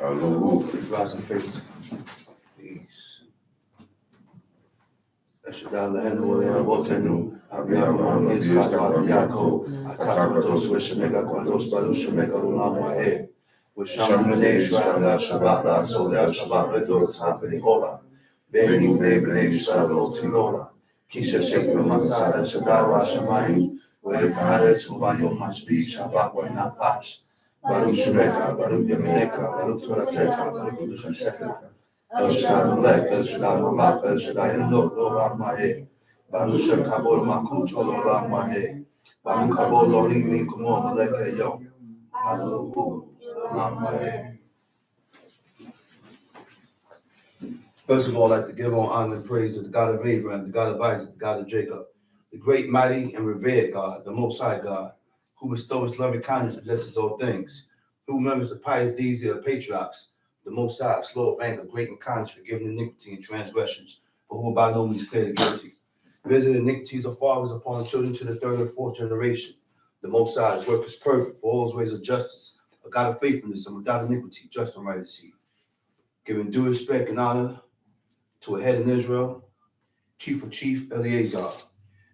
Hallelujah. Rise and faith. Peace. Eshadala and William Botenu, Abiyamu is Yako, Atakados, Wishemega Quados, Balushemega Lamae, with Shamane, Shravla, Shabbat, so that Shabbat, Dor Tapani Ola, Baby, Baby, Shalom, Tinola, Kisha Shake Masada, Shadawa, Shamaim, where Tade to Bayo must be Shabbat, where not Fash, Baru Shemeka, Baru Yamineka, Baru Torateka, Baru Kushateka. El Shaddai Malek, El Shaddai Malak, El Shaddai Enok, Olam Mahe. Baruch Shem Kabol Makut, Olam Mahe. Baruch Kabol Lohim Min Kumon Malek Yom. Hallelujah, Olam Mahe. First of all, I'd like to give all honor and praise to the God of Abraham, the God of Isaac, the God of Jacob, the great, mighty, and revered God, the Most High God, who bestows loving kindness and possesses all things, who remembers the pious deeds of the patriarchs, the Most High, slow of anger, great in kindness, forgiving iniquity and transgressions, but who by no means clearly guilty. Visit iniquities of fathers upon the children to the third and fourth generation. The Most High's work is perfect, for all his ways of justice, a God of faithfulness and without iniquity, just and right is he. Giving due respect and honor to a head in Israel, chief of chief Eleazar,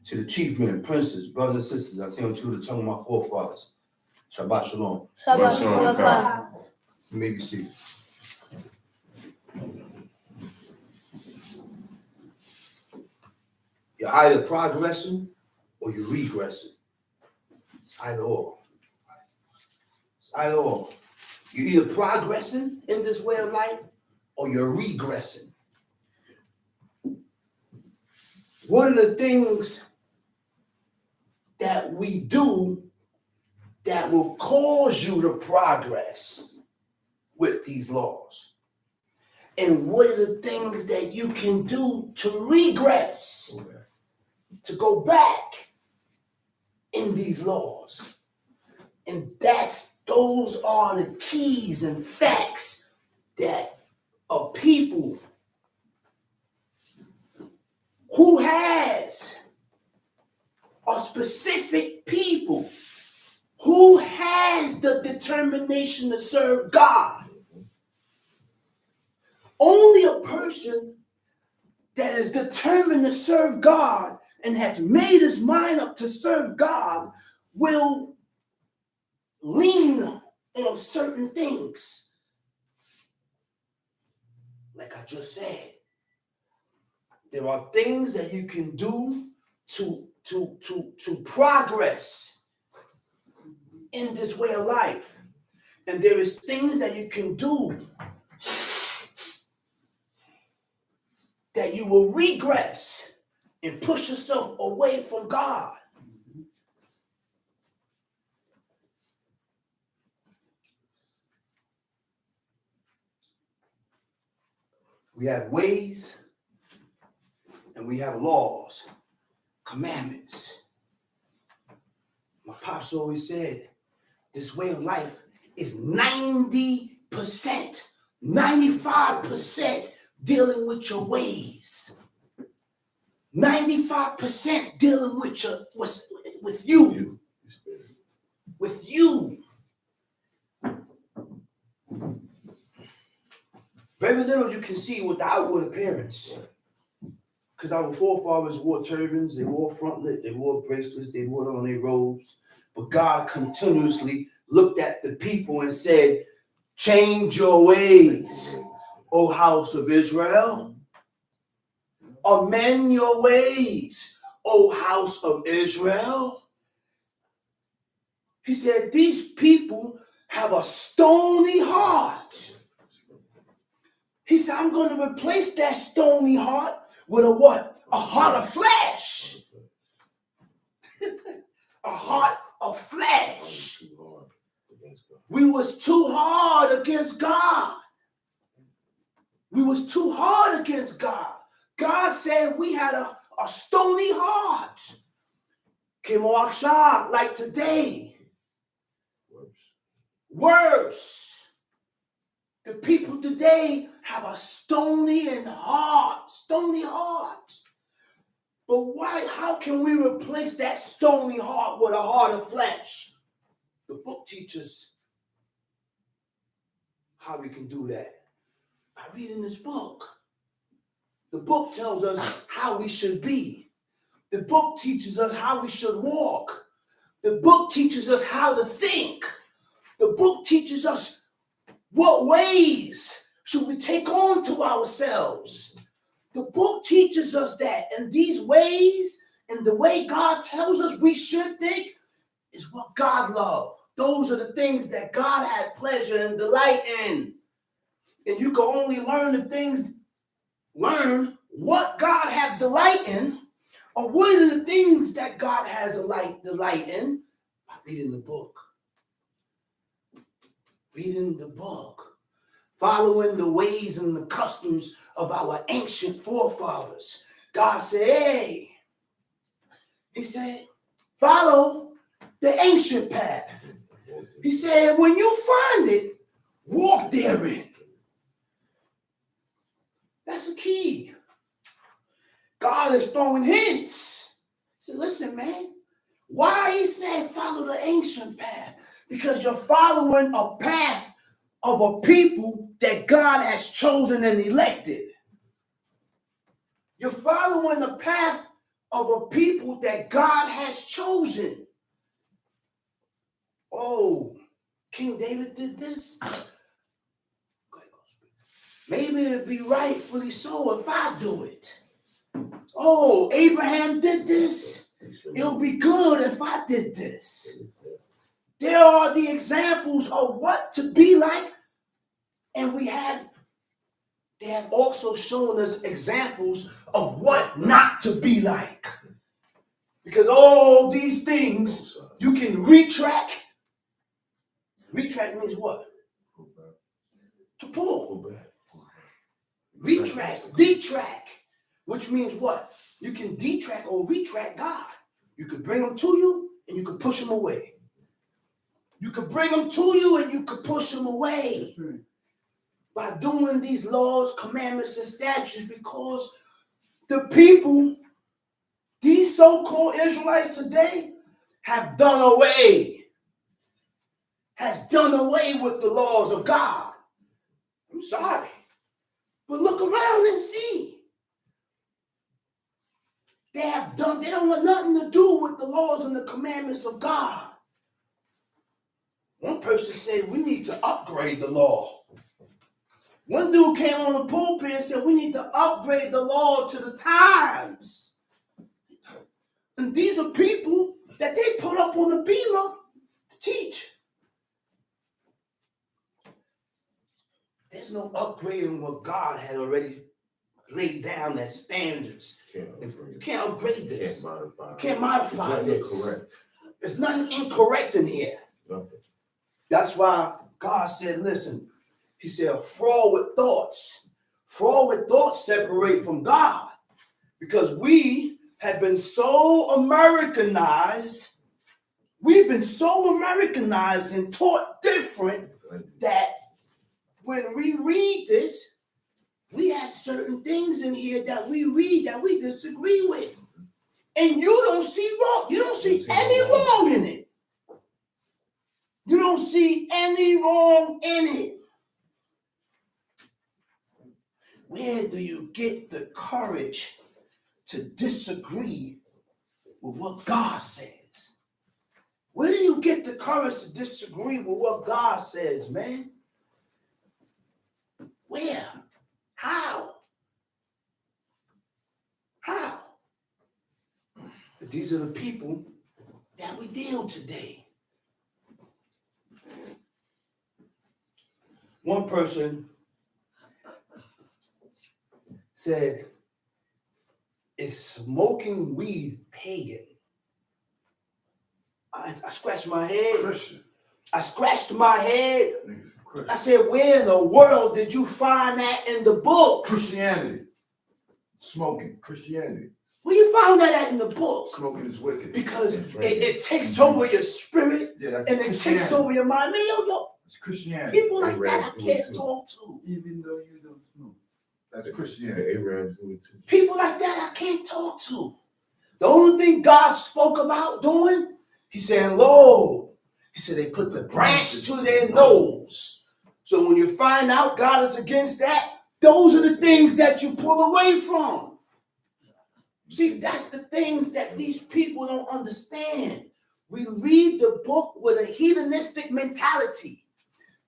to the chief men, princes, brothers and sisters, I say unto you the tongue of my forefathers. Shabbat shalom. Shabbat shalom. You may be seated. You're either progressing or you're regressing. Either or. It's either or. You're either progressing in this way of life or you're regressing. What are the things that we do that will cause you to progress with these laws? And what are the things that you can do to regress, to go back in these laws? And those are the keys and facts that a people who has a specific people who has the determination to serve God. Only a person that is determined to serve God and has made his mind up to serve God will lean on certain things. Like I just said, there are things that you can do to progress in this way of life. And there is things that you can do that you will regress and push yourself away from God. We have ways and we have laws, commandments. My pops always said, this way of life is 90%, 95% dealing with your ways. 95% dealing with you. With you. Very little you can see with the outward appearance. Because our forefathers wore turbans, they wore frontlet, they wore bracelets, they wore it on their robes. But God continuously looked at the people and said, change your ways, O house of Israel. Amend your ways, O house of Israel. He said, these people have a stony heart. He said, I'm going to replace that stony heart with a what? A heart of flesh. A heart of flesh. We was too hard against God. We was too hard against God. God said we had a stony heart. Kimoaksha, like today. Worse. The people today have a stony heart. But why? How can we replace that stony heart with a heart of flesh? The book teaches how we can do that? By reading this book. The book tells us how we should be. The book teaches us how we should walk. The book teaches us how to think. The book teaches us what ways should we take on to ourselves. The book teaches us that, and these ways and the way God tells us we should think is what God loves. Those are the things that God had pleasure and delight in. And you can only learn what God had delight in, or what are the things that God has delight in, by reading the book. Reading the book. Following the ways and the customs of our ancient forefathers. God said, hey, he said, follow the ancient path. He said, when you find it, walk therein. That's a key. God is throwing hints. He said, listen, man, why he said follow the ancient path? Because you're following a path of a people that God has chosen and elected. You're following the path of a people that God has chosen. Oh, King David did this. Maybe it'd be rightfully so if I do it. Oh, Abraham did this. It'll be good if I did this. There are the examples of what to be like, and they have also shown us examples of what not to be like. Because all these things you can retract. Retract means what? To pull. Retract, detract, which means what? You can detract or retract God. You could bring him to you and you could push him away. You could bring him to you and you could push him away. By doing these laws, commandments, and statutes, because the people, these so-called Israelites today, has done away with the laws of God. I'm sorry. But look around and see. They don't want nothing to do with the laws and the commandments of God. One person said we need to upgrade the law. One dude came on the pulpit and said we need to upgrade the law to the times. And these are people that they put up on the beamer to teach. There's no upgrading what God had already laid down as standards. You can't upgrade this. You can't modify this. There's nothing incorrect in here. Nothing. That's why God said, listen, he said, forward thoughts separate from God. Because we have been so Americanized, and taught different that when we read this, we have certain things in here that we read that we disagree with. And you don't see wrong. You don't see any wrong in it. You don't see any wrong in it. Where do you get the courage to disagree with what God says? Where do you get the courage to disagree with what God says, man? Where? How? But these are the people that we deal today. One person said, is smoking weed pagan? I scratched my head. Christian. I scratched my head. I said, where in the world did you find that in the book? Christianity. Smoking. Christianity. Where you found that at in the book? Smoking is wicked. Because it takes over your spirit, and it takes over your mind. Man, yo. It's Christianity. People like that I can't talk to. Even though you don't smoke. That's Christianity. People like that I can't talk to. The only thing God spoke about doing, he said, lo, he said they put the branch to their nose. So when you find out God is against that, those are the things that you pull away from. See, that's the things that these people don't understand. We read the book with a hedonistic mentality.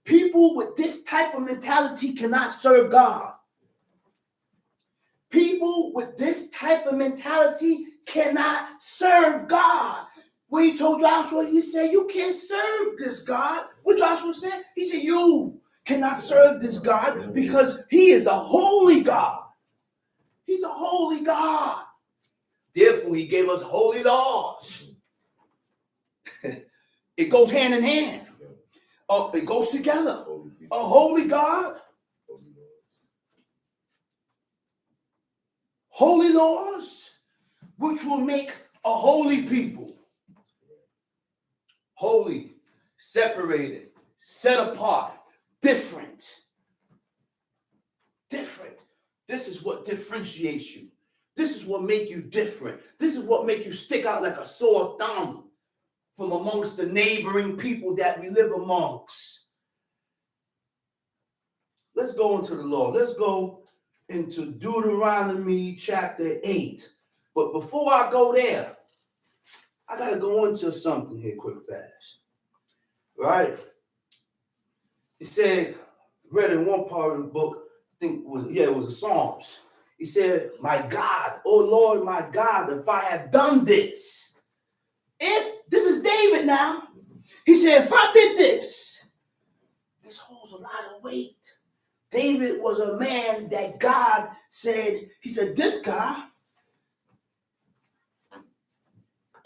People with this type of mentality cannot serve God. People with this type of mentality cannot serve God. When he told Joshua, he said, you can't serve this God. What Joshua said? He said, you cannot serve this God because he is a holy God. He's a holy God. Therefore, he gave us holy laws. It goes hand in hand. It goes together. A holy God, holy laws, which will make a holy people. Holy, separated, set apart, different. Different. This is what differentiates you. This is what makes you different. This is what makes you stick out like a sore thumb from amongst the neighboring people that we live amongst. Let's go into the law. Let's go into Deuteronomy chapter 8. But before I go there, I got to go into something here quick fast. Right? It said, read in one part of the book, I think it was the Psalms. He said, my God, oh Lord, my God, if I had done this, this is David now. He said, if I did this holds a lot of weight. David was a man that God said, he said, this guy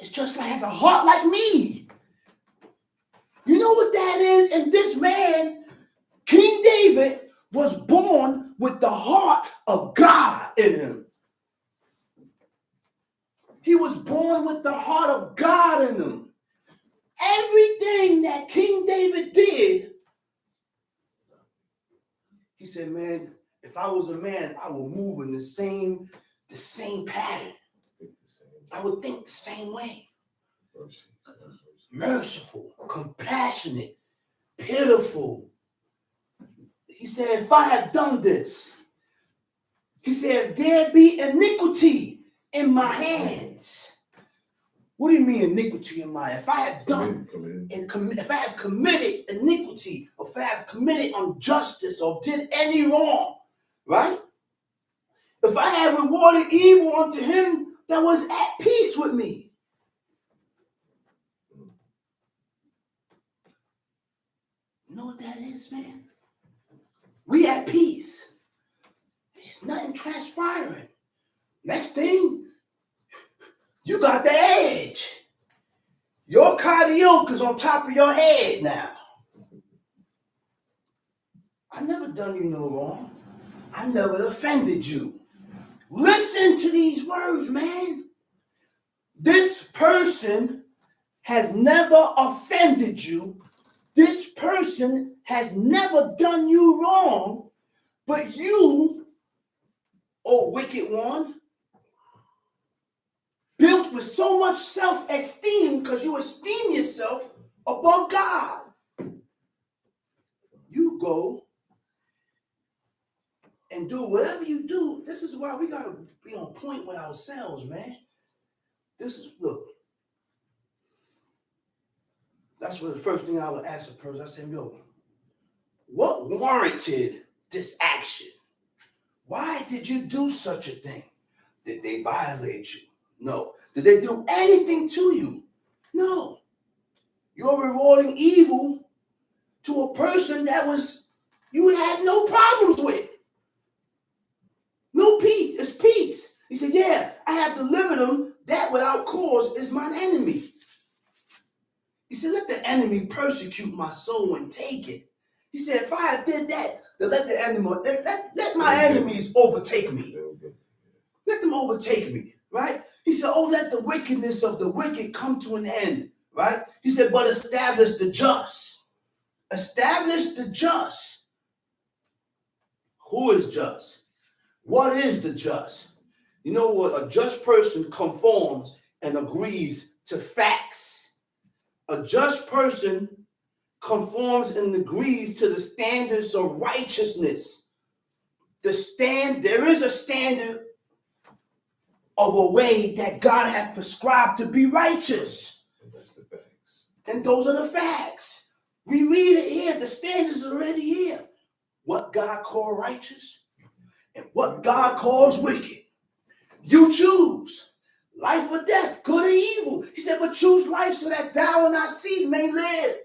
is just like, has a heart like me. You know what that is? And this man, King David, was born with the heart of God in him. He was born with the heart of God in him. Everything that King David did, he said, man, if I was a man, I would move in the same pattern. I would think the same way. Merciful, compassionate, pitiful. He said, if I had done this, he said, if there be iniquity in my hands. What do you mean iniquity in my hands? If I had done, if I had committed iniquity, or if I had committed injustice or did any wrong, right? If I had rewarded evil unto him that was at peace with me. You know what that is, man? We at peace. There's nothing transpiring. Next thing, you got the edge. Your cardiac is on top of your head now. I never done you no wrong. I never offended you. Listen to these words, man. This person has never offended you. This person has never done you wrong. But you, oh wicked one, built with so much self-esteem because you esteem yourself above God. You go and do whatever you do. This is why we got to be on point with ourselves, man. Look. That's what the first thing I would ask a person. I said, yo, what warranted this action? Why did you do such a thing? Did they violate you? No. Did they do anything to you? No. You're rewarding evil to a person that you had no problems with. No peace. It's peace. He said, yeah, I have delivered them. That without cause is mine enemy. He said, let the enemy persecute my soul and take it. He said, if I had did that, then let my enemies overtake me. Let them overtake me, right? He said, oh, let the wickedness of the wicked come to an end, right? He said, but establish the just. Establish the just. Who is just? What is the just? You know what? A just person conforms and agrees to facts. A just person conforms and agrees to the standards of righteousness. There is a standard of a way that God has prescribed to be righteous. And that's the facts. And those are the facts. We read it here. The standards are already here. What God calls righteous and what God calls wicked. You choose life or death, good or evil. He said, but choose life so that thou and thy seed may live.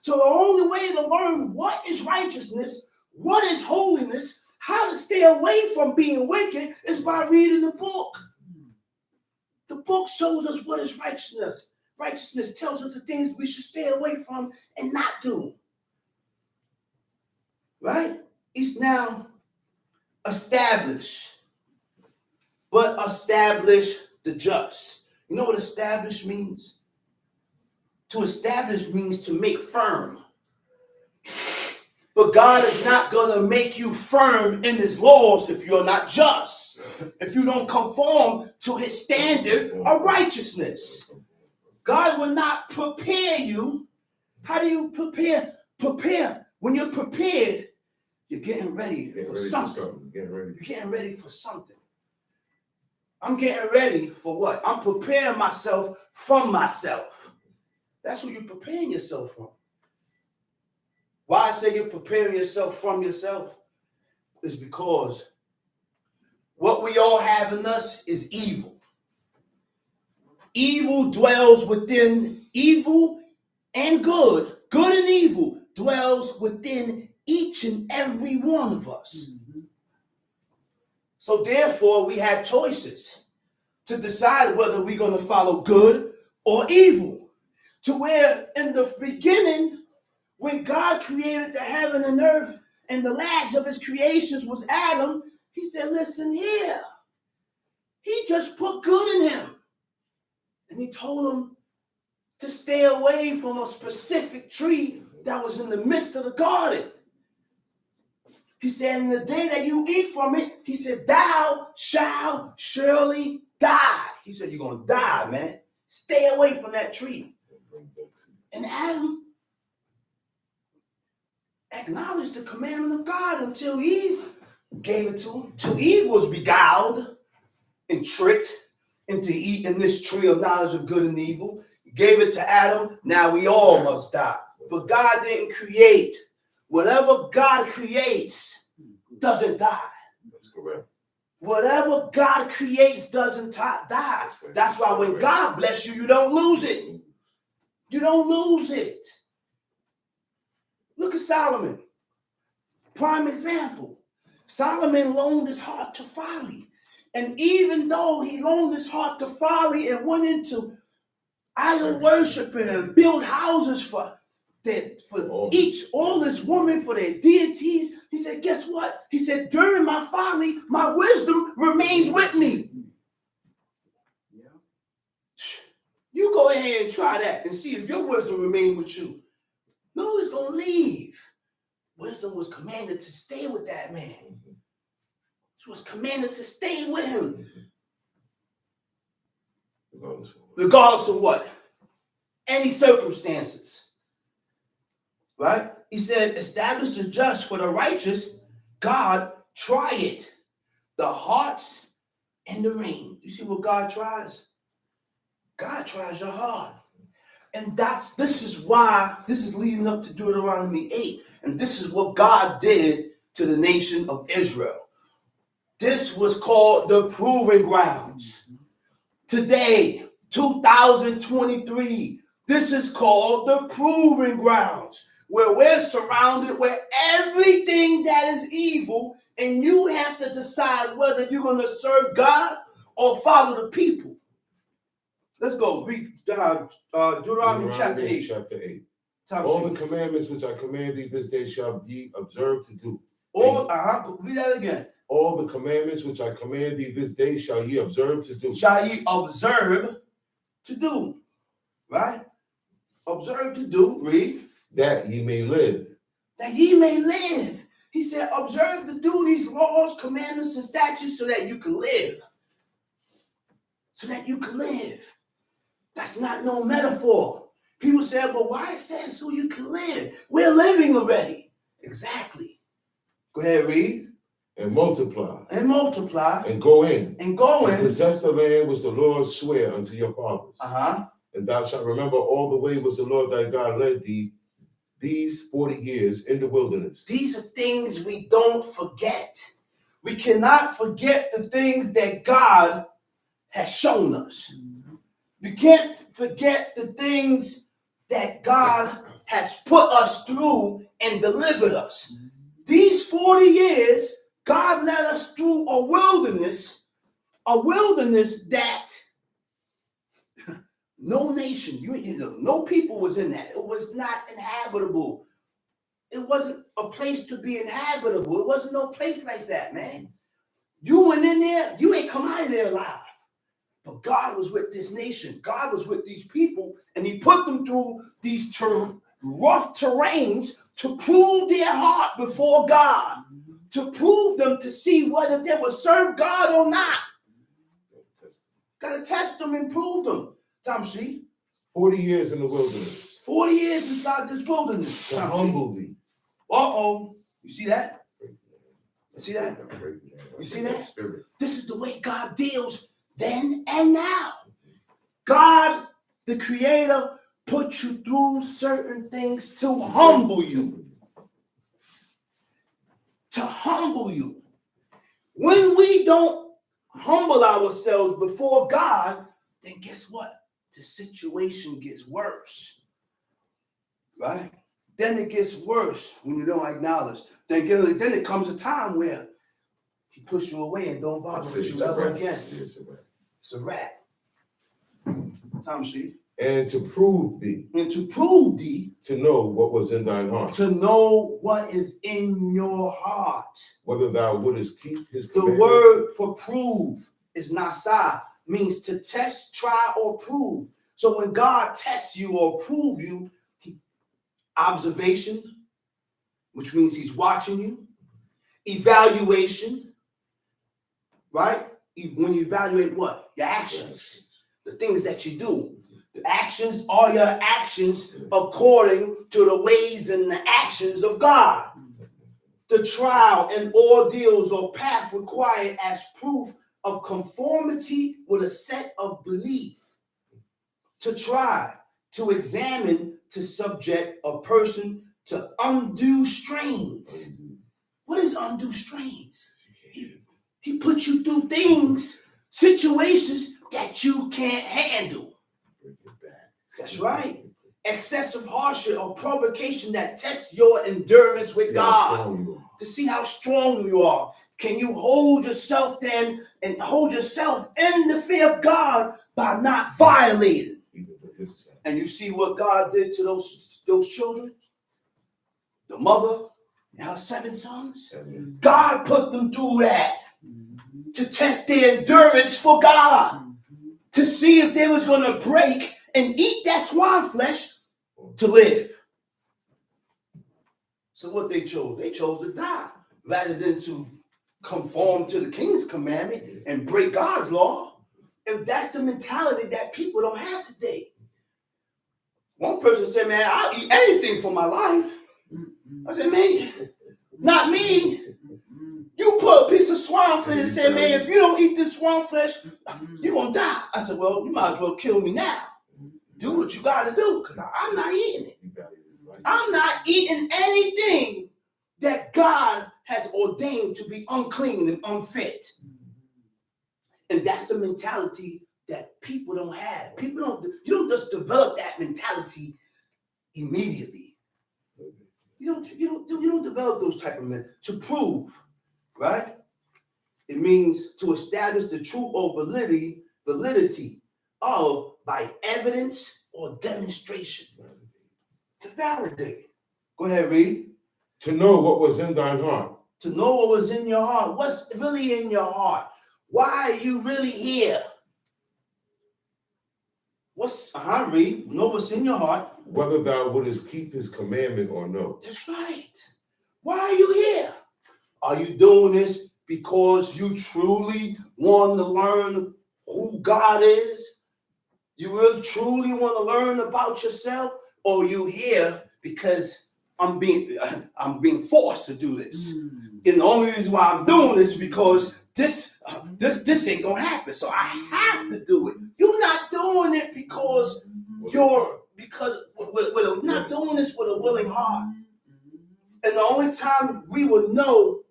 So the only way to learn what is righteousness, what is holiness, how to stay away from being wicked is by reading the book. The book shows us what is righteousness. Righteousness tells us the things we should stay away from and not do. Right? It's now established. But establish the just. You know what establish means? To establish means to make firm. But God is not going to make you firm in his laws if you're not just. If you don't conform to his standard of righteousness. God will not prepare you. How do you prepare? Prepare. When you're prepared, you're getting ready for something. You're getting ready for something. I'm getting ready for what? I'm preparing myself from myself. That's what you're preparing yourself from. Why I say you're preparing yourself from yourself is because what we all have in us is evil. Evil dwells within evil and good. Good and evil dwells within each and every one of us. Mm-hmm. So therefore, we have choices to decide whether we're going to follow good or evil. To where in the beginning, when God created the heaven and earth, and the last of his creations was Adam, he said, listen here. He just put good in him. And he told him to stay away from a specific tree that was in the midst of the garden. He said, in the day that you eat from it, he said, thou shalt surely die. He said, you're going to die, man. Stay away from that tree. And Adam acknowledged the commandment of God until Eve gave it to him. Till Eve was beguiled and tricked into eating this tree of knowledge of good and evil. Gave it to Adam. Now we all must die. But God didn't create. Whatever God creates doesn't die. That's correct. Whatever God creates doesn't die. That's why when God bless you, you don't lose it. You don't lose it. Look at Solomon. Prime example. Solomon loaned his heart to folly. And even though he loaned his heart to folly and went into idol worshiping and built houses for all this women for their deities, he said, guess what? He said, during my folly, my wisdom remained with me. Yeah. You go ahead and try that and see if your wisdom remained with you. No, it's going to leave. Wisdom was commanded to stay with that man. She was commanded to stay with him. Regardless of what? Any circumstances. Right? He said, establish the just for the righteous. God, try it. The hearts and the reins. You see what God tries? God tries your heart. And this is leading up to Deuteronomy 8. And this is what God did to the nation of Israel. This was called the proving grounds. Today, 2023, this is called the proving grounds, where we're surrounded with everything that is evil, and you have to decide whether you're going to serve God or follow the people. Let's go. Read Deuteronomy chapter 8. All the commandments which I command thee this day shall ye observe to do. Read that again. All the commandments which I command thee this day shall ye observe to do. Shall ye observe to do. Right? Observe to do. Read. That ye may live. That ye may live. He said, observe to do these laws, commandments, and statutes so that you can live. So that you can live. That's not no metaphor. People say, but why it says so you can live? We're living already. Exactly. Go ahead, read. And multiply. And multiply. And go in. And go And in. possess the land which the Lord sware unto your fathers. And thou shalt remember all the way which the Lord thy God led thee these 40 years in the wilderness. These are things we don't forget. We cannot forget the things that God has shown us. We can't forget the things that God has put us through and delivered us. These 40 years, God led us through a wilderness that no nation, no people was in that. It was not inhabitable. It wasn't a place to be inhabitable. It wasn't no place like that, man. You went in there, you ain't come out of there alive. But God was with this nation. God was with these people, and he put them through these rough terrains to prove their heart before God, to prove them to see whether they would serve God or not. Got to test them and prove them. Tom C. 40 years in the wilderness. 40 years inside this wilderness. To humble thee. Uh-oh. You see that? You see that? You see that? This is the way God deals then and now. God, the Creator, put you through certain things to humble you. To humble you. When we don't humble ourselves before God, then guess what? The situation gets worse. Right? Then it gets worse when you don't acknowledge. Then it comes a time where he pushes you away and don't bother with you ever again. It's a wrap. Tom C. And to prove thee. And to prove thee. To know what was in thine heart. To know what is in your heart. Whether thou wouldest keep his The word for prove is nasa, means to test, try, or prove. So when God tests you or prove you, observation, which means he's watching you. Evaluation, right? When you evaluate what? Your actions, the things that you do. The actions are your actions according to the ways and the actions of God. The trial and ordeals or path required as proof of conformity with a set of belief. To try, to examine, to subject a person to undue strains. What is undue strains? He put you through things, situations that you can't handle. That's right. Excessive hardship or provocation that tests your endurance with God to see how strong you are. Can you hold yourself then and hold yourself in the fear of God by not violating? And you see what God did to those children? The mother and her 7 sons. God put them through that to test their endurance for God, to see if they was going to break and eat that swine flesh to live. So what they chose? They chose to die rather than to conform to the king's commandment and break God's law. And that's the mentality that people don't have today. One person said, man, I'll eat anything for my life. I said, man, not me. You put a piece of swine flesh and say, man, if you don't eat this swine flesh, you're going to die. I said, well, you might as well kill me now. Do what you got to do, because I'm not eating it. I'm not eating anything that God has ordained to be unclean and unfit. And that's the mentality that people don't have. You don't just develop that mentality immediately. You don't develop those type of men to prove, right? It means to establish the truth or validity of by evidence or demonstration. To validate. Go ahead, read. To know what was in thine heart. To know what was in your heart. What's really in your heart? Why are you really here? Read. Know what's in your heart. Whether thou wouldest keep his commandment or no. That's right. Why are you here? Are you doing this because you truly want to learn who God is? You really truly want to learn about yourself, or you here because I'm being forced to do this? And the only reason why I'm doing this is because this ain't gonna happen, so I have to do it. You're not doing it because we're not doing this with a willing heart. And the only time we will know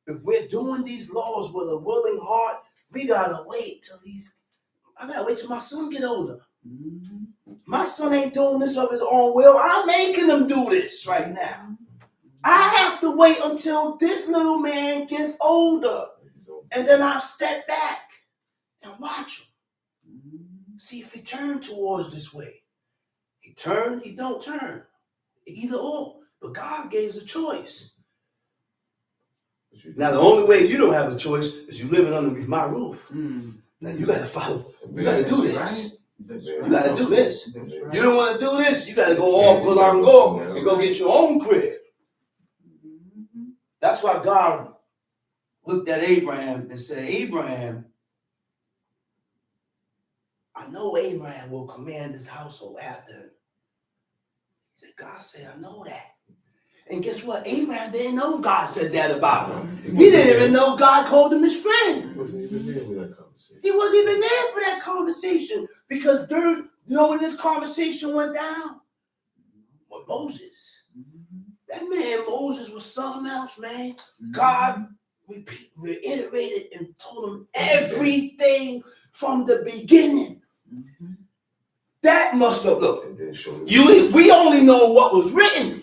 if we're doing these laws with a willing heart, we gotta wait till I gotta wait till my son get older. My son ain't doing this of his own will. I'm making him do this right now. I have to wait until this little man gets older. And then I'll step back and watch him. See if he turns towards this way. He turn, he don't turn. Either or. But God gave us a choice. Now, the only way you don't have a choice is you living underneath my roof. Now, you got to follow. You got to do this. You got to do this. You don't want to do this, you got to go off, go and go get your own crib. That's why God looked at Abraham and said, Abraham, I know Abraham will command this household after him. He said, God said, I know that. And guess what? Abraham didn't know God said that about him. He didn't even know God called him his friend. He wasn't even there for that conversation. He wasn't even there for that conversation. Because when this conversation went down with Moses, that man Moses was something else, man. God reiterated and told him everything from the beginning. That must have looked. We only know what was written.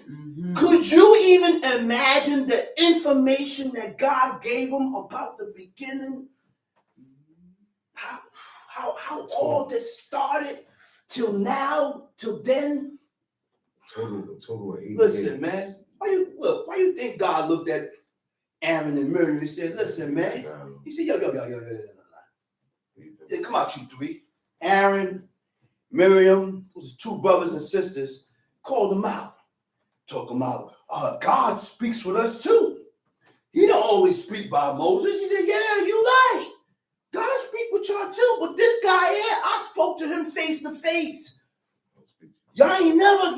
Could you even imagine the information that God gave him about the beginning? How all this started till now, till then? Total. Listen, man. Why you think God looked at Aaron and Miriam and said, listen, man. He said, yo. Yeah, come out, you three. Aaron, Miriam, those two brothers and sisters, called them out. Talk about God speaks with us too. He don't always speak by Moses. He said, yeah, you right. God speak with y'all too. But this guy here, I spoke to him face to face. I ain't never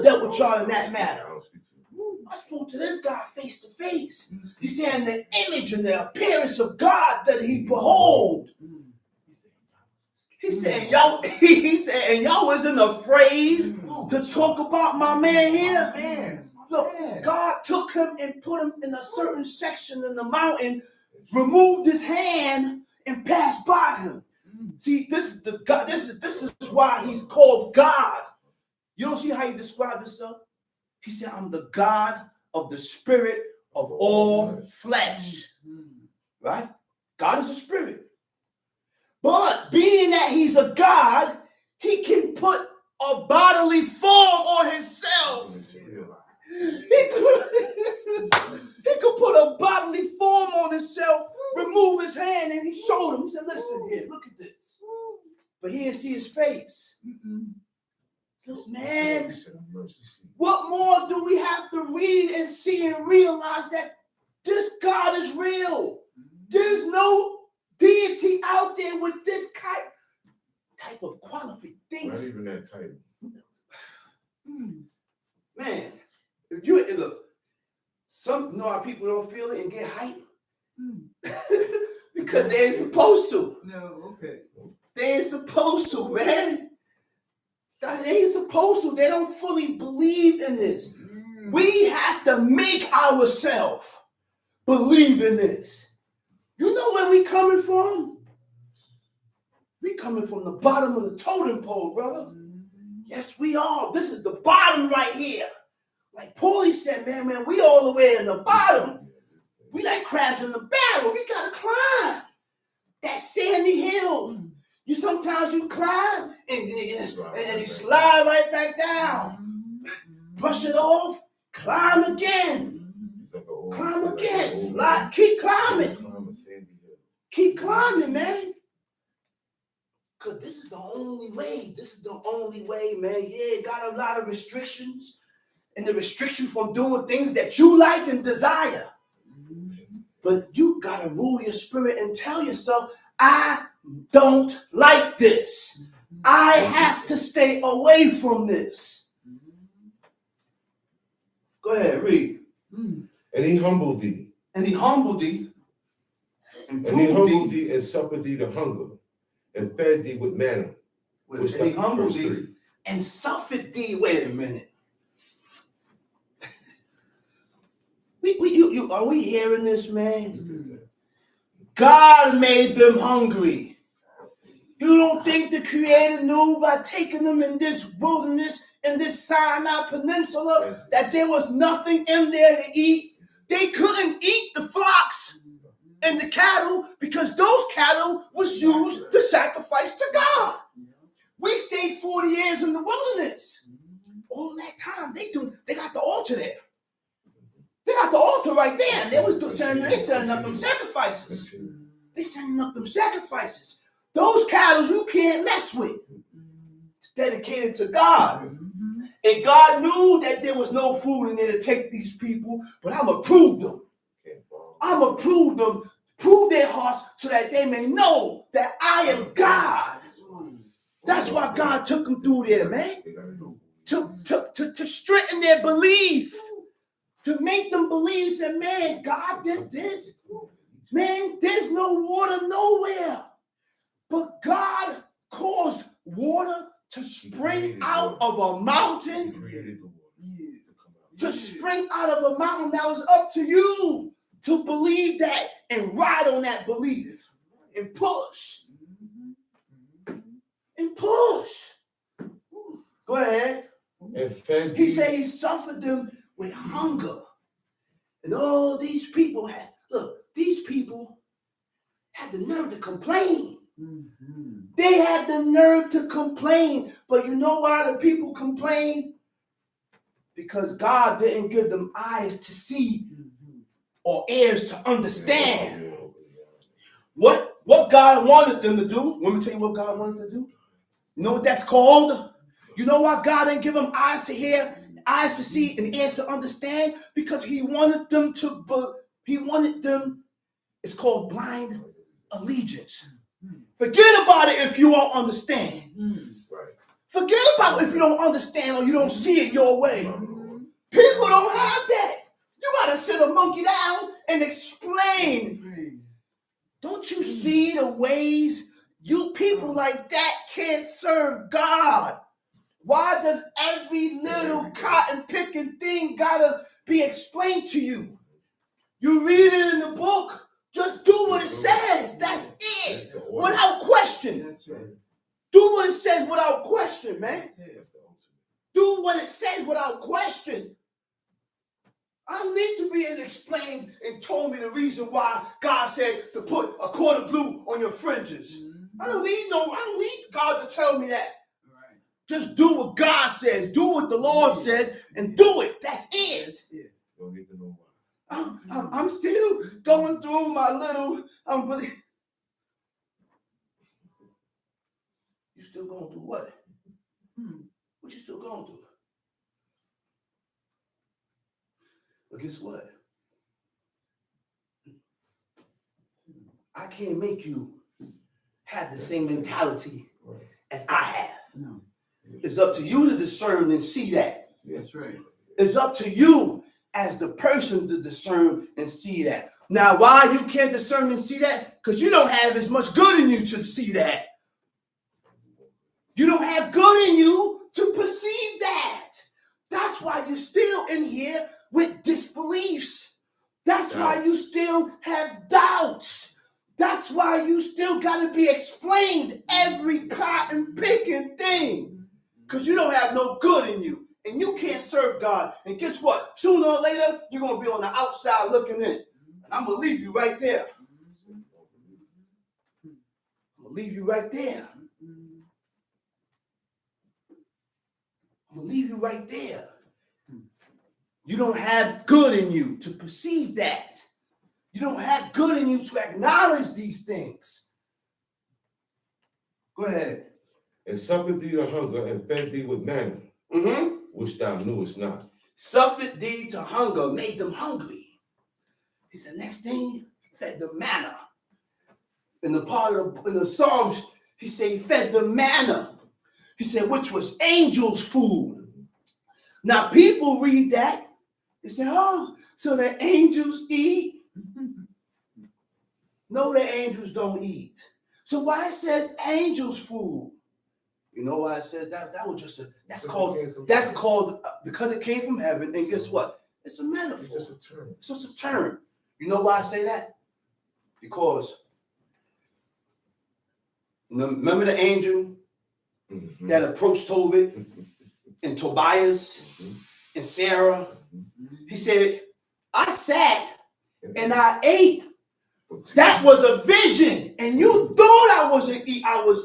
dealt with y'all in that manner. I spoke to this guy face to face. He said, in the image and the appearance of God that he behold. He said, and y'all wasn't afraid to talk about my man here. Look, God took him and put him in a certain section in the mountain, removed his hand, and passed by him. See, this is the God. This is why he's called God. You don't see how he described himself? He said, I'm the God of the spirit of all flesh. Right? God is a spirit. But being that he's a God, he can put a bodily form on himself. He could put a bodily form on himself, remove his hand, and he showed him. He said, listen here, look at this. But he didn't see his face. Look, man, what more do we have to read and see and realize that this God is real? There's no deity out there with this type of qualification. Not even that type. Man, if you look, some know how people don't feel it and get hype because they ain't supposed to. No, okay. They ain't supposed to, man. They ain't supposed to. They don't fully believe in this. We have to make ourselves believe in this. You know where we coming from? We coming from the bottom of the totem pole, brother. Yes, we are. This is the bottom right here. Like Paulie said, man, we all the way in the bottom. We like crabs in the barrel. We gotta climb that sandy hill. Sometimes you climb and you slide right back down. Brush it off, climb again. Climb again. Slide, keep climbing. Keep climbing, man. Because this is the only way. This is the only way, man. Yeah, it got a lot of restrictions. And the restriction from doing things that you like and desire. But you got to rule your spirit and tell yourself, I don't like this. I have to stay away from this. Go ahead, read. And he humbled thee. And he humbled thee. And he humbled thee and suffered thee to hunger, and fed thee with manna. And he humbled thee and suffered thee. Wait a minute. Are we hearing this, man? God made them hungry. You don't think the Creator knew by taking them in this wilderness, in this Sinai Peninsula, that there was nothing in there to eat? They couldn't eat the flocks and the cattle because those cattle was used to sacrifice to God. We stayed 40 years in the wilderness. All that time, they got the altar there. They got the altar right there. And they setting up them sacrifices. They setting up them sacrifices. Those cattle you can't mess with. It's dedicated to God. And God knew that there was no food in there to take these people, but I'm going to prove them. I'm going to prove them, prove their hearts so that they may know that I am God. That's why God took them through there, man. To strengthen their belief. To make them believe that, man, God did this. Man, there's no water nowhere. But God caused water to spring out of a mountain. To spring out of a mountain. That was up to you to believe that and ride on that belief. And push. And push. Go ahead. He said he suffered them with hunger. And all these people had the nerve to complain. They had the nerve to complain. But you know why the people complain? Because God didn't give them eyes to see or ears to understand what God wanted them to do. Let me tell you what God wanted them to do. You know what that's called? You know why God didn't give them eyes to hear, eyes to see, and ears to understand? Because he wanted them it's called blind allegiance. Forget about it if you don't understand. Forget about it if you don't understand or you don't see it your way. People don't have that. You gotta sit a monkey down and explain. Don't you see the ways you people like that can't serve God? Why does every little cotton picking thing gotta be explained to you? You read it in the book, just do what it says. That's it. Without question. Do what it says without question, man. Do what it says without question. I don't need to be explained and told me the reason why God said to put a quart of blue on your fringes. I don't need God to tell me that. Just do what God says. Do what the Lord says and do it. That's it. I'm still going through my little unbelief. You still going through what? What you still going through? But guess what? I can't make you have the same mentality as I have. No. It's up to you to discern and see that. That's right. It's up to you as the person to discern and see that. Now, why you can't discern and see that? Because you don't have as much good in you to see that. You don't have good in you to perceive that. That's why you're still in here with disbeliefs. That's why you still have doubts. That's why you still got to be explained every cotton picking thing. Because you don't have no good in you. And you can't serve God. And guess what? Sooner or later, you're going to be on the outside looking in. And I'm going to leave you right there. I'm going to leave you right there. I'm going to leave you right there. You don't have good in you to perceive that. You don't have good in you to acknowledge these things. Go ahead. And suffered thee to hunger and fed thee with manna, which thou knewest not. Suffered thee to hunger, made them hungry. He said, next thing, fed them manna. in the Psalms, he said he fed them manna. He said, which was angels' food. Now people read that. They say, oh, so the angels eat? No, the angels don't eat. So why it says angels' food? You know why it says that? That was just that's called because it came from heaven. And guess what? It's a metaphor. It's just a term. It's just a term. You know why I say that? Because remember the angel that approached Tobit and Tobias and Sarah? He said, I sat and I ate. That was a vision, and you thought I was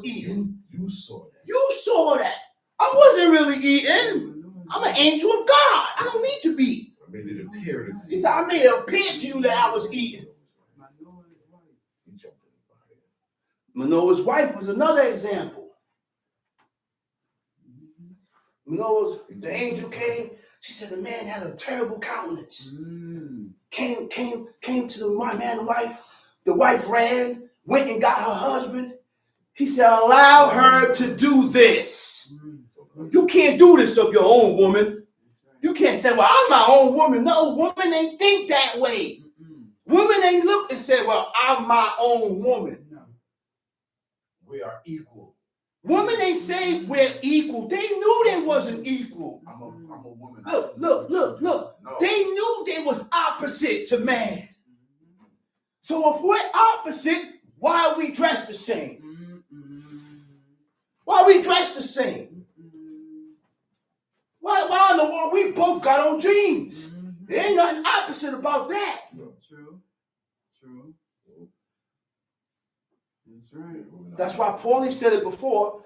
eating. You saw that. You saw that. I wasn't really eating. I'm an angel of God. I don't need to be. I made it appear to He said, I made it appear to you that I was eating. Manoah's wife was another example. The angel came. She said the man had a terrible countenance. Came to the man and wife. The wife ran, went and got her husband. He said, allow her to do this. You can't do this of your own woman. You can't say, well, I'm my own woman. No, women ain't think that way. Women ain't look and say, well, I'm my own woman. We are equal. Women ain't say we're equal. They knew they wasn't equal. I'm a woman. Look. No. They knew they was opposite to man. So if we're opposite, why are we dressed the same? Why are we dressed the same? Why in the world we both got on jeans? There ain't nothing opposite about that. No. True. That's right. That's why Paulie said it before,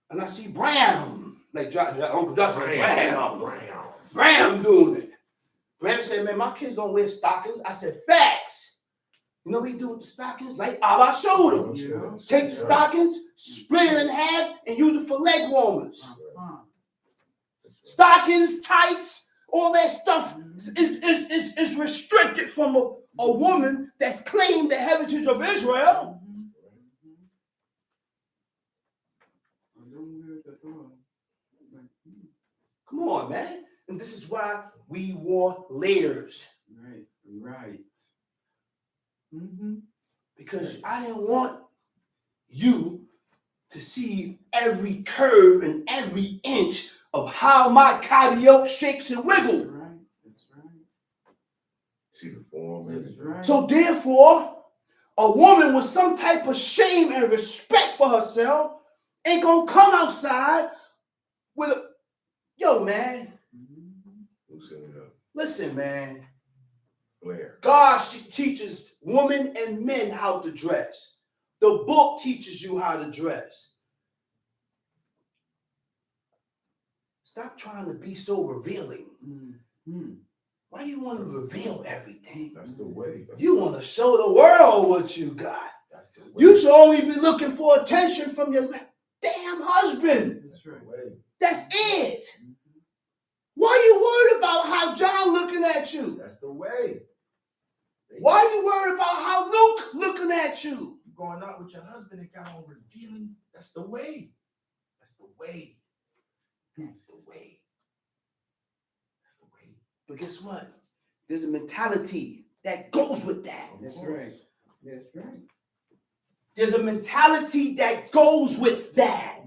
and I see Bram, like Uncle Josh said, Bram doing it. Bram said, man, my kids don't wear stockings. I said, facts. You know what he do with the stockings? Like Abba showed him. Yeah. Take the stockings, split it in half, and use it for leg warmers. Stockings, tights, all that stuff is restricted from a woman that's claimed the heritage of Israel. Come on, man. And this is why we wore layers. Right. Because I didn't want you to see every curve and every inch of how my cardio shakes and wiggles. That's right. See the form. That's right. So therefore, a woman with some type of shame and respect for herself ain't gonna come outside with a, yo, man. Listen, man. Blair. God teaches women and men how to dress. The book teaches you how to dress. Stop trying to be so revealing. Why do you want to reveal everything? That's the way. You want to show the world what you got. That's the way. You should only be looking for attention from your damn husband. That's right. That's it. Why are you worried about how John looking at you? That's the way. Why are you worried about how Luke looking at you? You going out with your husband and got on revealing. That's the way. That's the way. That's the way. That's the way. But guess what? There's a mentality that goes with that. That's right. That's right. There's a mentality that goes with that.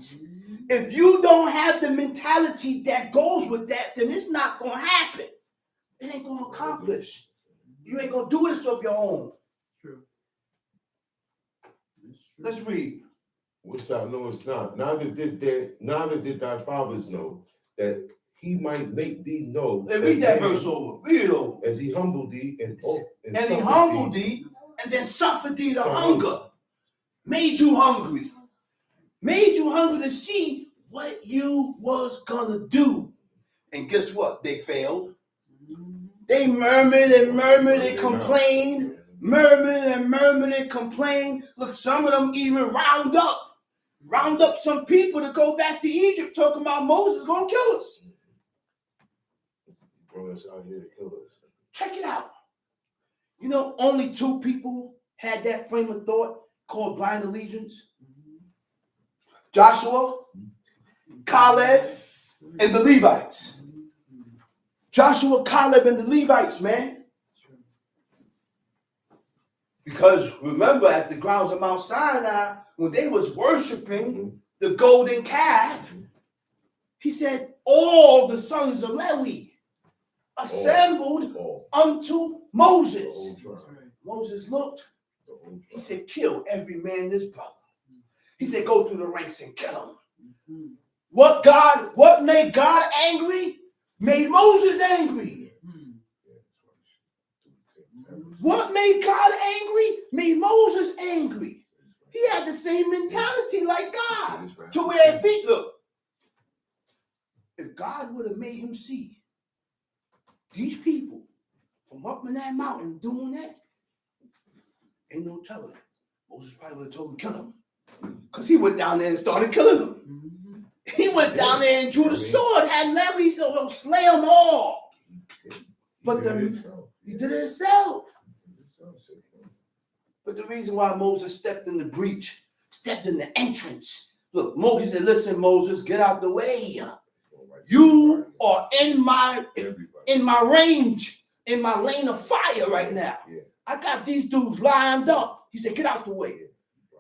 If you don't have the mentality that goes with that, then it's not going to happen. It ain't going to accomplish. You ain't going to do this of your own. True. Let's read. Which thou knowest not. Neither did thy fathers know, that he might make thee know. Let's read that verse over. Read it over. As he humbled thee and he humbled thee and then suffered thee the hunger. Made you hungry. Made you hungry to see what you was gonna do. And guess what? They failed. They murmured and complained. Murmured and complained. Look, some of them even round up some people to go back to Egypt, talking about Moses gonna kill us. Brought us out here to kill us. Check it out. You know, only 2 people had that frame of thought called blind allegiance? Joshua, Caleb, and the Levites. Joshua, Caleb, and the Levites, man. Because remember, at the grounds of Mount Sinai, when they was worshiping the golden calf, he said, all the sons of Levi assembled unto Moses. Moses looked. He said, kill every man his brother. He said, go through the ranks and kill him. What made God angry? Made Moses angry. What made God angry? Made Moses angry. He had the same mentality like God. To where if he, look, if God would have made him see these people from up in that mountain doing that, ain't no telling. Moses probably would have told him, kill him. Because he went down there and started killing them. He went down there and drew the sword, had Levi slay them all. But he did it himself. But the reason why Moses stepped in the breach, stepped in the entrance. Look, Moses said, listen, Moses, get out the way. You are in my range, in my lane of fire right now. I got these dudes lined up. He said, get out the way.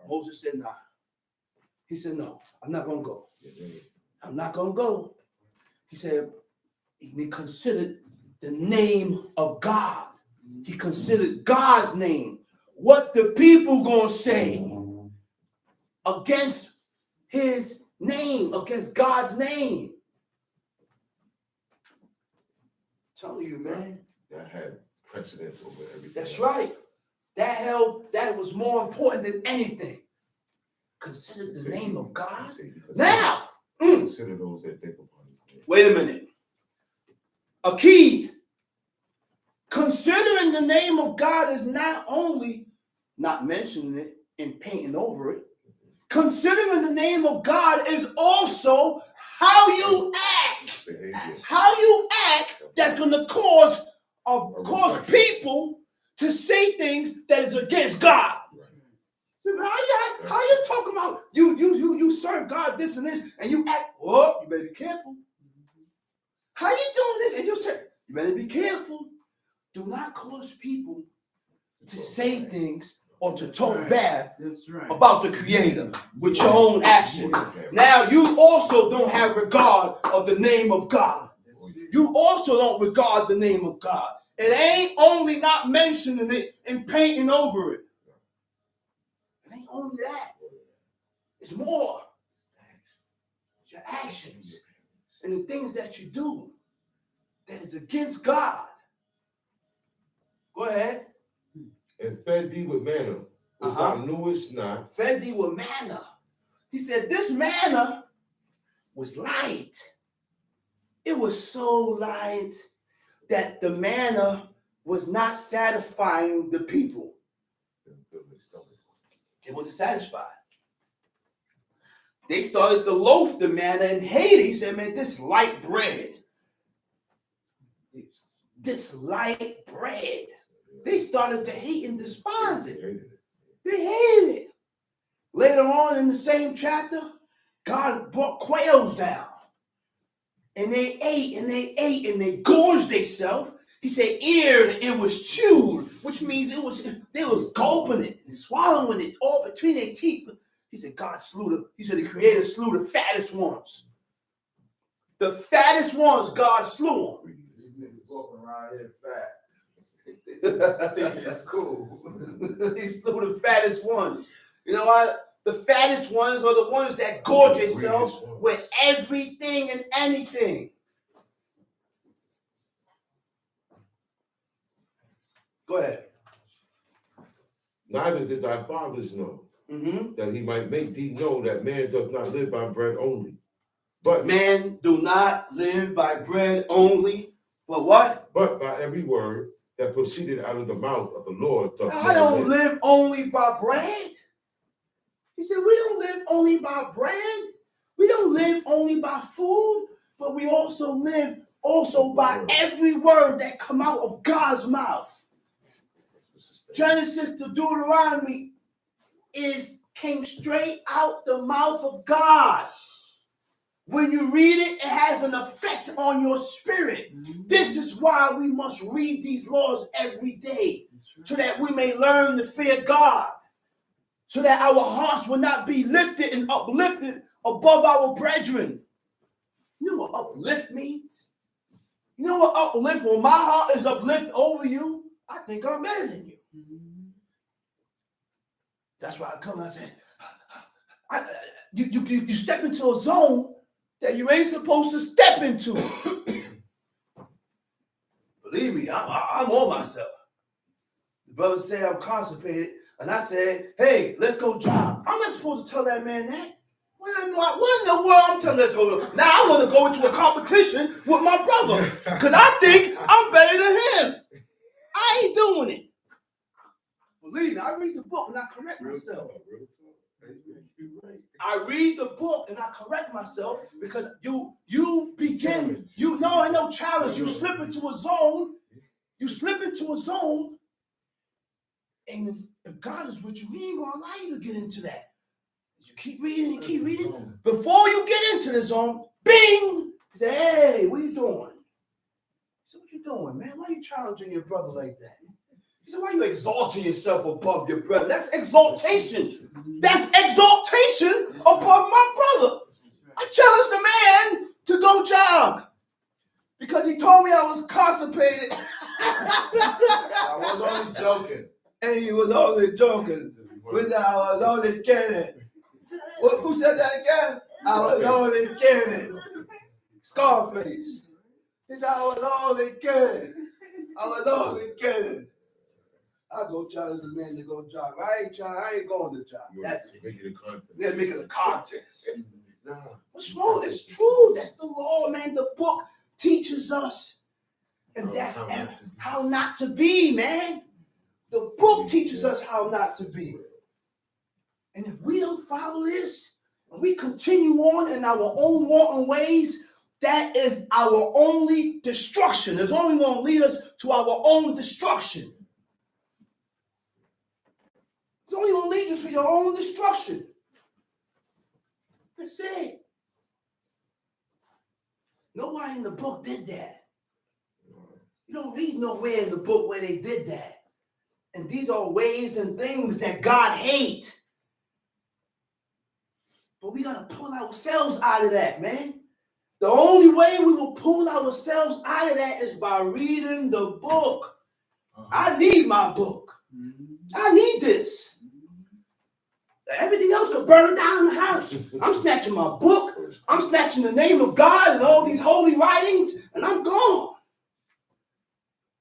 Moses said, nah. He said, no, I'm not going to go. I'm not going to go. He said, he considered the name of God. He considered God's name. What the people going to say against his name, against God's name. I'm telling you, man. That had precedence over everything. That's right. That was more important than anything. Consider the name of God. Now, consider those that think upon it. Wait a minute. A key. Considering the name of God is not only not mentioning it and painting over it. Considering the name of God is also how you act. How you act that's going to cause people to say things that is against God. So how you talking about you serve God this and this and you act, oh, you better be careful. How you doing this? And you say, you better be careful. Do not cause people to say things or to talk bad about the Creator with your own actions. Now you also don't have regard of the name of God. You also don't regard the name of God. It ain't only not mentioning it and painting over it. It ain't only that. It's more. Your actions and the things that you do that is against God. Go ahead. And fed thee with manna, which thou knewest not. Fed thee with manna. He said this manna was light. It was so light that the manna was not satisfying the people. It wasn't satisfied. They started to loaf the manna and hate it. He said, man, this light bread. This light bread. They started to hate and despise it. They hated it. Later on in the same chapter, God brought quails down. And they ate and they ate and they gorged themselves. He said, it was chewed, which means they was gulping it and swallowing it all between their teeth. He said, the Creator slew the fattest ones. The fattest ones, God slew them. These niggas walking around here fat. That's cool. He slew the fattest ones. You know what? The fattest ones are the ones that gorge themselves with everything and anything. Go ahead. Neither did thy fathers know, that he might make thee know that man doth not live by bread only. But man do not live by bread only, but what? But by every word that proceeded out of the mouth of the Lord. I don't live only by bread. He said, we don't live only by bread. We don't live only by food, but we also live by every word that come out of God's mouth. Genesis to Deuteronomy, came straight out the mouth of God. When you read it, it has an effect on your spirit. This is why we must read these laws every day, so that we may learn to fear God, so that our hearts will not be lifted and uplifted above our brethren. You know what uplift means? You know what uplift? When my heart is uplifted over you, I think I'm better than you. That's why I come and I say, you step into a zone that you ain't supposed to step into. Believe me, I'm on myself. The brother said I'm constipated, and I said, hey, let's go jog. I'm not supposed to tell that man that. What in the world I'm telling let's go? Now I want to go into a competition with my brother because I think I'm better than him. I ain't doing it. Believe me, I read the book and I correct myself. I read the book and I correct myself because you begin, ain't no challenge. You slip into a zone. You slip into a zone, and if God is with you, he ain't gonna allow you to get into that. You keep reading and keep reading. Before you get into the zone, bing! Say, hey, what are you doing? So what you doing, man? Why are you challenging your brother like that? He said, why are you exalting yourself above your brother? That's exaltation. That's exaltation above my brother. I challenged the man to go jog because he told me I was constipated. I was only joking. And he was only joking. I was only kidding. Who said that again? I was only kidding. Scarface. He said, I was only kidding. I was only kidding. I go challenge the man to go jog. I ain't going to jog. That's it. Make it a contest. We're making a contest. Nah. What's wrong? It's true. That's the law, man. The book teaches us. And that's how not to be, man. The book teaches us how not to be. And if we don't follow this, and we continue on in our own wanton ways, that is our only destruction. It's only going to lead us to our own destruction. It's only going to lead you to your own destruction. That's it. Nobody in the book did that. You don't read nowhere in the book where they did that. And these are ways and things that God hates. But we got to pull ourselves out of that, man. The only way we will pull ourselves out of that is by reading the book. I need my book. I need this. Everything else could burn down the house. I'm snatching my book. I'm snatching the name of God and all these holy writings, and I'm gone.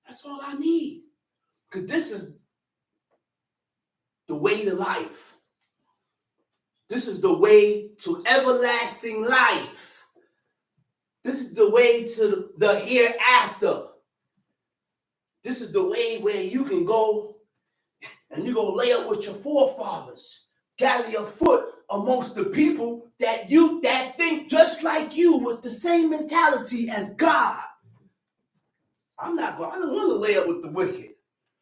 That's all I need. Because this is the way to life. This is the way to everlasting life. This is the way to the hereafter. This is the way where you can go and you're going to lay up with your forefathers. Gather your foot amongst the people that think just like you with the same mentality as God. I don't want to lay up with the wicked.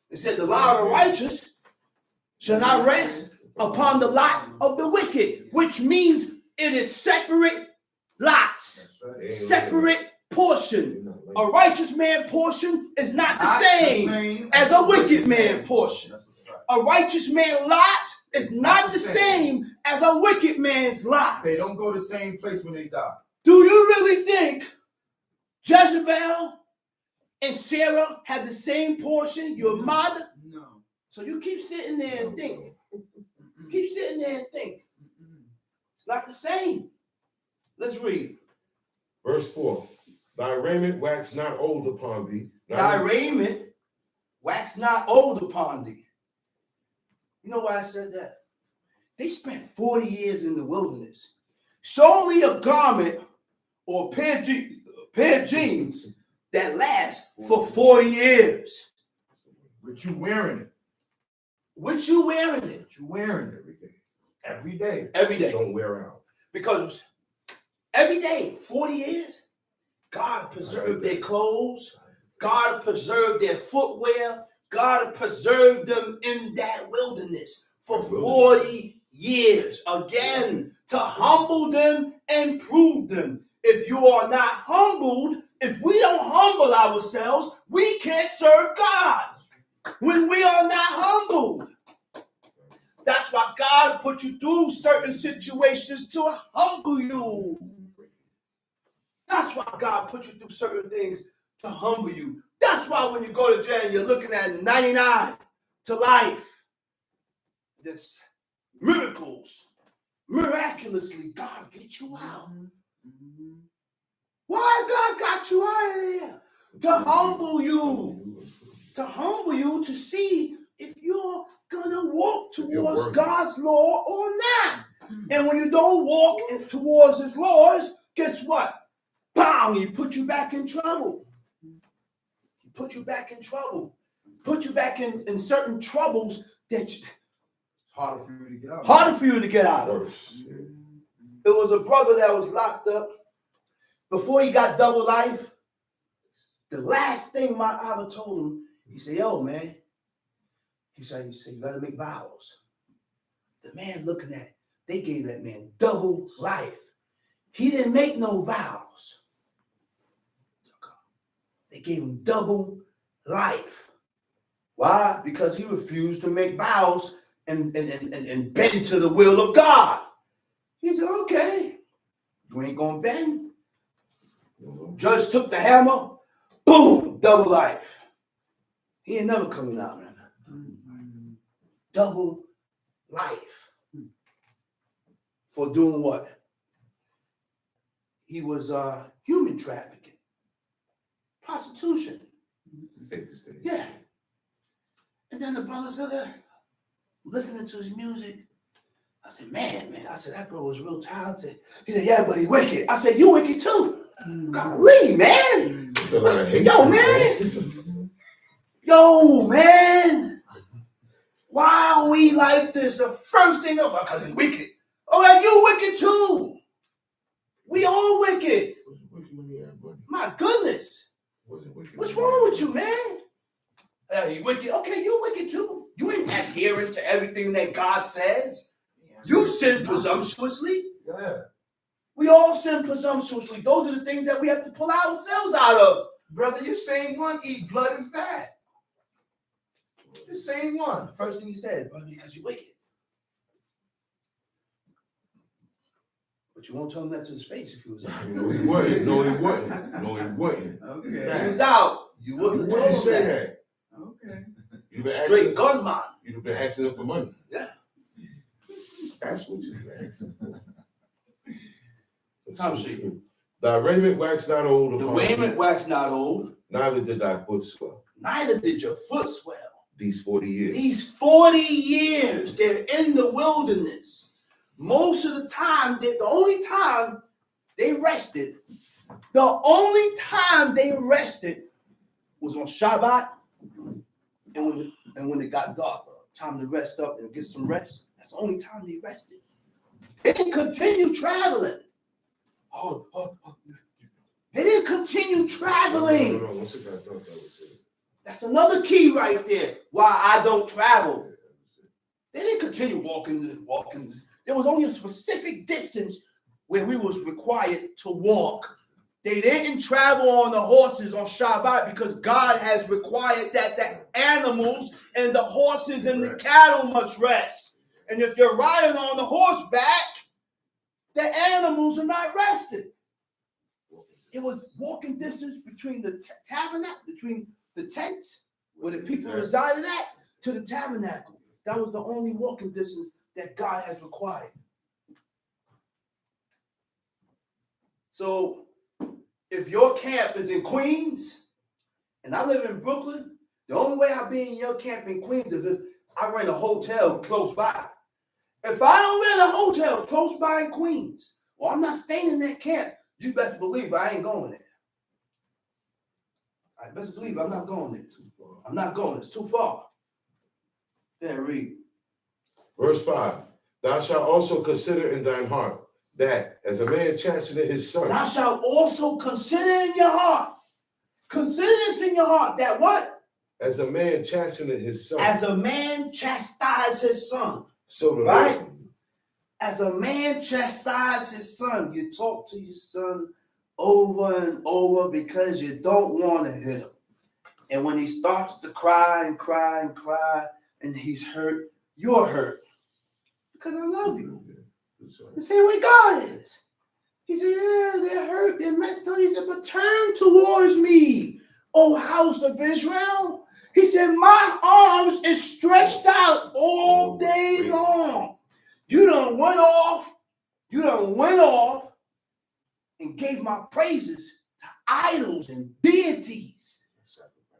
It said the lot of the righteous shall not rest upon the lot of the wicked, which means it is separate lots, separate portion. A righteous man portion is not the same as a wicked man portion. A righteous man lot is not the same as a wicked man's lot. They don't go to the same place when they die. Do you really think Jezebel and Sarah had the same portion, your mother? No. So you keep sitting there and think. Keep sitting there and think. It's not the same. Let's read. Verse 4. Thy raiment wax not old upon thee. Thy raiment wax not old upon thee. You know why I said that? They spent 40 years in the wilderness. Show me a garment or a pair of jeans that last for 40 years. But you wearing it. What you wearing it? But you wearing it every day. Every day. Every day. Don't wear out. Because every day, 40 years, God preserved their clothes. God preserved their footwear. God preserved them in that wilderness for 40 years. Again, to humble them and prove them. If you are not humbled, if we don't humble ourselves, we can't serve God. When we are not humbled. That's why God put you through certain situations to humble you. That's why God put you through certain things to humble you. That's why when you go to jail and you're looking at 99 to life, there's miracles. Miraculously, God get you out. Why God got you out of here? To humble you. To humble you to see if you're gonna walk towards God's law or not. And when you don't walk towards his laws, guess what? Bam! He put you back in trouble. He put you back in trouble. Put you back in certain troubles that it's harder for you to get out. Harder for you to get out of. There was a brother that was locked up. Before he got double life, the last thing my Abba told him, he said, yo, man. He said, you gotta make vows. The man looking at it, they gave that man double life. He didn't make no vows. They gave him double life. Why? Because he refused to make vows and bend to the will of God. He said, okay, you ain't gonna bend. Judge took the hammer, boom, double life. He ain't never coming out, man. Double life. For doing what? He was human trafficking. Prostitution. Safe to stay. Yeah. And then the brother said there, listening to his music. I said, man, I said, that bro was real talented. He said, yeah, but he's wicked. I said, you wicked too. Golly, man. Yo, man. Yo, man. Why are we like this? The first thing up, because he's wicked. Oh, and you wicked too. We all wicked. My goodness. What's wrong with you, man? You wicked. Okay, you wicked too. You ain't adhering to everything that God says. You sin presumptuously. Yeah. We all sin presumptuously. Those are the things that we have to pull ourselves out of. Brother, you same one eat blood and fat. The same one. The first thing he said, brother, because you're wicked. But you won't tell him that to his face if he was out. No, he wasn't. No, he wasn't. No, he wasn't. Okay. If he was out, you wouldn't have told him say that. Okay. You've been Straight asking, gunman. you've been asking him for money. Yeah. That's what you've been asking for. Time sheet. Thy raiment wax not old. The upon raiment thee, wax not old. neither did thy foot swell. Neither did your foot swell. These 40 years. These 40 years, they're in the wilderness. Most of the time, the only time they rested was on Shabbat and when it got dark. Time to rest up and get some rest. That's the only time they rested. They didn't continue traveling. They didn't continue traveling. No. Once again, I thought that was it. That's another key right there. Why I don't travel. They didn't continue walking. There was only a specific distance where we was required to walk. They didn't travel on the horses on Shabbat because God has required that the animals and the horses and the cattle must rest. And if you're riding on the horseback, the animals are not rested. It was walking distance between the tabernacle, between the tents where the people resided at, to the tabernacle. That was the only walking distance that God has required. So, if your camp is in Queens, and I live in Brooklyn, the only way I'll be in your camp in Queens is if I rent a hotel close by. If I don't rent a hotel close by in Queens, or I'm not staying in that camp, you best believe I ain't going there. I best believe I'm not going there. I'm not going. It's too far. There, read. Verse 5. Thou shalt also consider in thine heart that as a man chasteneth his son. Thou shalt also consider in your heart. Consider this in your heart. That what? As a man chasteneth his son. As a man chastises his son. So the Right? Lord, As a man chastises his son, you talk to your son over and over because you don't want to hit him. And when he starts to cry and cry and cry and he's hurt, you're hurt. Because I love you. The same way God is. He said, yeah, they're hurt, they're messed up. He said, but turn towards me, O house of Israel. He said, my arms is stretched out all day long. You done went off and gave my praises to idols and deities.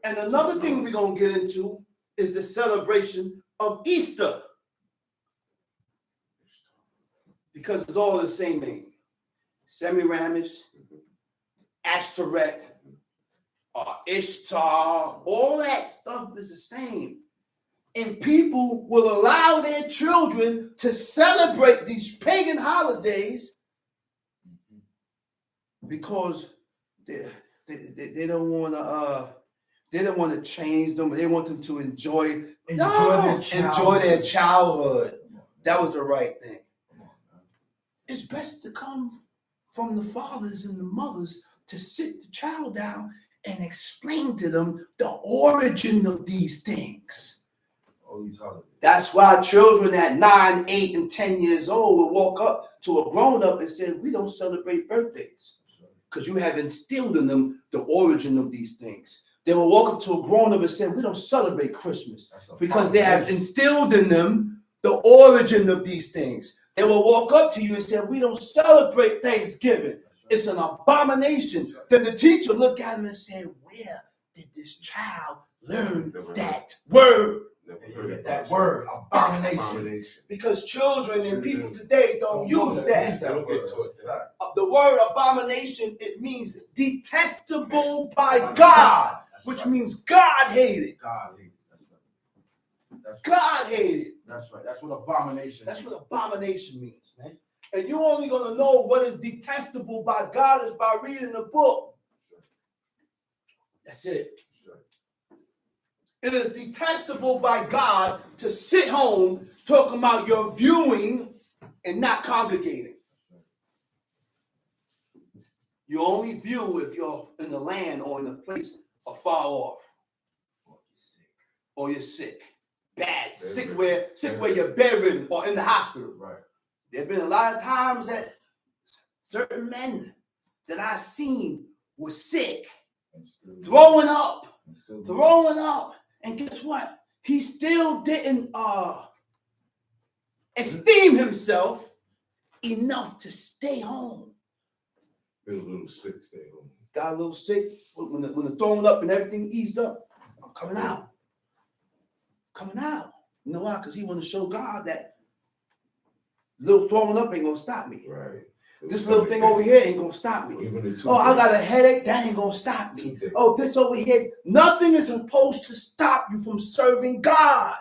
And another thing we're going to get into is the celebration of Easter. Because it's all the same name. Semiramis, Ashtoreth, Ishtar, all that stuff is the same. And people will allow their children to celebrate these pagan holidays because they don't want to change them. They want them to enjoy their childhood. That was the right thing. It's best to come from the fathers and the mothers to sit the child down and explain to them the origin of these things. That's why children at 9, 8, and 10 years old will walk up to a grown-up and say, we don't celebrate birthdays. Because you have instilled in them the origin of these things. They will walk up to a grown-up and say, we don't celebrate Christmas. Because they have instilled in them the origin of these things. They will walk up to you and say, we don't celebrate Thanksgiving. It's an abomination. Then the teacher look at him and say, where did this child learn that word? That word, abomination. Because children and people today don't use that. Word. The word abomination, it means detestable by God, which means God hated. God hated. God hated. That's right. That's what abomination. That's what abomination means, man. And you're only going to know what is detestable by God is by reading the book. That's it. It is detestable by God to sit home talking about your viewing and not congregating. You only view if you're in the land or in a place afar off. Or you're sick. Bad. Sick where you're bedridden or in the hospital. Right. There have been a lot of times that certain men that I've seen were sick, throwing up. And guess what? He still didn't esteem himself enough to stay home. been a little sick, stay home. Got a little sick when the throwing up and everything eased up. I'm coming out. You know why? Because he want to show God that little throwing up ain't gonna stop me. Right. This little thing over here ain't gonna stop me. Oh, I got a headache. That ain't gonna stop me. Oh, this over here. Nothing is supposed to stop you from serving God.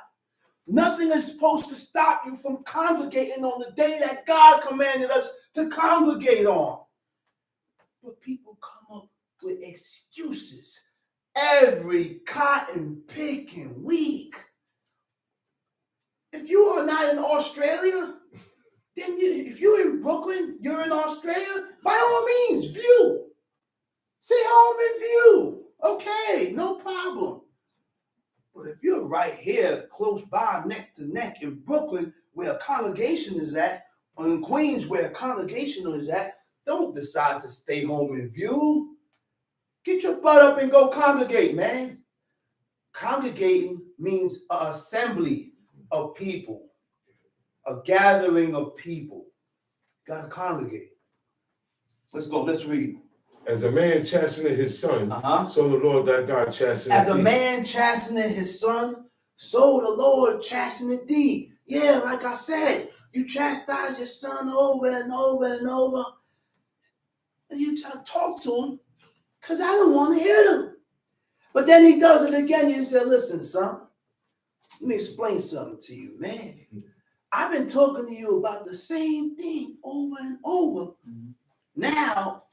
Nothing is supposed to stop you from congregating on the day that God commanded us to congregate on. But people come up with excuses every cotton picking week. If you are not in Australia, then if you're in Brooklyn, you're in Australia, by all means, view. Stay home and view. Okay, no problem. But if you're right here, close by, neck to neck in Brooklyn, where a congregation is at, or in Queens, where a congregation is at, don't decide to stay home and view. Get your butt up and go congregate, man. Congregating means an assembly of people, a gathering of people. Gotta congregate. Let's go. Let's read. As a man chasteneth his son, so the Lord thy God chasteneth thee. As a man chasteneth his son, so the Lord chasteneth thee. Yeah, like I said, you chastise your son over and over and over. And you talk to him because I don't want to hear them. But then he does it again. You say, listen, son, let me explain something to you, man. I've been talking to you about the same thing over and over. Now,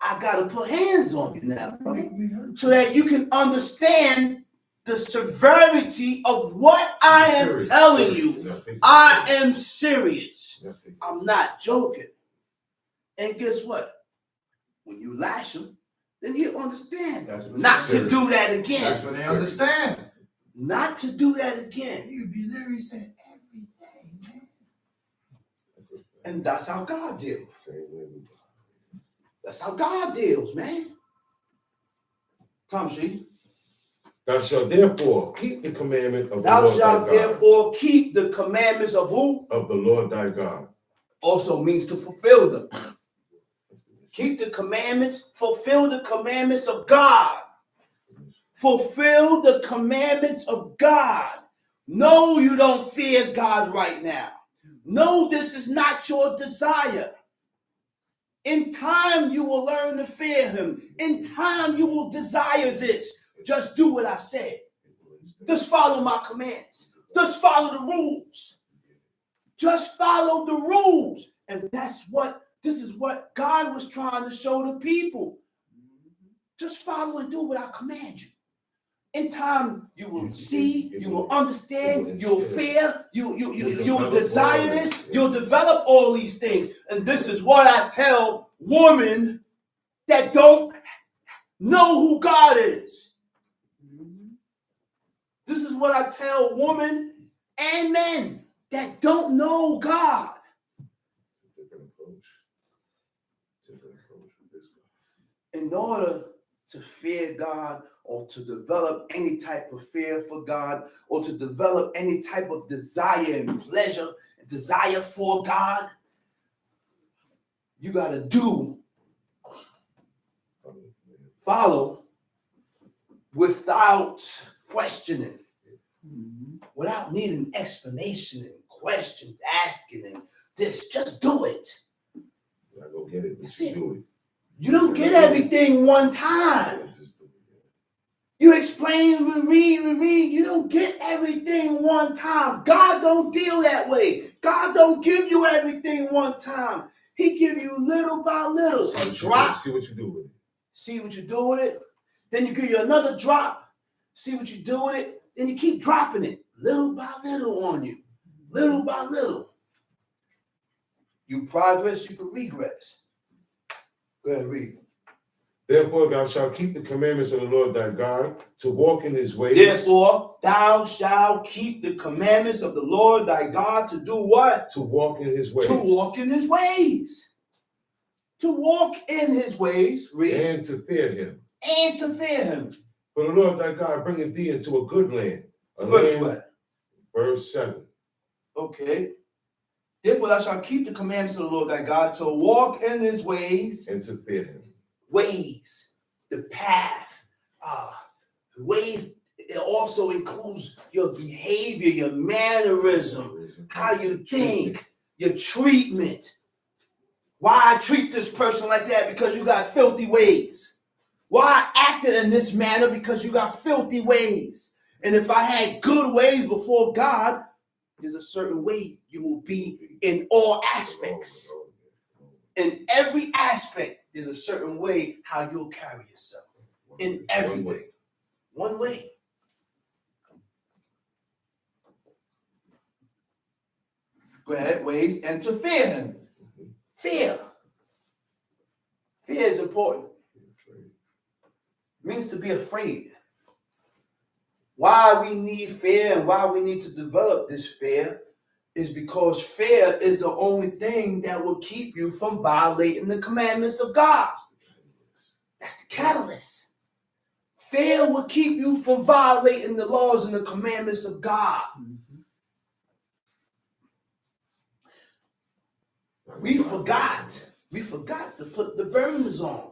I got to put hands on you now, right? So that you can understand the severity of what I am telling you. I am serious. I'm not joking. And guess what? When you lash them, then he'll understand not to do that again. That's when they understand. Not to do that again. You be literally saying everything, man. And that's how God deals. That's how God deals, man. Tom She. Thou shalt therefore keep the commandment of the Thou Lord shalt thy God. therefore keep the commandments of who? Of the Lord thy God. Also means to fulfill them. Keep the commandments, fulfill the commandments of God. Fulfill the commandments of God. No, you don't fear God right now. No, this is not your desire. In time, you will learn to fear him. In time, you will desire this. Just do what I said. Just follow my commands. Just follow the rules. Just follow the rules. And this is what God was trying to show the people. Just follow and do what I command you. In time, you will see, you will understand, you'll fear, you'll desire this, you'll develop all these things. And this is what I tell women that don't know who God is. This is what I tell women and men that don't know God. In order to fear God, or to develop any type of fear for God, or to develop any type of desire and pleasure, desire for God, you got to follow without questioning, without needing explanation and questions, asking, and just do it. I go get it. See, you don't get everything one time. You explain, we read, you don't get everything one time. God don't deal that way. God don't give you everything one time. He give you little by little. A drop. See what you do with it. See what you do with it. Then you give you another drop. See what you do with it. Then you keep dropping it little by little on you. Little by little. You progress, you can regress. Go ahead, read. Therefore, thou shalt keep the commandments of the Lord thy God, to walk in his ways. Therefore, thou shalt keep the commandments of the Lord thy God to do what? To walk in his ways. To walk in his ways. To walk in his ways. Read. And to fear him. And to fear him. For the Lord thy God bringeth thee into a good land. Verse what? Verse 7. Okay. Therefore, thou shalt keep the commandments of the Lord thy God, to walk in his ways. And to fear him. Ways, the path, ways, it also includes your behavior, your mannerism, how you think, your treatment. Why I treat this person like that? Because you got filthy ways. Why I acted in this manner? Because you got filthy ways. And if I had good ways before God, there's a certain way you will be in all aspects. In every aspect, there's a certain way how you'll carry yourself. In everything. One way. Go ahead, ways, and to fear him. Fear. Fear is important. It means to be afraid. Why we need fear and why we need to develop this fear is because fear is the only thing that will keep you from violating the commandments of God. That's the catalyst. Fear will keep you from violating the laws and the commandments of God. We forgot to put the burners on.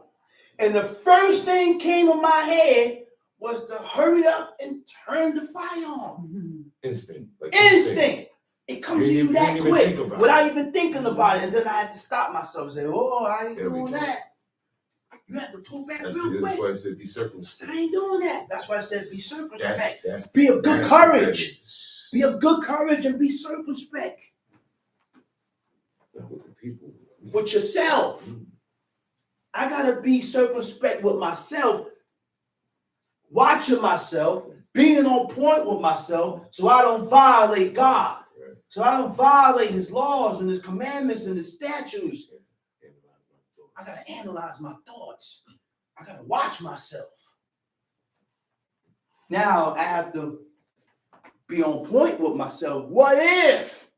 And the first thing came in my head was to hurry up and turn the fire on. Instinct. Instinct. It comes to you that quick without even thinking about it. And then I had to stop myself and say, oh, I ain't doing that. You have to pull back real quick. That's why I said be circumspect. I ain't doing that. That's why I said be circumspect. Be of good courage. Be of good courage and be circumspect. With the people. With yourself. I got to be circumspect with myself, watching myself, being on point with myself so I don't violate God. Right. So I don't violate his laws and his commandments and his statutes. I got to analyze my thoughts. I got to watch myself. Now I have to be on point with myself. What if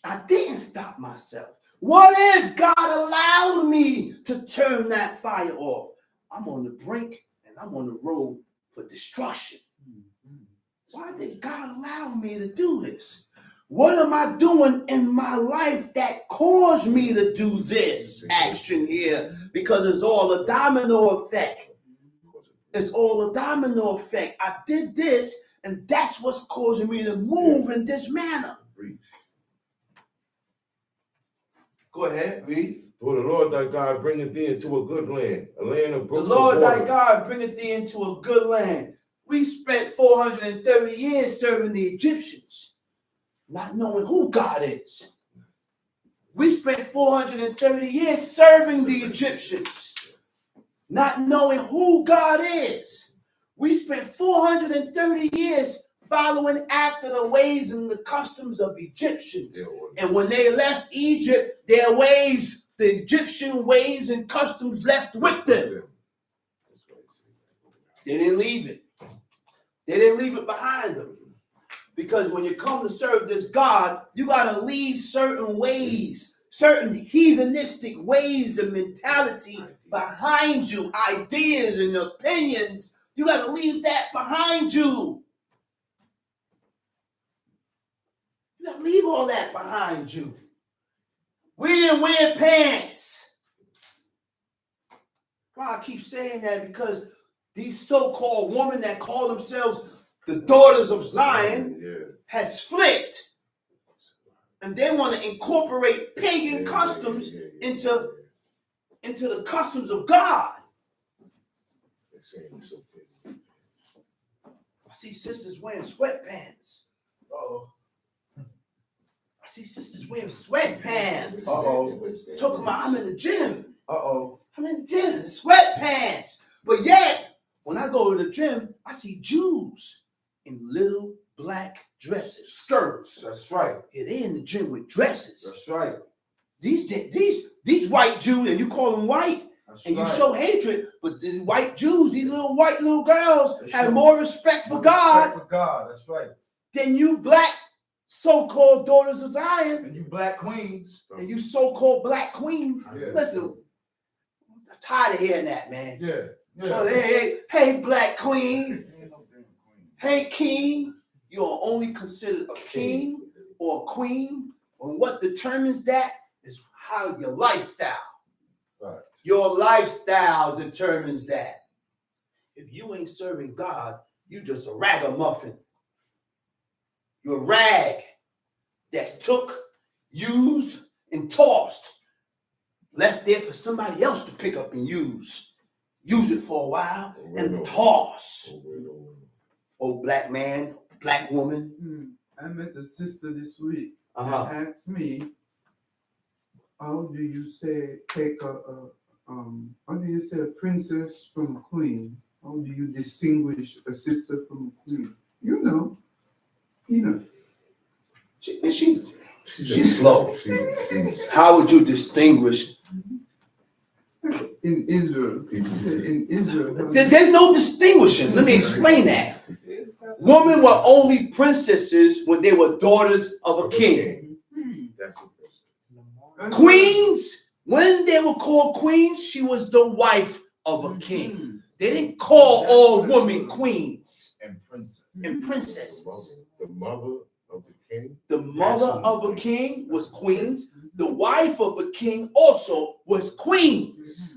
I didn't stop myself? What if God allowed me to turn that fire off? I'm on the brink and I'm on the road for destruction. Why did God allow me to do this? What am I doing in my life that caused me to do this action here? Because it's all a domino effect. It's all a domino effect. I did this, and that's what's causing me to move in this manner. Go ahead, read. For the Lord thy God bringeth thee into a good land, a land of The brooks Lord of water. thy God bringeth thee into a good land. We spent 430 years serving the Egyptians, not knowing who God is. We spent 430 years serving the Egyptians, not knowing who God is. We spent 430 years following after the ways and the customs of Egyptians. And when they left Egypt, their ways, the Egyptian ways and customs left with them. They didn't leave it. They didn't leave it behind them. Because when you come to serve this God, you got to leave certain ways, certain heathenistic ways and mentality behind you, ideas and opinions. You got to leave that behind you. You got to leave all that behind you. We didn't wear pants. Why I keep saying that? Because these so-called women that call themselves the daughters of Zion has flipped. And they want to incorporate pagan customs into the customs of God. I see sisters wearing sweatpants. Uh-oh. I see sisters wearing sweatpants. Uh-oh. Talking about I'm in the gym. Uh-oh. I'm in the gym, sweatpants. But yet, when I go to the gym, I see Jews in little black dresses, skirts. That's right. Yeah, they in the gym with dresses. That's right. These white Jews, and you call them white, That's and right. you show hatred, but the white Jews, these little white little girls, They have show more respect for God Respect for God. That's right. than you black so-called daughters of Zion, And you black queens. and you so-called black queens. Yeah. Listen, I'm tired of hearing that, man. Yeah. Oh, hey, black queen. Hey, king. You are only considered a king or a queen, and what determines that is how your lifestyle. Right. Your lifestyle determines that. If you ain't serving God, you just a ragamuffin. You're a rag that's took, used, and tossed. Left there for somebody else to pick up and use. Use it for a while and toss. Oh, black man, black woman. I met a sister this week Uh-huh. that asked me, how do you say how do you say a princess from a queen? How do you distinguish a sister from a queen? You know. She's slow. How would you distinguish? In Israel. There's no distinguishing. Let me explain that. Women were only princesses when they were daughters of a king. That's a Queens, when they were called queens, she was the wife of a king. They didn't call all women queens and princesses. The mother of the king. The mother of a king was queens. The wife of a king also was queens.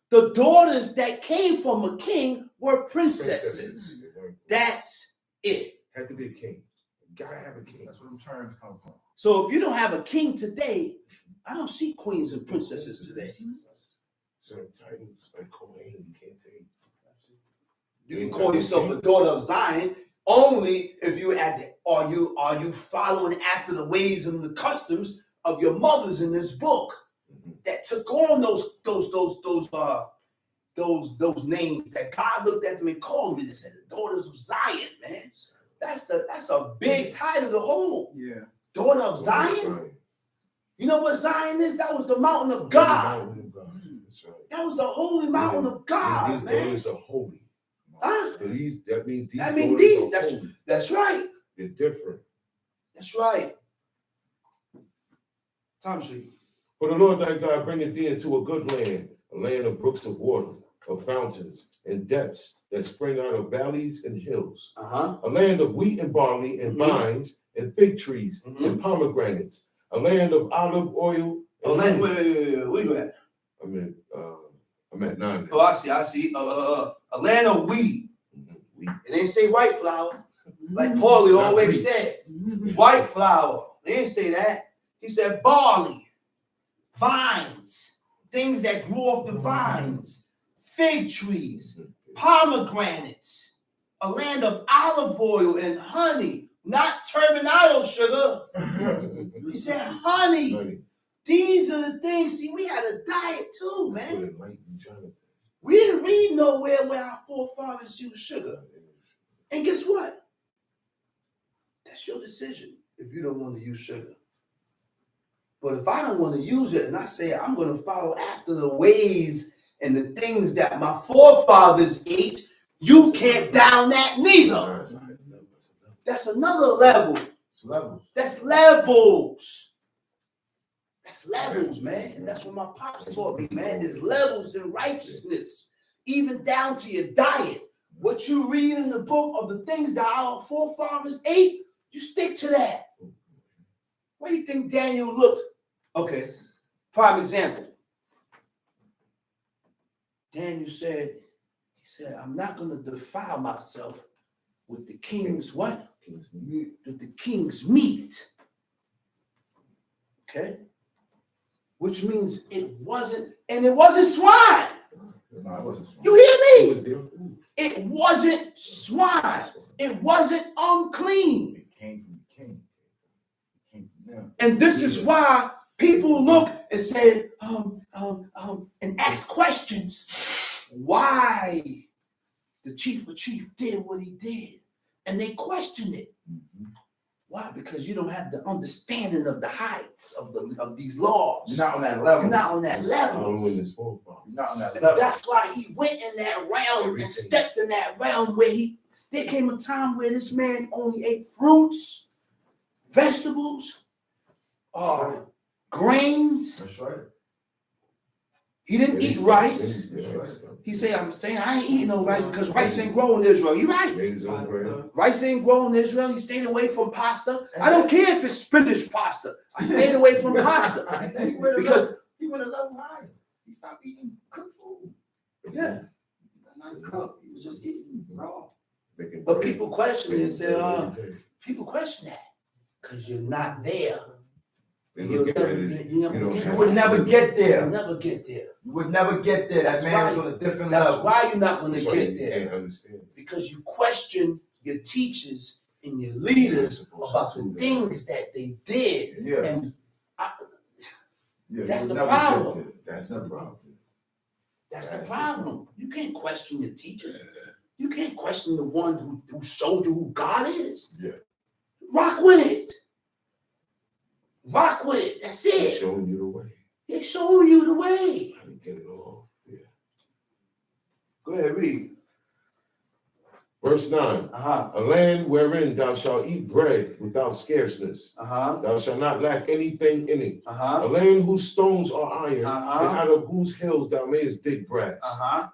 The daughters that came from a king were princesses. That's it. Had to be a king. Gotta have a king. That's where them terms come from. So if you don't have a king today, I don't see queens and princesses today. Certain titles like Kohen, you can't take. You can call yourself a daughter of Zion only if you are you following after the ways and the customs of your mothers in this book that took on those those names that God looked at them and called me. They said the daughters of Zion, man. That's a big title to hold. Yeah. Daughter of Zion. You know what Zion is? That was the mountain of God. That's right. That was the holy mountain of God, These man. daughters are holy. Huh? So that means these I daughters mean, are holy. that's right. They're different. That's right. Time sheet. For the Lord thy God bringeth thee into a good land, a land of brooks of water, of fountains, and depths that spring out of valleys and hills. Uh-huh. A land of wheat and barley and vines and fig trees and pomegranates. A land of olive oil. Oh, land, wait. Where you at? I'm at 9. Oh, I see. A land of wheat. Wheat. It didn't say white flour, like Paulie always said. White flour. They didn't say that. He said barley, vines, things that grew off the vines, fig trees, pomegranates, a land of olive oil and honey, not turbinado sugar. He said honey. These are the things. See, we had a diet too, man. We didn't read nowhere where our forefathers used sugar. And guess what? That's your decision if you don't want to use sugar. But if I don't want to use it and I say I'm going to follow after the ways and the things that my forefathers ate, you can't down that neither. That's another level. That's levels. That's levels, man. And that's what my pops taught me, man. There's levels in righteousness, even down to your diet. What you read in the book of the things that our forefathers ate, you stick to that. What do you think Daniel looked? Okay, prime example. Daniel said, I'm not going to defile myself with the king's what? With the king's meat. Okay? Which means it wasn't swine. You hear me? It wasn't swine. It wasn't unclean. It came from the king. It came from them. And this is why people look and say, and ask questions. Why the chief of chief did what he did. And they question it. Why? Because you don't have the understanding of the heights of these laws. You're not on that level. You're not on that level. You're not on that level. That's why he went in that realm and stepped in that realm where there came a time where this man only ate fruits, vegetables, grains. That's right. He didn't eat rice. He said, I ain't eating no rice because rice ain't growing in Israel. You're right. Rice didn't grow in Israel. He stayed away from pasta. I don't care if it's spinach pasta. I stayed away from pasta. Because he went a level higher. He stopped eating cooked food. Yeah. Not cooked. He was just eating raw. But people question it and say, people question that because you're not there. You would never get there. You'll never get there. You would never get there. That man is on a different level. That's why you're not going to get there. Understand. Because you question your teachers and your leaders about the things that they did. Yes. And that's the problem. That's the problem. That's the problem. You can't question your teacher. You can't question the one who showed you who God is. Yeah. Rock with it. Rock with it. That's it. He's showing you the way. He's showing you the way. I didn't get it all. Yeah. Go ahead, read. Verse 9. A land wherein thou shalt eat bread without scarceness. Thou shalt not lack anything in it. A land whose stones are iron, and out of whose hills thou mayest dig brass.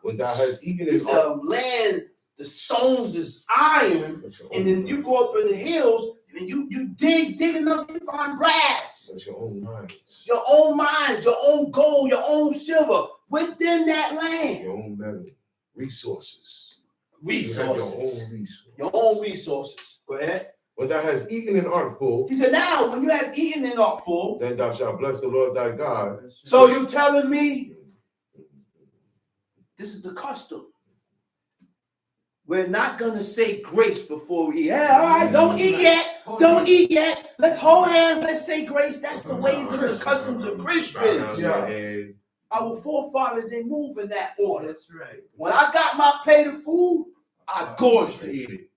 When thou hast eaten it. A land, the stones is iron, and then you go up in the hills and you digging up, you find brass. That's your own minds. Your own mines, your own gold, your own silver within that land. Your own metal, resources. Resources. Your own resources. Go ahead. When thou hast eaten and art full. He said, now, when you have eaten and art full. Then thou shalt bless the Lord thy God. So you telling me this is the custom. We're not going to say grace before we eat. Yeah, all right, don't eat yet. Don't eat yet. Let's hold hands. Let's say grace. That's the ways and the customs of Christians. Our forefathers, they move in that order. That's right. When I got my plate of food, I gorged it. Eat it.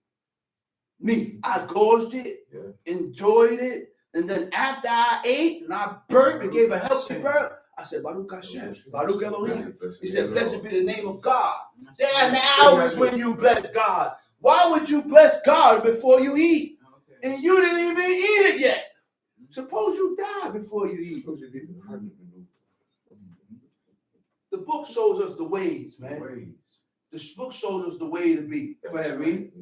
Me, I gorged it, Yeah. enjoyed it, and then after I ate and I burped and gave a healthy burp, I said, Baruch Hashem, Baruch Elohim. He said, blessed be the name of God. There now is when you bless God. Why would you bless God before you eat? Okay. And you didn't even eat it yet. Suppose you die before you eat. The book shows us the ways, man. The book shows us the way to be. Go ahead, read.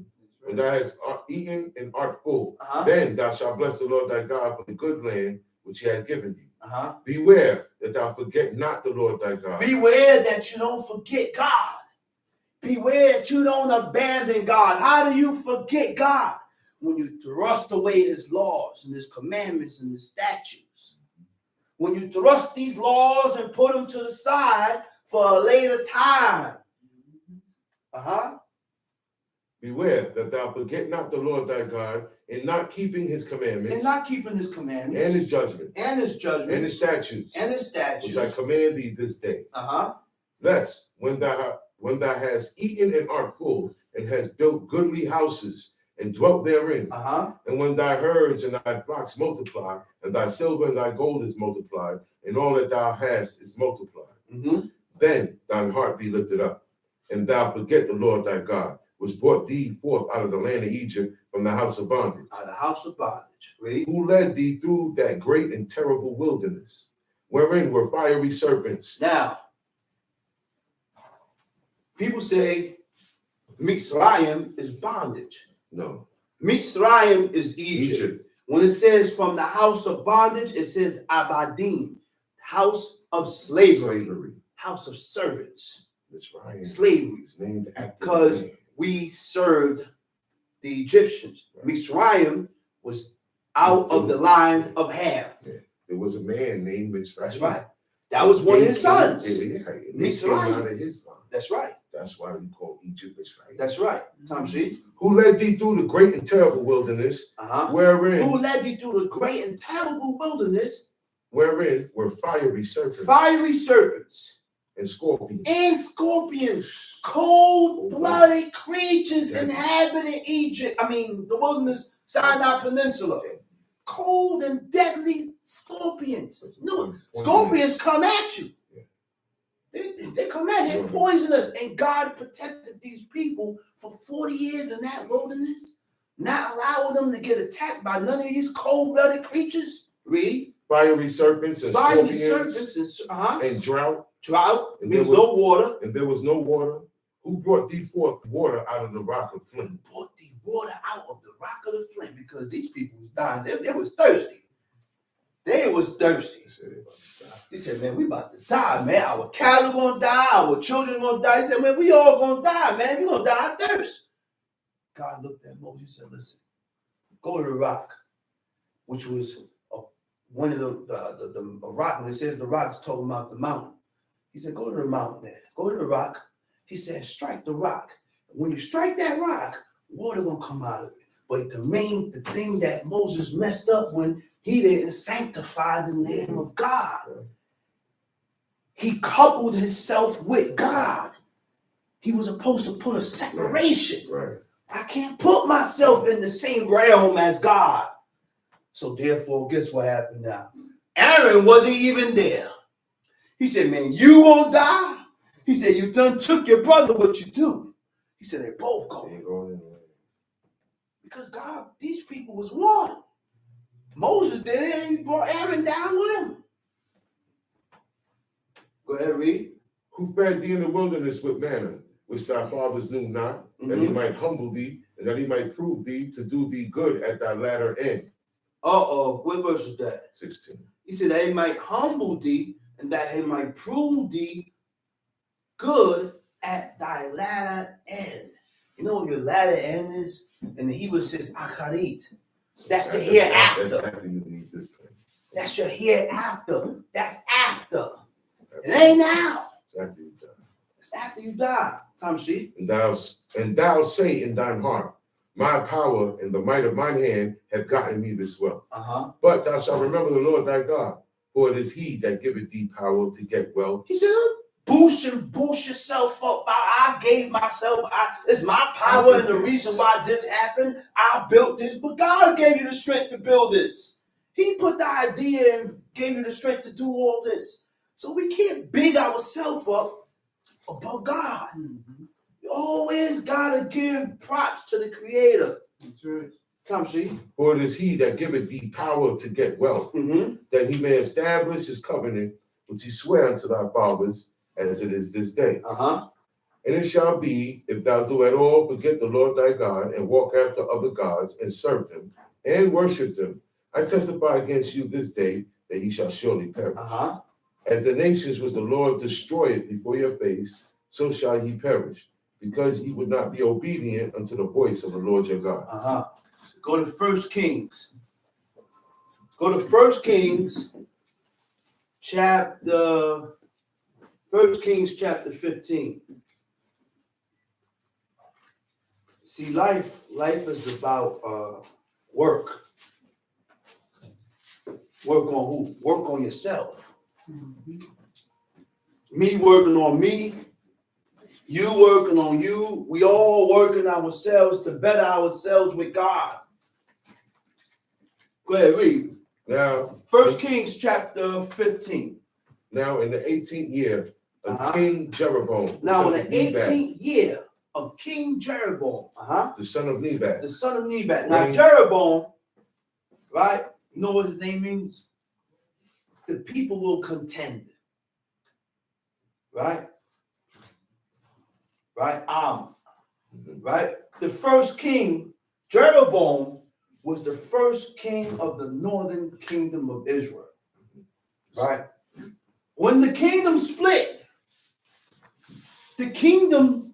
When thou hast eaten and art full, Uh-huh. then thou shalt bless the Lord thy God for the good land which he hath given thee. Uh-huh. Beware that thou forget not the Lord thy God. Beware that you don't forget God. Beware that you don't abandon God. How do you forget God? When you thrust away his laws and his commandments and his statutes. When you thrust these laws and put them to the side for a later time. Uh-huh. Beware that thou forget not the Lord thy God in not keeping his commandments And not keeping his commandments. and his judgments And his judgments. and his statutes, And his statutes. which I command thee this day. Uh-huh. Lest when thou hast eaten and art full, and hast built goodly houses and dwelt therein, Uh-huh. and when thy herds and thy flocks multiply, and thy silver and thy gold is multiplied, and all that thou hast is multiplied, Mm-hmm. then thine heart be lifted up, and thou forget the Lord thy God, which brought thee forth out of the land of Egypt from the house of bondage, Out of the house of bondage. Read. who led thee through that great and terrible wilderness, wherein were fiery serpents. Now, people say Mitzrayim is bondage. No, Mitzrayim is Egypt. Egypt. When it says from the house of bondage, it says Abadim, house of slavery, house of servants, Mitzrayim slavery. is named after Because the man. we served the Egyptians. Mitzrayim was out of the line of Ham. There was a man named Mitzrayim. That's right. That was one of his sons. Mitzrayim. Out of his son. That's right. That's why we call Egypt Mitzrayim. That's right. Tamshi. Who led thee through the great and terrible wilderness, Uh-huh. wherein Who led you through the great and terrible wilderness, were fiery serpents fiery serpents and scorpions. and scorpions, cold-blooded creatures inhabiting Egypt. I mean, the wilderness, Sinai Peninsula. Cold and deadly scorpions. No, scorpions come at you. They come at you, they're poisonous. And God protected these people for 40 years in that wilderness, not allowing them to get attacked by none of these cold-blooded creatures. Read. Fiery serpents and Fiery scorpions serpents and drought. drought And means there no water. And there was no water. Who brought thee forth water out of the rock of flint? Brought the water out of the rock of the flint because these people was dying. They was thirsty. They was thirsty. He said, man, we about to die, man. Our cattle gonna die. Our children gonna die. He said, man, we all gonna die, man. We gonna die of thirst. God looked at Moses and said, listen, go to the rock, which was one of the rock. When it says the rock, it's talking about the mountain. He said, go to the mountain there. Go to the rock. He said, strike the rock. When you strike that rock, water gonna come out of it. But the thing that Moses messed up when he didn't sanctify the name of God. He coupled himself with God. He was supposed to put a separation. Right. I can't put myself in the same realm as God. So therefore, guess what happened now? Aaron wasn't even there. He said, man, you won't die. He said, you done took your brother, what you do? He said, they both go. Because God, these people was one. Moses did it and he brought Aaron down with him. Go ahead, read. Who fed thee in the wilderness with manna, which thy fathers knew not, that he might humble thee, and that he might prove thee to do thee good at thy latter end. What verse is that? 16. He said that he might humble thee, and that he might prove thee good at thy latter end. You know what your latter end is? And the Hebrew says acharit. That's the hereafter. That's after you leave this place. That's your hereafter. That's after. It ain't now. It's after you die. It's after you die. Tamshi. And thou say in thine heart, my power and the might of mine hand have gotten me this wealth. Uh-huh. But thou shalt remember the Lord thy God, For it is he that giveth thee power to get wealth. He said, don't boost yourself up. I gave myself, it's my power and the reason why this happened. I built this, but God gave you the strength to build this. He put the idea and gave you the strength to do all this. So we can't big ourselves up above God. Mm-hmm. You always got to give props to the Creator. That's right. Come see. For it is he that giveth thee power to get wealth, that he may establish his covenant, which he sware unto thy fathers, as it is this day. And it shall be, if thou do at all forget the Lord thy God, and walk after other gods, and serve them, and worship them, I testify against you this day that ye shall surely perish. As the nations which the Lord destroyed before your face, so shall ye perish, because ye would not be obedient unto the voice of the Lord your God. Go to 1 Kings. Go to 1 Kings chapter 15. See, life is about work. Work on who? Work on yourself. Me working on me. You working on you. We all working ourselves to better ourselves with God. Go ahead, read. Now, 1 Kings chapter 15. Now in the 18th year of King Jeroboam. Now in the 18th year of King Jeroboam. The son of Nebat. The son of Nebat. Now Jeroboam, right? You know what his name means? The people will contend. Right? Right? Right? The first king, Jeroboam, was the first king of the northern kingdom of Israel. Right? When the kingdom split, the kingdom,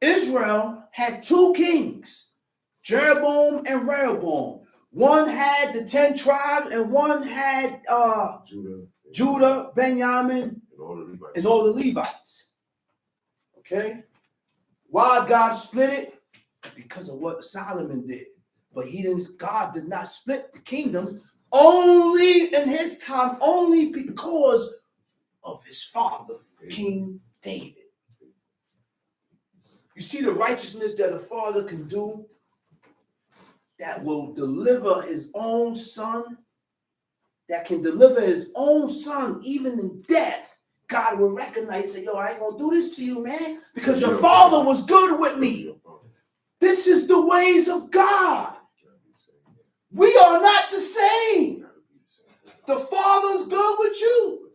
Israel had two kings, Jeroboam and Rehoboam. One had the 10 tribes and one had Judah, Benjamin, and all the Levites. Okay? Why God split it? Because of what Solomon did. But God did not split the kingdom only in his time, only because of his father, King David. You see the righteousness that a father can do that will deliver his own son, that can deliver his own son even in death. God will recognize, say, yo, I ain't gonna do this to you, man, because your father was good with me. This is the ways of God. We are not the same. The father's good with you.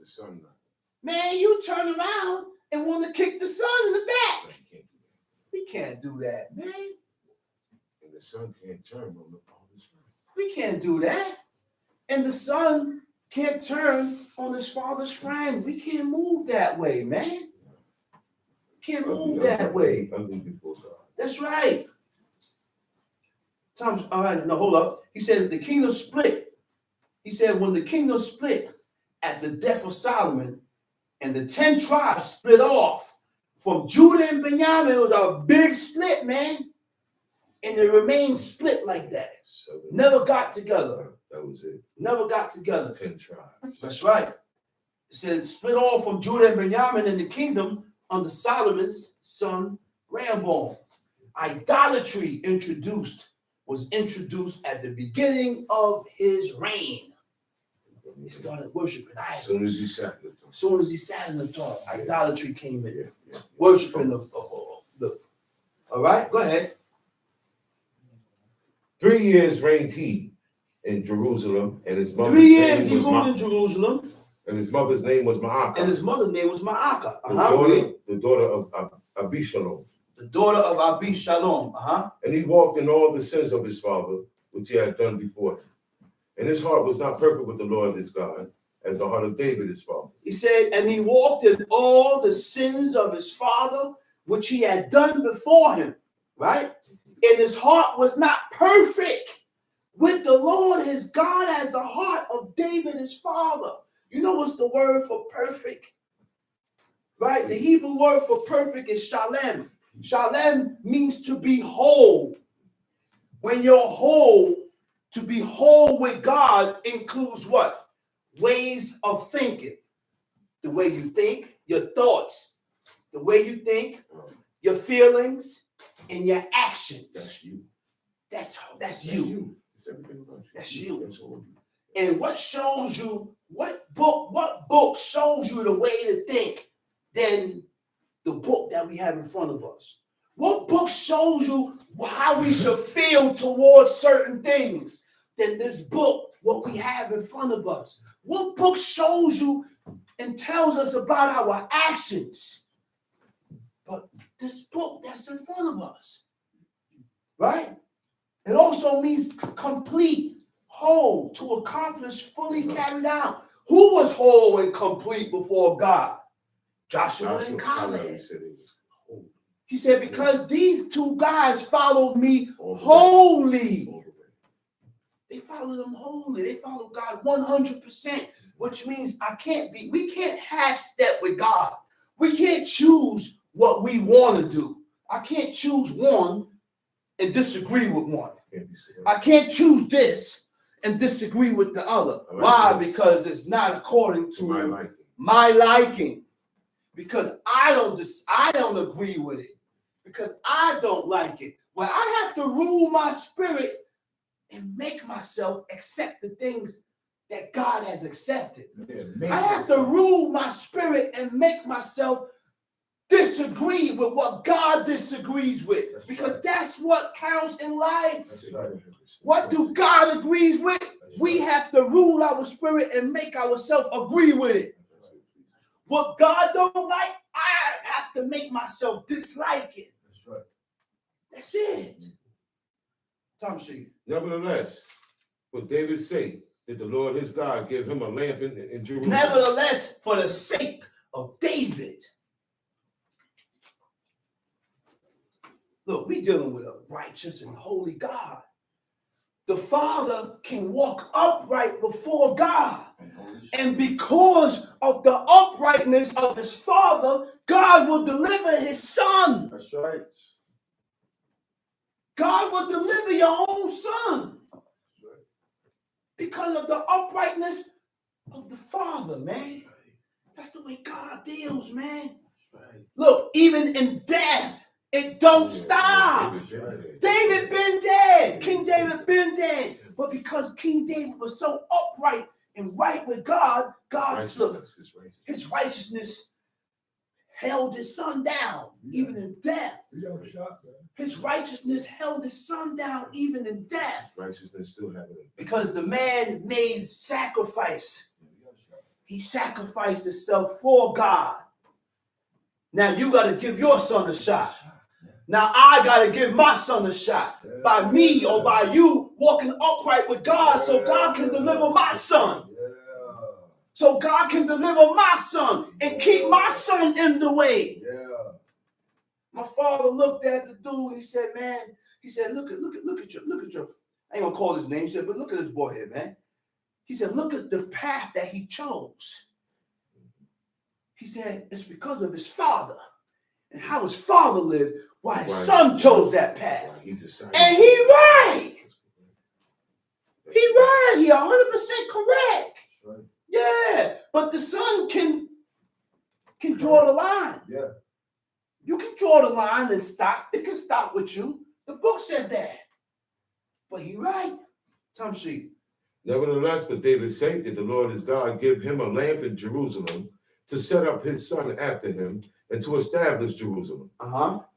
Man, you turn around and want to kick the son in the back. We can't do that, man. And the son can't turn on the father's friend. We can't do that. And the son can't turn on his father's friend. We can't move that way, man. Can't move that way. That's right. All right, now hold up. He said the kingdom split. He said when the kingdom split at the death of Solomon and the 10 tribes split off from Judah and Benjamin, it was a big split, man. And it remained split like that. Never got together. That was it. Never got together. 10 tribes. That's right. It said split off from Judah and Benjamin in the kingdom under Solomon's son Rehoboam. Idolatry was introduced at the beginning of his reign. He started worshiping idols. As soon as he sat in the throne. Soon as he sat in the throne, idolatry came in. Worshiping the. All right, go ahead. 3 years reigned he in Jerusalem, and his mother's 3 years name he was ruled in Jerusalem. And his mother's name was Maacah. And his mother's name was Maacah. The daughter of Abishalom. The daughter of Abishalom. And he walked in all the sins of his father, which he had done before him. And his heart was not perfect with the Lord his God, as the heart of David his father. He said, and he walked in all the sins of his father, which he had done before him. Right? And his heart was not perfect with the Lord his God, as the heart of David his father. You know what's the word for perfect? Right? The Hebrew word for perfect is shalem. Shalem means to be whole. When you're whole, to be whole with God includes what? ways of thinking. The way you think, your thoughts, the way you think, your feelings, and your actions. That's you. That's you. It's everything about you. That's you. That's all you. And what shows you, what book shows you the way to think than the book that we have in front of us? What book shows you how we should feel towards certain things than this book, what we have in front of us? What book shows you and tells us about our actions? But this book that's in front of us, right? It also means complete, whole, to accomplish, fully carried out. Who was whole and complete before God? Joshua and Caleb. He said, because these two guys followed me wholly. They followed him wholly. They followed God 100%, which means we can't half step with God. We can't choose what we want to do. I can't choose one and disagree with one. I can't choose this and disagree with the other. Why? Because it's not according to my liking. Because I don't agree with it. Because I don't like it. Well, I have to rule my spirit and make myself accept the things that God has accepted. I have to rule my spirit and make myself disagree with what God disagrees with. Because that's what counts in life. What do God agrees with? We have to rule our spirit and make ourselves agree with it. What God don't like, I have to make myself dislike it. That's right. That's it. Tom Sheet. Nevertheless, for David's sake, did the Lord his God give him a lamp in Jerusalem? Nevertheless, for the sake of David. Look, we're dealing with a righteous and holy God. The Father can walk upright before God. And because of the uprightness of his Father, God will deliver his Son. That's right. God will deliver your own son. Because of the uprightness of the Father, man. That's the way God deals, man. Look, even in death, it don't stop. David been dead. King David been dead. But because King David was so upright and right with God, his righteousness held his son down, even in death. His righteousness held his son down, even in death. Righteousness still happening. Because the man made sacrifice. He sacrificed himself for God. Now you got to give your son a shot. Now I got to give my son a shot. By me or by you walking upright with God so God can deliver my son. So God can deliver my son and keep my son in the way. My father looked at the dude. He said, man, look at your, I ain't gonna call his name. He said, but look at this boy here, man. He said, look at the path that he chose. He said, it's because of his father and how his father lived, why his son chose that path. And he right. He right. He 100% correct. Right. Yeah. But the son can draw the line. Yeah. You can draw the line and stop. It can stop with you. The book said that. But he right. Tom Sheet. Nevertheless, for David's sake, did the Lord his God give him a lamp in Jerusalem to set up his son after him and to establish Jerusalem.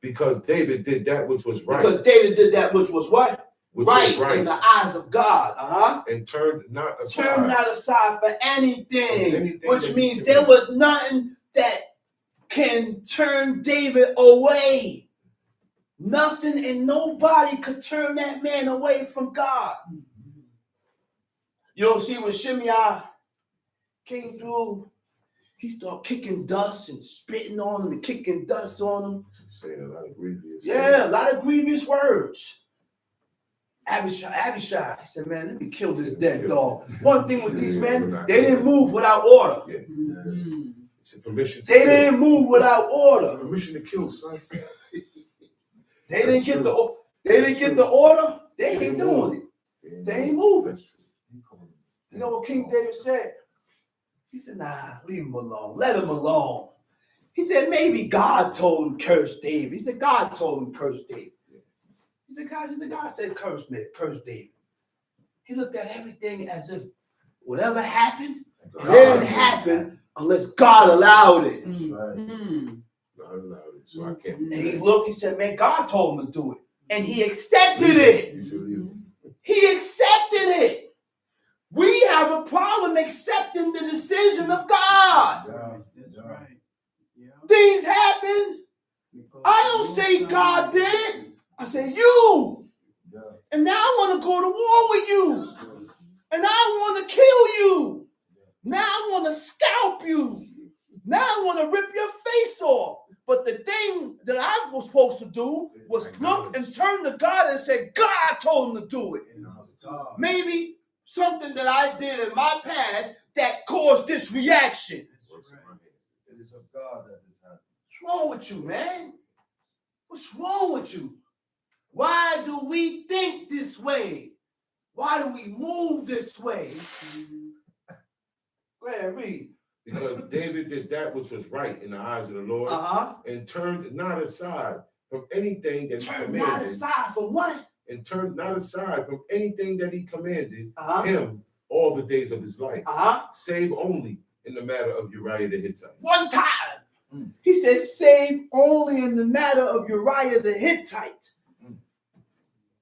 Because David did that which was right. Because David did that which was what? Right in the eyes of God. And turned not aside. Turned not aside for anything which means there was nothing that can turn David away. Nothing and nobody could turn that man away from God. You don't see when Shimei came through, he started kicking dust and spitting on him and kicking dust on him. Saying a lot of grievous. Yeah, a lot of grievous words. Abishai said, man, let me kill this dead dog. One thing with these men, they didn't move without order. Yeah. It's a permission to they kill. Didn't move without order. Permission to kill, son. They didn't get the order. They ain't doing it. They ain't moving. You know what King David said? He said, nah, leave him alone. Let him alone. He said, maybe God told him curse David. He said, God told him curse David. He said, God said curse David. He looked at everything as if whatever happened, it didn't happen unless God allowed it. That's right. God allowed it, so I can't. And he looked, he said, man, God told him to do it. And he accepted it. He accepted it. We have a problem accepting the decision of God. That's right. Yeah. Things happen. I don't say God did it. I say you. And now I want to go to war with you. And I want to kill you. Now I want to scalp you. Now I want to rip your face off. But the thing that I was supposed to do was look and turn to God and say, God told him to do it. Maybe something that I did in my past that caused this reaction. It is of God that this happened. What's wrong with you, man? What's wrong with you? Why do we think this way? Why do we move this way? Go ahead, read. Because David did that which was right in the eyes of the Lord, and turned not aside from anything that he commanded. Not aside from what? And turned not aside from anything that he commanded him all the days of his life, save only in the matter of Uriah the Hittite. One time. He said, save only in the matter of Uriah the Hittite.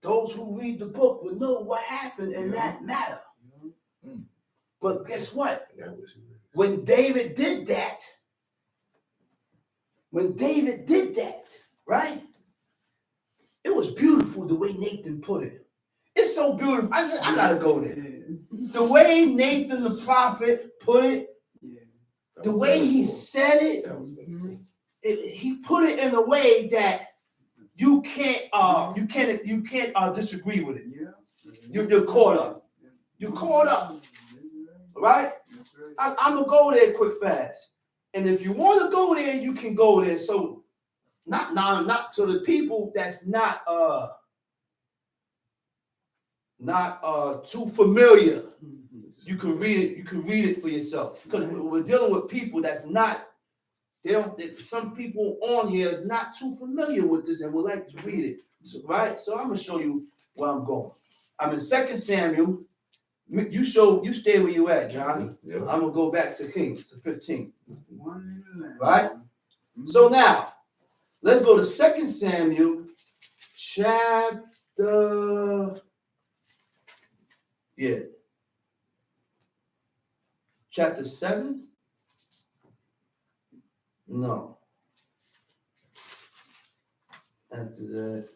Those who read the book will know what happened in that matter. But guess what? When David did that, right? It was beautiful the way Nathan put it. It's so beautiful. I gotta go there. The way Nathan the prophet put it, the way he said it, he put it in a way that you can't disagree with it. You're caught up. You're caught up. Right? I'm gonna go there quick fast. And if you want to go there, you can go there. So not to the people that's not too familiar. You can read it for yourself. Because we're dealing with people that's not, some people on here is not too familiar with this and would like to read it. So, right? So I'm gonna show you where I'm going. I'm in 2 Samuel. You stay where you at, Johnny. Yeah. I'm gonna go back to Kings to 15. Right? So now, let's go to 2 Samuel chapter 7. No. After that.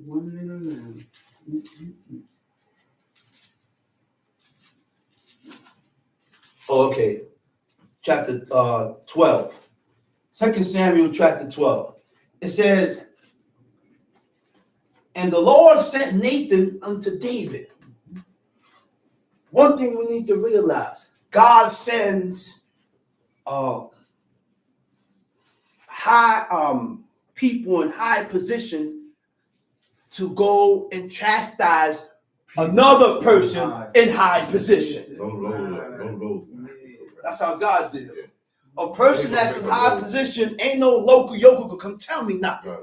1 little lamb. Okay. Chapter 12. 2 Samuel chapter 12. It says, and the Lord sent Nathan unto David. One thing we need to realize, God sends people in high position to go and chastise another person in high position. That's how God did it. A person that's in high position, ain't no local yokel could come tell me nothing.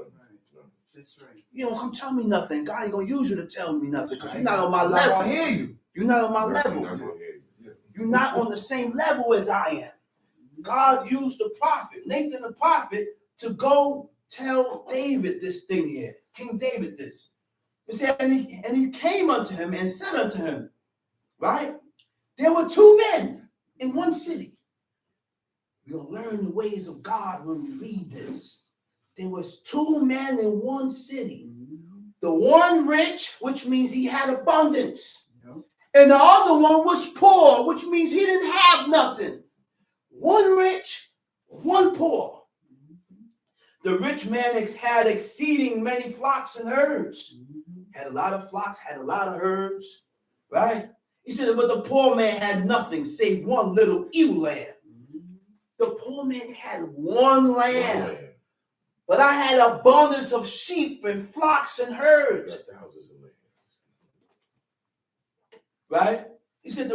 That's right. You don't come tell me nothing. God ain't gonna use you to tell me nothing because you're not on my level. I hear you. You're not on my level. You're not on the same level as I am. God used the prophet, Nathan the prophet, to go tell David this thing here, King David this. It said, and he came unto him and said unto him, right? There were two men in one city. We'll learn the ways of God when we read this. There was two men in one city. The one rich, which means he had abundance. And the other one was poor, which means he didn't have nothing. One rich, one poor. The rich man had exceeding many flocks and herds. Had a lot of flocks, had a lot of herds, right? He said, but the poor man had nothing save one little ewe lamb. The poor man had one lamb. But I had abundance of sheep and flocks and herds. right? He said,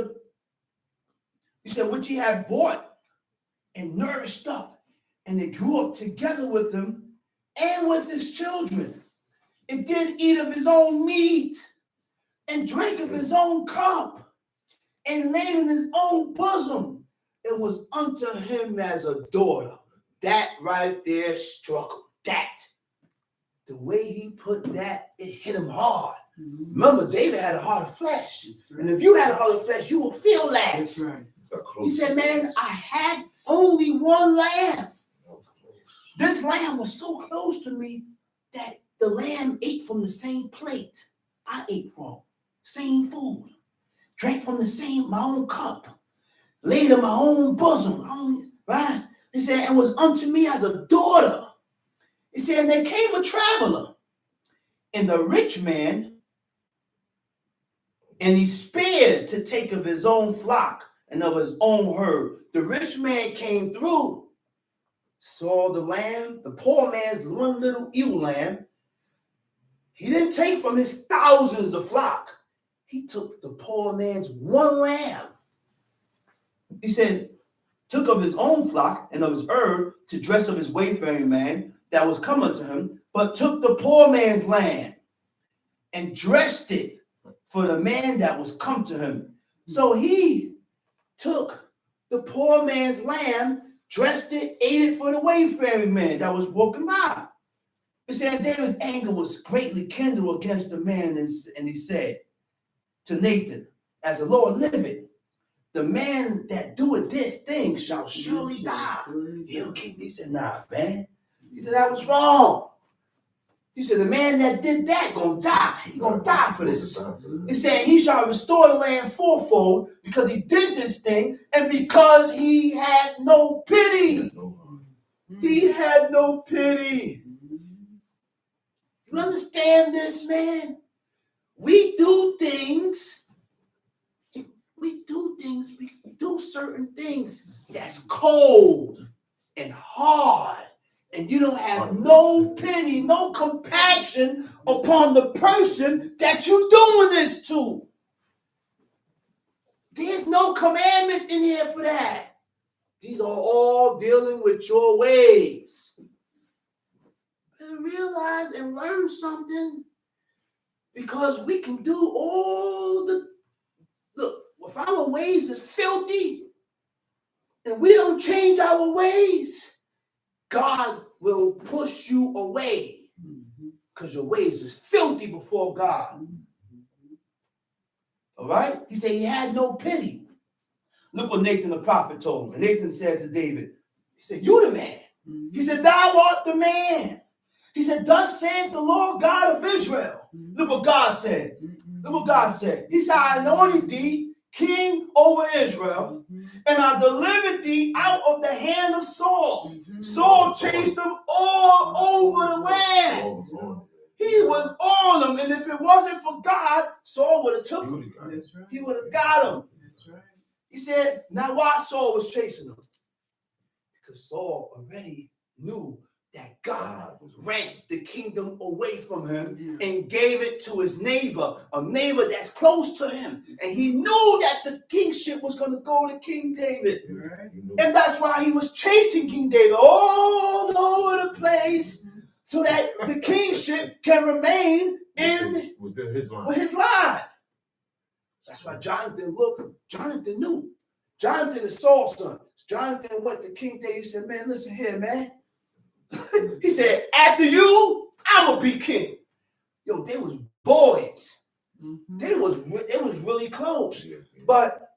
which he had bought and nourished up, and it grew up together with him and with his children. It did eat of his own meat and drank of his own cup and laid in his own bosom. It was unto him as a daughter. That right there struck him. That. The way he put that, it hit him hard. Remember, David had a heart of flesh. And if you had a heart of flesh, you will feel that. That's right. He said, man, I had only one lamb. This lamb was so close to me that the lamb ate from the same plate I ate from. Same food. Drank from my own cup. Laid in my own bosom. Right? He said, and was unto me as a daughter. He said, and there came a traveler, and the rich man, and he spared to take of his own flock and of his own herd. The rich man came through, saw the lamb, the poor man's one little ewe lamb. He didn't take from his thousands of flock. He took the poor man's one lamb. He said, took of his own flock and of his herd to dress of his wayfaring man that was coming to him, but took the poor man's lamb and dressed it for the man that was come to him. So he took the poor man's lamb, dressed it, ate it for the wayfaring man that was walking by. He said, David's anger was greatly kindled against the man, and he said to Nathan, as the Lord liveth, the man that doeth this thing shall surely die. He said, nah, man. He said, that was wrong. He said, the man that did that gonna die. He gonna die for this. He said, he shall restore the land fourfold because he did this thing and because he had no pity. He had no pity. You understand this, man? We do certain things that's cold and hard. And you don't have no pity, no compassion upon the person that you're doing this to. There's no commandment in here for that. These are all dealing with your ways. And realize and learn something, because we can do all the, look, if our ways is filthy and we don't change our ways, God will push you away because your ways is filthy before God. All right? He said he had no pity. Look what Nathan the prophet told him. And Nathan said to David, he said, you the man. He said, thou art the man. He said, thus saith the Lord God of Israel. Look what God said. Look what God said. He said, I anointed thee king over Israel, and I delivered thee out of the hand of Saul. Saul chased him all over the land. He was on him, and if it wasn't for God, Saul would have took him. He would have got him. He said, now why Saul was chasing him? Because Saul already knew that God rent the kingdom away from him and gave it to his neighbor, a neighbor that's close to him. And he knew that the kingship was going to go to King David. And that's why he was chasing King David all over the place so that the kingship can remain with his line. That's why Jonathan knew. Jonathan is Saul's son. Jonathan went to King David and said, man, listen here, man. He said, after you, I'm going to be king. Yo, they was boys. They was really close. But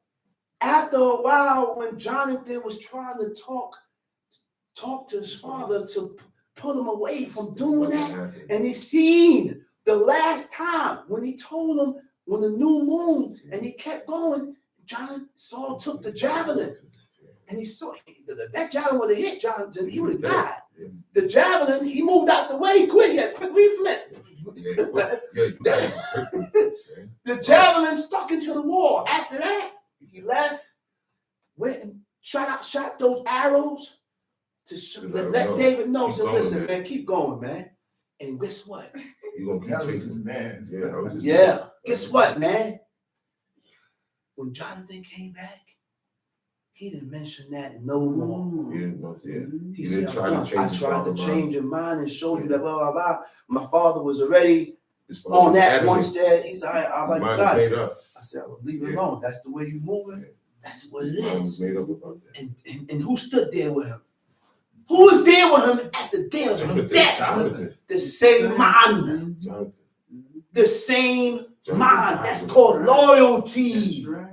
after a while, when Jonathan was trying to talk to his father to pull him away from doing that, and he seen the last time when he told him when the new moon, and he kept going, Saul took the javelin, and he saw that javelin would have hit Jonathan, he would have died. The javelin, he moved out the way quick. He had quick reflex. The javelin stuck into the wall. After that, he left, went and shot those arrows to let David know. So listen, man, keep going, man. And guess what? You gonna keep chasing, man. Yeah. Guess what, man? when Jonathan came back, he didn't mention that no more. He didn't know, yeah. He He said, didn't try to change I his tried to father's change mind. your mind and show you that blah, blah, blah. My father was already His father on was that adamant. one step. He said, I His like mind God. was made up. I said, well, leave it Yeah. alone. That's the way you moving. Yeah. That's what it His mind was is. made up about that. And who stood there with him? Who was there with him at the day of his death? Jonathan. The same man. Jonathan. The same Jonathan. man. That's called loyalty. That's right.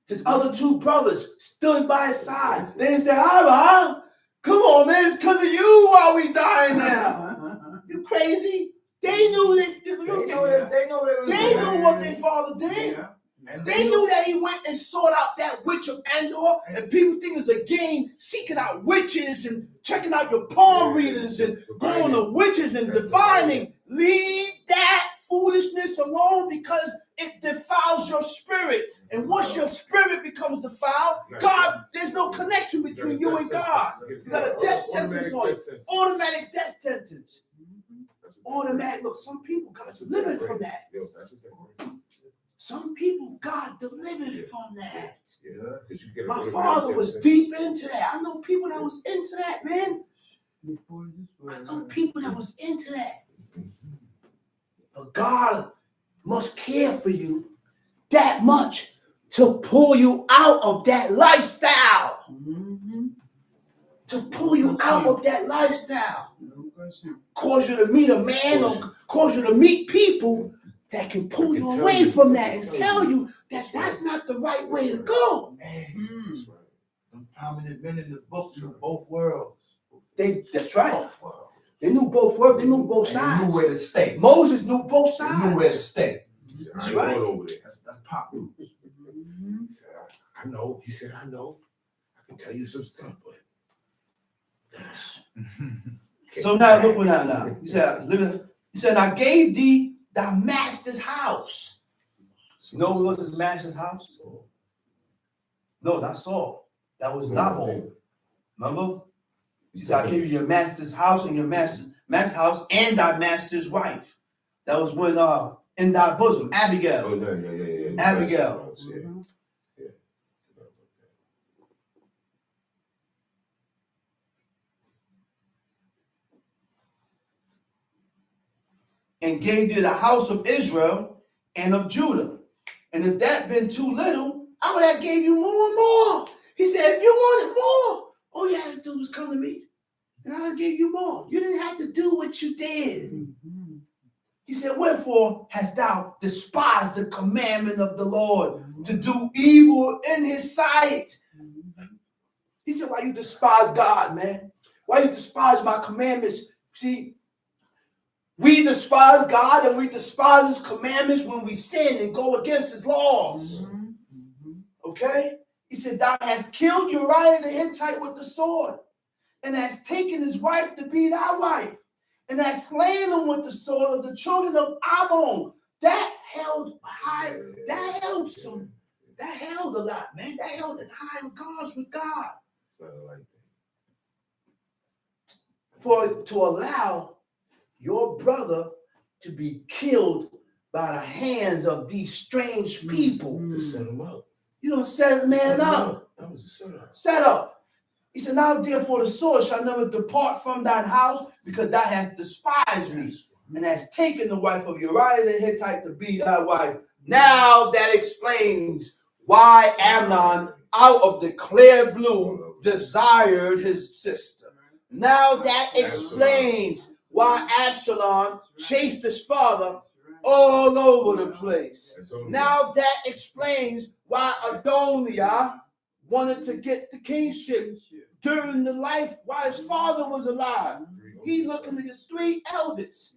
His other two brothers stood by his side. They didn't say, hi, come on, man, it's because of you why we dying now. You crazy? They knew They knew what their father did. Yeah. And They knew that he went and sought out that witch of Endor, and people think it's a game, seeking out witches and checking out your palm readers and going to witches and divining. Leave that foolishness alone because it defiles your spirit. And once your spirit becomes defiled, God, there's no connection between you and God. You got a death sentence on you. Automatic death sentence. Automatic. Look, some people got delivered from that. Some people got delivered from that. My father was deep into that. I know people that was into that, man. I know people that was into that. But God must care for you that much to pull you out of that lifestyle. To pull you out of that lifestyle. Cause you to meet a man or cause you to meet people that can pull you away from that and tell you that that's not the right way to go. Hey, them prominent men in the books knew both worlds. That's right. Both worlds. They knew both worlds. They knew both And sides. they knew where to stay. Moses knew both They sides. knew where to stay. That's right. That's Pop. He said, I know. He said, I know. I can tell you some stuff, but that's. So now look what now. He said, I gave thee thy master's house. You know what was his master's house? No, not Saul. That was Nabal. Remember? He said, I gave you your master's house and your master's house and thy master's wife. That was when in thy bosom, Abigail. Oh, yeah. Abigail. Yeah. And gave thee the house of Israel and of Judah. And if that been too little, I would have gave you more and more. He said, if you wanted more, all you had to do was come to me, and I'll give you more. You didn't have to do what you did. He said, wherefore hast thou despised the commandment of the Lord to do evil in his sight? He said, why you despise God, man? Why you despise my commandments? See, we despise God and we despise his commandments when we sin and go against his laws. Okay? He said, thou hast killed Uriah the Hittite with the sword, and hast taken his wife to be thy wife, and hast slain him with the sword of the children of Ammon. That held high, that held a lot, man. That held in high regards with God. For to allow your brother to be killed by the hands of these strange people. To set him up. You don't set the man up. That was a setup. Set up. He said, now therefore the sword shall never depart from thine house, because thou hast despised me, and hast taken the wife of Uriah the Hittite to be thy wife. Now that explains why Amnon, out of the clear blue, desired his sister. Now that explains why Absalom chased his father all over the place. Now that explains why Adoniah wanted to get the kingship during the life while his father was alive. He looking at the three elders.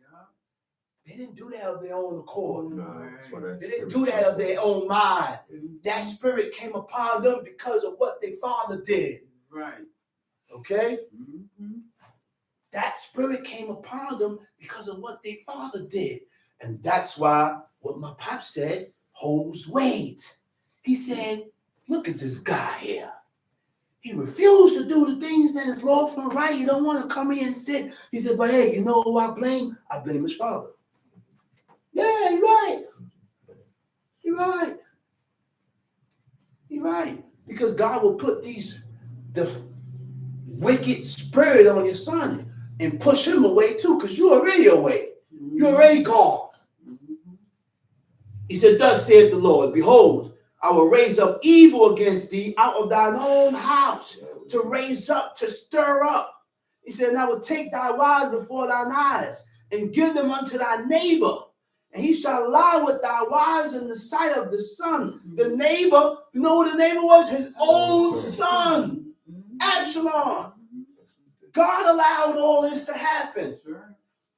They didn't do that of their own accord. They didn't do that of their own mind. That spirit came upon them because of what their father did. Right. Okay? That spirit came upon them because of what their father did. And that's why what my pop said holds weight. He said, look at this guy here. He refused to do the things that is lawful and right. He don't want to come in and sit. He said, but hey, you know who I blame? I blame his father. Yeah, you're right. You're right. You're right. Because God will put the wicked spirit on your son and push him away too, because you're already away. You're already gone. He said, thus saith the Lord, behold, I will raise up evil against thee out of thine own house, to raise up, to stir up. He said, and I will take thy wives before thine eyes, and give them unto thy neighbor. And he shall lie with thy wives in the sight of the sun. The neighbor, you know what the neighbor was? His own son, Absalom. God allowed all this to happen.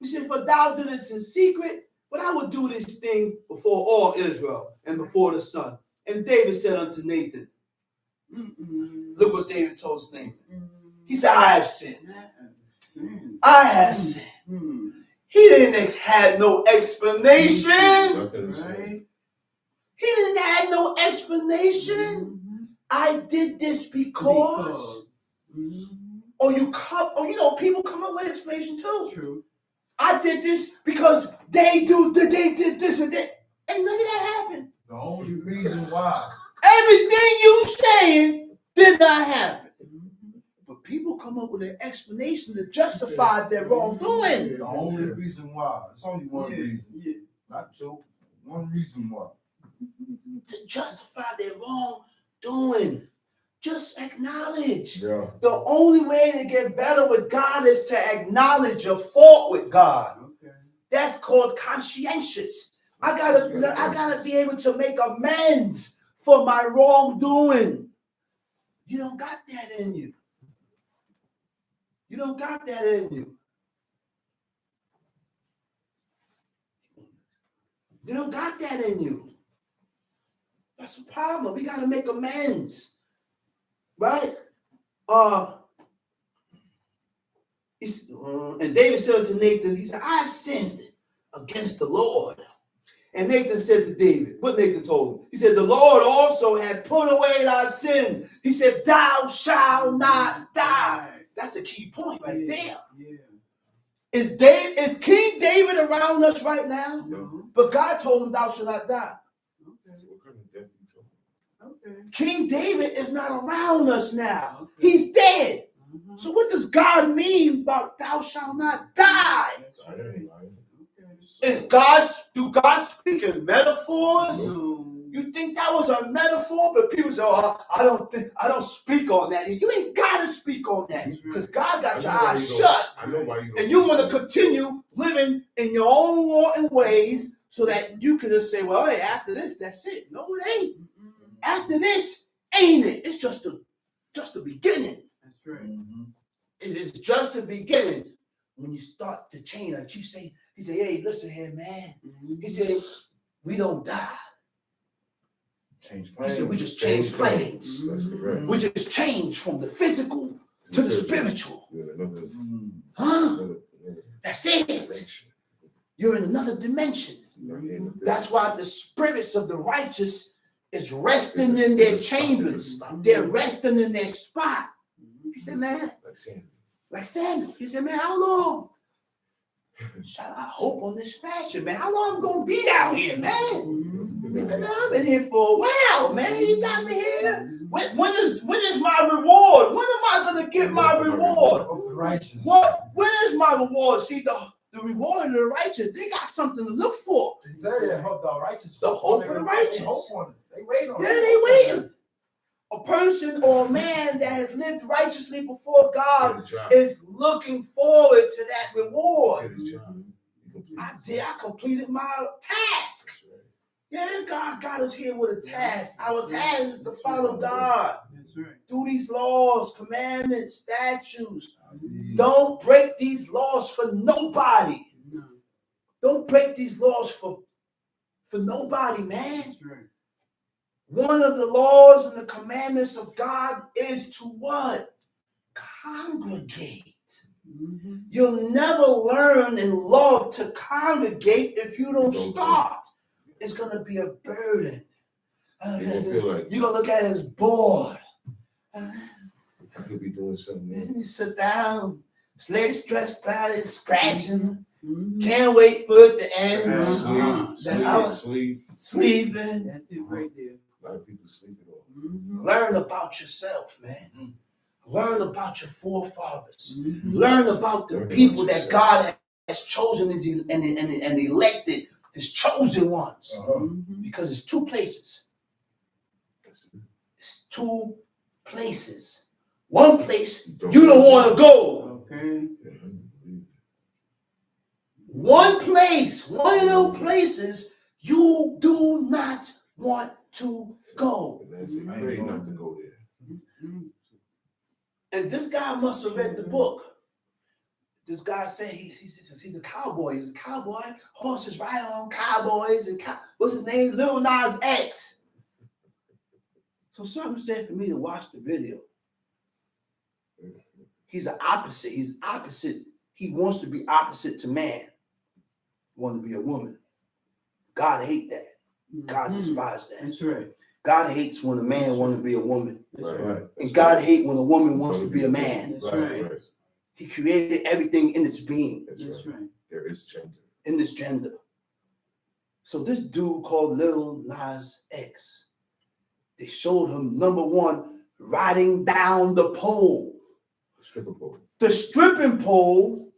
He said, for thou didst in secret, but I will do this thing before all Israel and before the sun. And David said unto Nathan, look what David told Nathan. He said, I have sinned. I have sinned. He didn't have no explanation. Right. He didn't have no explanation. I did this because. Or people come up with explanation too. True. I did this because they did this and that. Ain't none of that happened. The only reason why. Everything you saying did not happen. But people come up with an explanation to justify their wrongdoing. The only reason why. It's only one reason. Not two. One reason why. To justify their wrongdoing. Just acknowledge. Yeah. The only way to get better with God is to acknowledge your fault with God. Okay. That's called conscientious. I gotta be able to make amends for my wrongdoing. You don't got that in you. You don't got that in you. You don't got that in you. That's the problem. We gotta make amends. Right? And David said to Nathan, he said, I have sinned against the Lord. And Nathan said to David, what Nathan told him? He said, the Lord also had put away thy sin. He said, thou shalt not die. That's a key point right there. Yeah. Is King David around us right now? No. But God told him, thou shalt not die. Okay. King David is not around us now. Okay. He's dead. So what does God mean about thou shalt not die? Do God speak in metaphors? You think that was a metaphor? But people say, oh, I don't speak on that. You ain't got to speak on that because God got your eyes shut. And you want to continue living in your own wanton ways so that you can just say, well, hey, after this, that's it. No, it ain't. After this, ain't it? It's just the beginning. That's right. It is just the beginning. When you start to change, like you say, he said, hey, listen here, man. He said, we don't die. Change planes. He said, we just change planes. That's correct. We just change from the physical to the spiritual. Huh? That's it. You're in another dimension. That's why the spirits of the righteous is resting in their chambers. They're resting in their spot. He said, man, like Samuel. He said, man, how long shall I hope on this fashion, man? How long I'm going to be down here, man? He said, man, I've been here for a while, man. You got me here. When is my reward? When am I going to get my reward? When is my reward? See, the reward of the righteous, they got something to look for. He said the righteous. The hope of the righteous. They wait on it. Yeah, they waiting. A person or a man that has lived righteously before God is looking forward to that reward. I completed my task. Yeah, God got us here with a task. Our task is to follow God. Do these laws, commandments, statutes. Don't break these laws for nobody. Don't break these laws for nobody, man. One of the laws and the commandments of God is to what? Congregate. You'll never learn and love to congregate if you don't start. It's going to be a burden. You're going to look at it as bored. I could be doing something. You sit down, legs stretched out, it's scratching. Can't wait for it to end. Sleeping. Sleeping. That's it right there. A lot of people sleep at all. Learn about yourself, man. Learn about your forefathers. Mm-hmm. Learn about the Learn people about that yourself. God has chosen and elected, his chosen ones. Because it's two places. It's two places. One place you don't want to go. Okay. One place, one of those places you do not want to go. And that's it. Pray not to go there. And this guy must have read the book. This guy said he's a cowboy. He's a cowboy. Horses ride on cowboys. And what's his name? Lil Nas X. So something said for me to watch the video. He's an opposite. He's opposite. He wants to be opposite to man. Want to be a woman. God hate that. God despises that. That's right. God hates when a man wants to be a woman. That's Right. And God hates when a woman wants to be a man. That's right. He created everything in its being. That's right. There is gender. In this gender. So this dude called Lil Nas X, they showed him, number one, riding down the pole. Stripper pole. The stripping pole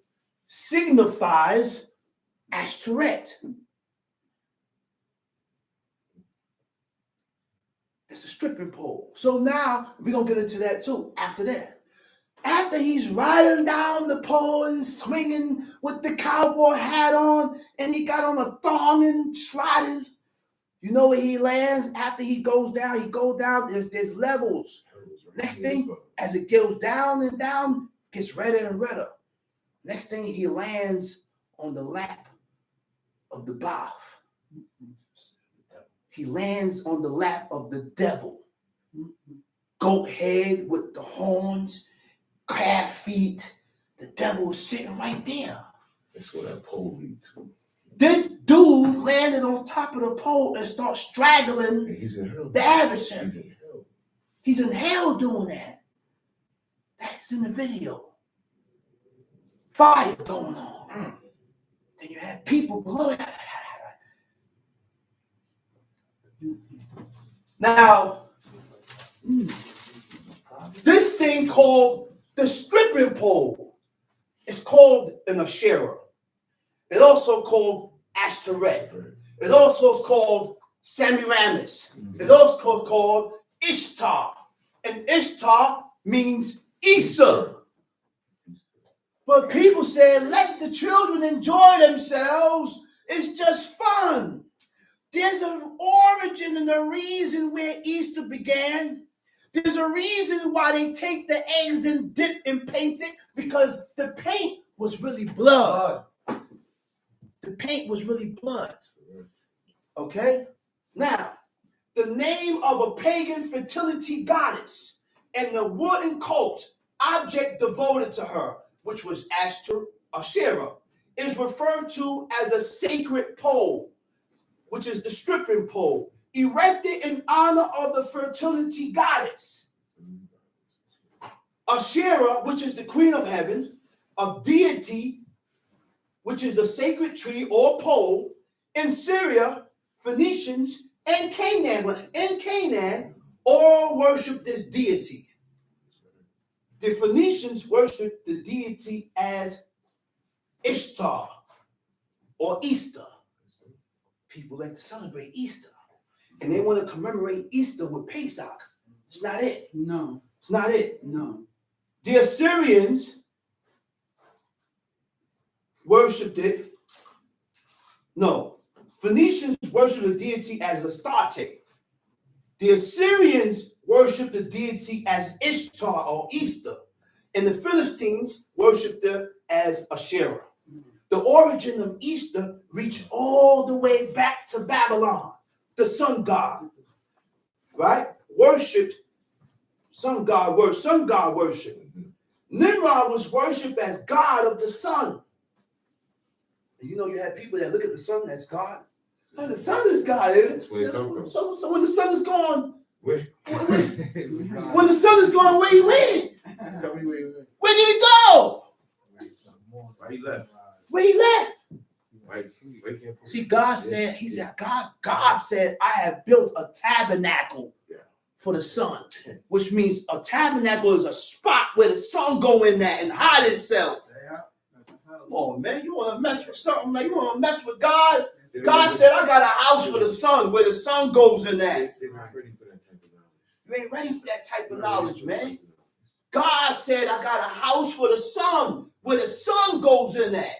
signifies Ashtoreth. It's a stripping pole. So now we're going to get into that too after that. After he's riding down the pole and swinging with the cowboy hat on, and he got on a thong and sliding, you know where he lands after he goes down? There's levels. Next thing, as it goes down and down, gets redder and redder. Next thing, he lands on the lap of the Bath. He lands on the lap of the devil. Goat head with the horns, calf feet. The devil is sitting right there. That's what that pole leads to. This dude landed on top of the pole and starts straggling And he's in hell. the adversary. He's in hell. He's in hell doing that. That's in the video. Fire going on. Then you have people below it. Now, this thing called the stripping pole is called an Asherah. It also called Ashtoreth. It also is called Semiramis. It also called Ishtar. And Ishtar means Easter. But people said, let the children enjoy themselves. It's just fun. There's an origin and a reason where Easter began. There's a reason why they take the eggs and dip and paint it, because the paint was really blood. The paint was really blood. Okay? Now, the name of a pagan fertility goddess and the wooden cult object devoted to her, which was Asherah, is referred to as a sacred pole, which is the stripping pole, erected in honor of the fertility goddess. Asherah, which is the queen of heaven, a deity, which is the sacred tree or pole. In Syria, Phoenicians, and Canaan, all worship this deity. The Phoenicians worship the deity as Ishtar or Easter. People like to celebrate Easter. And they want to commemorate Easter with Pesach. It's not it. No. It's not it. No. The Assyrians worshipped it. No. Phoenicians worshipped the deity as Astarte. The Assyrians worshipped the deity as Ishtar or Easter. And the Philistines worshipped her as Asherah. The origin of Easter reached all the way back to Babylon. The sun god, right? Worshipped, sun god worship. Nimrod was worshipped as god of the sun. And you know, you have people that look at the sun as God. Oh, the sun is God, isn't it? That's where it comes from. So when the sun is gone, Where? when the sun is gone, where he went? Tell me where you went. Where did he go? Why you left? Where he left? Why can't See, God said, God said, I have built a tabernacle for the sun, which means a tabernacle is a spot where the sun go in there and hide itself. Come on, man. You want to mess with something, man? You want to mess with God? God said, I got a house for the sun where the sun goes in there. They're not ready for that type of knowledge. You ain't ready for that type of knowledge, man. God said, I got a house for the sun where the sun goes in there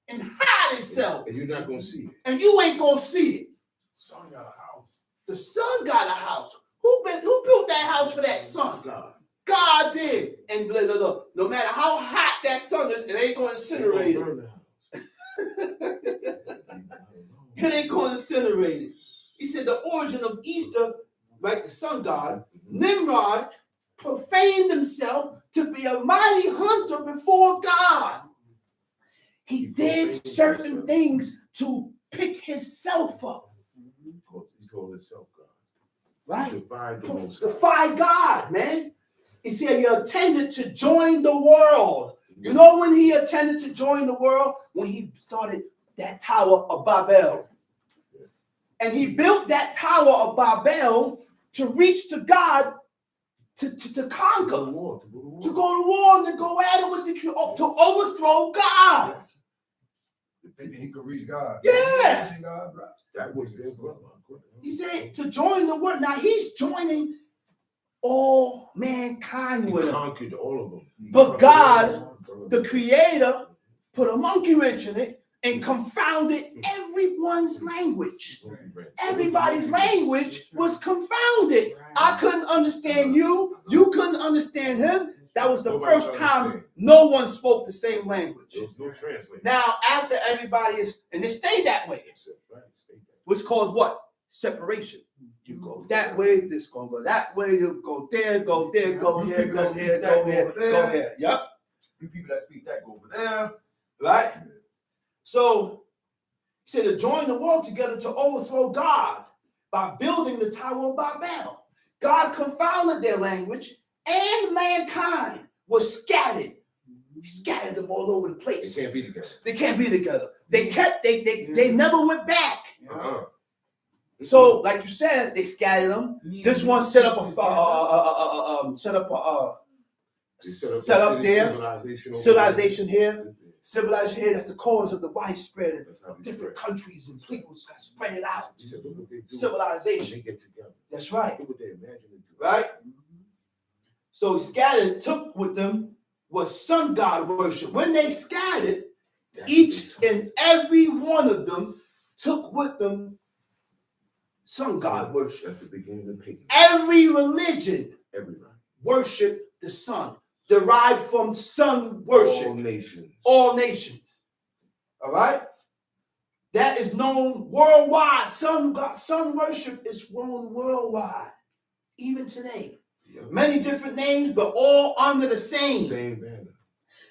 and hide itself. And you're not going to see it. And you ain't going to see it. Son got a house. The sun got a house. Who built that house for that sun? God. God did. And blah, blah, blah. No matter how hot that sun is, it ain't going to incinerate it. It ain't going to incinerate it. He said the origin of Easter, right, the sun god, Nimrod profaned himself to be a mighty hunter before God. He did certain things to pick himself up. He called himself God. Right? Defy God, man. He said he intended to join the world. You know when he intended to join the world? When he started that Tower of Babel. And he built that Tower of Babel to reach to God to conquer. To go to war and to go at it with to overthrow God. Thinking he could reach God. Yeah. God, right? That was their brother. He said to join the world. Now he's joining all mankind with him. He conquered all of them. But God, the creator, put a monkey wrench in it and confounded everyone's language. Everybody's language was confounded. I couldn't understand you. You couldn't understand him. That was the first time no one spoke the same language. There was no translator. Now, after everybody is, and they stay that way, what's called what? Separation. You go that way, this gonna go that way, you go there, go here, go here, go here, go here. Yep. You people that speak that go over there. Right? So he said to join the world together to overthrow God by building the Tower of Babel. God confounded their language, and mankind was scattered. He scattered them all over the place. They can't be together. They can't be together. They never went back. Uh-huh. So, like you said, they scattered them. This one set up civilization here. Civilization here, that's the cause of the widespread of different countries and peoples that spread it out. Civilization. They get together. That's right. Look what they imagine to do. Right? So scattered, took with them was sun god worship. When they scattered, each and every one of them took with them sun god worship. That's the beginning of paganism. Every religion Everybody. worship the sun. Derived from sun worship. All nations. All nations. All right? That is known worldwide. Sun worship is known worldwide. Even today. Yep. Many different names, but all under the same. Same banner.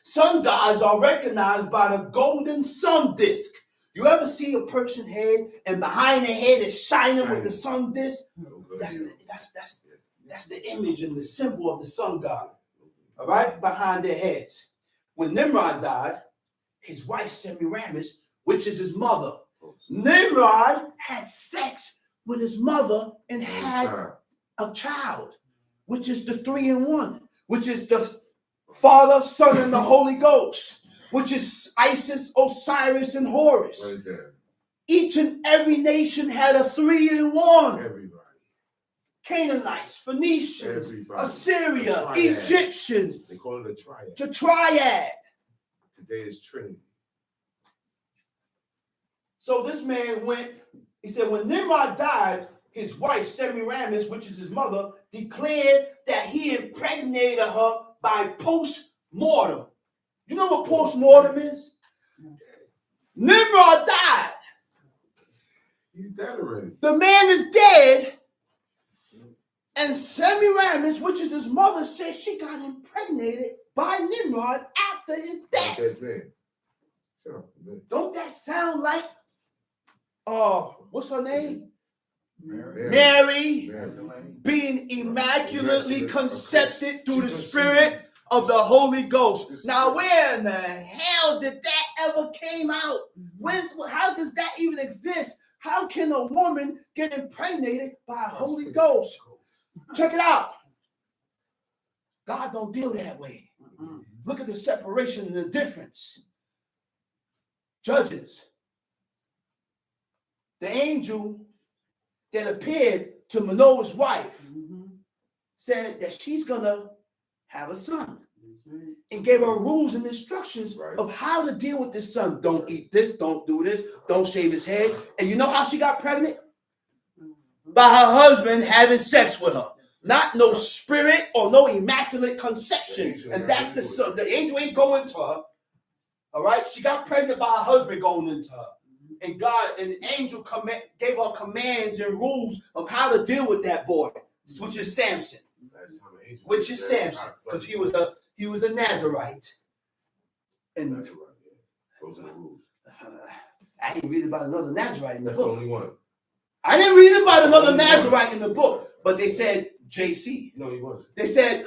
Sun gods are recognized by the golden sun disk. You ever see a person's head and behind their head is shining with the sun disk? That's the image and the symbol of the sun god. All right, behind their heads. When Nimrod died, his wife Semiramis, which is his mother, Nimrod had sex with his mother and had a child, which is the 3-in-1, which is the Father, Son, and the Holy Ghost, which is Isis, Osiris, and Horus. Right there. Each and every nation had a 3-in-1. Everybody. Canaanites, Phoenicians, Everybody. Assyria, Egyptians. They call it a triad. The triad. Today is Trinity. So this man went, he said, when Nimrod died, his wife, Semiramis, which is his mother, declared that he impregnated her by post-mortem. You know what post-mortem is? Nimrod died. He's dead already. The man is dead. And Semiramis, which is his mother, says she got impregnated by Nimrod after his death. Sure. Don't that sound like, what's her name? Mary. Being immaculately conceived through the Spirit of the Holy Ghost. Now, where in the hell did that ever came out? How does that even exist? How can a woman get impregnated by a Holy Ghost? Check it out. God don't deal that way. Look at the separation and the difference. Judges. The angel that appeared to Manoah's wife said that she's going to have a son. And gave her rules and instructions of how to deal with this son. Don't eat this, don't do this, don't shave his head. And you know how she got pregnant? By her husband having sex with her. Not no spirit or no immaculate conception. And that's the son. The angel ain't going to her. All right? She got pregnant by her husband going into her. And God, an angel gave her commands and rules of how to deal with that boy, which is Samson. Because he was a Nazarite. And That's right. Yeah. Those are the rules. I didn't read about another Nazarite in the That's book. the only one. I didn't read about another Nazarite in the book, but they said JC. No, he wasn't. They said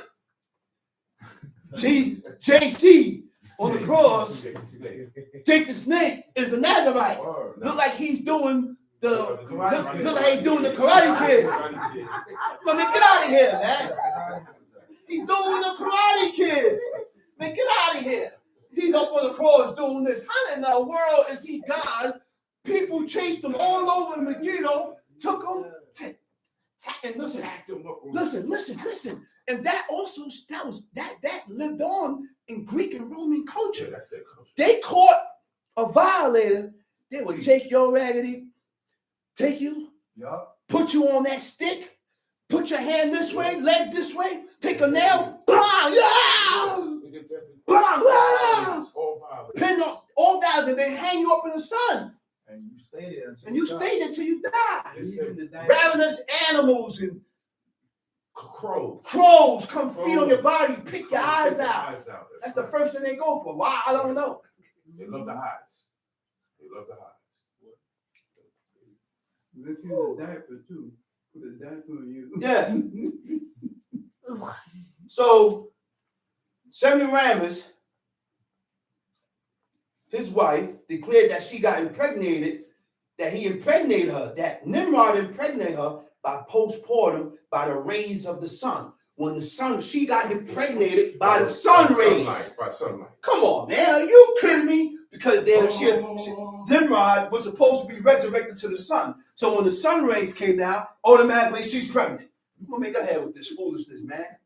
JC on the cross. Jake the Snake is a Nazarite. Look like he's doing the Karate Kid. I mean, get out of here, man. He's doing the Karate Kid. Man, get out of here. He's up on the cross doing this. How in the world is he God? People chased him all over Megiddo, took him, and listen. And that also, that lived on in Greek and Roman culture. That's their culture. They caught a violator, they would take your raggedy, take you, put you on that stick, put your hand this way, leg this way, take a nail, pin on all that, and then hang you up in the sun. And you stay there until you die. Ravenous animals and crows come feed on your body, pick your eyes out. That's the first thing they go for. Why? I don't know. They love the eyes. Look in the diaper too. Put a diaper on you. Yeah. So, Semiramis, his wife, declared that she got impregnated, that he impregnated her, that Nimrod impregnated her by postpartum by the rays of the sun. When the sun, she got impregnated by the sun rays. By sunlight. Come on, man. Are you kidding me? Because Nimrod was supposed to be resurrected to the sun. So when the sun rays came down, automatically she's pregnant. I'm going to make her head with this foolishness, man.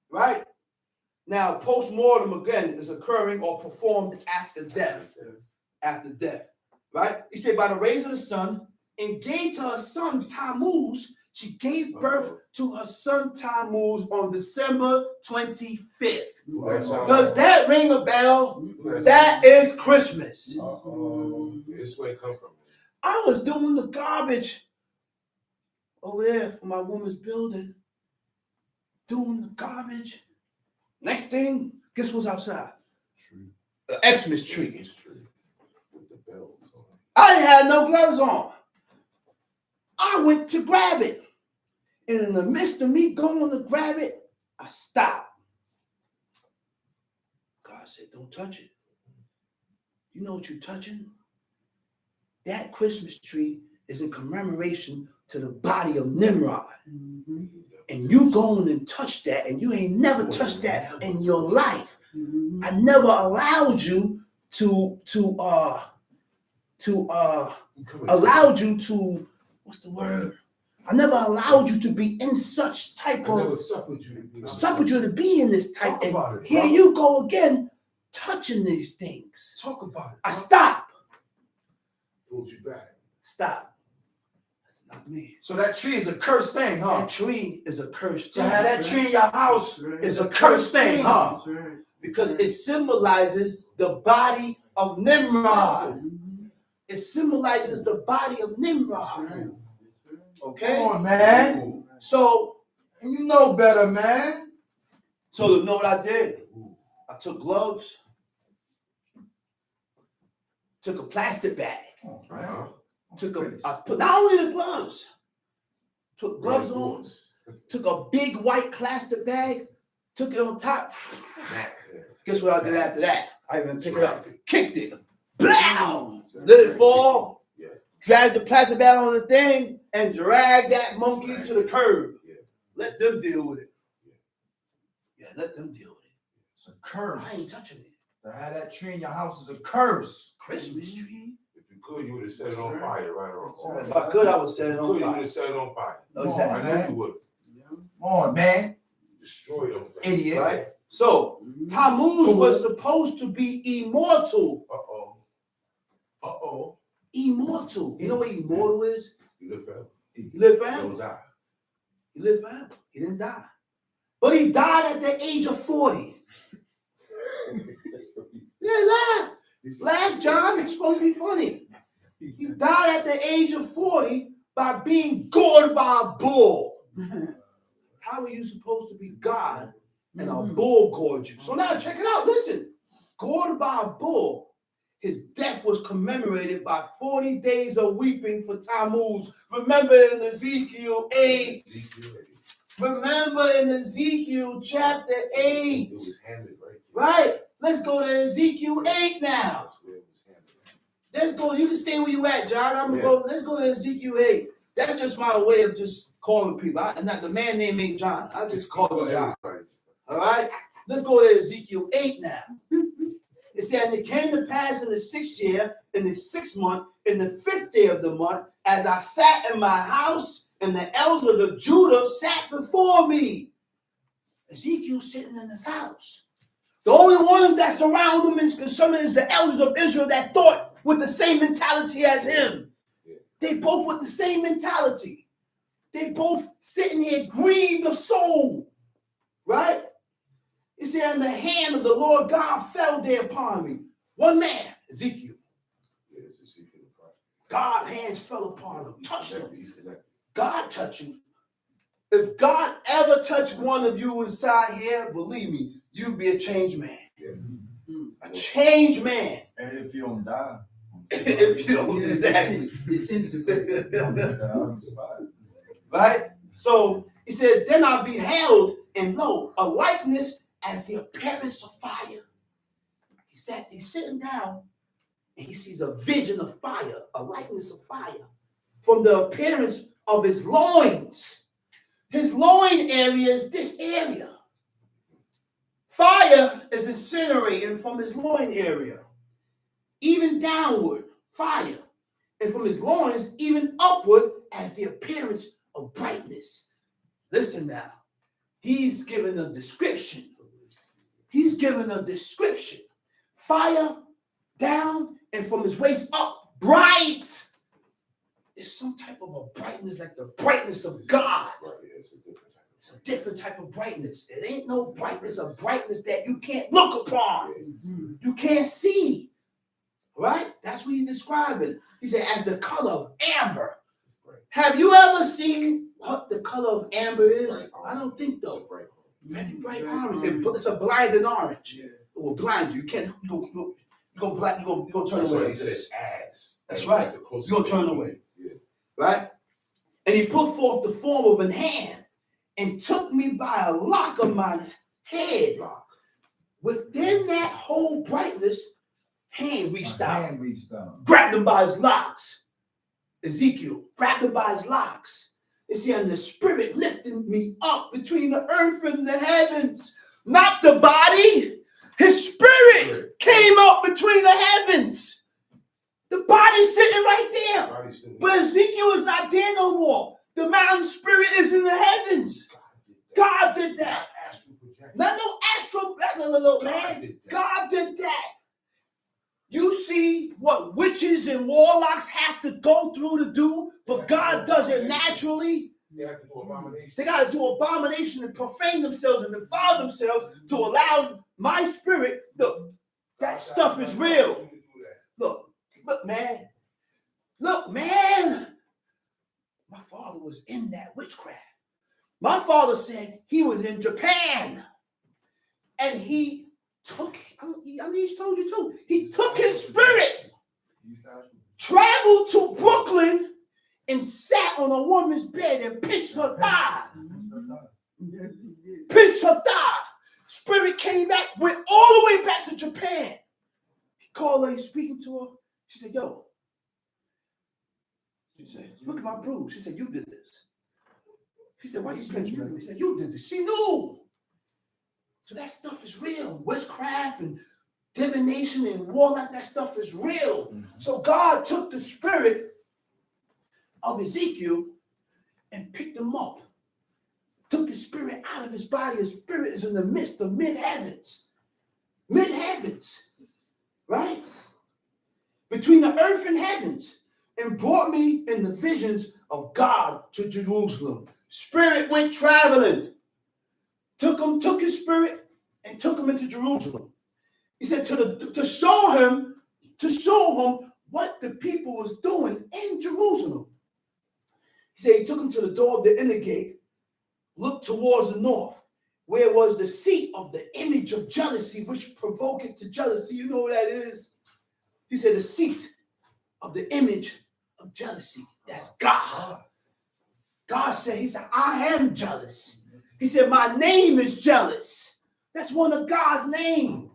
Right? Now, post-mortem, again, is occurring or performed after death. After death. Right? He said, by the rays of the sun, and gave to her son Tammuz. She gave birth to her son Tammuz on December 25th. Does that ring a bell? That is Christmas. This way come from. I was doing the garbage over there for my woman's building. Doing the garbage. Next thing, guess what's outside? The Xmas tree. With the bells on. I didn't have no gloves on. I went to grab it. And in the midst of me going to grab it, I stopped. God said, don't touch it. You know what you're touching? That Christmas tree is in commemoration to the body of Nimrod. Mm-hmm. And you going and touch that, and you ain't never touched that in your life. Mm-hmm. I never allowed you what's the word? I never allowed you to be in such type of. I never suffered you to be in this type. And here you go again, touching these things. Talk about it. I stop. Pulled you back. Stop. That's not me. So that tree is a cursed thing, huh? That tree is a cursed thing. To have that tree in your house is a cursed thing, huh? Because it symbolizes the body of Nimrod. It symbolizes the body of Nimrod. Okay? Come on, man. So, and you know better, man. So you know what I did? I took gloves, took a plastic bag. Uh-huh. I put not only the gloves, took gloves on, took a big white plastic bag, took it on top. Guess what I did after that? I even picked it up, kicked it, blam, let it fall, dragged the plastic bag on the thing, and dragged that monkey to the curb. Let them deal with it. Yeah, let them deal with it. It's a curse. I ain't touching it. To have that tree in your house is a curse. Christmas tree. If you could, you would have set it on fire, right or wrong. If I could, I would set it You on could, you would fire. have set it on fire. Exactly. I know you would. Come on, man. Destroy them. Idiot. Right? So, Tammuz was supposed to be immortal. Uh-oh. Uh-oh. Immortal. You know what immortal is? You live forever. He lived Don't forever. die. He lived forever. He didn't die. But he died at the age of 40. Yeah, laugh. Laugh, John. It's supposed to be funny. He died at the age of 40 by being gored by a bull. How are you supposed to be God and a bull gored you? So now check it out. Listen. Gored by a bull. His death was commemorated by 40 days of weeping for Tammuz. Remember in Ezekiel 8. Remember in Ezekiel chapter 8. It was handed right. Right? Let's go to Ezekiel 8 now. That's where it was handed. Let's go. You can stay where you at, John. I'm gonna go. Let's go to Ezekiel 8. That's just my way of just calling people. Not the man name ain't John. I just call him John. All right? Let's go to Ezekiel 8 now. It said, and it came to pass in the 6th year, in the 6th month, in the 5th day of the month, as I sat in my house, and the elders of Judah sat before me. Ezekiel sitting in his house. The only ones that surround him and concern is the elders of Israel that thought with the same mentality as him. They both with the same mentality. They both sitting here grieved of soul. Right? It said, and the hand of the Lord God fell there upon me. One man, Ezekiel. Yes, Ezekiel. God's hands fell upon him, touched him. He's connected. God touched you. If God ever touched one of you inside here, believe me, you'd be a changed man. Yeah. A changed man. And if you don't die. If you don't, exactly. Right? So he said, then I beheld, and lo, a likeness as the appearance of fire. He's sitting down, and he sees a vision of fire, a likeness of fire, from the appearance of his loins. His loin area is this area. Fire is incinerating from his loin area, even downward, fire, and from his loins, even upward, as the appearance of brightness. Listen now, he's given a description. He's given a description. Fire down, and from his waist up, bright. It's some type of a brightness, like the brightness of God. It's a different type of brightness. It ain't no brightness, a brightness that you can't look upon. You can't see. Right? That's what he's describing. He said, as the color of amber. Have you ever seen what the color of amber is? I don't think so. Very bright orange. It's a blinding orange. It will blind you. You can't. You go black. You go turn away. He says as. That's right. You gonna turn away. Yeah. Right. And he put forth the form of an hand and took me by a lock of my head. Within that whole brightness, hand reached out, grabbed him by his locks. Ezekiel grabbed him by his locks. It said, and the spirit lifted me up between the earth and the heavens. Not the body. His spirit came up between the heavens. The body's sitting right there. But Ezekiel is not there no more. The mountain spirit is in the heavens. God did that. Not no astral, no, man. God did that. You see what witches and warlocks have to go through to do, but God does it naturally. They have to do abomination. They got to do abomination and profane themselves and defile themselves to allow my spirit. Look, that stuff is real. Look, man. Look, man. My father was in that witchcraft. My father said he was in Japan. And he took, I just told you too, he took his spirit, traveled to Brooklyn, and sat on a woman's bed and pinched her thigh. Pinched her thigh. Spirit came back, went all the way back to Japan. He called her, he's speaking to her. She said, yo. She said, look at my bruise. She said, you did this. She said, why you pinching her? They said, you did this. She knew. So that stuff is real. Witchcraft and divination and warlock, that stuff is real. Mm-hmm. So God took the spirit of Ezekiel and picked him up. Took his spirit out of his body. His spirit is in the midst of mid-heavens. Mid-heavens. Right? Between the earth and heavens. And brought me in the visions of God to Jerusalem. Spirit went traveling. Took his spirit and took him into Jerusalem. He said to show him what the people was doing in Jerusalem. He said he took him to the door of the inner gate, looked towards the north, where was the seat of the image of jealousy, which provoked it to jealousy. You know what that is? He said the seat of the image of jealousy. That's God. God said, he said, I am jealous. He said, my name is jealous. That's one of God's name.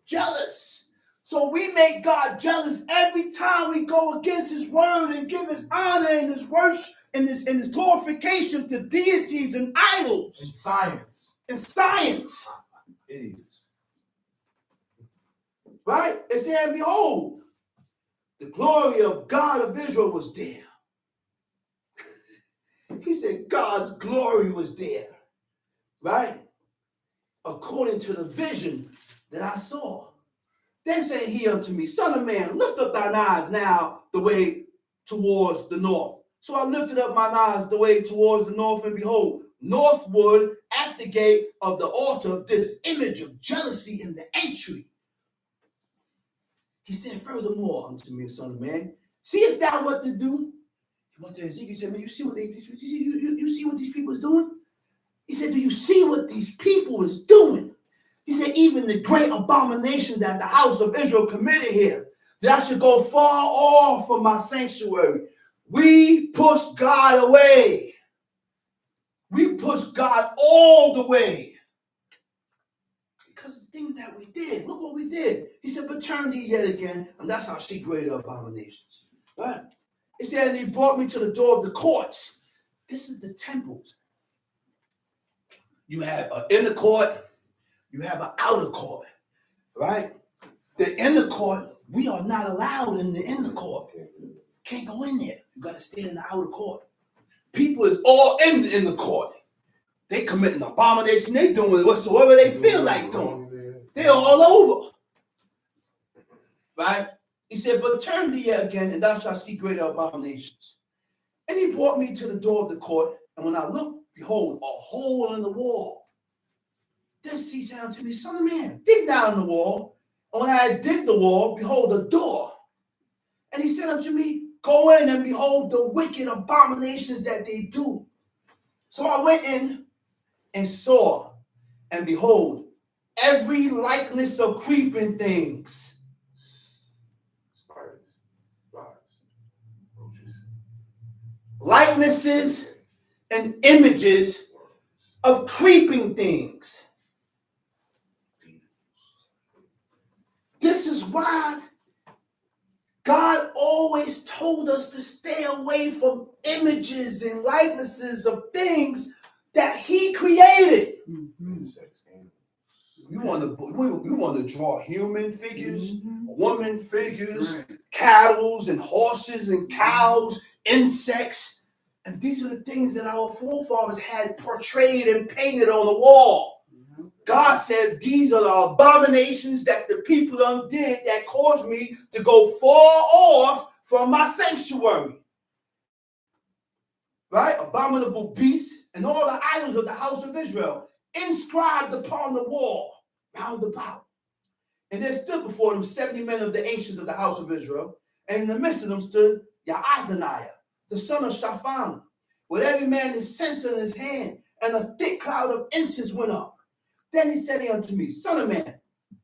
Jealous. So we make God jealous every time we go against his word and give his honor and his worship and his glorification to deities and idols. In science. In science. It is. Right? It said, and behold, the glory of God of Israel was there. He said God's glory was there. Right? According to the vision that I saw. Then said he unto me, Son of man, lift up thine eyes now the way towards the north. So I lifted up mine eyes the way towards the north, and behold, northward at the gate of the altar, this image of jealousy in the entry. He said, furthermore unto me, Son of man, seest thou what to do? He went to Ezekiel and said, man, you see what you see what these people is doing? He said, do you see what these people is doing? He said, even the great abomination that the house of Israel committed here, that I should go far off from my sanctuary. We pushed God away. We pushed God all the way. Because of the things that we did. Look what we did. He said, but turn thee yet again. And that's how she greater abominations. Right? He said, and he brought me to the door of the courts. This is the temples. You have an inner court. You have an outer court, right? The inner court, we are not allowed in the inner court. Can't go in there. You got to stay in the outer court. People is all in the inner court. They committing abomination. They doing whatsoever they feel like doing. They're all over, right? He said, but turn thee yet again, and thou shalt see greater abominations. And he brought me to the door of the court, and when I looked, behold, a hole in the wall. Then he said unto me, Son of man, dig down the wall. And when I had digged the wall, behold, a door. And he said unto me, go in and behold the wicked abominations that they do. So I went in and saw, and behold, every likeness of creeping things. Likenesses and images of creeping things. This is why God always told us to stay away from images and likenesses of things that he created. Mm-hmm. We want to draw human figures, woman figures, cattle and horses and cows, insects. And these are the things that our forefathers had portrayed and painted on the wall. God said, these are the abominations that the people done did that caused me to go far off from my sanctuary. Right? Abominable beasts and all the idols of the house of Israel inscribed upon the wall round about. And there stood before them 70 men of the ancients of the house of Israel. And in the midst of them stood Yaazaniah, the son of Shaphan, with every man his censer in his hand, and a thick cloud of incense went up. Then he said unto me, Son of man,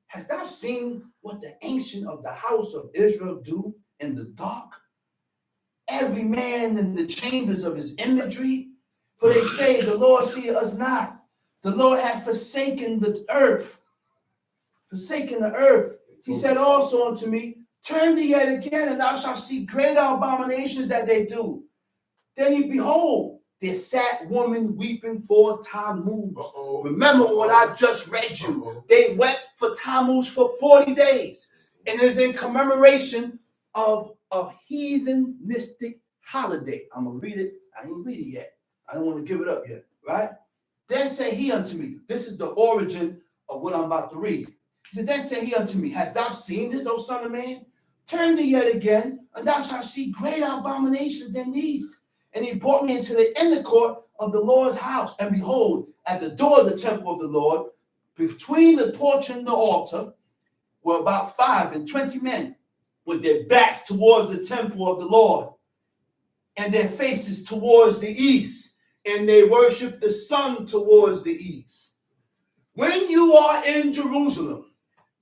hast thou seen what the ancient of the house of Israel do in the dark? Every man in the chambers of his imagery. For they say, the Lord seeth us not. The Lord hath forsaken the earth. Forsaken the earth. He said also unto me, turn thee yet again, and thou shalt see greater abominations that they do. Then he behold, there sat woman weeping for Tammuz. Uh-oh. Remember what I just read you. Uh-oh. They wept for Tammuz for 40 days. And it's in commemoration of a heathenistic holiday. I'm going to read it. I ain't read it yet. I don't want to give it up yet, right? Then said he unto me, this is the origin of what I'm about to read. He said, then said he unto me, hast thou seen this, O son of man? Turn thee yet again, and thou shalt see greater abominations than these. And he brought me into the inner court of the Lord's house. And behold, at the door of the temple of the Lord, between the porch and the altar, were about 25 men, with their backs towards the temple of the Lord, and their faces towards the east. And they worship the sun towards the east. When you are in Jerusalem,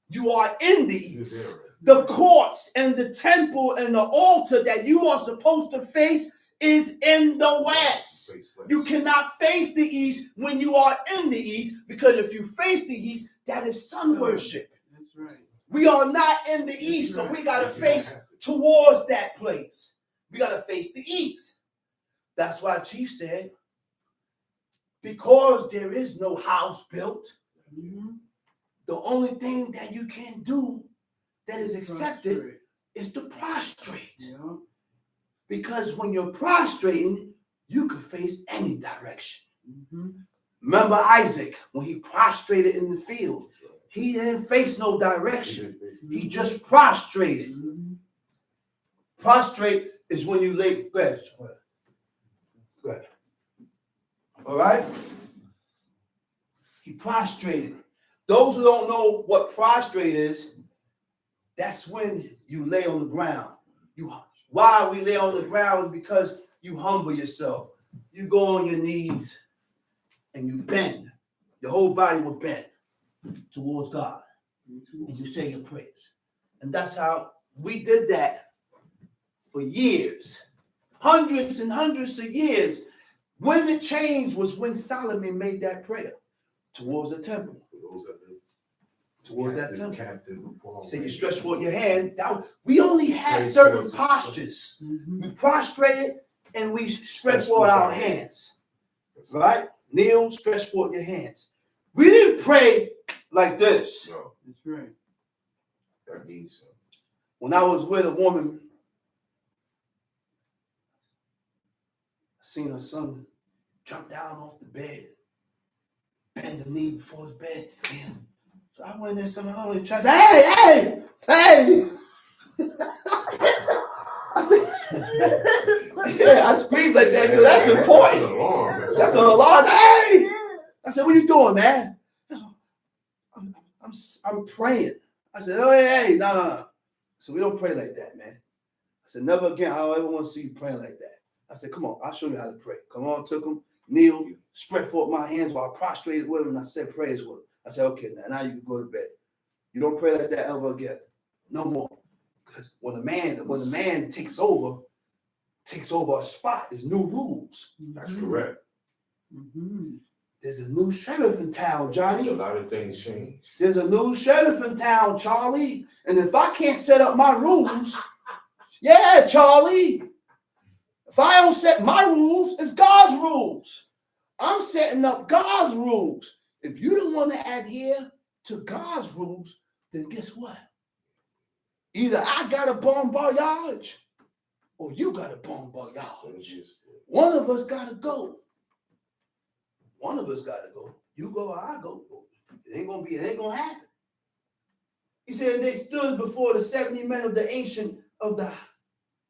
you are in the east. The courts and the temple and the altar that you are supposed to face is in the west. You cannot face the east when you are in the east, because if you face the east, that is sun worship. That's right. We are not in the east, so we got to face towards that place. We got to face the east. That's why Chief said, because there is no house built, the only thing that you can do that is accepted is to prostrate. Yeah. Because when you're prostrating, you can face any direction. Mm-hmm. Remember Isaac, when he prostrated in the field, he didn't face no direction. He just prostrated. Mm-hmm. Prostrate is when you lay. Go ahead. Go ahead. All right? He prostrated. Those who don't know what prostrate is, that's when you lay on the ground. Why we lay on the ground is because you humble yourself. You go on your knees and you bend. Your whole body will bend towards God. And you say your prayers. And that's how we did that for years. Hundreds and hundreds of years. When it changed was when Solomon made that prayer towards the temple. Towards that temple. So you stretch forth your hand. We only had certain postures. Mm-hmm. We prostrated and we stretch forth our hands. Right? Kneel, stretch forth your hands. We didn't pray like this. No, That's right. that means so. When I was with a woman, I seen her son jump down off the bed, bend the knee before his bed. Man. So I went in somehow and tried to say, hey! I said, yeah, I screamed like that because that's important. That's an alarm. Hey! I said, what are you doing, man? I'm praying. I said, oh, hey, no. So we don't pray like that, man. I said, never again. I don't ever want to see you praying like that. I said, come on, I'll show you how to pray. Come on, took him, kneel, spread forth my hands while I prostrated with him, and I said prayers with him. I said, okay, now you can go to bed. You don't pray like that ever again. No more. Because when the man takes over a spot, there's new rules. That's correct. Mm-hmm. There's a new sheriff in town, Johnny. A lot of things change. There's a new sheriff in town, Charlie. And if I can't set up my rules, yeah, Charlie. If I don't set my rules, it's God's rules. I'm setting up God's rules. If you don't want to adhere to God's rules, then guess what? Either I got a bon voyage or you got a bon voyage. One of us got to go. One of us got to go. You go or I go. It ain't going to happen. He said, they stood before the 70 men of the ancient of the,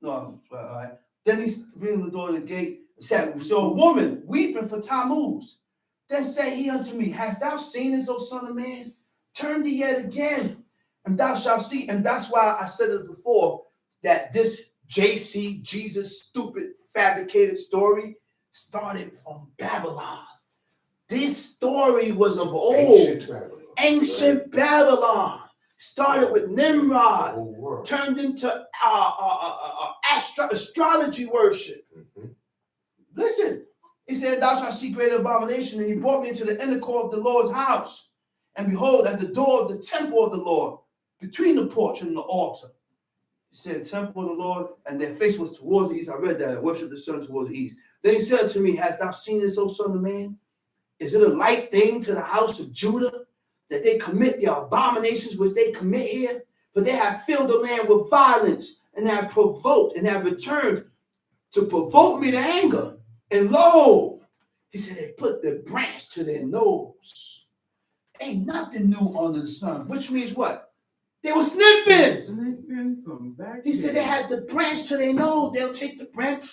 no, all right. Then he bring the door to the gate. So a woman weeping for Tammuz. Then said he unto me, hast thou seen this, O son of man? Turn thee yet again, and thou shalt see. And that's why I said it before, that this JC, Jesus, stupid, fabricated story started from Babylon. This story was of old, ancient Babylon. Started with Nimrod, turned into astrology worship. Mm-hmm. Listen, he said, thou shalt see great abomination. And he brought me into the inner court of the Lord's house. And behold, at the door of the temple of the Lord, between the porch and the altar. He said, temple of the Lord, and their face was towards the east. I read that, and worship the sun towards the east. Then he said to me, hast thou seen this, O son of man? Is it a light thing to the house of Judah that they commit the abominations which they commit here? For they have filled the land with violence, and have provoked, and have returned to provoke me to anger. And lo, he said, they put the branch to their nose. Ain't nothing new under the sun, which means what? They were sniffing. Sniffing from back. He said they had the branch to their nose. They'll take the branch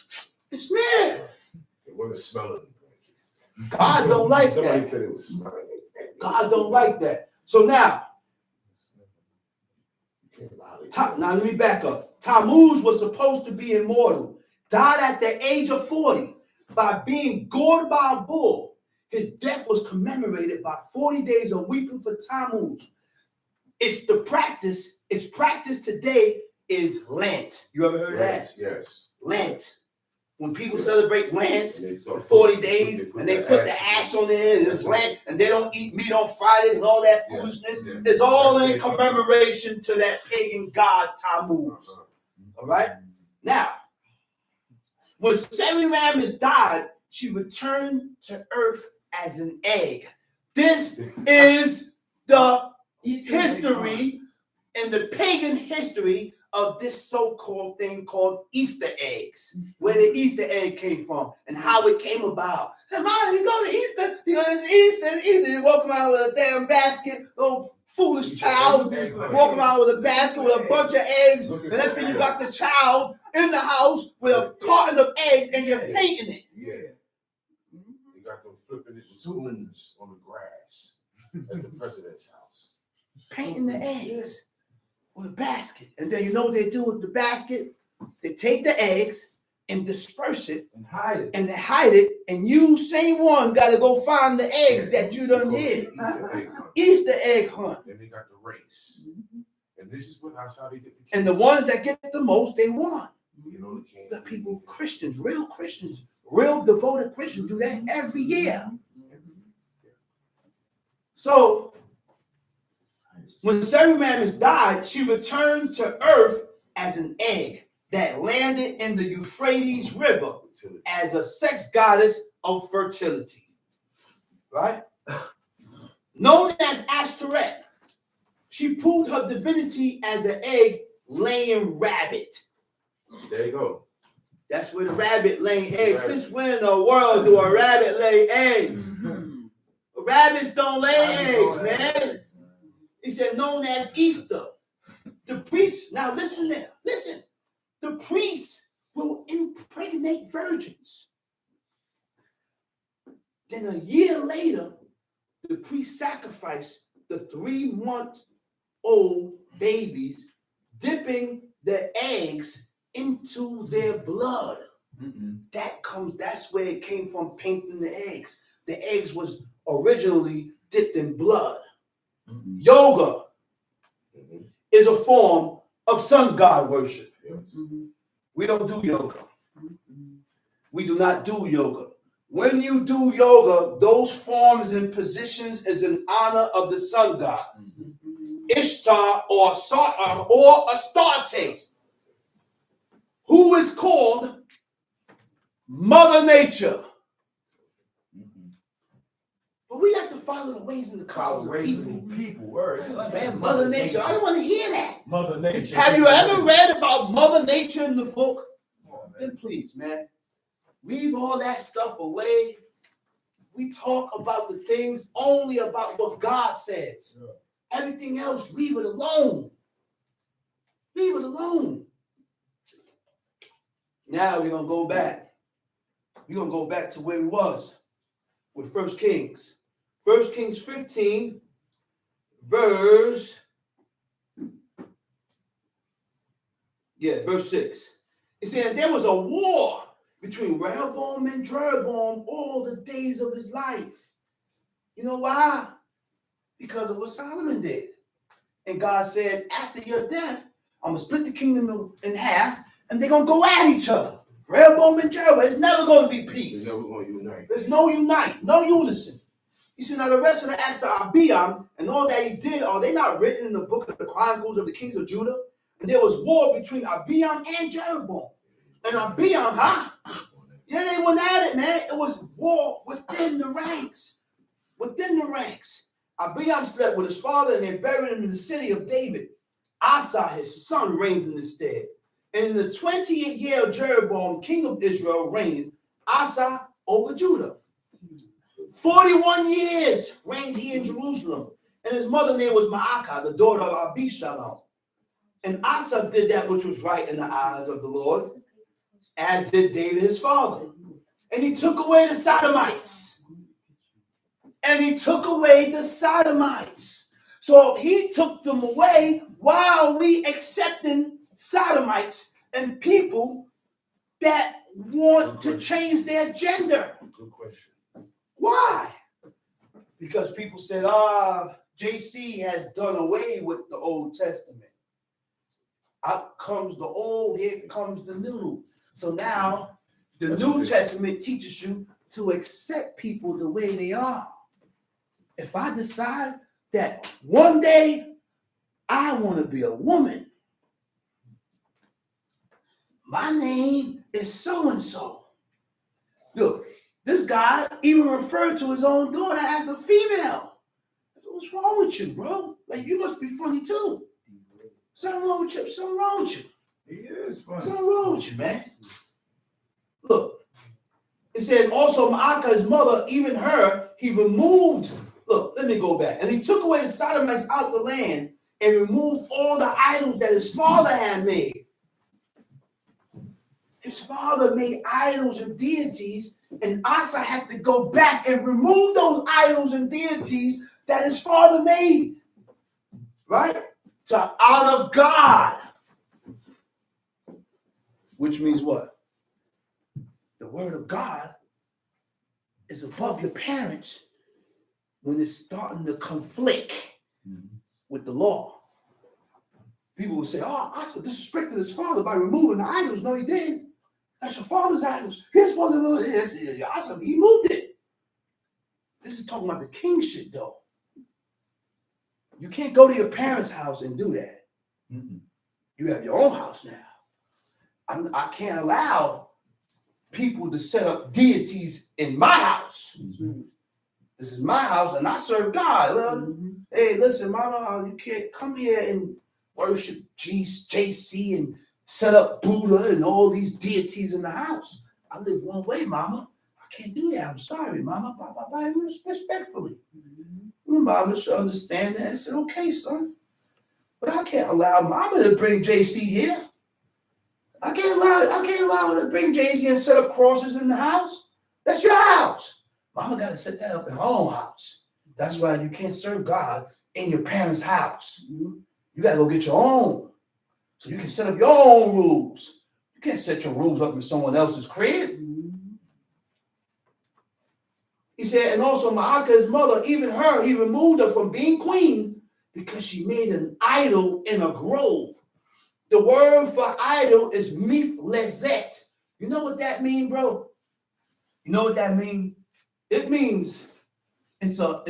and sniff. It wasn't smelling. God don't like Somebody that. said it was smelling. God don't like that. So now, now let me back up. Tammuz was supposed to be immortal. Died at the age of 40 by being gored by a bull. His death was commemorated by 40 days of weeping for Tammuz. It's the practice. Its practice today is Lent. You ever heard that? Yes. Lent. When people celebrate Lent, 40 days, and they put the ash on there, and it's Lent, and they don't eat meat on Friday and all that foolishness. It's all in commemoration to that pagan god Tammuz. All right? Now, when Semiramis died, she returned to earth as an egg. This is the history and the pagan history of this so-called thing called Easter eggs, where the Easter egg came from and how it came about. And Mom, you go to Easter, it's Easter. You walk around with a damn basket, little foolish child, walking around with a basket with a bunch of eggs, and let's say you got the child in the house with a carton of eggs and you're painting it. Yeah. You got them flipping it with spoons on the grass at the president's house. Painting the eggs with a basket. And then you know what they do with the basket? They take the eggs and disperse it And hide it. and they hide it, and you, same one, got to go find the eggs that you done hid. Easter egg hunt. Then they got the race. And this is that's how they get the kids. And the ones that get the most, they won. You know, the king. The people, Christians, real devoted Christians do that every year. So, when Semiramis died, she returned to earth as an egg that landed in the Euphrates River as a sex goddess of fertility. Right? Known as Ashtoreth, she proved her divinity as an egg-laying rabbit. There you go. That's where the rabbit laying eggs. Since when in the world do a rabbit lay eggs? Rabbits don't lay eggs, man. He said, known as Easter. The priests, now listen there, listen. The priests will impregnate virgins. Then a year later, the priest sacrificed the 3-month-old babies, dipping the eggs into their blood. That's where it came from, painting the eggs. The eggs was originally dipped in blood. Yoga is a form of sun god worship. We don't do yoga. We do not do yoga. When you do yoga, those forms and positions is in honor of the sun god, Ishtar or Astarte, who is called Mother Nature. But we like to follow the ways and the customs of people. Man, Mother Nature. I don't want to hear that. Mother Nature. Have you ever read about Mother Nature in the book? Then please, man, leave all that stuff away. We talk about the things only about what God says. Everything else, leave it alone. Leave it alone. Now we're going to go back. We're going to go back to where we was with 1 Kings. 1 Kings 15, verse 6. It said there was a war between Rehoboam and Jeroboam all the days of his life. You know why? Because of what Solomon did. And God said, after your death, I'm going to split the kingdom in half, and they're going to go at each other. Rehoboam and Jeroboam. It's never going to be peace. They're never going to unite. There's no unison. You see, now the rest of the acts of Abiam and all that he did, are they not written in the book of the Chronicles of the Kings of Judah? And there was war between Abiam and Jeroboam. And Abiam, Yeah, they went at it, man. It was war within the ranks. Within the ranks. Abiam slept with his father, and they buried him in the city of David. Asa, his son, reigned in his stead. And in the 20th year of Jeroboam, king of Israel, reigned Asa over Judah. 41 years reigned he in Jerusalem. And his mother name was Maacah, the daughter of Abishalom. And Asa did that which was right in the eyes of the Lord, as did David his father. And he took away the Sodomites. And he took away the Sodomites. So he took them away while we accepting Sodomites and people that want to change their gender. Good question. Why? Because people said, JC has done away with the Old Testament. Out comes the old, here comes the new. So now the New Testament teaches you to accept people the way they are. If I decide that one day I want to be a woman, my name is so-and-so. Look, this guy even referred to his own daughter as a female. What's wrong with you, bro? Like, you must be funny too. Something wrong with you. Something wrong with you. He is funny. Something wrong with you, man. Look, it said also Maacah's mother, even her, he removed. Look, let me go back. And he took away the Sodomites out of the land and removed all the idols that his father had made. His father made idols and deities, and Asa had to go back and remove those idols and deities that his father made. Right? To honor God. Which means what? The word of God is above your parents when it's starting to conflict with the law. People will say, Asa disrespected his father by removing the idols. No, he didn't. That's your father's idols. He's supposed to move it. He moved it. This is talking about the kingship, though. You can't go to your parents' house and do that. Mm-hmm. You have your own house now. I can't allow people to set up deities in my house. Mm-hmm. This is my house, and I serve God. Well, hey, listen, mama, you can't come here and worship JC and set up Buddha and all these deities in the house. I live one way, mama. I can't do that. I'm sorry, mama. Bye. Respectfully. Mama should understand that. I said, okay, son. But I can't allow mama to bring JC here. I can't allow her to bring JC and set up crosses in the house. That's your house. Mama got to set that up in her own house. That's why you can't serve God in your parents' house. You got to go get your own. So you can set up your own rules. You can't set your rules up in someone else's crib. He said, and also Maacah's mother, even her, he removed her from being queen because she made an idol in a grove. The word for idol is miflezet. You know what that means, bro? You know what that means? It means it's a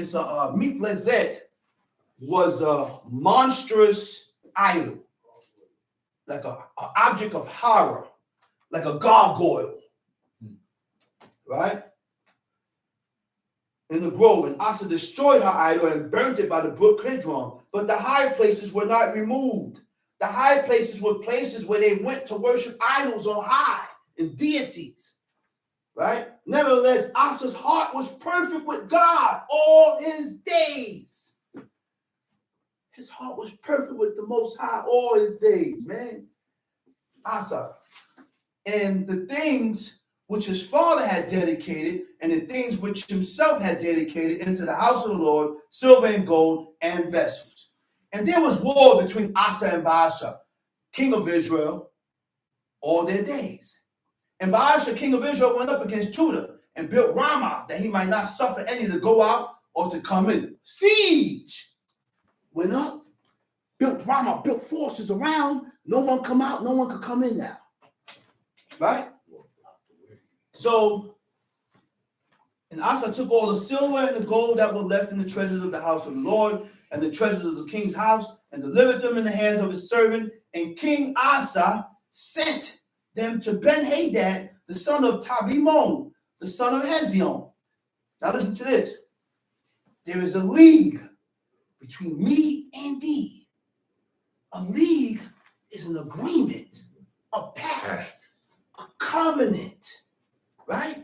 miflezet was a monstrous idol, like an object of horror, like a gargoyle, right? In the grove, and Asa destroyed her idol and burnt it by the brook Kidron. But the high places were not removed. The high places were places where they went to worship idols on high and deities, right? Nevertheless, Asa's heart was perfect with God all his days. His heart was perfect with the Most High all his days, man. Asa. And the things which his father had dedicated, and the things which himself had dedicated into the house of the Lord, silver and gold and vessels. And there was war between Asa and Baasha, king of Israel, all their days. And Baasha, king of Israel, went up against Judah and built Ramah, that he might not suffer any to go out or to come in. Siege went up, built Ramah, built forces around. No one come out, no one could come in now. Right? So, and Asa took all the silver and the gold that were left in the treasures of the house of the Lord and the treasures of the king's house and delivered them in the hands of his servant. And King Asa sent them to Ben-Hadad, the son of Tabimon, the son of Hezion. Now listen to this. There is a league between me and thee. A league is an agreement, a pact, a covenant, right?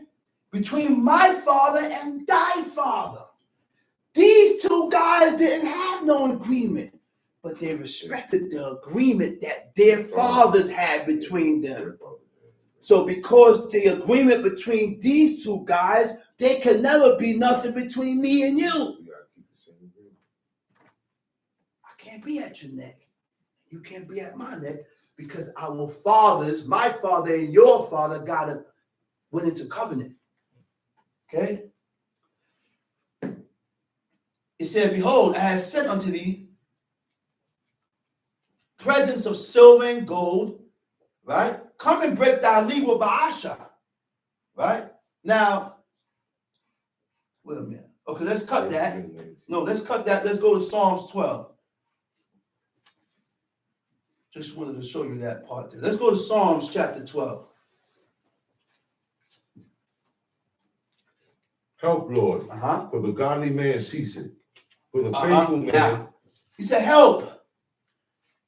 Between my father and thy father. These two guys didn't have no agreement, but they respected the agreement that their fathers had between them. So because the agreement between these two guys, there can never be nothing between me and you. I can't be at your neck. You can't be at my neck because our fathers, my father and your father, went into covenant. Okay? It said, behold, I have sent unto thee presents of silver and gold, right? Come and break thy league with Baasha, right? Now, wait a minute. Okay, let's cut that. No, let's cut that. Let's go to Psalms 12. Just wanted to show you that part there. Let's go to Psalms chapter 12. Help, Lord, for the godly man ceaseth, for the faithful man. Now, he said, help.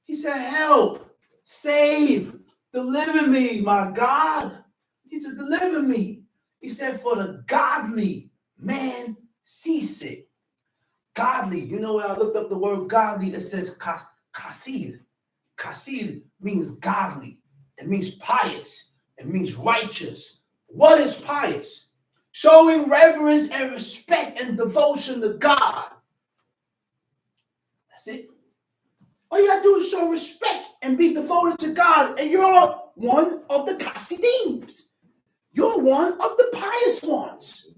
He said, help. Save. Deliver me, my God. He said, deliver me. He said, for the godly man ceaseth. Godly. You know, when I looked up the word godly, it says kasid. Kasid means godly. It means pious. It means righteous. What is pious? Showing reverence and respect and devotion to God. That's it. All you gotta do is show respect and be devoted to God. And you're one of the Chassidim. You're one of the pious ones.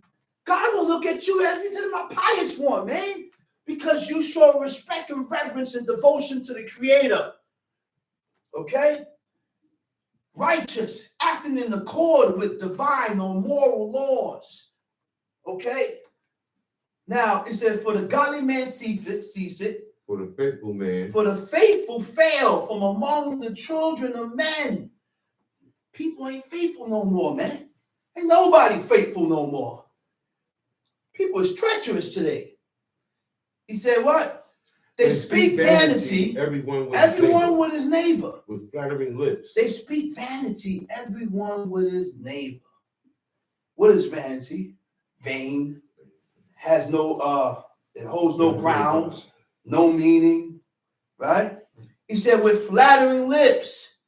God will look at you as he said, my pious one, man. Because you show respect and reverence and devotion to the Creator. Okay? Righteous, acting in accord with divine or moral laws. Okay? Now, it said, for the godly man cease it. For the faithful man. For the faithful fail from among the children of men. People ain't faithful no more, man. Ain't nobody faithful no more. People is treacherous today. He said what? They speak vanity, everyone with his neighbor. With flattering lips. They speak vanity, everyone with his neighbor. What is vanity? Vain. Has no, it holds no grounds, no meaning, right? He said with flattering lips.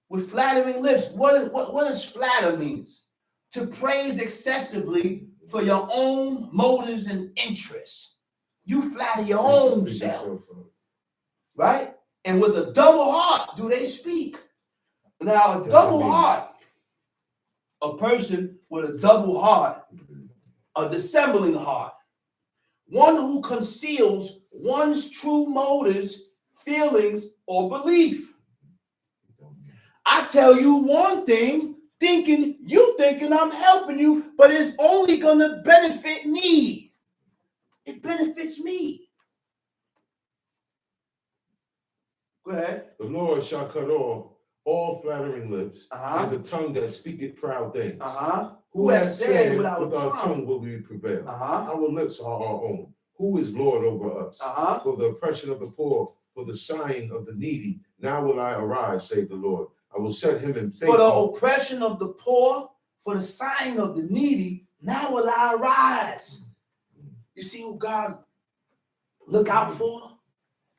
With flattering lips. What does flatter means? To praise excessively for your own motives and interests. You flatter your own self, right? And with a double heart do they speak. Now, a double heart, a person with a double heart, a dissembling heart, one who conceals one's true motives, feelings, or belief. I tell you one thing, thinking I'm helping you, but it's only going to benefit me. It benefits me. Go ahead. The Lord shall cut off all flattering lips and the tongue that speaketh proud things. Who has said with our tongue will we prevail? Our lips are our own. Who is Lord over us? For the oppression of the poor, for the sighing of the needy, now will I arise, save the Lord. I will set him in favor. For the oppression of the poor, for the sighing of the needy, now will I arise. You see who God look out for?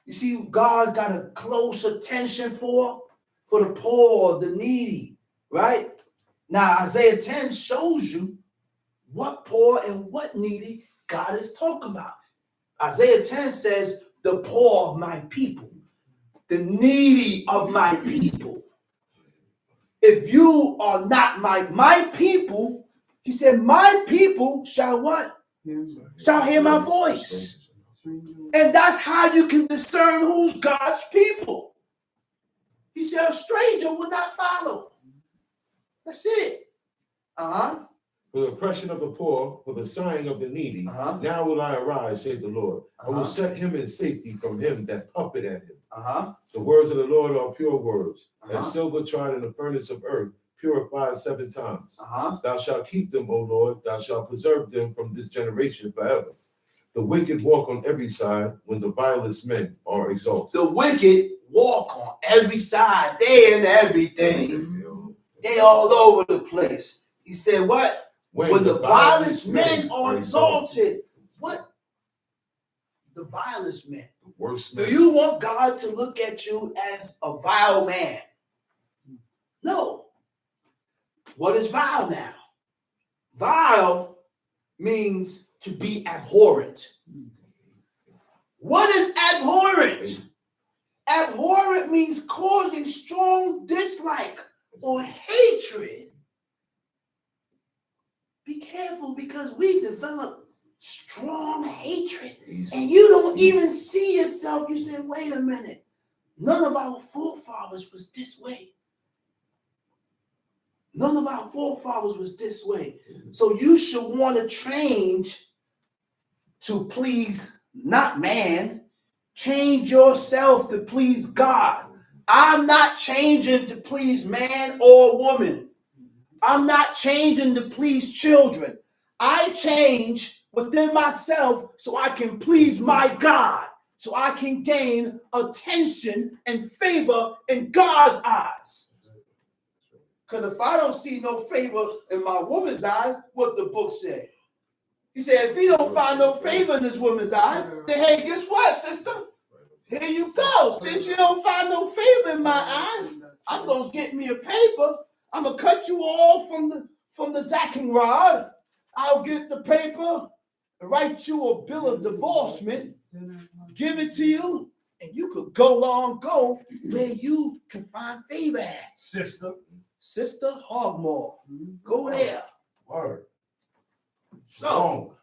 You see who God got a close attention for? For the poor, the needy, right? Now, Isaiah 10 shows you what poor and what needy God is talking about. Isaiah 10 says, the poor of my people, the needy of my people. If you are not my people, he said, my people shall what? Shall hear my voice. And that's how you can discern who's God's people. He said, a stranger will not follow. That's it. for the oppression of the poor, for the sighing of the needy. Now will I arise, saith the Lord. I will set him in safety from him that puppet at him. The words of the Lord are pure words, as silver tried in the furnace of earth, purified 7 times. Thou shalt keep them, O Lord, thou shalt preserve them from this generation forever. The wicked walk on every side when the vilest men are exalted. The wicked walk on every side. They in everything. They all over the place. He said what? When the vilest men are exalted. What? The vilest men. The worst men. Do you want God to look at you as a vile man? No. What is vile now? Vile means to be abhorrent. What is abhorrent? Abhorrent means causing strong dislike or hatred. Be careful, because we develop strong hatred and you don't even see yourself. You say, wait a minute. None of our forefathers was this way. None of our forefathers was this way. So you should want to change to please not man. Change yourself to please God. I'm not changing to please man or woman. I'm not changing to please children. I change within myself so I can please my God, so I can gain attention and favor in God's eyes. Because if I don't see no favor in my woman's eyes, what the book said? He said, if he don't find no favor in this woman's eyes, then hey, guess what, sister? Here you go. Since you don't find no favor in my eyes, I'm going to get me a paper. I'm going to cut you off from the zacking rod. I'll get the paper, write you a bill of divorcement, give it to you, and you could go where you can find favor at. Sister Hogmore. Go there. Word. So,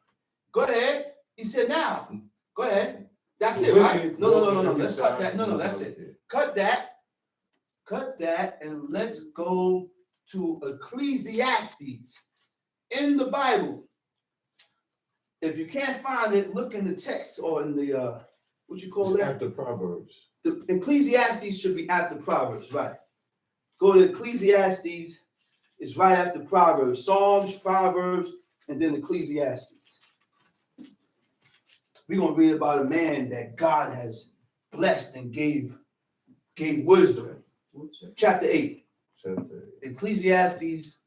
go ahead. He said, now, go ahead. That's it, right? No. Let's cut that. No, that's it. Cut that, and let's go to Ecclesiastes in the Bible. If you can't find it, look in the text or in the, what you call that? After Proverbs. The Ecclesiastes should be after Proverbs, right? Go to Ecclesiastes. It's right after Proverbs. Psalms, Proverbs, and then Ecclesiastes. We're going to read about a man that God has blessed and gave wisdom. Chapter 8. Ecclesiastes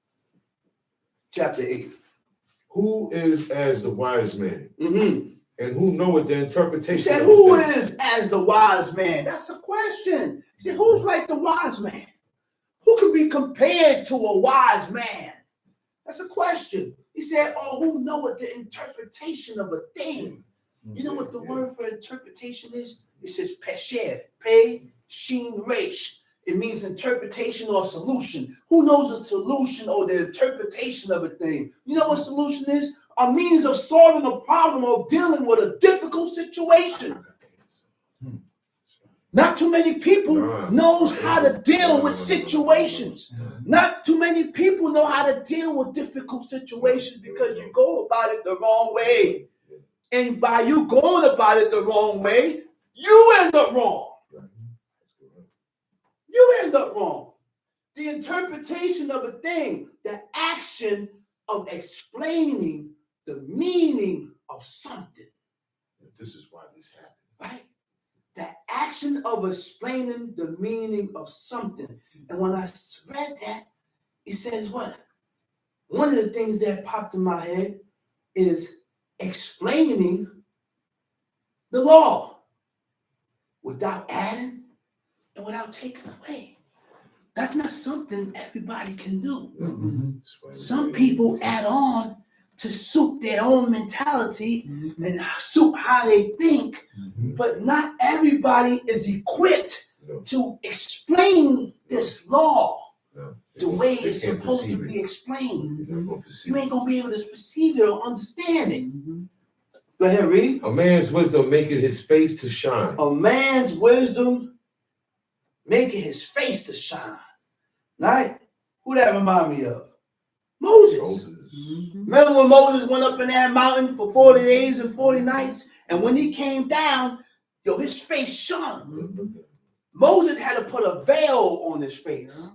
chapter 8. Who is as the wise man? Mm-hmm. And who knoweth the interpretation? He said, who is as the wise man? That's a question. He said, who's like the wise man? Who can be compared to a wise man? That's a question. He said, oh, who knoweth the interpretation of a thing? You know what the word for interpretation is? It says peshev, pe, shin, resh. It means interpretation or solution. Who knows the solution or the interpretation of a thing? You know what solution is? A means of solving a problem or dealing with a difficult situation. Not too many people knows how to deal with situations. Not too many people know how to deal with difficult situations because you go about it the wrong way. And by you going about it the wrong way, you end up wrong. You end up wrong. The interpretation of a thing, the action of explaining the meaning of something. This is why this happened. Right? The action of explaining the meaning of something. And when I read that, it says what? One of the things that popped in my head is explaining the law without adding and without taking away. That's not something everybody can do. Mm-hmm. Some people add on to suit their own mentality and suit how they think, but not everybody is equipped to explain this law the way it's supposed to be explained. You ain't going to be able to perceive it or understand it. Go ahead, read. A man's wisdom maketh his face to shine. A man's wisdom making his face to shine. Right? Who that remind me of? Moses. Remember when Moses went up in that mountain for 40 days and 40 nights? And when he came down, his face shone. Moses had to put a veil on his face.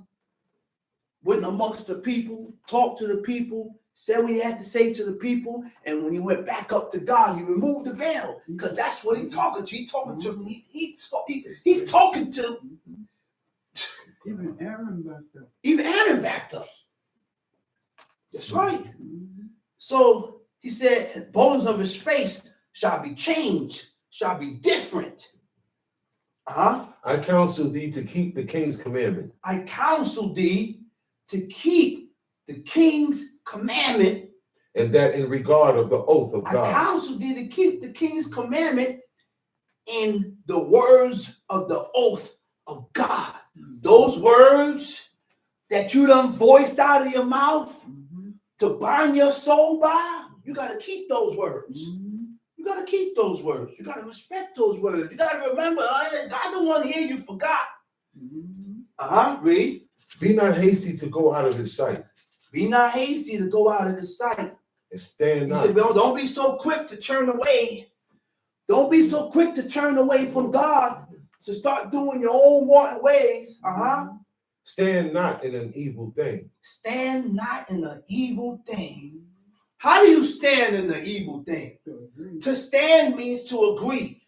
Went amongst the people, talked to the people, said what he had to say to the people. And when he went back up to God, he removed the veil. Because that's what he's talking to. He's talking to. Even Aaron backed up. Even Aaron backed up. That's right. So he said, bones of his face shall be changed, shall be different. I counsel thee to keep the king's commandment. I counsel thee to keep the king's commandment. And that in regard of the oath of God. I counsel thee to keep the king's commandment in the words of the oath of God. Those words that you done voiced out of your mouth to burn your soul by, you got to keep those words. You got to keep those words. You got to respect those words. You got to remember, I don't want to hear you forgot. Read. Be not hasty to go out of his sight. Be not hasty to go out of his sight. And stand not. He said, well, don't be so quick to turn away. Don't be so quick to turn away from God to start doing your own wanton ways. Stand not in an evil thing. Stand not in an evil thing. How do you stand in the evil thing? To stand means to agree.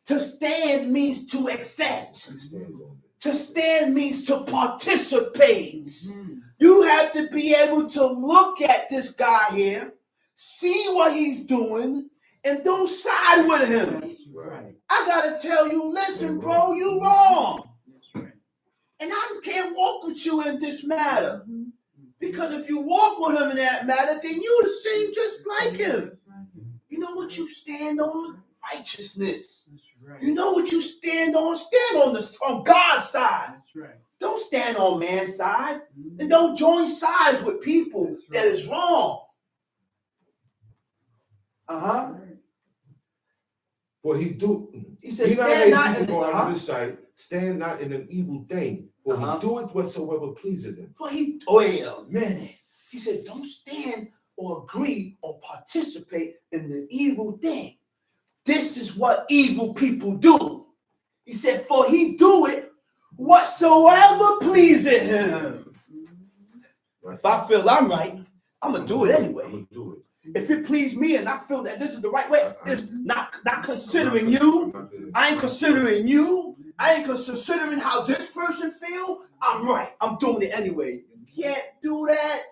To stand means to accept. To stand means to participate. You have to be able to look at this guy here, see what he's doing, and don't side with him. I gotta tell you, listen, bro, you wrong. And I can't walk with you in this matter. Because if you walk with him in that matter, then you're the same just like him. You know what you stand on? Righteousness. You know what you stand on? Stand on God's side. Don't stand on man's side. And don't join sides with people that is wrong. For he said, stand not in out of his sight, stand not in an evil thing. For he doeth whatsoever pleaseth him. Wait a minute. He said, don't stand or agree or participate in the evil thing. This is what evil people do. He said, for he do it whatsoever pleaseth him. If I feel I'm right, I'm going to do it anyway. If it please me and I feel that this is the right way, it's not considering you. I ain't considering you. I ain't considering how this person feel. I'm right. I'm doing it anyway. You can't do that.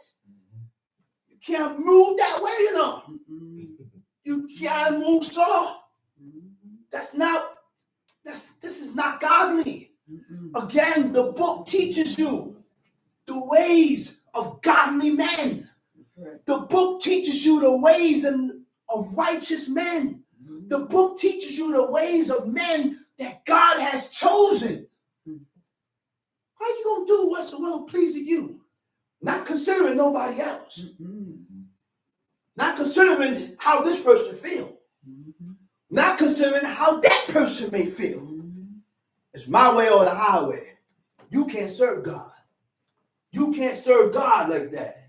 You can't move that way, you know. You can't move so. This is not godly. Again, the book teaches you the ways of godly men. The book teaches you the ways of righteous men. The book teaches you the ways of men that God has chosen. How you going to do what's well pleasing you? Not considering nobody else. Not considering how this person feels. Not considering how that person may feel. It's my way or the highway. You can't serve God. You can't serve God like that.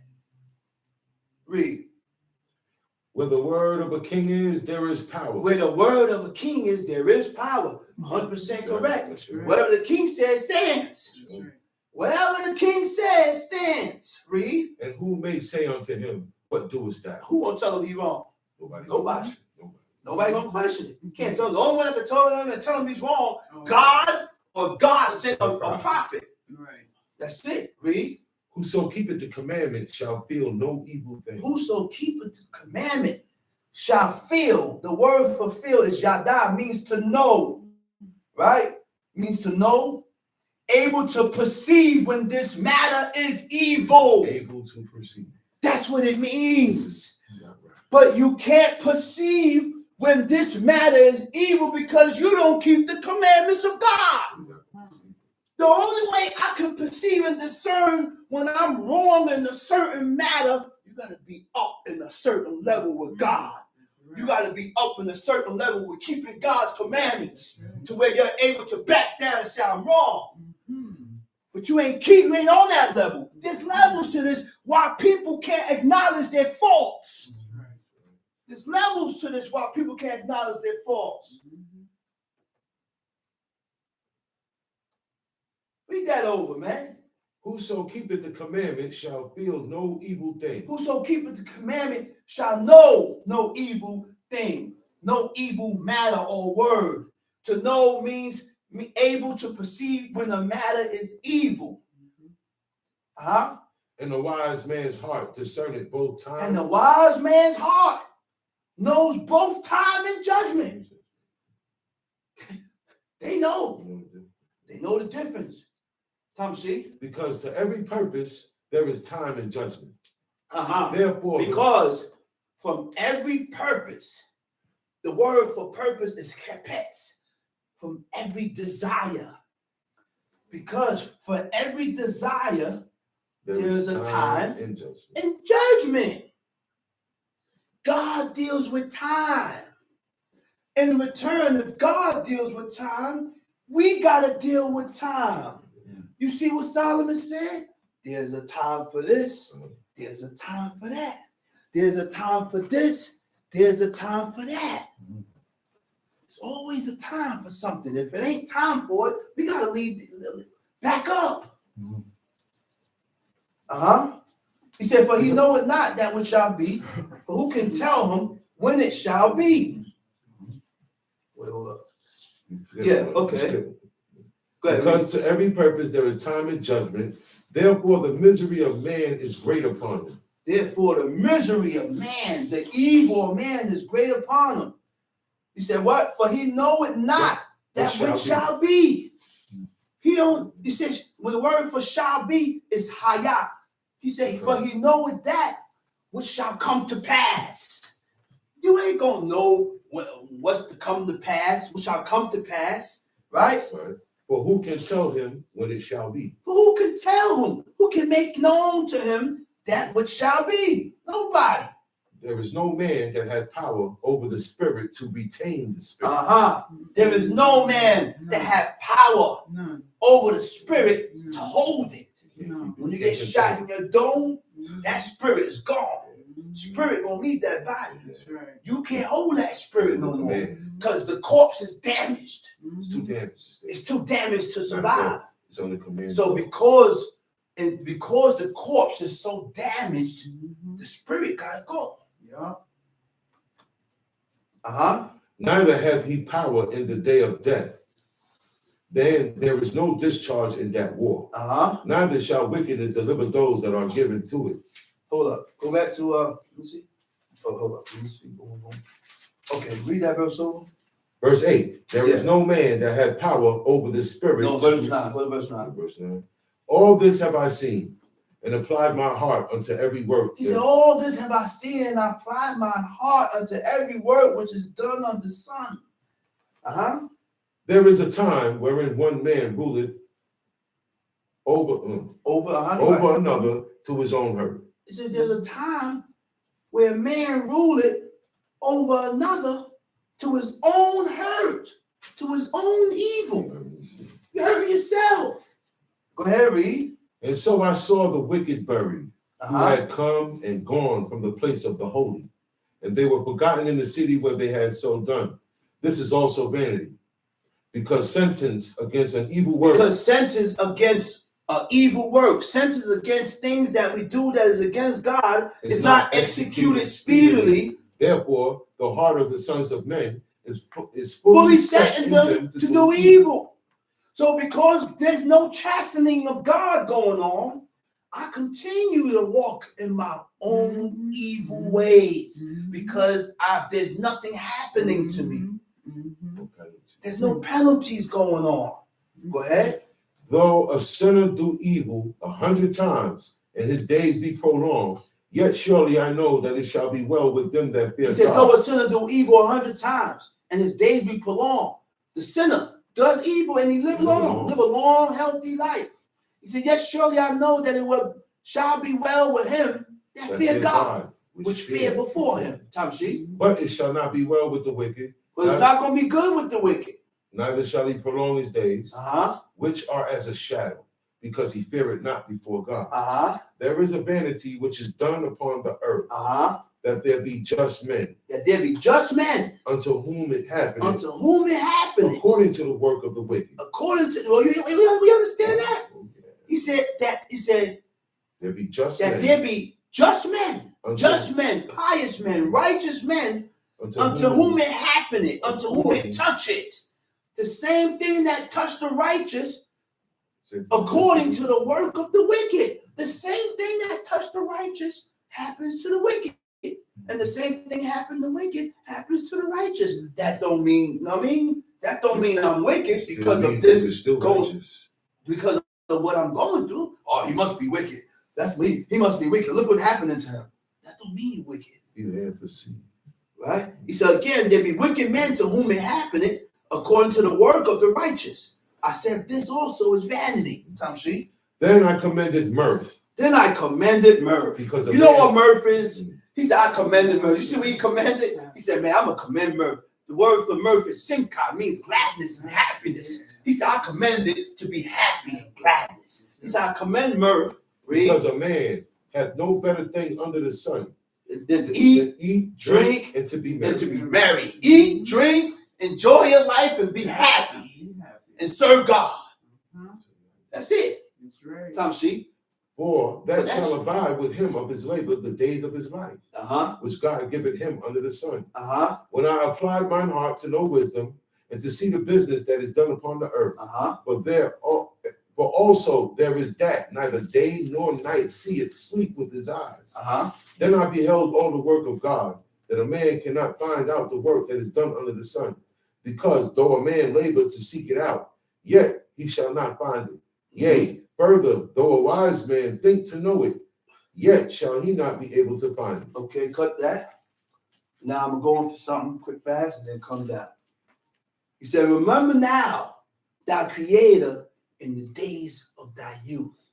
Read. Where the word of a king is, there is power. Where the word of a king is, there is power. 100% correct. Whatever the king says stands. Whatever the king says stands. Read. And who may say unto him, what doest thou? Who won't tell him he's wrong? Nobody. Nobody gonna question it. You can't tell him. The only one that can tell him and tell him he's wrong, God, or God sent a prophet. That's it. Read. Whoso keepeth the commandment shall feel no evil thing. Whoso keepeth the commandment shall feel. The word for feel is yada, means to know. Right? Means to know. Able to perceive when this matter is evil. Able to perceive. That's what it means. But you can't perceive when this matter is evil because you don't keep the commandments of God. The only way I can perceive and discern when I'm wrong in a certain matter, you got to be up in a certain level with God. You got to be up in a certain level with keeping God's commandments to where you're able to back down and say, I'm wrong. But you ain't on that level. There's levels to this why people can't acknowledge their faults. There's levels to this why people can't acknowledge their faults. Read that over, man. Whoso keepeth the commandment shall feel no evil thing. Whoso keepeth the commandment shall know no evil thing, no evil matter or word. To know means able to perceive when a matter is evil. And the wise man's heart discerneth both time. And the wise man's heart knows both time and judgment. They know. They know the difference. Tom, see? Because to every purpose there is time and judgment. Therefore, because from every purpose, the word for purpose is kapets. From every desire. Because for every desire, there is a time and judgment. God deals with time. In return, if God deals with time, we got to deal with time. You see what Solomon said? There's a time for this. There's a time for that. There's a time for this. There's a time for that. It's always a time for something. If it ain't time for it, we got to leave, back up. He said, for he knoweth not that which shall be, for who can tell him when it shall be? Wait, hold up. Yeah, okay. Go ahead, because to every purpose there is time and judgment. Therefore the misery of man is great upon him. Therefore the misery of man, the evil of man is great upon him. He said, what? For he knoweth not that which shall be. He don't, he says, when the word for shall be is hayah. He said, for he knoweth that which shall come to pass. You ain't gonna know what's to come to pass, what shall come to pass, right? For who can tell him when it shall be? For who can tell him? Who can make known to him that which shall be? Nobody. There is no man that has power over the spirit to retain the spirit. There is no man that has power over the spirit to hold it. When you get shot in your dome, that spirit is gone. Spirit gonna leave that body. You can't hold that spirit no more because the corpse is damaged. It's too damaged. It's too damaged to survive. It's on the command. So because the corpse is so damaged, the spirit gotta go. Neither hath he power in the day of death. Then there is no discharge in that war. Neither shall wickedness deliver those that are given to it. Hold up. Go back to let me see. Oh, hold up. Let me see. Boom. Okay, read that verse over. Verse 8. There is no man that hath power over the spirit. No, verse 9. What verse 9? Verse 9. All this have I seen, and applied my heart unto every work. He said, all this have I seen, and I applied my heart unto every work which is done under the sun. There is a time wherein one man ruleth over another to his own hurt. He said, there's a time where a man ruleth over another to his own hurt, to his own evil. You hurt yourself. Go ahead, read. And so I saw the wicked buried, who had come and gone from the place of the holy, and they were forgotten in the city where they had so done. This is also vanity, because sentence against an evil work. Because sentence against evil work, sentence against things that we do that is against God is not executed speedily. Therefore, the heart of the sons of men is fully set in them to do evil. So because there's no chastening of God going on, I continue to walk in my own evil ways because there's nothing happening to me. There's no penalties going on. Go ahead. Though a sinner do evil 100 times and his days be prolonged, yet surely I know that it shall be well with them that fear God. He said, though a sinner do evil 100 times and his days be prolonged, the sinner does evil and he live long, live a long, healthy life. He said, yes, surely I know that it shall be well with him that fear God, which fear before him. But it shall not be well with the wicked. But it's not going to be good with the wicked. Neither shall he prolong his days, which are as a shadow, because he feareth not before God. There is a vanity which is done upon the earth, that there be just men. That there be just men. Unto whom it happeneth. Unto whom it happeneth. According to the work of the wicked. According to, well, we understand that. He said, there be just men. That there be just men. Just men, pious men, righteous men. Unto whom it happeneth. Unto whom it toucheth. The same thing that touched the righteous. According to the work of the wicked. The same thing that touched the righteous happens to the wicked. And the same thing happened to the wicked happens to the righteous. That don't mean, that don't mean I'm wicked because of this because of what I'm going through. Oh, he must be wicked. That's me. He must be wicked. Look what happened to him. That don't mean you're wicked. Right? He said again, there be wicked men to whom it happeneth according to the work of the righteous. I said this also is vanity. Tamshi. Then I commended mirth. Because you know what mirth is? He said, I commended mirth. You see what he commended? He said, man, I'm going to commend mirth. The word for mirth is simcha, means gladness and happiness. He said, I commended to be happy and gladness. He said, I commend mirth. Because a man hath no better thing under the sun than to eat, drink, and to be merry. Eat, drink, enjoy your life, and be happy. And serve God. That's it. That's right. Tamshi. For that shall abide with him of his labor the days of his life, which God giveth him under the sun. When I applied mine heart to know wisdom and to see the business that is done upon the earth, but also there is that neither day nor night seeth sleep with his eyes. Then I beheld all the work of God, that a man cannot find out the work that is done under the sun, because though a man labor to seek it out, yet he shall not find it. Yea, further, though a wise man think to know it, yet shall he not be able to find it. Okay, cut that. Now I'm going for something quick, fast, and then come down. He said, remember now thy creator in the days of thy youth.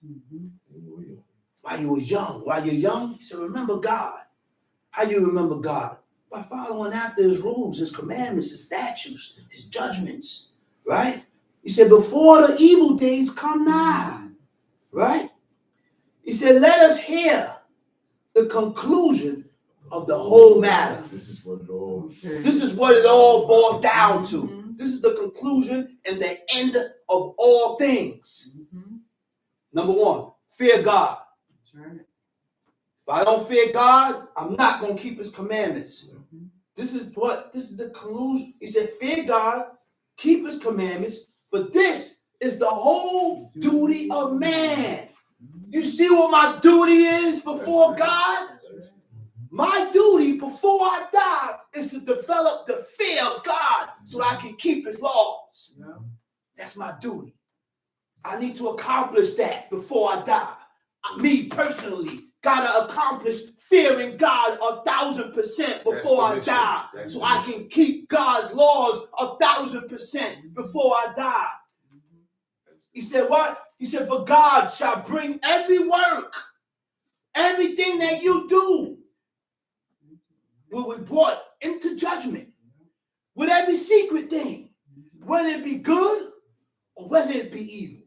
While you were young. While you're young, he said, remember God. How you remember God? By following after his rules, his commandments, his statutes, his judgments, right? He said, before the evil days come nigh, right? He said, let us hear the conclusion of the whole matter. This is what it all boils down to. This is the conclusion and the end of all things. Number one, fear God. That's right. If I don't fear God, I'm not going to keep his commandments. This is the conclusion. He said, fear God, keep his commandments, for this is the whole duty of man. You see what my duty is before God? My duty before I die is to develop the fear of God so that I can keep his laws. That's my duty. I need to accomplish that before I die. Me personally gotta accomplish fearing God 1,000% before I die, so I can keep God's laws 1,000% before I die. He said what? He said, for God shall bring every work, everything that you do will be brought into judgment with every secret thing, whether it be good or whether it be evil.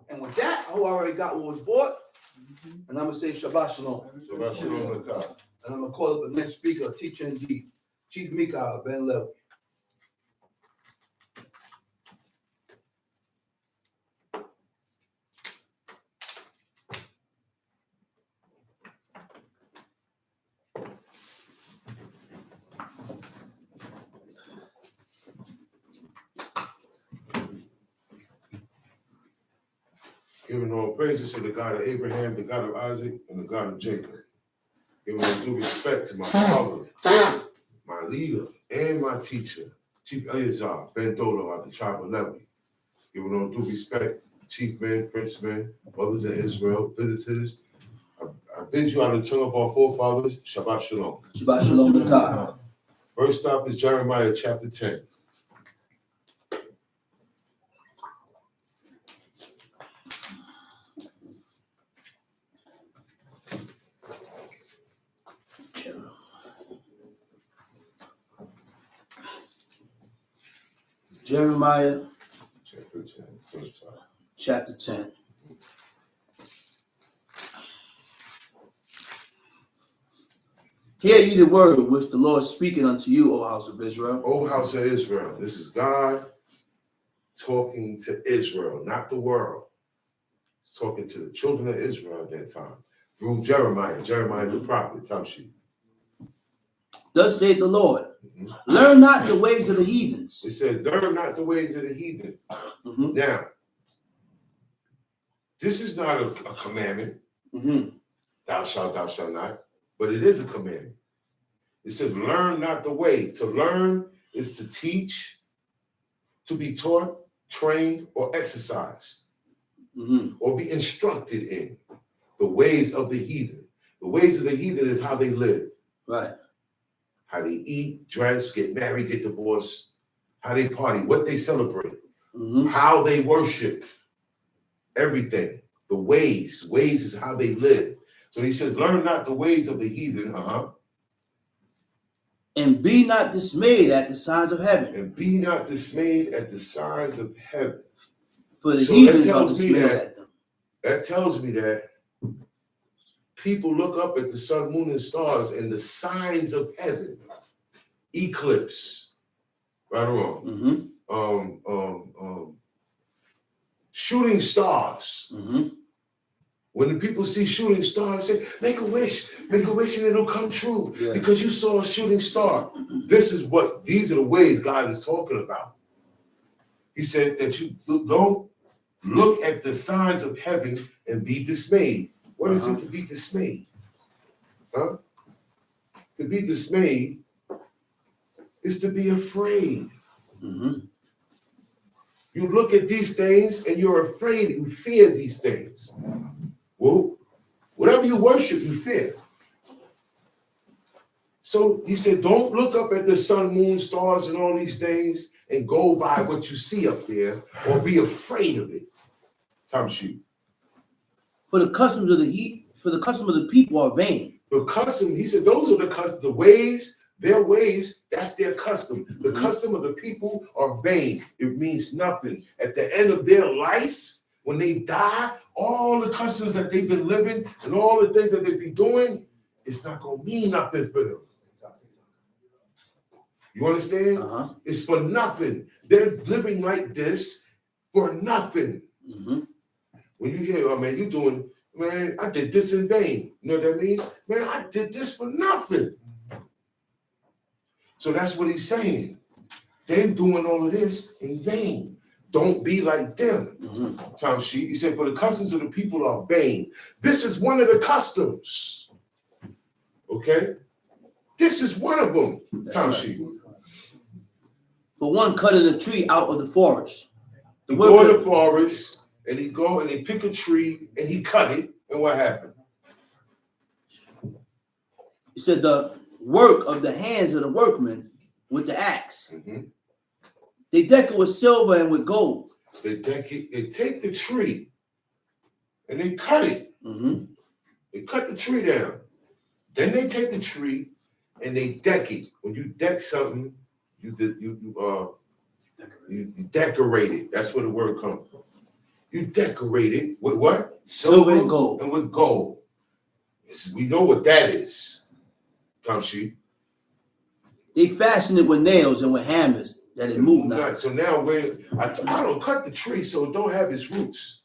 And with that, I already got what was bought. And I'm going to say Shabbat Shalom. Shabbat Shalom. And I'm going to call up the next speaker, teacher indeed, Chief Mika Ben Levi. Giving all praises to the God of Abraham, the God of Isaac, and the God of Jacob. Giving all due respect to my father, my leader, and my teacher, Chief Eleazar Ben Dodo of the tribe of Levi. Giving all due respect, chief men, princemen, brothers in Israel, visitors. I bid you out of the tongue of our forefathers, Shabbat Shalom. Shabbat Shalom to God. First stop is Jeremiah chapter 10. Jeremiah chapter 10. Hear ye the word which the Lord speaketh unto you, O house of Israel. O house of Israel. This is God talking to Israel, not the world. He's talking to the children of Israel at that time. Through Jeremiah. Jeremiah is the prophet. Tamshi. Thus saith the Lord, learn not the ways of the heathens. It says, learn not the ways of the heathen. Now, this is not a commandment. Thou shalt not. But it is a commandment. It says, learn not the way. To learn is to teach, to be taught, trained, or exercised, or be instructed in the ways of the heathen. The ways of the heathen is how they live. Right. How they eat, dress, get married, get divorced, how they party, what they celebrate, how they worship, everything. The ways is how they live. So he says, learn not the ways of the heathen, and be not dismayed at the signs of heaven. And be not dismayed at the signs of heaven. For the heathens are dismayed at them. That tells me that people look up at the sun, moon, and stars and the signs of heaven. Eclipse. Right or wrong? Shooting stars. When the people see shooting stars, say, make a wish and it'll come true because you saw a shooting star. These are the ways God is talking about. He said that you don't look at the signs of heaven and be dismayed. What is it to be dismayed? To be dismayed is to be afraid. You look at these things and you're afraid, you fear these things. Well, whatever you worship, you fear. So he said, don't look up at the sun, moon, stars, and all these things and go by what you see up there or be afraid of it. Tamshi. For the customs of the people are vain. The custom, he said, those are the ways, their ways, that's their custom. The custom of the people are vain. It means nothing. At the end of their life, when they die, all the customs that they've been living and all the things that they've been doing, it's not going to mean nothing for them. You understand? It's for nothing. They're living like this for nothing. When you hear, oh man, man, I did this in vain. You know what I mean? Man, I did this for nothing. So that's what he's saying. They're doing all of this in vain. Don't be like them. Tamshi, he said, for the customs of the people are vain. This is one of the customs. Okay? This is one of them, Tamshi. For one cutting a tree out of the forest. He go to the forest, and he go and he pick a tree, and he cut it, and what happened? He said, the work of the hands of the workmen with the axe. They deck it with silver and with gold. They take the tree and they cut it. They cut the tree down. Then they take the tree and they deck it. When you deck something, you decorate it. That's where the word comes from. You decorate it with what? Silver and gold. And with gold. We know what that is. Tamshi. They fasten it with nails and with hammers that it move not. So now I don't cut the tree so it don't have its roots.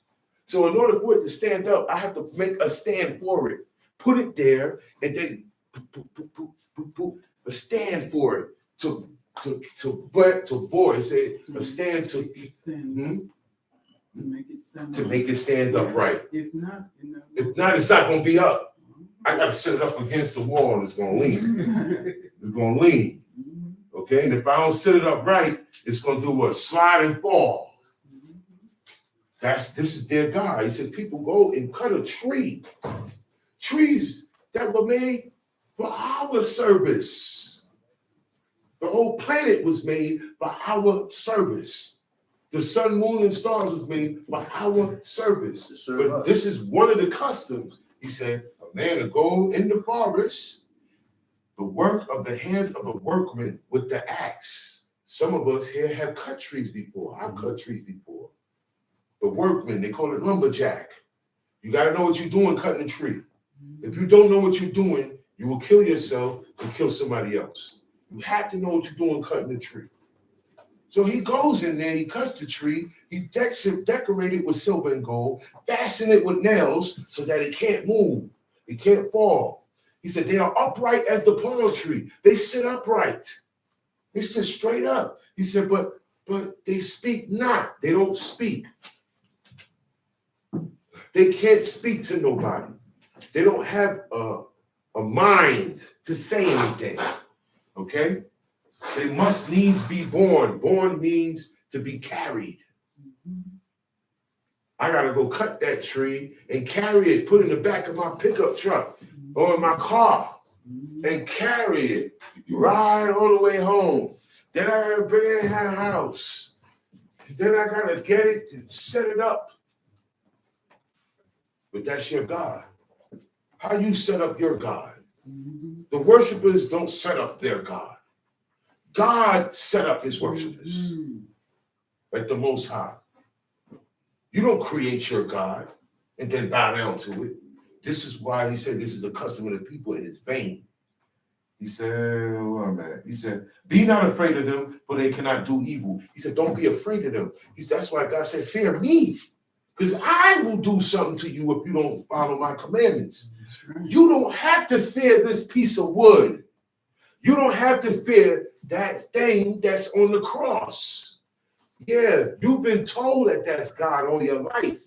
So in order for it to stand up, I have to make a stand for it. Put it there and then a stand for it to bore. Say a stand to make it stand upright. If not, it's not going to be up. I got to set it up against the wall and it's going to lean. It's going to lean. Okay, and if I don't set it up right, it's going to do a slide and fall. This is their God. He said, people go and cut a tree. Trees that were made for our service. The whole planet was made for our service. The sun, moon, and stars was made for our service. But this is one of the customs. He said, a man to go in the forest, the work of the hands of the workman with the axe. Some of us here have cut trees before. I've cut trees before. The workman, they call it lumberjack. You got to know what you're doing cutting a tree. If you don't know what you're doing, You will kill yourself to kill somebody else. You have to know what you're doing cutting the tree. So he goes in there, he cuts the tree, he decorates it with silver and gold, fasten it with nails so that it can't move, it can't fall. He said, they are upright as the palm tree. They sit upright. They sit straight up. He said, but they speak not. They don't speak. They can't speak to nobody. They don't have a mind to say anything. Okay? They must needs be born. Born means to be carried. I got to go cut that tree and carry it, put it in the back of my pickup truck or in my car and carry it, ride all the way home. Then I got to bring it in the house. Then I got to get it and set it up. But that's your God. How you set up your God? The worshipers don't set up their God. God set up his worshipers, like the Most High. You don't create your God and then bow down to it. This is why he said this is the custom of the people and it's vain. He said, oh man, he said, be not afraid of them, for they cannot do evil. He said, don't be afraid of them. That's why God said, fear me, because I will do something to you if you don't follow my commandments. You don't have to fear this piece of wood. You don't have to fear that thing that's on the cross. Yeah, you've been told that that's God all your life,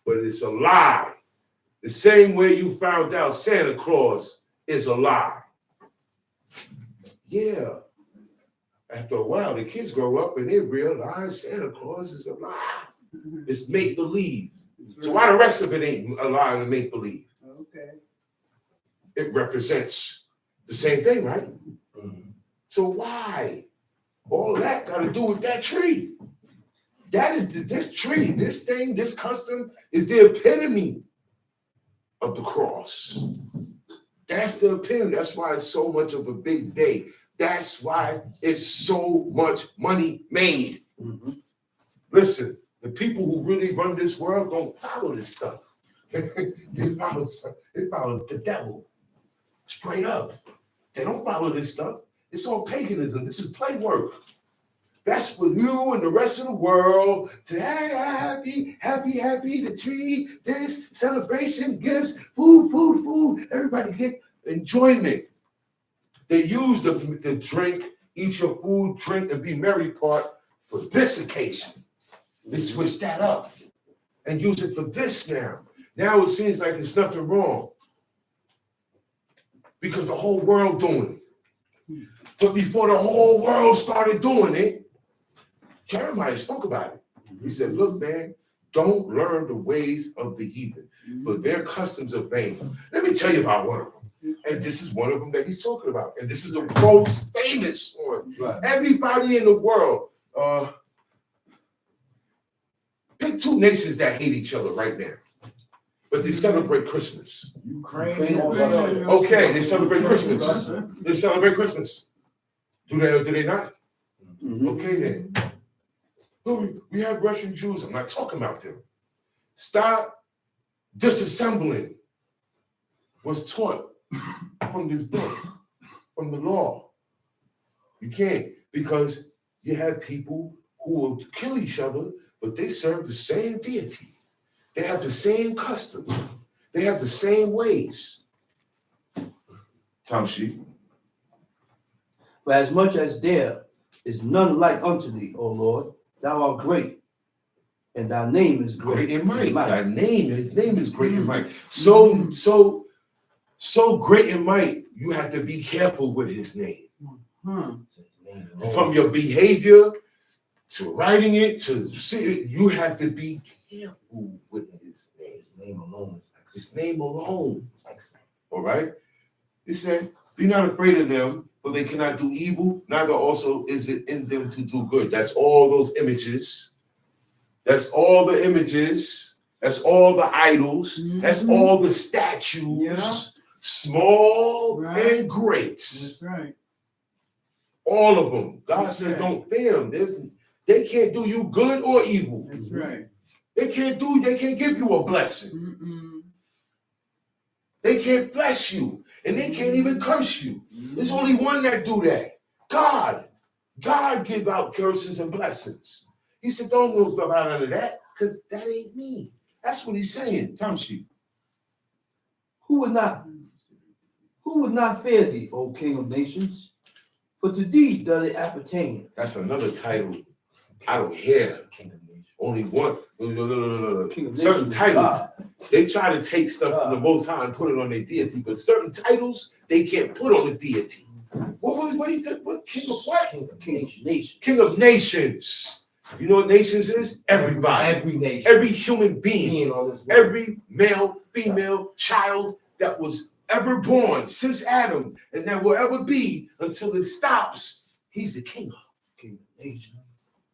but it's a lie. The same way you found out Santa Claus is a lie. Yeah. After a while, the kids grow up and they realize Santa Claus is a lie. It's make-believe. So why the rest of it ain't a lie and make-believe? Okay. It represents the same thing, right? So why? All that got to do with that tree. That is this tree, this thing, this custom is the epitome of the cross. That's the epitome. That's why it's so much of a big day. That's why it's so much money made. Listen, the people who really run this world don't follow this stuff. They follow the devil. Straight up. They don't follow this stuff. It's all paganism. This is play work. That's for you and the rest of the world to happy, the tree, this celebration, gifts, food. Everybody get enjoyment. They use the drink, eat your food, drink, and be merry part for this occasion. They switch that up and use it for this now. Now it seems like there's nothing wrong because the whole world doing it. But before the whole world started doing it, Jeremiah spoke about it. He said, look, man, don't learn the ways of the heathen, but their customs are vain. Let me tell you about one of them. And this is one of them that he's talking about. And this is the most famous one. Right. Everybody in the world, pick two nations that hate each other right now, but they celebrate Christmas. Ukraine. Okay, they celebrate Christmas. They celebrate Christmas. Do they or do they not? Okay then. We have Russian Jews. I'm not talking about them. Stop disassembling what's taught from this book, from the law. You can't, because you have people who will kill each other, but they serve the same deity. They have the same customs. They have the same ways. Tom Sheep. For as much as there is none like unto thee, O Lord, thou art great, and thy name is great in might. Thy name, his name is great in might. So great in might, you have to be careful with his name. From your behavior to writing it to see it, you have to be careful with his name. His name alone is excellent. His name alone is excellent. All right? He said, be not afraid of them, for they cannot do evil, neither also is it in them to do good. That's all those images. That's all the images. That's all the idols. That's all the statues, small and great. That's right. All of them. God said, don't fear them. They can't do you good or evil. That's right. They can't give you a blessing. They can't bless you, and they can't even curse you. There's only one that do that. God. God give out curses and blessings. He said, don't move about none of that, because that ain't me. That's what he's saying. Tamshi. Who would not fear thee, O King of nations? For to thee doth it appertain. That's another title. I don't hear. Only one. Certain titles. They try to take stuff from the Most High and put it on their deity, but certain titles they can't put on the deity. What he said? What king of what? King of nations. King of nations. You know what nations is? Everybody. Every nation. Every human being. On this Every male, female, child that was ever born since Adam and that will ever be until it stops. He's the king of. King of nations.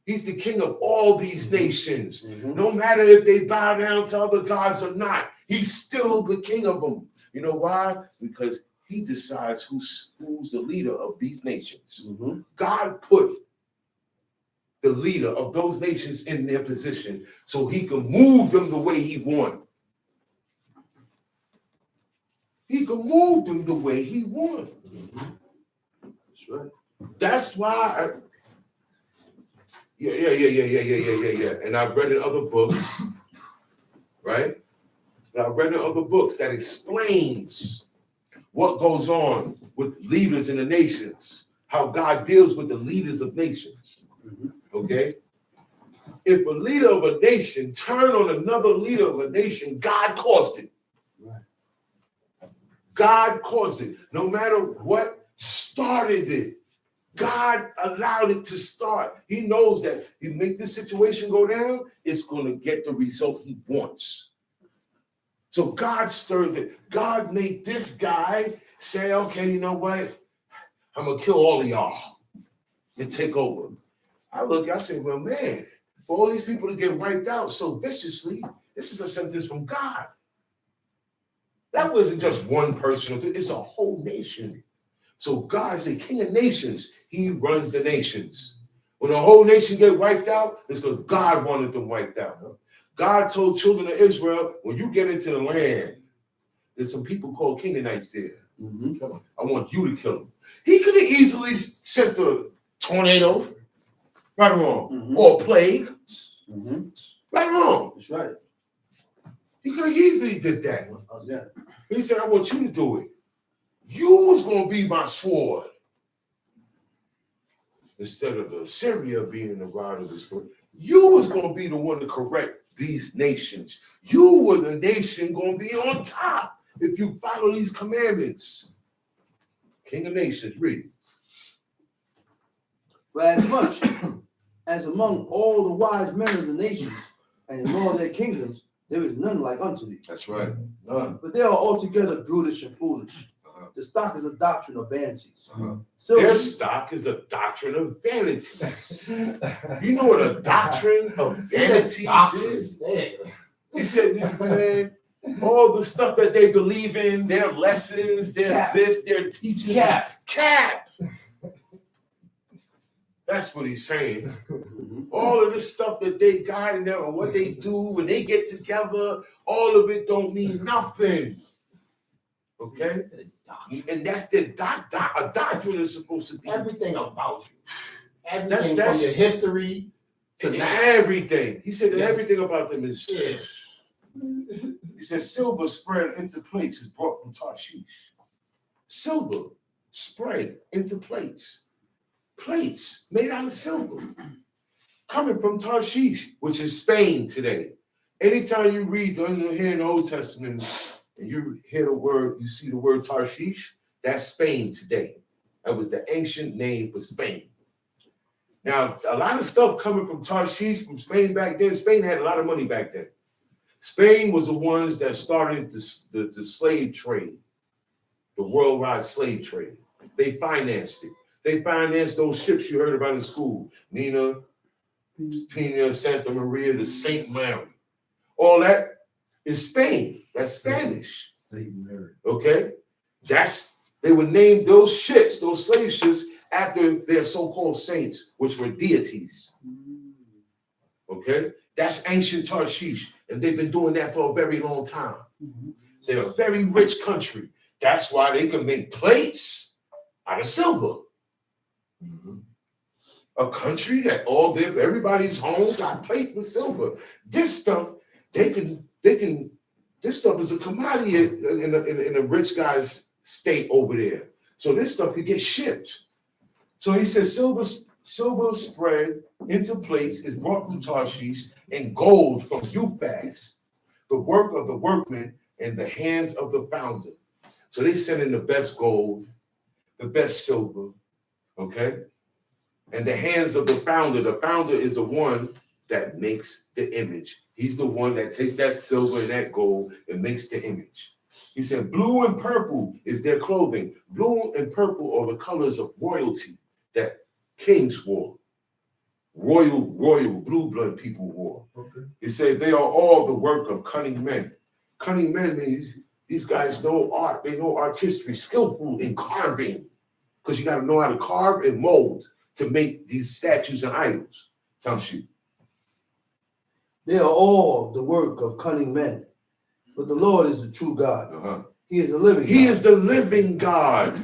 He's the king of all these nations. No matter if they bow down to other gods or not, he's still the king of them. You know why? Because he decides who's the leader of these nations. God put the leader of those nations in their position so he can move them the way he wants. He can move them the way he wants. That's right. That's why Yeah. And I've read in other books, right? And I've read in other books that explains what goes on with leaders in the nations, how God deals with the leaders of nations. Okay? If a leader of a nation turn on another leader of a nation, God caused it. Right. God caused it. No matter what started it, God allowed it to start. He knows that if you make this situation go down, it's going to get the result he wants. So God stirred it. God made this guy say, okay, you know what? I'm going to kill all of y'all and take over. I say, well, man, for all these people to get wiped out so viciously, this is a sentence from God. That wasn't just one person. It's a whole nation. So God is a king of nations. He runs the nations. When the whole nation get wiped out, it's because God wanted them wiped out. God told children of Israel, when you get into the land, there's some people called Canaanites there. I want you to kill them. He could have easily sent a tornado, right or wrong, or a plague, right or wrong. That's right. He could have easily did that. Yeah. He said, I want you to do it. You was going to be my sword. Instead of Assyria being the rod of the sword, you was going to be the one to correct these nations. You were the nation going to be on top if you follow these commandments. King of nations, read. For as much as among all the wise men of the nations and in all their kingdoms, there is none like unto thee. That's right. None. But they are altogether brutish and foolish. The stock is a doctrine of vanities. Their stock is a doctrine of vanities. You know what a doctrine of vanities is? He said, man, all the stuff that they believe in, their lessons, their teachings. Cap. That's what he's saying. All of this stuff that they got in there and what they do when they get together, all of it don't mean nothing. Okay? And that's the a doctrine is supposed to be. Everything about you. Everything That's from your history to now. Everything. He said that everything about them is. Yeah. He said silver spread into plates is brought from Tarshish. Silver spread into plates. Plates made out of silver. Coming from Tarshish, which is Spain today. Anytime you read here in the Old Testament, and you hear the word, you see the word Tarshish, that's Spain today. That was the ancient name for Spain. Now, a lot of stuff coming from Tarshish, from Spain back then, Spain had a lot of money back then. Spain was the ones that started the slave trade, the worldwide slave trade. They financed it. They financed those ships you heard about in school. Nina, Pina, Santa Maria, the Saint Mary. All that is Spain. That's Spanish. Saint Mary. Okay? They would name those ships, those slave ships, after their so-called saints, which were deities. Okay? That's ancient Tarshish. And they've been doing that for a very long time. They're a very rich country. That's why they can make plates out of silver. A country that everybody's home got plates with silver. This stuff, this stuff is a commodity in a rich guy's state over there. So this stuff could get shipped. So he says silver spread into plates is brought from Tarshish, and gold from Euphaz, the work of the workman and the hands of the founder. So they send in the best gold, the best silver, okay? And the hands of the founder. The founder is the one that makes the image. He's the one that takes that silver and that gold and makes the image. He said, blue and purple is their clothing. Blue and purple are the colors of royalty that kings wore. Royal blue blood people wore. Okay. He said they are all the work of cunning men. Cunning men means these guys know art. They know artistry, skillful in carving. Because you got to know how to carve and mold to make these statues and idols. Tamshi. They are all the work of cunning men, but the Lord is the true God. He is the living God. He is the living God.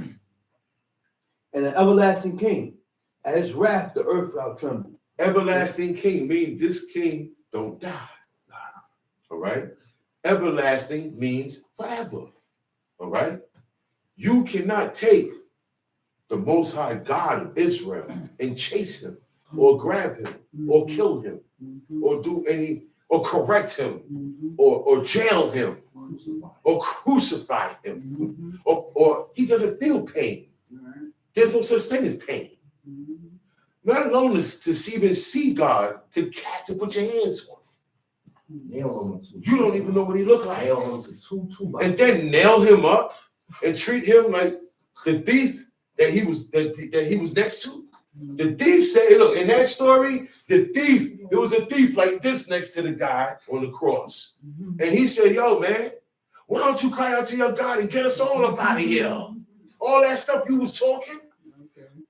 And an everlasting king. At his wrath, the earth shall tremble. Everlasting king means this king don't die. All right? Everlasting means forever. All right? You cannot take the Most High God of Israel and chase him or grab him or kill him or do any or correct him or jail him or crucify him or he doesn't feel pain. There's no such thing as pain. Not alone to even see God, to put your hands on. You don't even know what he looked like. And then nail him up and treat him like the thief that he was next to. The thief said, look, in that story, there was a thief like this next to the guy on the cross. And he said, yo, man, why don't you cry out to your God and get us all up out of here? All that stuff you was talking,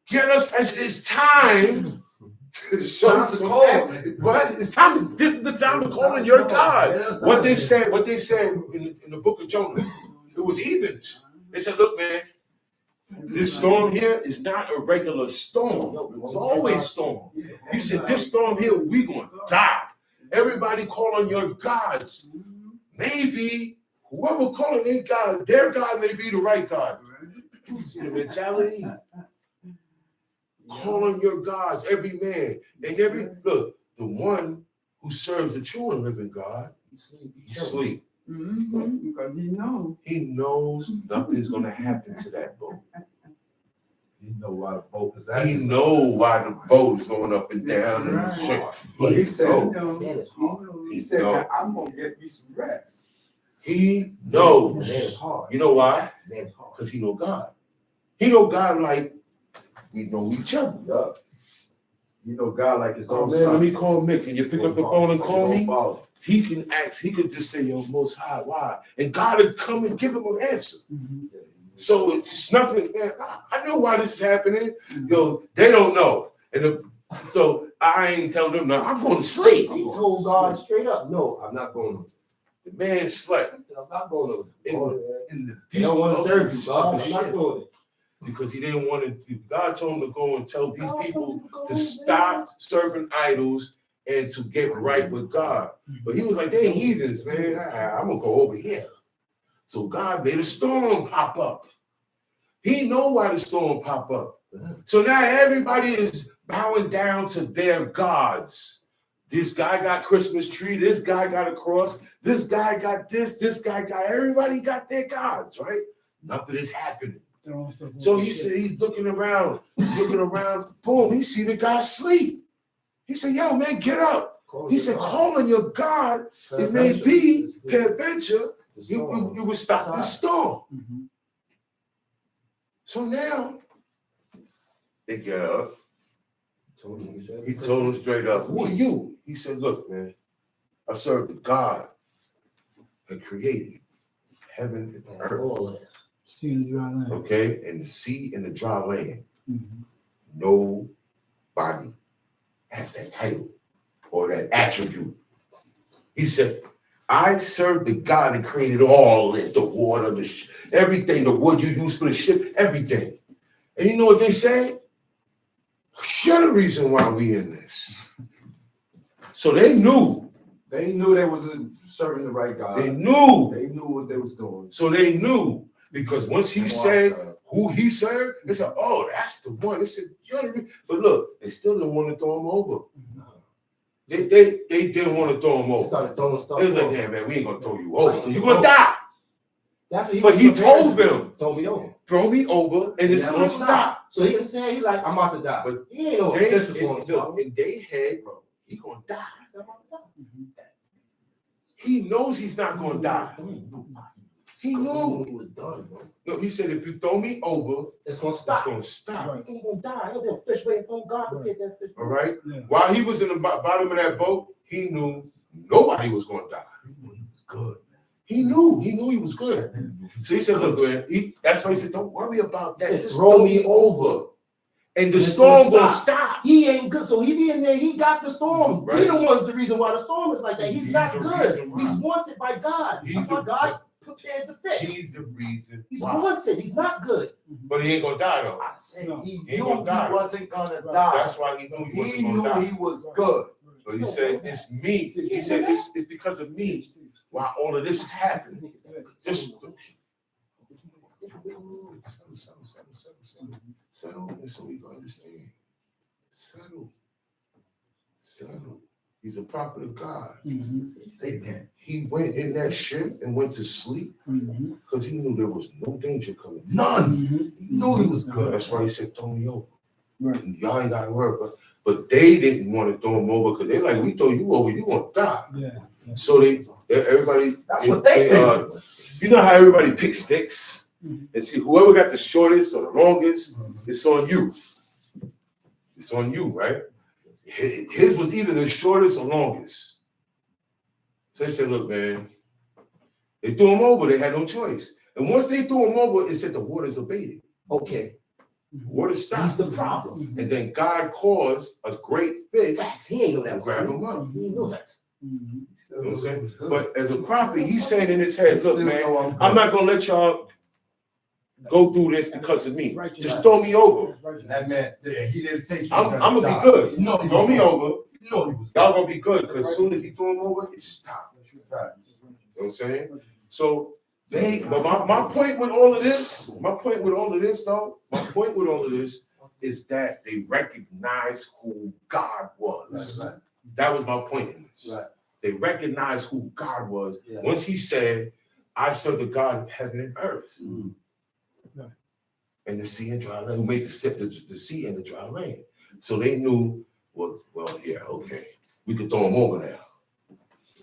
get us, as it's time to show some right? It's time this is the time to call on your God. What they said in the book of Jonah, it was evens. They said, look, man, this storm here is not a regular storm. It's always storm. He said, this storm here, we're going to die. Everybody call on your gods. Maybe whoever calling their God may be the right God. See the mentality? Call on your gods, every man. And the one who serves the true and living God, sleep. Because he knows nothing's going to happen to that boat. He know why the boat is going up and down. But he said, I'm going to get me some rest. He knows. You know why? Because he know God. He know God like we know each other. You know God like his own man, son. Let me call Mick. Can you pick up the phone and call me? He can ask. He could just say, yo, Most High, why? And God would come and give him an answer. So it's nothing, man. I know why this is happening. Yo, they don't know. So I ain't telling them nothing. I'm going to sleep. He told God straight up, no, I'm not going to. The man slept. He said, I'm not going to. In the They don't want to serve you, God. I'm not going to. Because he didn't want to. God told him to go and tell these people to stop serving idols and to get right with God. But he was like, they heathens, man. I'm going to go over here. So God made a storm pop up. He know why the storm pop up. So now everybody is bowing down to their gods. This guy got Christmas tree. This guy got a cross. This guy got this. This guy got, everybody got their gods, right? Nothing is happening. So he said, he's looking around. Boom, he see the guy sleep. He said, yo, man, get up. He said, call on your God. It may be, peradventure, you will stop the storm. So now, they get up. He told him straight up, who are you? He said, look, man, I serve the God that created heaven and earth. Sea and dry land. Okay, and the sea and the dry land. Nobody has that title or that attribute. He said, I serve the God that created all this, the water, everything, the wood you use for the ship, everything. And you know what they say? You're the reason why we in this. So they knew. They knew they wasn't serving the right God. They knew. They knew what they was doing. So they knew. Because once he said who he served, they said, oh, that's the one. They said, you're the reason. But look, they still didn't want to throw him over. They didn't want to throw him over. Started throwing stuff. They was like, yeah, man, we ain't gonna throw you over. You're gonna die. That's what But he told them, throw me over. throw me over, and it's gonna stop. So he can say, he like, I'm about to die. But he ain't no officials for him. in their head, bro, he gonna die. He knows he's not gonna die. He knew. He was done, bro. No, he said, if you throw me over, it's gonna stop. It's gonna stop. He ain't gonna die. Ain't that fish waiting for God to get that fish. All right. Yeah. While he was in the bottom of that boat, he knew nobody was gonna die. He knew he was good. He knew he was good. So he said, look, man, that's why he said, don't worry about that. Just roll me over. And the storm will stop. He ain't good. So he be in there, he got the storm. Right. He the one's the reason why the storm is like that. He's not good. Why. He's wanted by God. That's why God prepared the fish. He's the reason. He's why. wanted. He's not good. But he ain't gonna die though. I said he ain't knew gonna die. he wasn't gonna die. That's why he knew he wasn't He gonna knew die. he was good. So he said, it's me. He said, it's because of me why all of this is happening. Just settle, and so we gonna understand. Settle. He's a prophet of God. Say it again. He went in that ship and went to sleep because he knew there was no danger coming. None. He knew he was good. That's why he said, throw me over. Right. Y'all ain't got to worry. But they didn't want to throw him over because they're like, we throw you over, you gonna die. Yeah. So everybody. That's what they did. You know how everybody picks sticks and see whoever got the shortest or the longest, it's on you. It's on you, right? His was either the shortest or longest. So they said, look, man, they threw him over. They had no choice. And once they threw him over, it said the waters abated. Okay. Water stopped. He's the problem. And then God caused a great fish He ain't know that to was grab coming. him up. He didn't know that. You know what I'm saying? But as a prophet, he's saying in his head, look, man, I'm not going to let y'all go through this because of me. Just throw me over. That man, he didn't think he was I'm gonna going to die. be good. No, Throw me over. No, he was Y'all going to be good because as soon as he threw him over, it stopped. right. You know what I'm saying? So but my point with all of this, is that they recognize who God was. Right. That was my point in this. Right. They recognized who God was. Yeah. Once he said, I serve the God of heaven and earth. Right. And the sea and dry land, who made the sea and the dry land. So they knew, well, yeah, okay. We could throw him over now.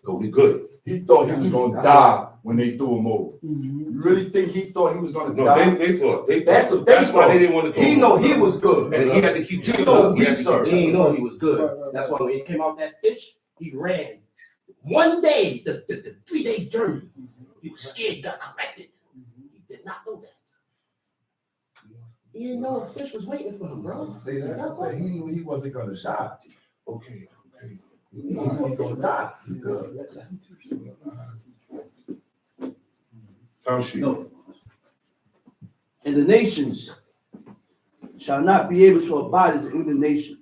So we good. He thought he was gonna die when they threw him over. You really think he thought he was gonna die? They thought. That's what That's they why thought. they didn't want to throw He him know over. he was good. And he had to keep He know he served. He didn't know he was good. That's why when he came out that fish, he ran. One day, the 3 days journey, he was scared, he got corrected. He did not know that. He didn't know a fish was waiting for him, bro. Say that. I said he knew he wasn't gonna die. Okay. He knew he wasn't gonna die. Time sheet. No. And the nations shall not be able to abide his indignation.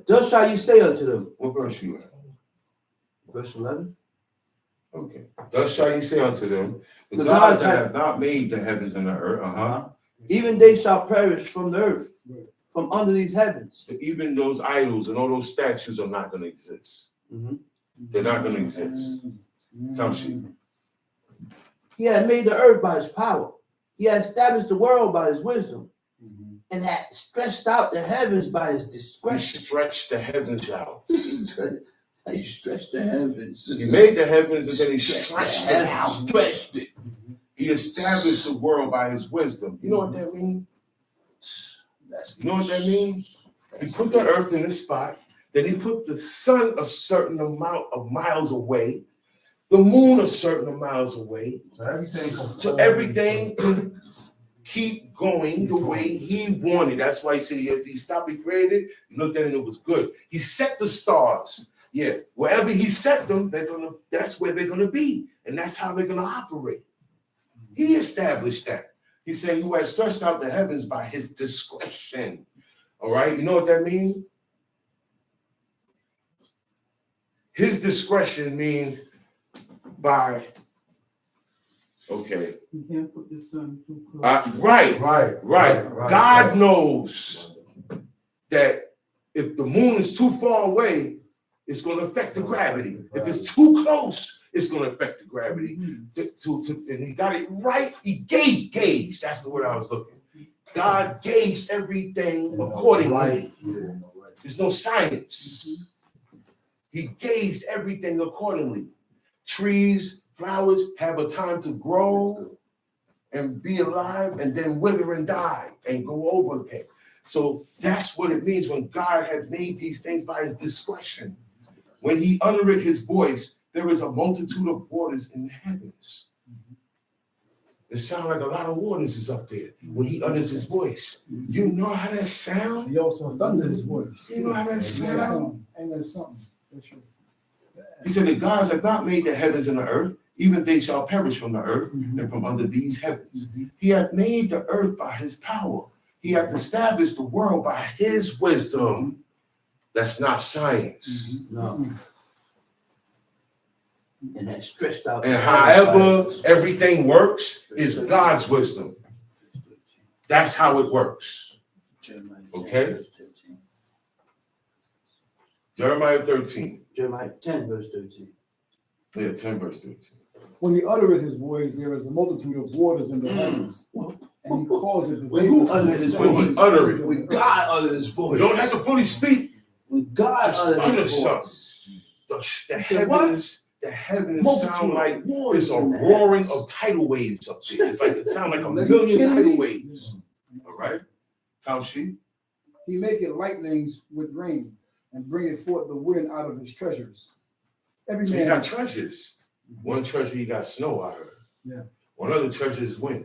Thus shall you say unto them. What verse you at? Verse 11. Okay. Thus shall you say unto them, the The gods gods that have- have not made the heavens and the earth, Even they shall perish from the earth, from under these heavens. So even those idols and all those statues are not going to exist. They're not going to exist. Time sheet. He had made the earth by his power. He had established the world by his wisdom, and had stretched out the heavens by his He discretion. stretched the heavens out. He stretched the heavens. He made the heavens and then he stretched it out. Stretched it. He established the world by his wisdom. You know what that means? You know what that means? He put the earth in this spot. Then he put the sun a certain amount of miles away, the moon a certain miles away. So everything could keep going the way he wanted. That's why he said, if he stopped, he created, he looked at it and it was good. He set the stars. Yeah, wherever he set them, that's where they're gonna be, and that's how they're gonna operate. He established that. He said, "Who has stretched out the heavens by his discretion." All right, you know what that means? His discretion means by. Okay. You can't put the sun too close. Right. Right. God knows that if the moon is too far away, it's going to affect the gravity. If it's too close, it's going to affect the gravity. And he got it right. He gauged. That's the word I was looking. God gauged everything accordingly. There's no science. He gauged everything accordingly. Trees, flowers have a time to grow and be alive and then wither and die and go over again. So that's what it means when God had made these things by his discretion. When he uttered his voice, there is a multitude of waters in the heavens. It sounds like a lot of waters is up there when he utters his voice. You know how that sounds? He also thundered his voice. You know how that sounds? Ain't that something? He said, the gods have not made the heavens and the earth, even they shall perish from the earth and from under these heavens. He hath made the earth by his power. He hath established the world by his wisdom. That's not science. No. And that stretched out. And however everything works is God's wisdom. That's how it works. Okay? Jeremiah 13. Jeremiah 10, verse 13. Yeah, 10 verse 13. When he uttered his voice, there is a multitude of waters in the heavens. And he calls it the When who uttered his When he voice? uttered it. When God uttered his voice. You don't have to fully speak. When God Just uttered utter his something. voice. The heavens Multitude sound like waters it's a in the roaring heavens. of tidal waves up there. It's like it sounds like a Are you million kidding tidal me? waves. All right? Tom Sheep. He maketh lightnings with rain, and bringeth forth the wind out of his treasures. Every So you man got treasures. One treasure you got snow, I heard. Yeah. One other treasure is wind.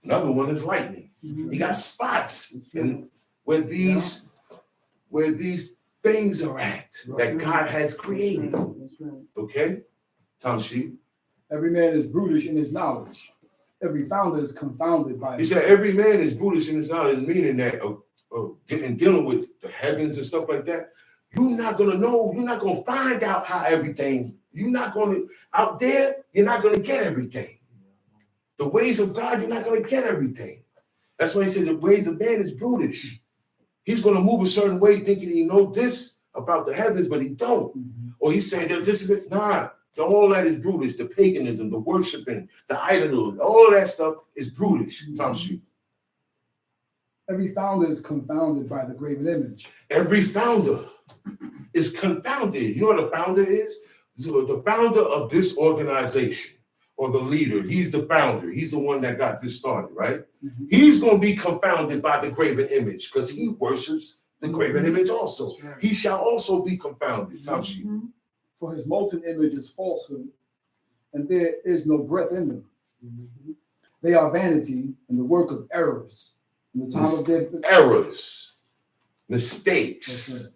Another one is lightning. You got spots and where these things are at that God has created. Okay? Tom Sheep. Every man is brutish in his knowledge. Every founder is confounded by He said every man is brutish in his knowledge, meaning that in dealing with the heavens and stuff like that, you're not gonna know, you're not gonna find out how everything, you're not gonna, out there, you're not gonna get everything. The ways of God, you're not gonna get everything. That's why he said the ways of man is brutish. He's gonna move a certain way thinking he knows this about the heavens, but he don't. Or he's saying that this is it. Nah, all that is brutish, the paganism, the worshiping, the idols, all of that stuff is brutish. Tom Sheep. Every founder is confounded by the graven image. Every founder is confounded. You know what a founder is? So the founder of this organization or the leader, he's the founder. He's the one that got this started, right? He's going to be confounded by the graven image because he worships the graven image also. He shall also be confounded. Tom Sheep. For his molten image is falsehood, and there is no breath in them. They are vanity and the work of errors. In the time of their Errors, mistakes.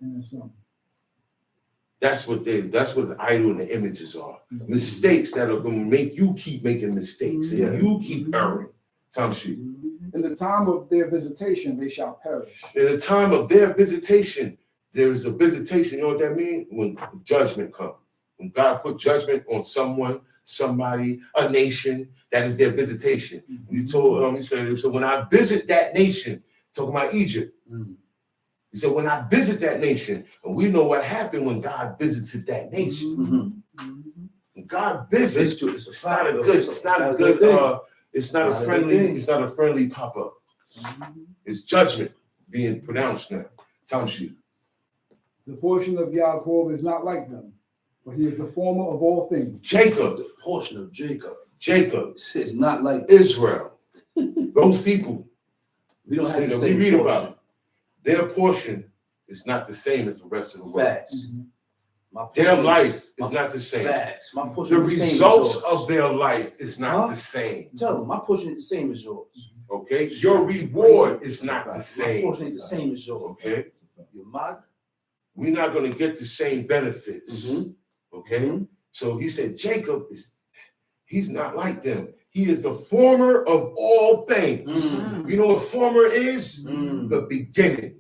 That's right. That's what the idol and the images are. Mistakes that are going to make you keep making mistakes and you keep erring. Tom Sheep. In the time of their visitation, they shall perish. In the time of their visitation, there is a visitation. You know what that means? When judgment comes. When God put judgment on someone, somebody, a nation, that is their visitation. He told he said, so when I visit that nation, talking about Egypt, he said, when I visit that nation, and we know what happened when God visited that nation. When God visits, it's not a friendly pop-up. It's judgment being pronounced now. Tom Sheep. The portion of Yaakov is not like them, for he is the former of all things. Jacob. The portion of Jacob. Jacob is not like Israel. Those people. We don't have the we same read portion. about it. Their portion is not the same as the rest of the world. Facts. Their life is not the same. Facts. My portion The is the same results as yours. of their life is not the same. Tell them my portion is the same as yours. Okay? Your reward is not the My same. portion is the same as yours. Okay? Your mother, we're not going to get the same benefits. Okay? So he said, Jacob he's not like them. He is the former of all things. You know what former is? The beginning.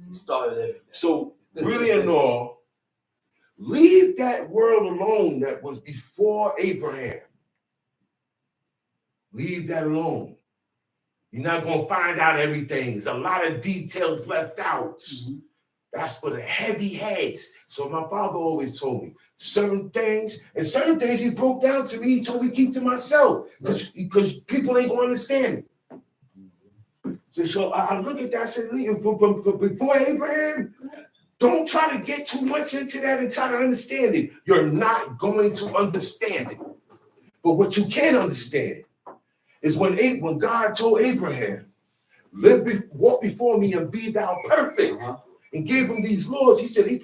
He started everything. So really and all, leave that world alone that was before Abraham. Leave that alone. You're not going to find out everything. There's a lot of details left out. That's for the heavy heads. So my father always told me certain things he broke down to me. He told me keep to myself because people ain't going to understand it. So I look at that and said, before Abraham, don't try to get too much into that and try to understand it. You're not going to understand it. But what you can understand is when God told Abraham, walk before me and be thou perfect, and gave him these laws. He said he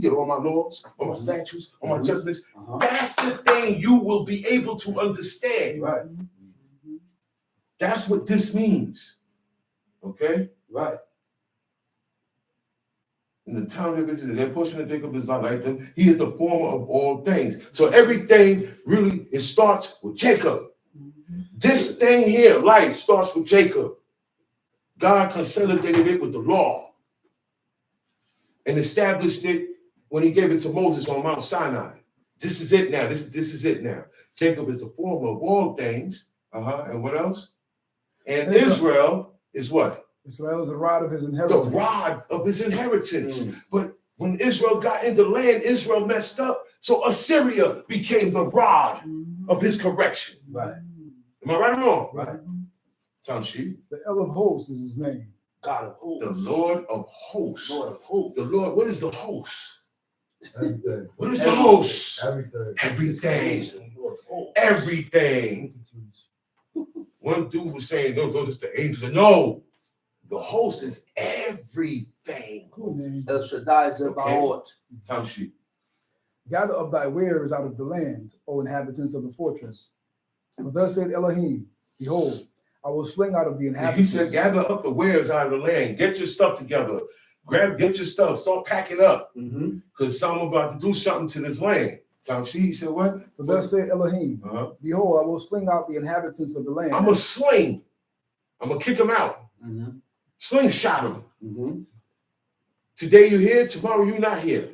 did all my laws, all my statutes, all my judgments. That's the thing you will be able to understand. Right. That's what this means. Okay? Right. In the time of Israel, their portion of Jacob is not like them. He is the former of all things. So everything really, it starts with Jacob. This thing here, life, starts with Jacob. God consolidated it with the law and established it when he gave it to Moses on Mount Sinai. This is it now. This is it now. Jacob is the former of all things. And what else? And Israel is what? Israel is the rod of his inheritance. The rod of his inheritance. But when Israel got into land, Israel messed up. So Assyria became the rod of his correction. Right. Am I right or wrong? Right. Tom Sheep. The El of hosts is his name. God of hosts. The Lord of hosts. Lord of hosts. The Lord, what is the host? Everything. What is the host? Everything. Everything. Lord of hosts. Everything. One dude was saying, those are the angels. No. The host is everything. Cool name. El Shaddai Zebaot. Tom Sheep. Gather up thy wares out of the land, O inhabitants of the fortress. For thus said Elohim, behold, I will sling out of the He inhabitants. said, gather up the wares out of the land. Get your stuff together. Get your stuff. Start packing up. Because someone about to do something to this land. Tom Sheep, he said what? For thus said Elohim, behold, I will sling out the inhabitants of the land. I'm going to sling. I'm going to kick them out. Slingshot them. Today you're here, tomorrow you're not here.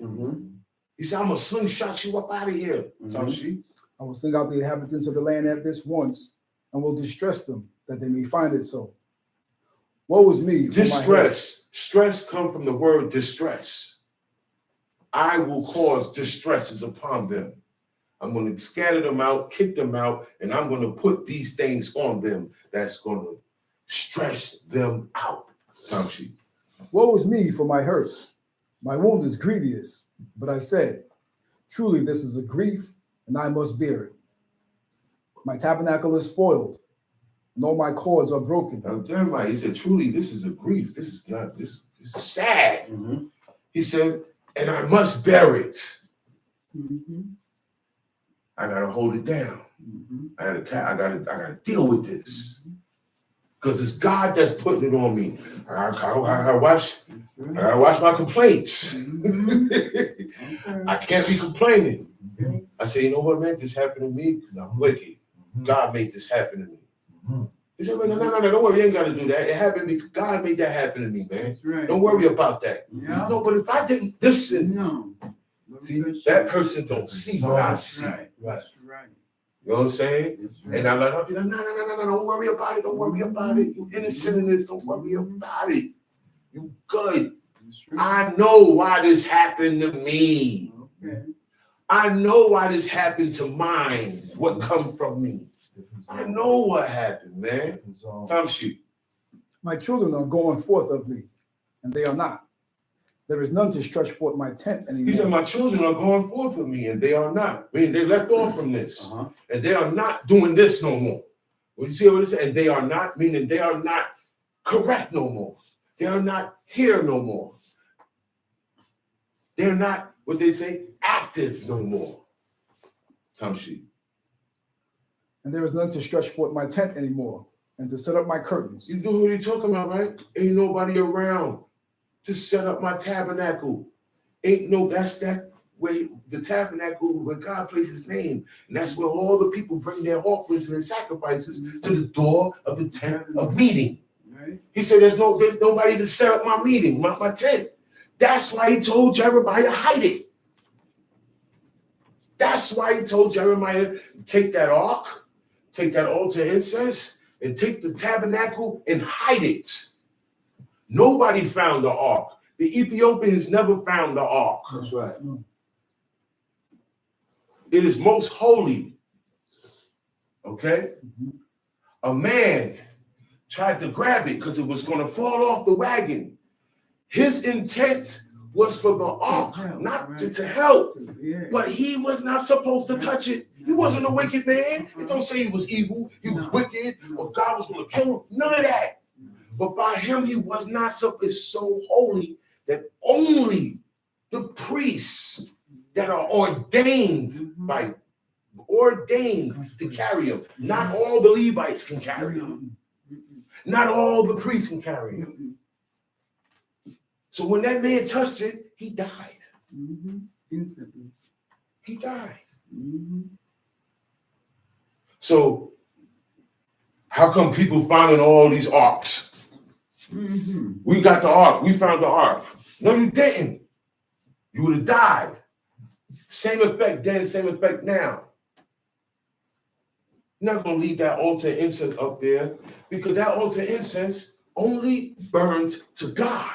He said, I'm going to slingshot you up out of here. Tom Sheep. I will sling out the inhabitants of the land at this once, and will distress them, that they may find it so. Woe is me. Distress. Stress comes from the word distress. I will cause distresses upon them. I'm going to scatter them out, kick them out, and I'm going to put these things on them that's going to stress them out. Tom Sheep. Woe is me for my hurt. My wound is grievous, but I said, truly this is a grief, and I must bear it. My tabernacle is spoiled, and all my cords are broken. Now, Jeremiah, he said, truly, this is a grief. This is sad. He said, and I must bear it. I gotta hold it down. I gotta deal with this. Because it's God that's putting it on me. I gotta watch my complaints. I can't be complaining. I say, you know what, man? This happened to me because I'm wicked. God made this happen to me. He said, no, don't worry, you ain't got to do that. It happened because God made that happen to me, man. That's right. Don't worry about that. Yeah. No, but if I didn't listen, No. see, that person don't see what I see. Right. That's right. You know what I'm saying? That's right. And I let her be like, no, don't worry about it. Don't worry about it. You innocent in this. Don't worry about it. You good. That's right. I know why this happened to me. Okay. I know why this happened to mine. What come from me. I know what happened, man. Tom Sheep. My children are going forth of thee, and they are not. There is none to stretch forth my tent anymore. He said, my children are going forth with me, and they are not. I mean, they left off from this. And they are not doing this no more. Well, you see what it said? And they are not, meaning they are not correct no more. They are not here no more. They're not, what they say, active no more. Tom Sheep. And there is none to stretch forth my tent anymore, and to set up my curtains. You know who you're talking about, right? Ain't nobody around to set up my tabernacle Ain't no, that's that way, the tabernacle where God places his name. And that's where all the people bring their offerings and their sacrifices to the door of the tent of meeting. Right. He said, there's nobody to set up my meeting, my tent. That's why he told Jeremiah, hide it. That's why he told Jeremiah, take that ark, take that altar incense, and take the tabernacle and hide it. Nobody found the ark. The Ethiopians never found the ark. That's right. It is most holy. Okay? A man tried to grab it because it was going to fall off the wagon. His intent was for the ark, not to help. Yeah. But he was not supposed to touch it. He wasn't a wicked man. It don't say he was evil, he was wicked, or God was going to kill him. None of that. But by him, he was not so. It's so holy that only the priests that are ordained to carry him. Not all the Levites can carry him. Not all the priests can carry him. So when that man touched it, he died. Instantly. He died. So how come people finding all these arks? We got the ark. We found the ark. No, you didn't. You would have died. Same effect then, same effect now. You're not going to leave that altar incense up there because that altar incense only burned to God.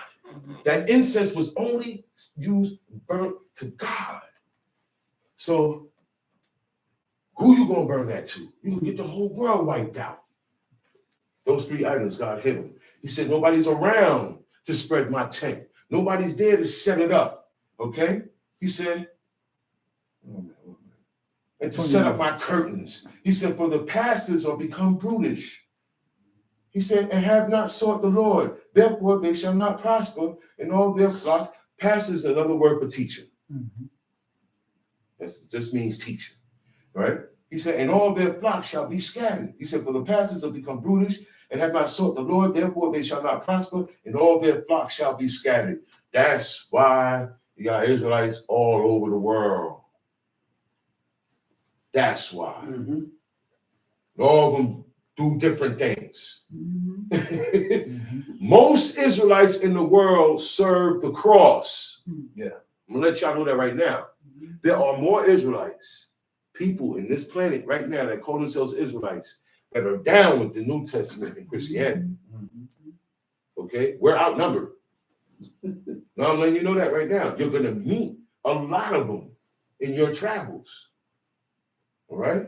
That incense was only used, burnt to God. So who you going to burn that to? You can get the whole world wiped out. Those three items, God hid them. He said, nobody's around to spread my tent. Nobody's there to set it up. Okay? He said, and to set up my curtains. He said, for the pastors are become brutish. He said, and have not sought the Lord. Therefore, they shall not prosper in all their flocks. Pastor is another word for teacher. That just means teacher. Right? He said, and all their flocks shall be scattered. He said, for the pastors have become brutish and have not sought the Lord. Therefore, they shall not prosper and all their flocks shall be scattered. That's why you got Israelites all over the world. That's why. All of them do different things. Most Israelites in the world serve the cross. Yeah. I'm going to let y'all know that right now. There are more Israelites, people in this planet right now that call themselves Israelites, that are down with the New Testament and Christianity. Okay? We're outnumbered. Now I'm letting you know that right now. You're going to meet a lot of them in your travels. All right?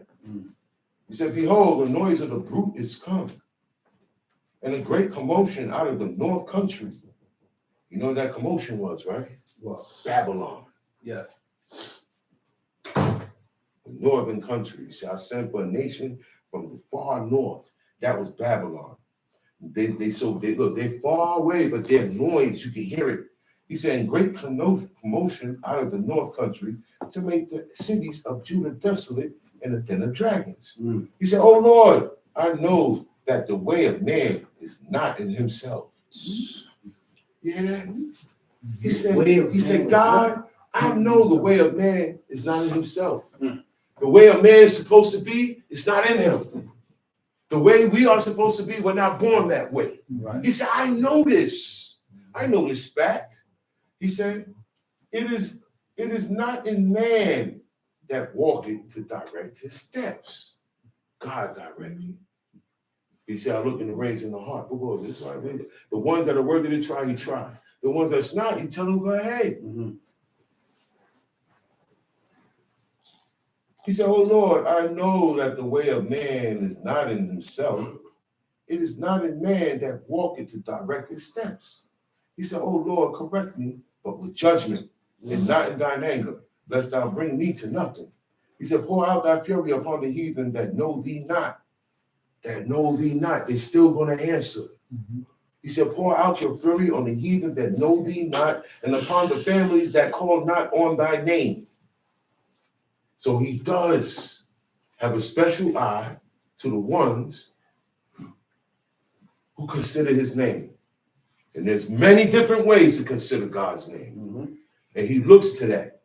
He said, behold, the noise of the brute is come, and a great commotion out of the north country. You know what that commotion was, right? What? Babylon. Yeah. The northern countries shall send for a nation from the far north. That was Babylon. They're far away, but their noise, you can hear it. He said, great commotion out of the north country to make the cities of Judah desolate and a den of dragons. He said, oh Lord, I know that the way of man is not in himself. You hear that? He said, God, I know the way of man is not in himself. The way a man is supposed to be is not in him. The way we are supposed to be, we're not born that way. Right. He said, I know this. I know this fact. He said, it is not in man that walketh to direct his steps. God directly. He said, I look in the reins in the heart. The ones that are worthy to try, he try. The ones that's not, he tell them, go ahead. He said, oh Lord, I know that the way of man is not in himself. It is not in man that walketh to direct his steps. He said, oh Lord, correct me, but with judgment, and not in thine anger, lest thou bring me to nothing. He said, pour out thy fury upon the heathen that know thee not. That know thee not. They're still going to answer. He said, pour out your fury on the heathen that know thee not, and upon the families that call not on thy name. So he does have a special eye to the ones who consider his name. And there's many different ways to consider God's name. And he looks to that.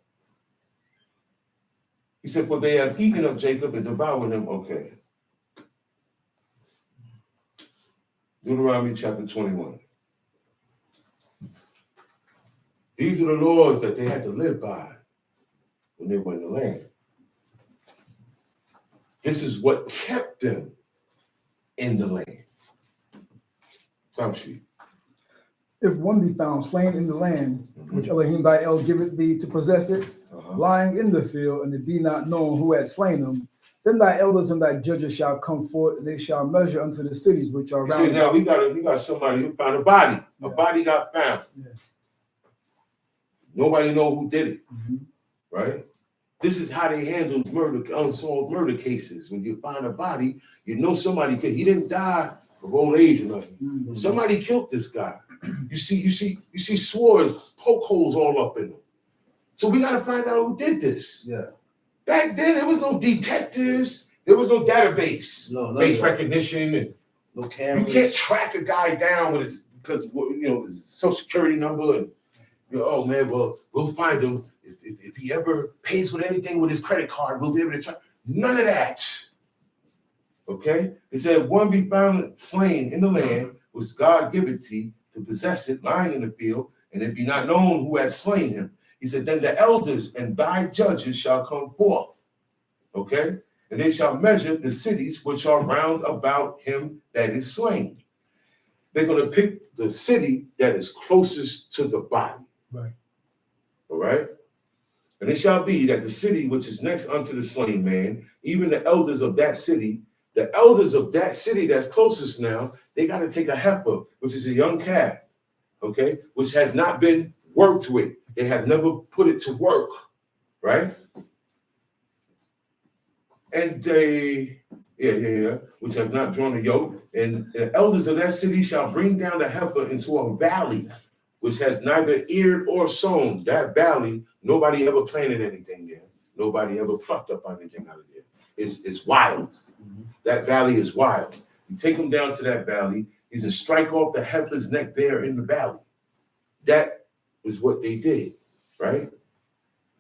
He said, for they have eaten of Jacob and devoured him. Okay. Deuteronomy chapter 21. These are the laws that they had to live by when they were in the land. This is what kept them in the land. Tamshi. If one be found slain in the land, which Elohim thy El giveth thee to possess it, lying in the field, and it be not known who had slain him, then thy elders and thy judges shall come forth, and they shall measure unto the cities which are round. See, now we got somebody who found a body. A body got found. Yeah. Nobody know who did it, right? This is how they handle murder, unsolved murder cases. When you find a body, you know somebody he didn't die of old age or nothing. Somebody killed this guy. You see swords, poke holes all up in them. So we got to find out who did this. Yeah. Back then, there was no detectives. There was no database, face recognition, and no cameras. You can't track a guy down with his his social security number, and oh man, well we'll find him if he ever pays with anything with his credit card. We'll be able to track. None of that. Okay, it said one be found slain in the land which God giveth thee to possess it, lying in the field, and it be not known who hath slain him. He said, then the elders and thy judges shall come forth, okay? And they shall measure the cities which are round about him that is slain. They're going to pick the city that is closest to the body. Right. All right? And it shall be that the city which is next unto the slain man, even the elders of that city that's closest now, they got to take a heifer, which is a young calf, okay, which has not been worked with. They have never put it to work, right? And they, which have not drawn a yoke. And the elders of that city shall bring down the heifer into a valley, which has neither eared or sown. That valley, nobody ever planted anything there. Nobody ever plucked up anything out of there. It's wild. That valley is wild. You take him down to that valley. He's to strike off the heifer's neck there in the valley. That was what they did, right?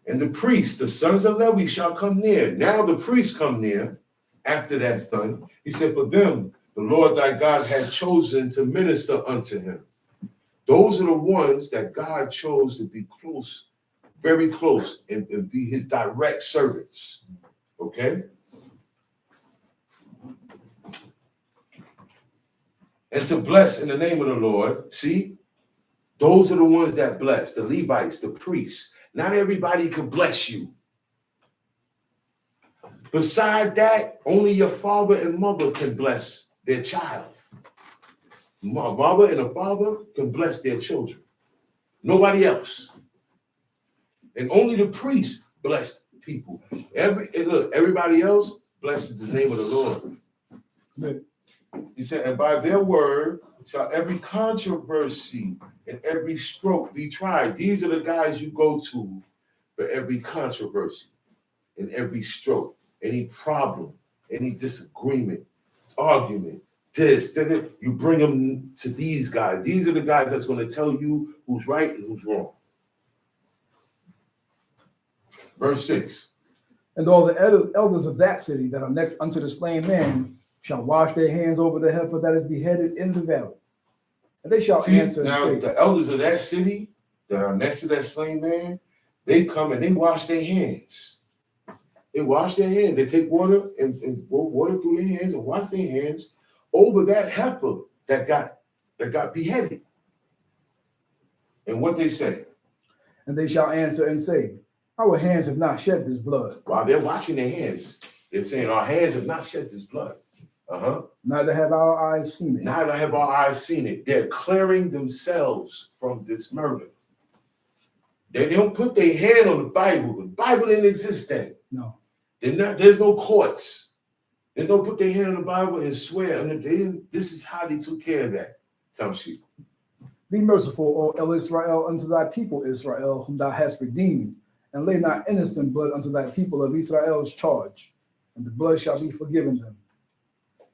And the priests, the sons of Levi, shall come near. Now the priests come near after that's done. He said, for them, the Lord thy God had chosen to minister unto him. Those are the ones that God chose to be close, very close, and be his direct servants, okay? And to bless in the name of the Lord, see? Those are the ones that bless, the Levites, the priests. Not everybody can bless you. Beside that, only your father and mother can bless their child. Mother and a father can bless their children. Nobody else. And only the priests bless people. Everybody else blesses the name of the Lord. Right. He said, and by their word shall every controversy and every stroke be tried. These are the guys you go to for every controversy and every stroke, any problem, any disagreement, argument, you bring them to these guys. These are the guys that's going to tell you who's right and who's wrong. Verse 6. And all the elders of that city that are next unto the slain man shall wash their hands over the heifer that is beheaded in the valley. And they shall answer and now, say, the elders of that city that are next to that slain man, they come and they wash their hands. They wash their hands. They take water and water through their hands and wash their hands over that heifer that got beheaded. And what they say? and they shall answer and say, our hands have not shed this blood. While they're washing their hands, they're saying, our hands have not shed this blood. Neither have our eyes seen it. Neither have our eyes seen it. They're clearing themselves from this murder. They don't put their hand on the Bible. The Bible didn't exist then. No. There's no courts. They don't put their hand on the Bible and swear. This is how they took care of that. Tamshi. Be merciful, O El Israel, unto thy people Israel, whom thou hast redeemed, and lay not innocent blood unto thy people of Israel's charge, and the blood shall be forgiven them.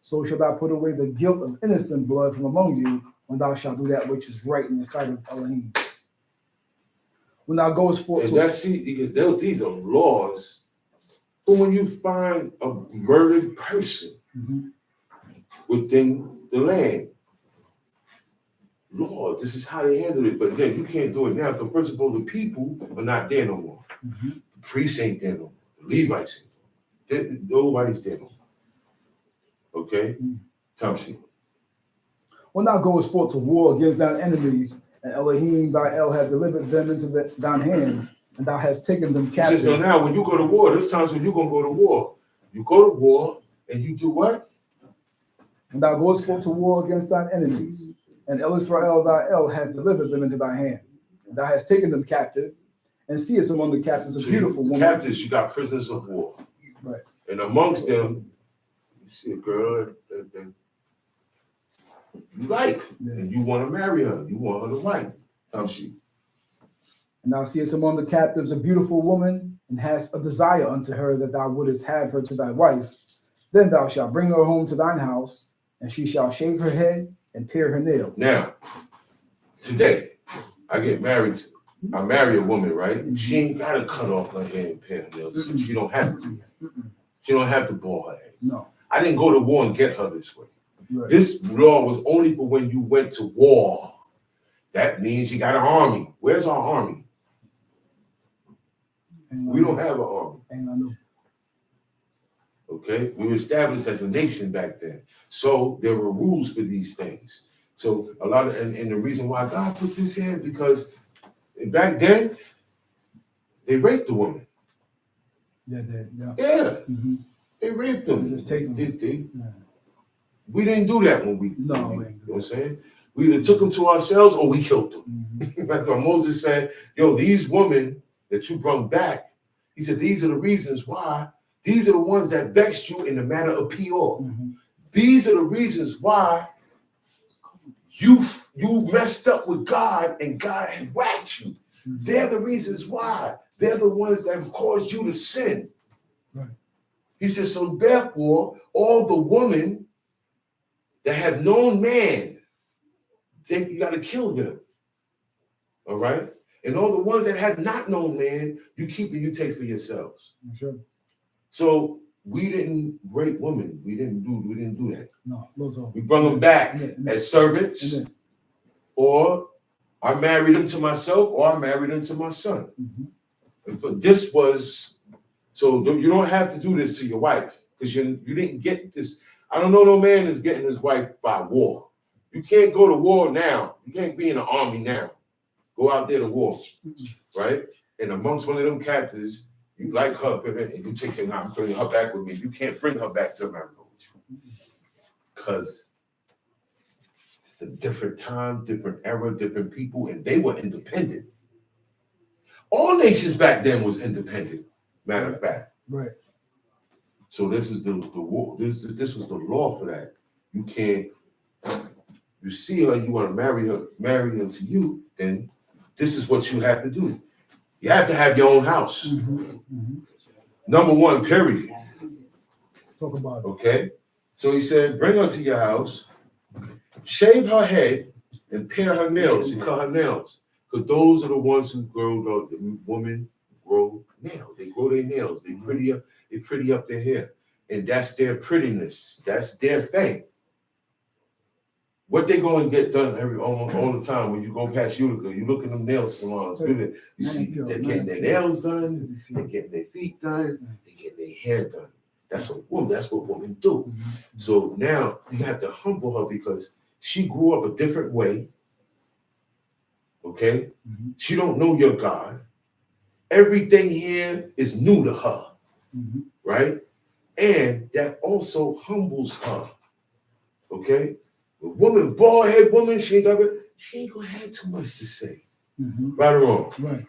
So shalt thou put away the guilt of innocent blood from among you, when thou shalt do that which is right in the sight of Elohim. When thou goest forth And to that's because these are laws. But when you find a murdered person within the land, Lord, this is how they handle it. But then you can't do it now because first of all, the people are not there no more. The priests ain't there no more. The Levites ain't there. Nobody's there no more. Okay? Tom sheet. when thou goest forth to war against thine enemies, and Elohim thy El hath delivered them into thine hands, and thou hast taken them captive. So now when you go to war, there's times when you're gonna go to war. You go to war and you do what? When thou goest forth to war against thine enemies, and El Israel thy El hath delivered them into thy hand, and thou hast taken them captive, and seest among the captives a beautiful woman. Captives, you got prisoners of war. Right. And amongst them, you see a girl that you like, and you want to marry her. You want her to wife. Tom sheet. And thou seest among the captives a beautiful woman, and hast a desire unto her that thou wouldest have her to thy wife. Then thou shalt bring her home to thine house, and she shall shave her head and pare her nails. Now, today, I get married. I marry a woman, right? She ain't gotta cut off her hair and pare her nails. She don't have to. She don't have to ball her head. No. I didn't go to war and get her this way. Right. This law was only for when you went to war. That means you got an army. Where's our army? We don't have an army. Okay? We were established as a nation back then. So there were rules for these things. So a lot of, and the reason why God put this in, because back then, they raped the woman. Yeah. Yeah. They raped them. Just take them. We didn't do that when we, No, you know what I'm saying? We either took them to ourselves or we killed them. That's what Moses said, yo, these women that you brought back, he said, these are the reasons why. These are the ones that vexed you in the matter of Peor. These are the reasons why you messed up with God and God had whacked you. They're the reasons why. They're the ones that have caused you to sin. Right. He says, so therefore, all the women that have known man, you got to kill them. All right? And all the ones that have not known man, you keep and you take for yourselves. Sure. So we didn't rape women. We didn't do that. No, we brought them back as servants, or I married them to myself, or I married them to my son. But this was, so you don't have to do this to your wife, because you didn't get this. I don't know no man is getting his wife by war. You can't go to war now. You can't be in the army now. Go out there to war, right? And amongst one of them captives, you like her, and you take her now, I'm bringing her back with me. You can't bring her back to America with you, because it's a different time, different era, different people, and they were independent. All nations back then was independent, matter of fact. Right. So this is the war. This was the law for that. You can't. You see her, you want to marry her to you, then this is what you have to do. You have to have your own house. Number one, period. Talk about it. Okay? So he said, bring her to your house, shave her head, and pare her nails. You cut her nails. Because those are the ones who grow, the women grow nails. They grow their nails. They pretty up their hair. And that's their prettiness. That's their thing. What they go and get done all the time when you go past Utica, you look in them nail salons, you see they're getting their nails done, they're getting their feet done, they're getting their hair done. That's a woman, that's what women do. So now you have to humble her because she grew up a different way. Okay? She don't know your God. Everything here is new to her. Right? And that also humbles her. Okay? A woman, bald head woman, she ain't gonna have too much to say. Right or wrong? Right.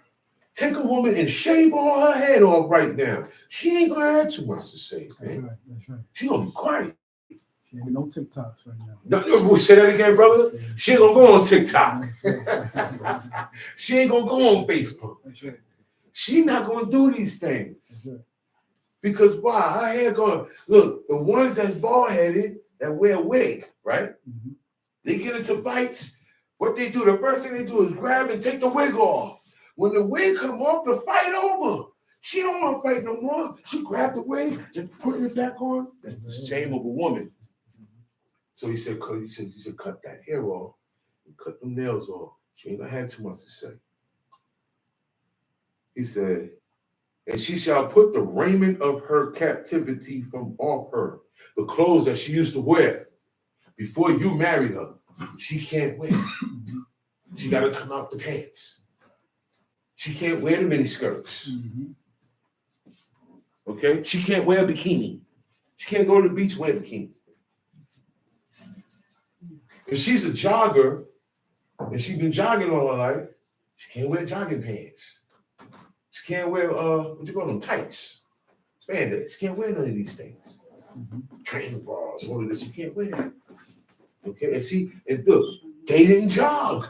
Take a woman and shave all her head off right now. She ain't gonna have too much to say, man. That's right. She gonna be quiet. She ain't no TikToks right now. No, say that again, brother. She ain't gonna go on TikTok. She ain't gonna go on Facebook. That's right. She not gonna do these things. That's right. Because why? Her hair gonna look, the ones that's bald headed that wear a wig, right? They get into fights. What they do, the first thing they do is grab and take the wig off. When the wig come off, the fight over. She don't want to fight no more. She grabbed the wig and put it back on. That's the shame of a woman. So he said, cut that hair off and cut them nails off. She ain't gonna have too much to say. He said, and she shall put the raiment of her captivity from off her, the clothes that she used to wear before you married her. She can't wear. She got to come out the pants. She can't wear the mini skirts. Okay? She can't wear a bikini. She can't go to the beach and wear a bikini. If she's a jogger and she's been jogging all her life, she can't wear jogging pants. She can't wear what you call them, tights, spandex. She can't wear none of these things. Training bras, all of this. She can't wear that. Okay, and see, and look, they didn't jog.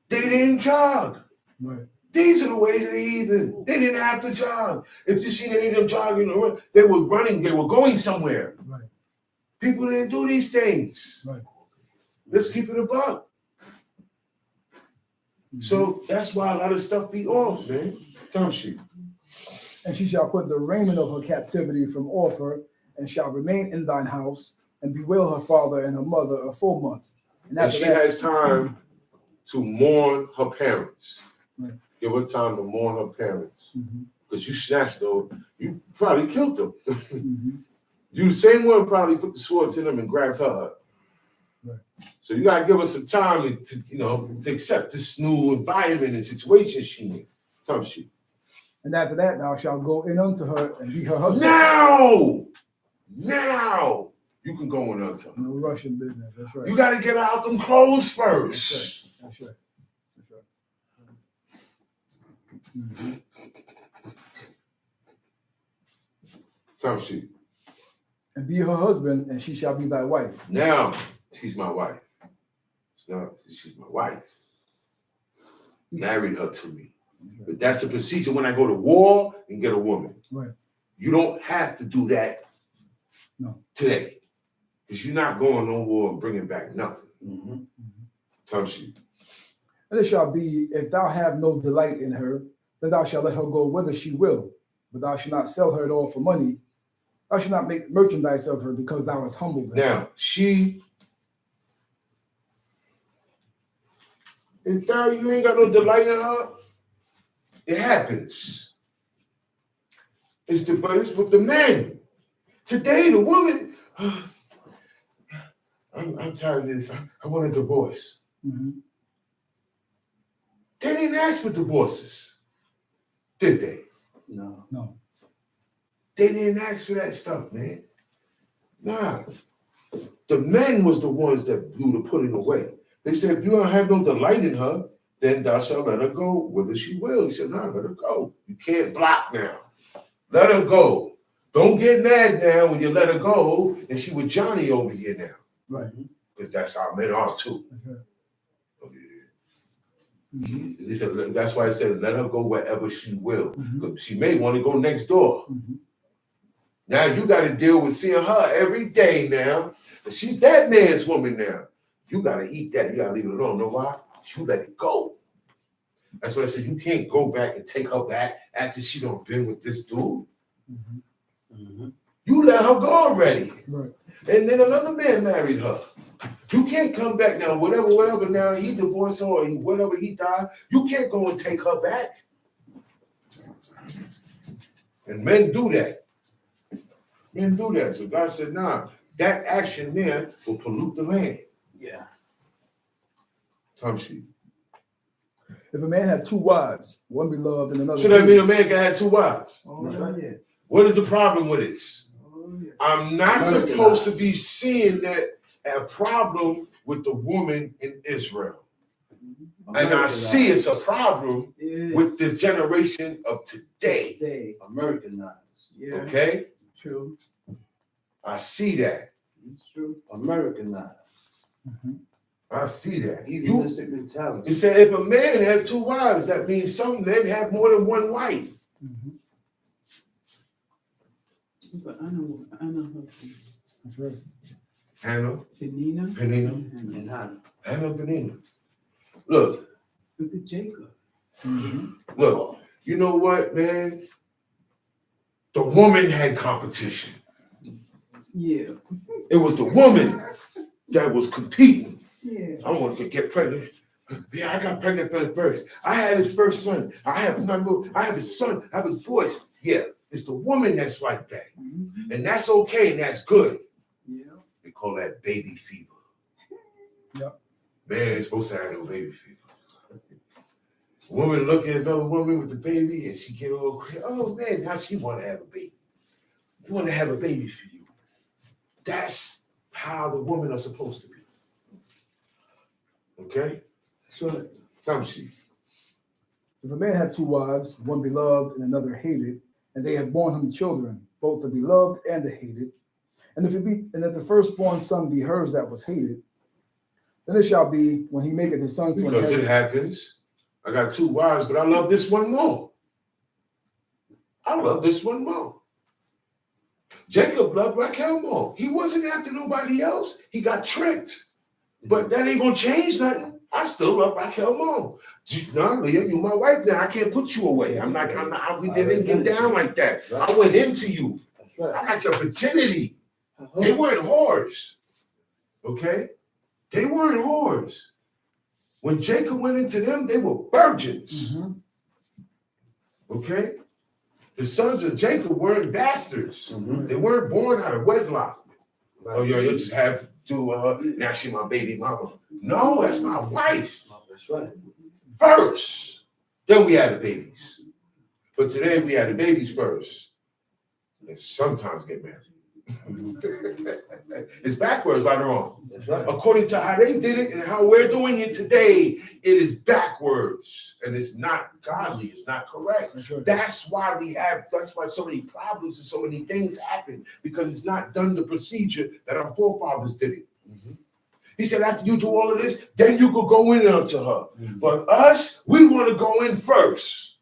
They didn't jog. Right. These are the ways of the heathen. They didn't have to jog. If you see any of them jogging, they were running. They were going somewhere. Right. People didn't do these things. Right. Let's keep it a buck. So that's why a lot of stuff be off, man. Time sheet. And she shall put the raiment of her captivity from off her, and shall remain in thine house, and bewail her father and her mother a full month. And she has time to mourn her parents. Right. Give her time to mourn her parents. Because you snatched them, you probably killed them. You, the same one, probably put the sword to them and grabbed her. Right. So you gotta give her some time to accept this new environment and situation she in. Time sheet. And after that, thou shalt go in unto her and be her husband. Now, you can go in unto her. No Russian business. That's right. You got to get out them clothes first. That's right. Mm-hmm. Time sheet. And be her husband, and she shall be thy wife. Now, she's my wife. She's my wife. Married her to me. But that's the procedure when I go to war and get a woman. Right. You don't have to do that today. Because you're not going no war and bringing back nothing. Time sheet. And it shall be, if thou have no delight in her, then thou shalt let her go whither she will. But thou shalt not sell her at all for money. Thou shalt not make merchandise of her, because thou hast humbled her. Now, if you ain't got no delight in her, it happens. But it's with the men. Today, the woman, I'm tired of this. I want a divorce. They didn't ask for divorces, did they? No. They didn't ask for that stuff, man. Nah. The men was the ones that do the putting away. They said, if you don't have no delight in her, then thou shalt let her go whither she will. He said, no, let her go. You can't block now. Let her go. Don't get mad now when you let her go and she with Johnny over here now. Right. Because that's how men are too. He said, that's why I said, let her go wherever she will. She may want to go next door. Now you got to deal with seeing her every day now. She's that man's woman now. You got to eat that. You got to leave it alone. Know why? You let it go. That's why I said you can't go back and take her back after she done been with this dude. You let her go already. Right. And then another man married her. You can't come back now, whatever now, he divorced her or whatever he died, you can't go and take her back. And men do that. Men do that. So God said, nah, that action there will pollute the land. Yeah. Time sheet. If a man had two wives, one beloved and another. So that mean a man can have two wives? That's right. What is the problem with this? I'm not supposed to be seeing that a problem with the woman in Israel. And I see it's a problem with the generation of today. Americanized. Yeah. Okay? True. I see that. It's true. Americanized. I see that. Egoistic mentality. You said if a man has two wives, that means some men have more than one wife. But I know her. That's right. Hannah, Penina. Penina, And Hannah. Hannah, Penina. Look, Look at Jacob. Look, you know what, man? The woman had competition. Yeah. It was the woman that was competing. Yeah. I want to get pregnant. Yeah, I got pregnant first. I had his first son. I have his son. I have his boys. Yeah, it's the woman that's like that. And that's okay and that's good. Yeah. They call that baby fever. Yep. Man, they're supposed to have no baby fever. A woman look at another woman with the baby and she get all crazy. Oh man, now she want to have a baby. You want to have a baby for you. That's how the women are supposed to be. Okay? So Some shit. if a man had two wives, one beloved and another hated, and they have borne him children, both the beloved and the hated, and if the firstborn son be hers that was hated, then it shall be when he maketh his sons to Because inherit. it happens. I got two wives, but I love this one more. I love this one more. Jacob loved Raquel more. He wasn't after nobody else. He got tricked. But that ain't gonna change nothing. I still love Raquel more. No, Leah, you're my wife now. I can't put you away. We didn't get down like that. I went into you. I got your virginity. They weren't whores. Okay? They weren't whores. When Jacob went into them, they were virgins. Okay? The sons of Jacob weren't bastards. They weren't born out of wedlock. Oh, yeah, you just have to, now she's my baby mama. No, that's my wife. That's right. First. Then we had the babies. But today we had the babies first. And sometimes get married. It's backwards, right or wrong? That's right. According to how they did it and how we're doing it today, it is backwards. And it's not godly. It's not correct. That's why so many problems and so many things happen, because it's not done the procedure that our forefathers did it. He said, after you do all of this, then you could go in unto her. But us, we want to go in first.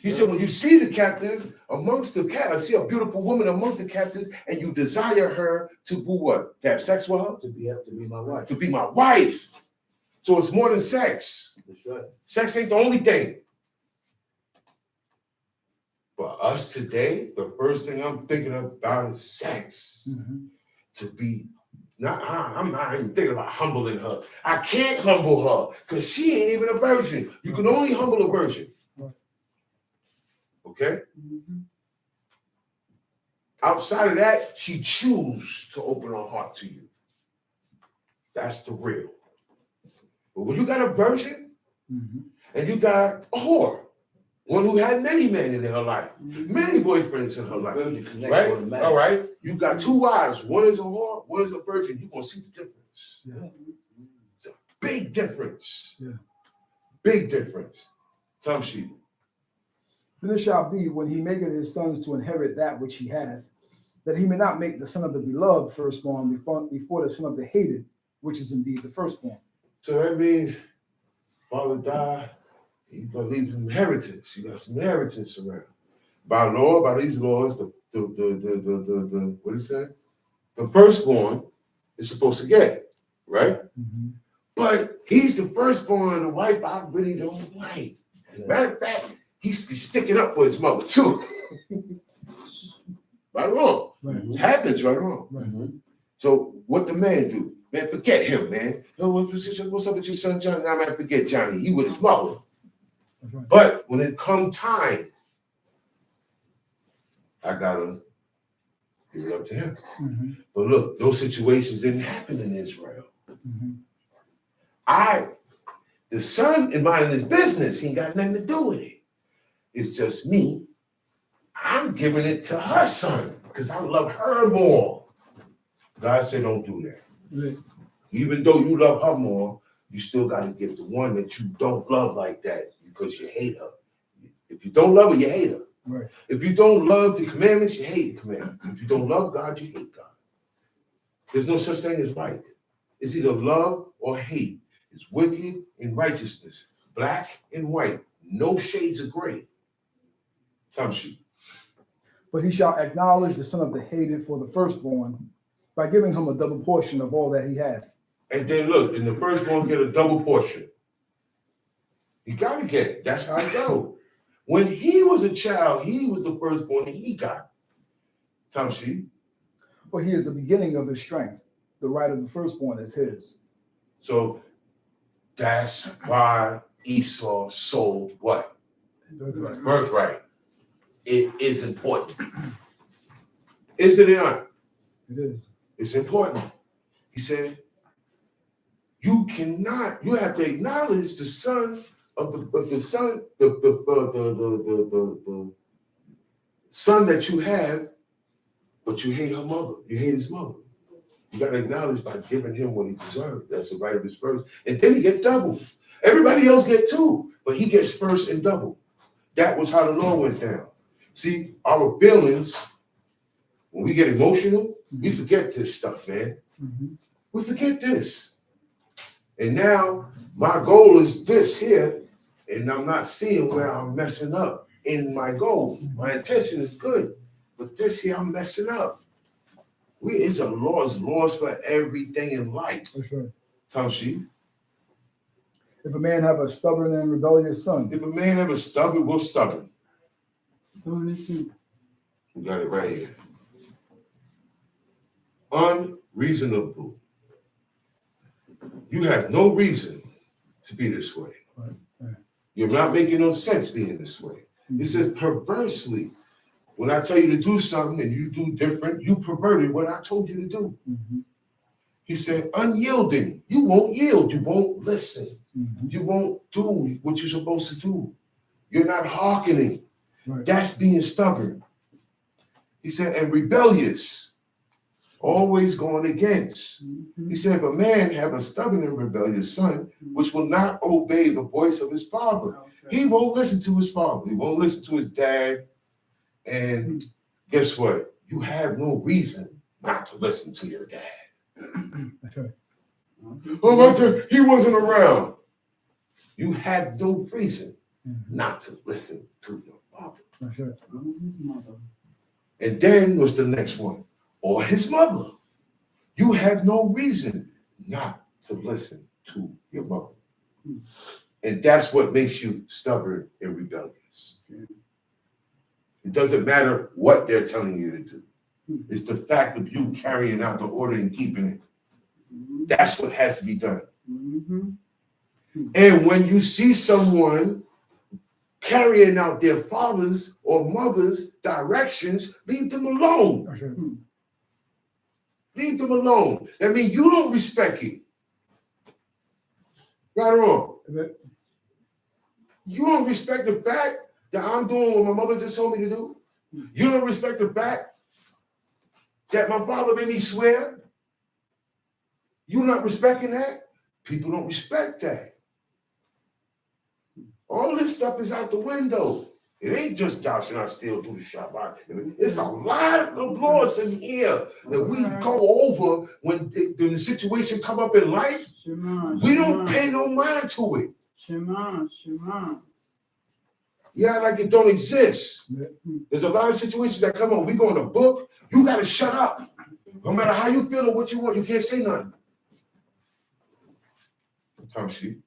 He said, when you see the captive amongst the captives, see a beautiful woman amongst the captives, and you desire her to do what? To have sex with her? To be my wife. To be my wife. So it's more than sex. That's right. Sex ain't the only thing. For us today, the first thing I'm thinking about is sex. To be, I'm not even thinking about humbling her. I can't humble her because she ain't even a virgin. You can only humble a virgin. Okay? Outside of that, she chooses to open her heart to you. That's the real. But when you got a virgin and you got a whore, one who had many men in her life, many boyfriends in her life, right? All right. You got two wives. One is a whore, one is a virgin. You're going to see the difference. Yeah. It's a big difference. Yeah. Big difference. Tom Sheep. Then it shall be when he maketh his sons to inherit that which he hath, that he may not make the son of the beloved firstborn before the son of the hated, which is indeed the firstborn. So that means father died, he's gonna leave some inheritance. He got some inheritance around. By law, by these laws, the what do you say? The firstborn is supposed to get, right? But he's the firstborn, the wife I really don't like. Matter of fact, he's sticking up for his mother too. Right or wrong. It happens right or wrong. So what the man do? Man, forget him, man. Yo, what's up with your son Johnny? I might forget Johnny. He with his mother. But when it come time, I gotta give it up to him. But look, those situations didn't happen in Israel. The son in minding his business, he ain't got nothing to do with it. It's just me. I'm giving it to her son because I love her more. God said, don't do that. Even though you love her more, you still got to give the one that you don't love like that because you hate her. If you don't love her, you hate her. Right. If you don't love the commandments, you hate the commandments. If you don't love God, you hate God. There's no such thing as like. It's either love or hate. It's wicked and righteousness, black and white, no shades of gray. Time shoot. But he shall acknowledge the son of the hated for the firstborn by giving him a double portion of all that he hath. And then look, and the firstborn get a double portion. You gotta get it. That's how it go. When he was a child, he was the firstborn and he got Tamshi. For he is the beginning of his strength. The right of the firstborn is his. So that's why Esau sold what? Birthright. Birthright. It is important. Is it not? It is. It's important. He said, you have to acknowledge the son of the son that you have, but you hate her mother. You hate his mother. You got to acknowledge by giving him what he deserved. That's the right of his first. And then he gets double. Everybody else get two, but he gets first and double. That was how the law went down. See, our feelings, when we get emotional, we forget this stuff, man. Mm-hmm. We forget this. And now my goal is this here, and I'm not seeing where I'm messing up in my goal. My intention is good, but this here I'm messing up. It's laws for everything in life. That's right. Tamshi. If a man have a stubborn and rebellious son. If a man ever stubborn, we're stubborn. Only We got it right here. Unreasonable. You have no reason to be this way. Right. You're not making no sense being this way. It says perversely. When I tell you to do something and you do different, you perverted what I told you to do. Mm-hmm. He said, unyielding. You won't yield. You won't listen. Mm-hmm. You won't do what you're supposed to do. You're not hearkening. Right. That's being stubborn. He said, and rebellious. Always going against. Mm-hmm. He said, if a man have a stubborn and rebellious son, which will not obey the voice of his father, he won't listen to his father. He won't listen to his dad. And guess what? You have no reason not to listen to your dad. That's right. Oh, my God, he wasn't around. You have no reason not to listen to your father. That's right. And then was the next one, or his mother. You have no reason not to listen to your mother. And that's what makes you stubborn and rebellious. It doesn't matter what they're telling you to do. It's the fact of you carrying out the order and keeping it. That's what has to be done. And when you see someone carrying out their father's or mother's directions, leave them alone. That's right. Leave them alone. That means you don't respect it. Right or wrong? You don't respect the fact that I'm doing what my mother just told me to do. You don't respect the fact that my father made me swear. You're not respecting that. People don't respect that. All this stuff is out the window. It ain't just thou shalt not steal, do the Shabbat. It's a lot of laws in here that we go over when the situation come up in life. We don't pay no mind to it. Yeah, like it don't exist. There's a lot of situations that come on. We go in a book, you got to shut up. No matter how you feel or what you want, you can't say nothing. Tamshi.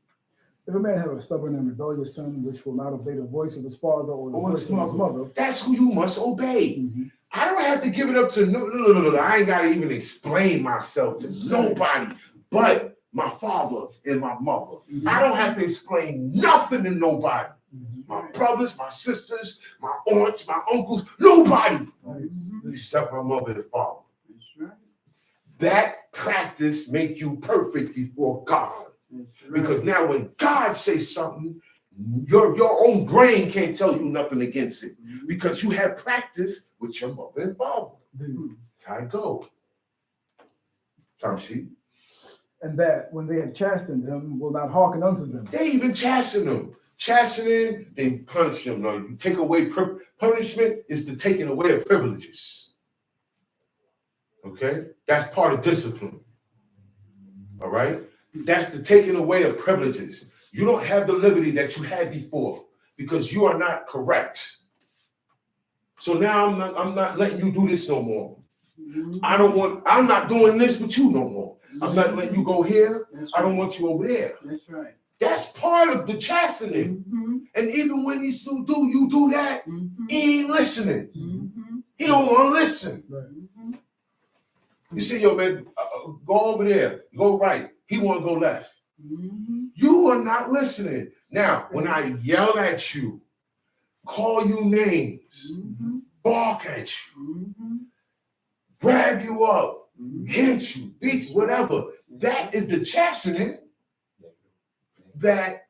If a man have a stubborn and rebellious son, which will not obey the voice of his father or the voice of his mother, that's who you must obey. I don't have to give it up to no. I ain't got to even explain myself to nobody but my father and my mother. I don't have to explain nothing to nobody. My brothers, my sisters, my aunts, my uncles, nobody except my mother and father. That practice make you perfect before God. Because now when God says something, your own brain can't tell you nothing against it. Because you have practice with your mother and father. That's how it goes. Tamshi. And that when they have chastened him, will not hearken unto them. They even chasten them. Chastening, they punish them. No, you take away punishment is the taking away of privileges. Okay? That's part of discipline. All right? That's the taking away of privileges. You don't have the liberty that you had before because you are not correct. So now I'm not letting you do this no more. I'm not doing this with you no more. I'm not letting you go here. I don't want you over there. That's right. That's part of the chastening. And even when he still do, you do that, he ain't listening. He don't want to listen. You say, yo, man, go over there, go right. He want to go left. You are not listening. Now, when I yell at you, call you names, bark at you, grab you up, hit you, beat you, whatever, that is the chastening that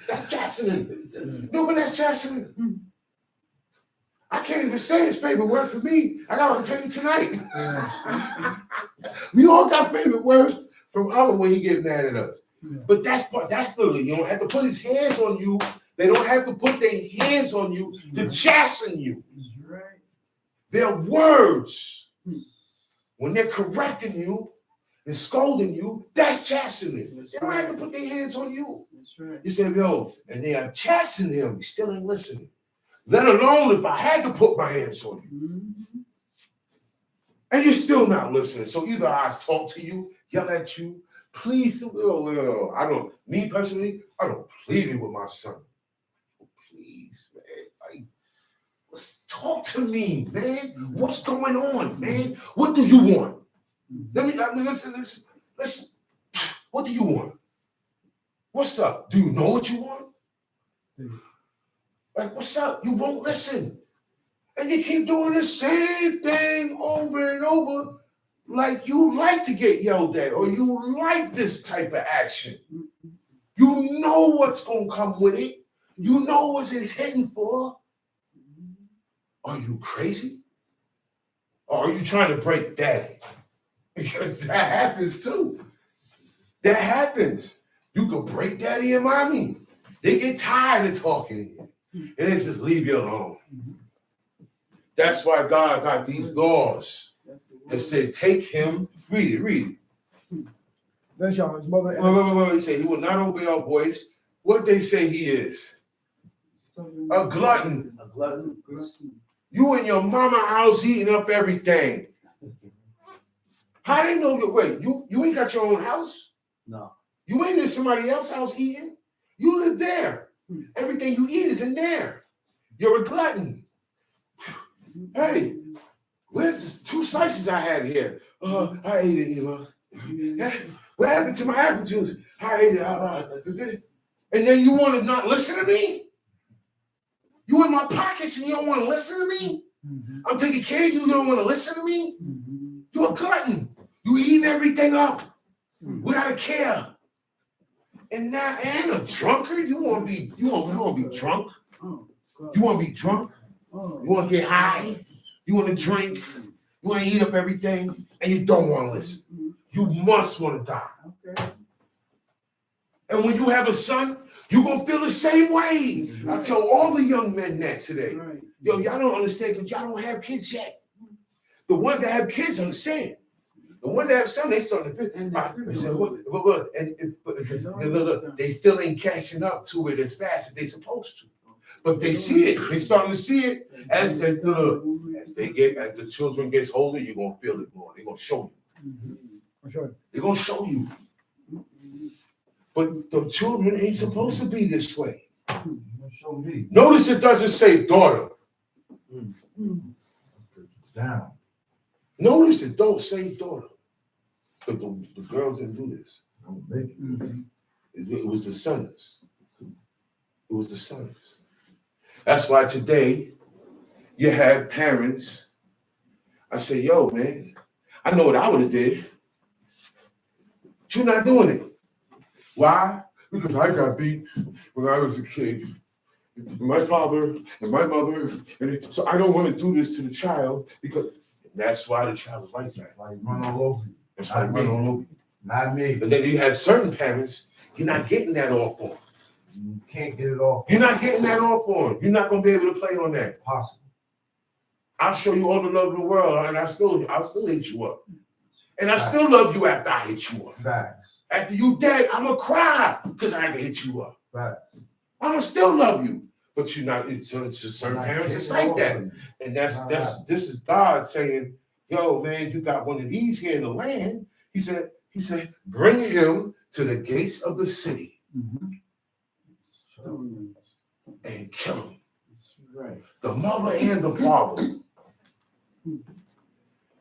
that's chastening. No, but that's chastening. I can't even say his favorite word for me. I got to tell you tonight. We all got favorite words from other when he get mad at us. But that's literally, you don't have to put his hands on you. They don't have to put their hands on you to chasten you. Their words, when they're correcting you and scolding you, that's chastening. They don't have to put their hands on you. You say, yo, and they are chastening him. You still ain't listening. Let alone if I had to put my hands on you. And you're still not listening. So either I talk to you, yell at you, please. Me personally, I don't plead it with my son. Please, man. Talk to me, man. What's going on, man? What do you want? Listen. What do you want? What's up? Do you know what you want? Like, what's up? You won't listen. And you keep doing the same thing over and over, like you like to get yelled at, or you like this type of action. You know what's going to come with it. You know what it's heading for. Are you crazy? Or are you trying to break daddy? Because that happens too. That happens. You could break daddy and mommy. They get tired of talking to you. And they just leave you alone. That's why God got these laws that say, take him, read it. Then shall his mother Wait. He said, he will not obey our voice. What they say he is? A glutton. You in your mama house eating up everything. How they know that? Wait, you ain't got your own house? No. You ain't in somebody else's house eating? You live there. Everything you eat is in there. You're a glutton. Hey, where's the 2 slices I had here? I ate it, What happened to my apple juice? I ate it. And then you want to not listen to me? You in my pockets and you don't want to listen to me? I'm taking care of you. You don't want to listen to me? You're a glutton. You eating everything up without a care. And a drunkard. You want to be drunk? You want to be drunk? You want to get high? You want to drink? You want to eat up everything? And you don't want to listen. You must want to die. And when you have a son, you're going to feel the same way. I tell all the young men that today. Yo, y'all don't understand because y'all don't have kids yet. The ones that have kids understand. The ones that have some, they start to look, they still ain't catching up to it as fast as they supposed to. But they see it. They starting to see it as the children gets older. You're gonna feel it more. They're gonna show you. They're gonna show you. But the children ain't supposed to be this way. Notice it doesn't say daughter. Down. Notice it don't say daughter. But the girls didn't do this. It was the sons. It was the sons. That's why today you have parents. I say, yo, man, I know what I would have did. But you're not doing it. Why? Because I got beat when I was a kid. My father and my mother. So I don't want to do this to the child because that's why the child is like that. Like run all over you. That's why run all over you. Not me. But then you have certain parents, you're not getting that off on. You can't get it off. You're not getting that off on. You're not going to be able to play on that. Possible. I'll show you all the love in the world, and I'll still hit you up. And I still love you after I hit you up. Facts. After you dead, I'm going to cry because I had to hit you up. Facts. I'm going to still love you. But you're not, it's just certain parents, it's like that. And this is God saying, yo, man, you got one of these here in the land. He said, bring him to the gates of the city and kill him. That's right. The mother and the father.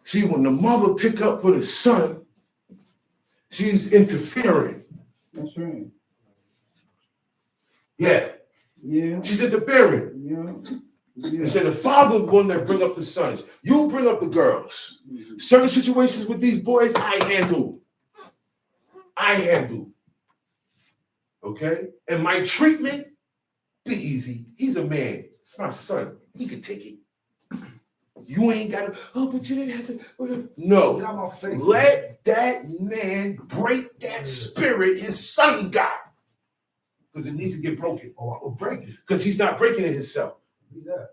See, when the mother pick up for the son, she's interfering. That's right. Yeah. Yeah. She's interfering. Yeah. He Yeah. said the father one that bring up the sons. You bring up the girls. Certain situations with these boys, I handle. Okay? And my treatment, be easy. He's a man. It's my son. He can take it. You ain't got to, oh, but you didn't have to. No. Get out my face. Let that man break that spirit his son got. Because it needs to get broken. Oh, I will break it. Because he's not breaking it himself. Yeah.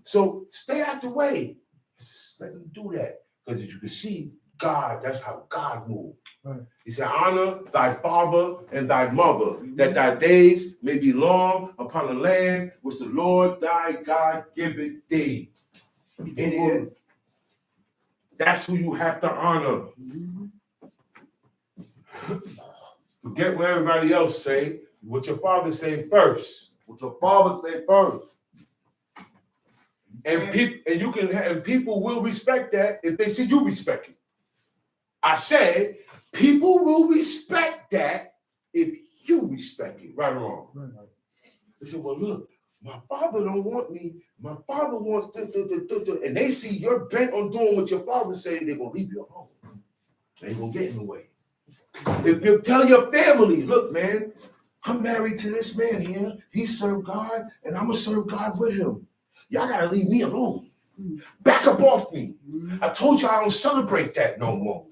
So stay out the way. Just let him do that. Because as you can see, God, that's how God moved. Right. He said, honor thy father and thy mother, that thy days may be long upon the land which the Lord thy God giveth thee. Idiot. That's who you have to honor. Forget what everybody else say. What your father say first. What your father say first. And people will respect that if they see you respect it. I said people will respect that if you respect it, right or wrong. Right. They said, well, look, my father don't want me. My father wants to, and they see you're bent on doing what your father said, they're gonna leave you alone. They ain't gonna get in the way. If you tell your family, look, man, I'm married to this man here. He served God, and I'm gonna serve God with him. Y'all gotta leave me alone. Back up off me. I told you I don't celebrate that no more.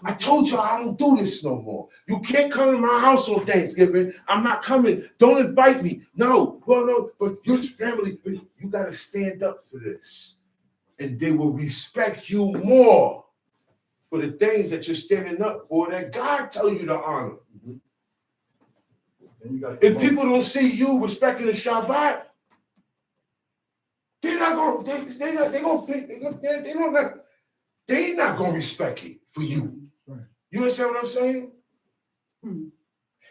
I told you I don't do this no more. You can't come to my house on Thanksgiving. I'm not coming. Don't invite me. No, well, no, but your family, you gotta stand up for this. And they will respect you more for the things that you're standing up for that God tell you to honor. If people don't see you respecting the Shabbat, they're not gonna respect it for you. Right. You understand what I'm saying?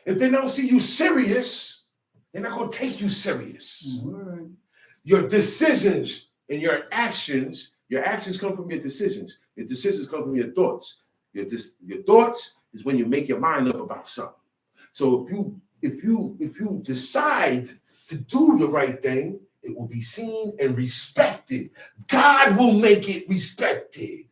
If they don't see you serious, they're not gonna take you serious. Right. Your decisions and your actions come from your decisions. Your decisions come from your thoughts. Your thoughts is when you make your mind up about something. So if you decide to do the right thing, it will be seen and respected. God will make it respected.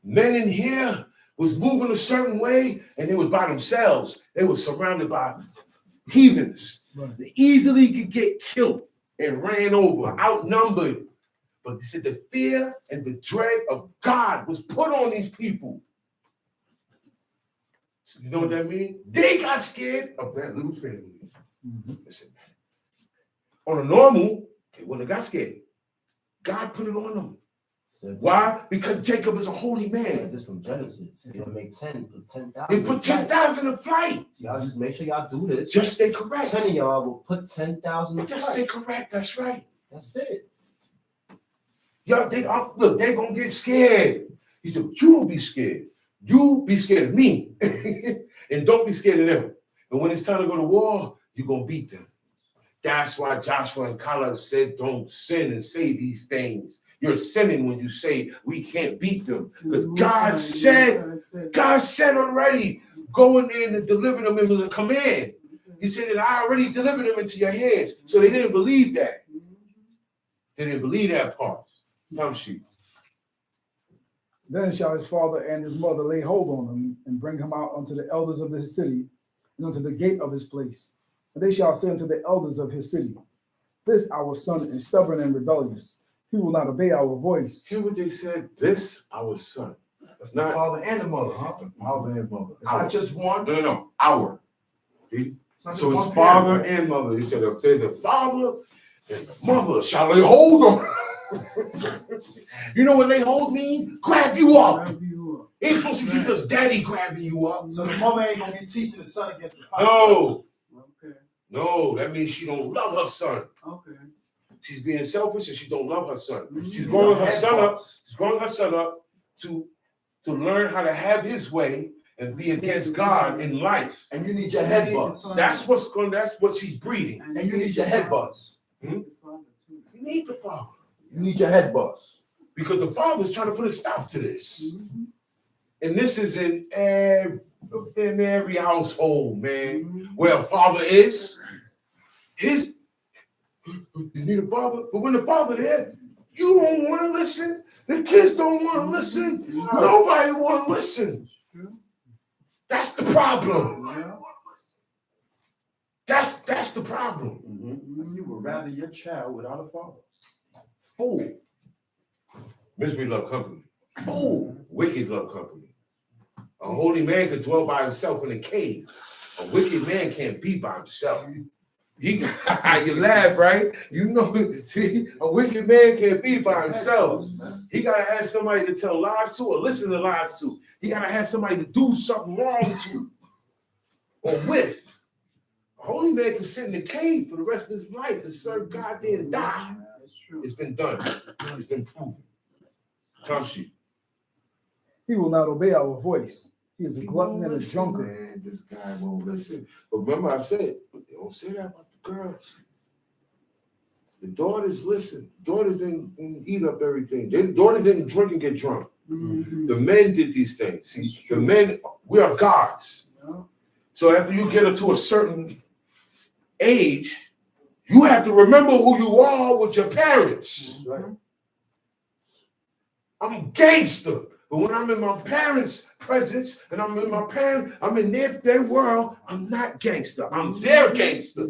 Men in here was moving a certain way, and they was by themselves. They were surrounded by heathens. Right. They easily could get killed and ran over, outnumbered. But they said the fear and the dread of God was put on these people. You know what that means? They got scared of that little family. Listen, on a normal, they wouldn't have got scared. God put it on them. Why? Because Jacob is a holy man. This from Genesis. You're gonna make 10, put 10,000. They put 10,000 in flight. Y'all just make sure y'all do this. Just stay correct. 10 of y'all will put 10,000 in Just flight. stay correct. That's right. That's it. Y'all, look, they're gonna get scared. He said, you don't be scared. You be scared of me. And don't be scared of them. And when it's time to go to war, you're gonna beat them. That's why Joshua and Caleb said, don't sin and say these things. You're sinning when you say we can't beat them. Because God said already, go in there and deliver them into the command. He said that I already delivered them into your hands. So they didn't believe that. They didn't believe that part. Some sheep. Then shall his father and his mother lay hold on him and bring him out unto the elders of his city and unto the gate of his place. And they shall say unto the elders of his city, this our son is stubborn and rebellious. He will not obey our voice. Hear what they said? This our son. That's not the father and the mother, huh? Father and mother. It's Our. not just one. No. Our. So it's one father parent. and mother. He said, say the father and the mother shall lay hold on. You know what lay hold mean? Grab you up. Ain't supposed to be just daddy grabbing you up. So the mother ain't gonna be teaching the son against the father. No. Okay. No, that means she don't love her son. Okay. She's being selfish and she don't love her son. She's You're growing the her head son up. boss. She's growing her son up to learn how to have his way and be against God in life. And you need your head boss. That's what she's breeding. And you need your head boss. You need the father. You need your head boss. Because the father's trying to put a stop to this. And this is in every household, man, where a father is. You need a father, but when the father there, you don't want to listen. The kids don't want to listen. Nobody want to listen. That's the problem. That's the problem. You would rather your child without a father. Fool. Misery love company. Fool. Wicked love company. A holy man could dwell by himself in a cave. A wicked man can't be by himself. You laugh, right? You know, see, a wicked man can't be by himself. He gotta have somebody to tell lies to or listen to lies to. He gotta have somebody to do something wrong to or with. A holy man can sit in the cave for the rest of his life and serve God there and die. It's been done. It's been proven. Tom sheet. He will not obey our voice. He is a glutton and a listen, drunkard. Man, this guy won't listen. But remember, I said, don't say that about the girls. The daughters listen. Daughters didn't eat up everything. The daughters didn't drink and get drunk. The men did these things. See, the men, we are gods. So after you get to a certain age, you have to remember who you are with your parents. I'm a gangster. But when I'm in my parents' presence and I'm in their world, I'm not gangster. I'm their gangster.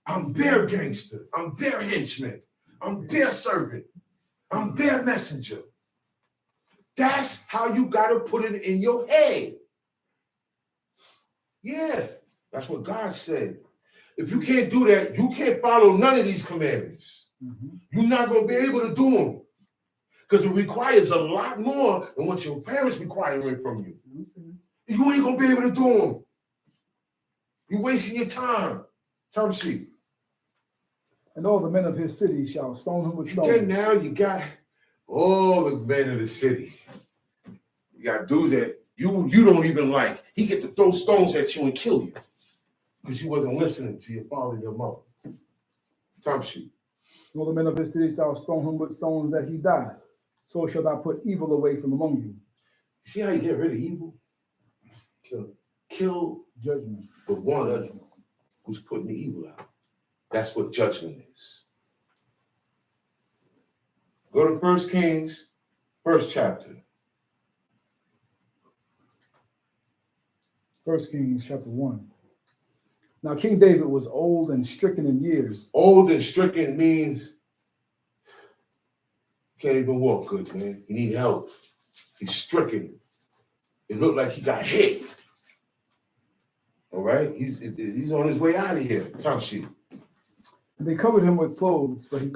I'm their gangster. I'm their henchman. I'm their servant. I'm their messenger. That's how you got to put it in your head. Yeah, that's what God said. If you can't do that, you can't follow none of these commandments. You're not going to be able to do them. Because it requires a lot more than what your parents requiring from you. You ain't going to be able to do them. You're wasting your time. Time sheet. And all the men of his city shall stone him with stones. Then now you got all the men of the city. You got dudes that you don't even like. He get to throw stones at you and kill you. Because you wasn't listening to your father and your mother. Time sheet. And all the men of his city shall stone him with stones that he die. So shall I put evil away from among you. See how you get rid of evil? Kill Judgment. the one who's putting the evil out. That's what judgment is. Go to 1 Kings, first chapter. 1 Kings chapter 1. Now King David was old and stricken in years. Old and stricken means can't even walk good, man. He need help. He's stricken. It looked like he got hit. All right? He's on his way out of here. Time sheet. And they covered him with clothes, but he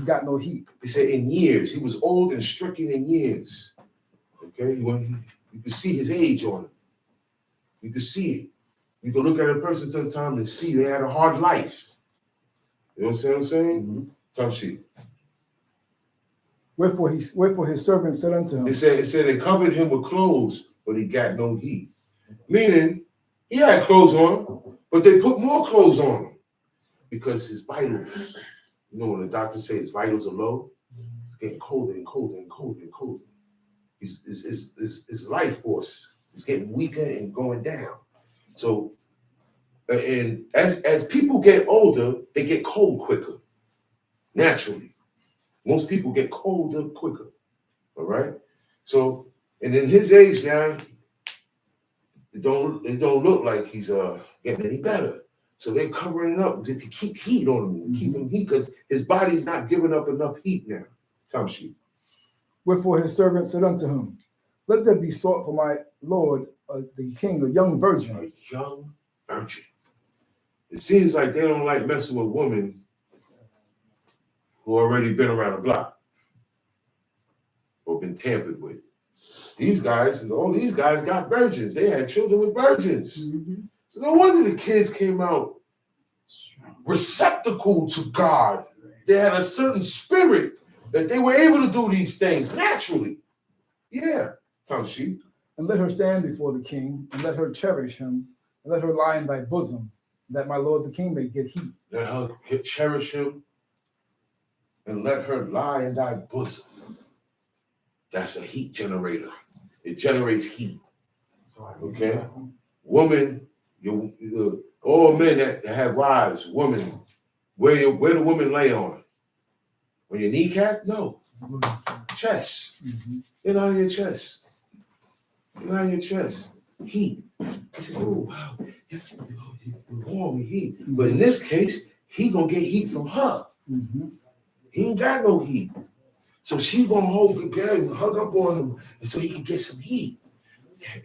got no heat. He said in years. He was old and stricken in years. Okay? You can see his age on him. You can see it. You can look at a person sometime and see they had a hard life. You know what I'm saying? Time sheet. Wherefore his servant said unto him. It said they covered him with clothes, but he got no heat. Meaning, he had clothes on, but they put more clothes on him because his vitals, you know, when the doctor says his vitals are low, it's getting colder and colder and colder and colder. His life force is getting weaker and going down. So, and as people get older, they get cold quicker, naturally. Most people get colder quicker, all right? So, and in his age now, it don't look like he's getting any better. So they're covering it up to keep heat on him, keep him heat, because his body's not giving up enough heat now. Time sheet. Wherefore his servant said unto him, let there be sought for my lord the king a young virgin. A young virgin. It seems like they don't like messing with women who already been around the block or been tampered with. These guys, all these guys got virgins. They had children with virgins. So no wonder the kids came out receptacle to God. They had a certain spirit that they were able to do these things naturally. Yeah, Tamshi. And let her stand before the king, and let her cherish him, and let her lie in thy bosom, that my lord the king may get heat. Let her cherish him, and let her lie in thy bosom. That's a heat generator. It generates heat. Okay? Woman, all men that have wives, women, where the woman lay on? On your kneecap? No. Chest. Get on your chest. Get on your chest. Heat. I said, oh wow. Warm heat. But in this case, he gonna get heat from her. He ain't got no heat. So she gonna hug up on him, and so he can get some heat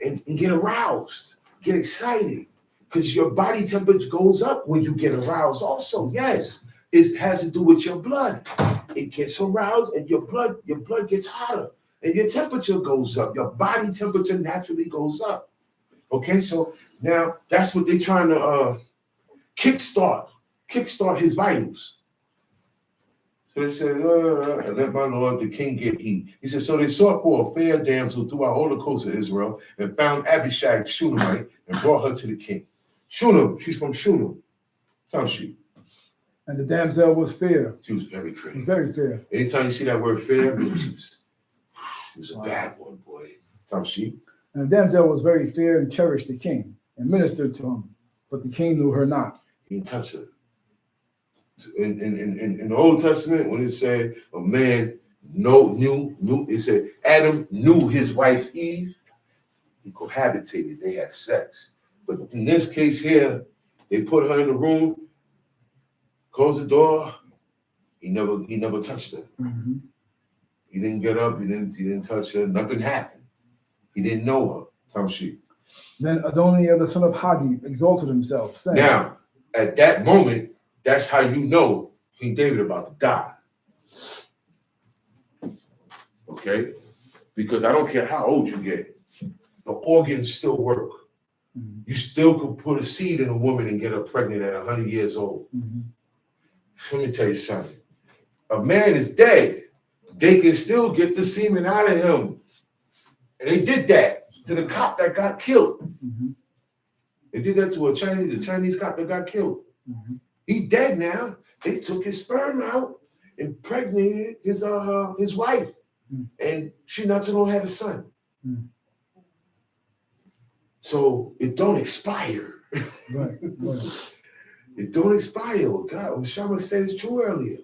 and get aroused, get excited. Because your body temperature goes up when you get aroused also. Yes, it has to do with your blood. It gets aroused and your blood gets hotter and your temperature goes up. Your body temperature naturally goes up. Okay, so now that's what they're trying to kickstart his vitals. So they said, and let my lord the king get heat. He said, so they sought for a fair damsel throughout all the coast of Israel and found Abishag Shunammite and brought her to the king. Shunem, she's from Shunem. Sounds she. And the damsel was fair. She was very pretty. Very fair. Anytime you see that word fair, she was a bad one, boy. Sounds she. And the damsel was very fair and cherished the king and ministered to him, but the king knew her not. He didn't touch her. In the Old Testament, when it said a man knew, it said Adam knew his wife Eve, he cohabitated, they had sex. But in this case here, they put her in the room, closed the door, he never touched her. He didn't get up, he didn't touch her, nothing happened. He didn't know her, Tamshi. Then Adoniah, the son of Haggith, exalted himself, saying, now, at that moment, that's how you know King David about to die. Okay? Because I don't care how old you get, the organs still work. You still could put a seed in a woman and get her pregnant at 100 years old. Let me tell you something. A man is dead. They can still get the semen out of him. And they did that to the cop that got killed. They did that to the Chinese cop that got killed. He dead now. They took his sperm out, impregnated his wife, and she not gonna have a son. So it don't expire. Right. It don't expire. What Shama said is true earlier.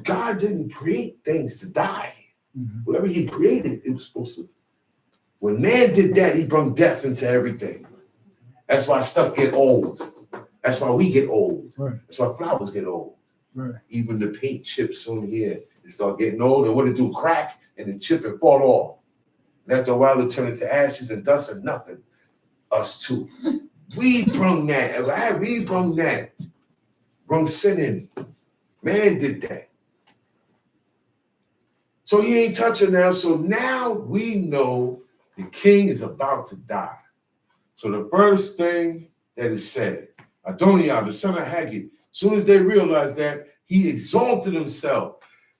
God didn't create things to die. Whatever he created, it was supposed to. When man did that, he brought death into everything. That's why stuff get old. That's why we get old. Right. That's why flowers get old. Right. Even the paint chips on here, they start getting old, and what it do, crack, and the chip and fall off. And after a while, it turn into ashes and dust and nothing. Us too. We brung that. We brung that. Brung sin in. Man did that. So he ain't touching now. So now we know the king is about to die. So the first thing that is said, Adoniah, the son of Haggith, as soon as they realized that, he exalted himself.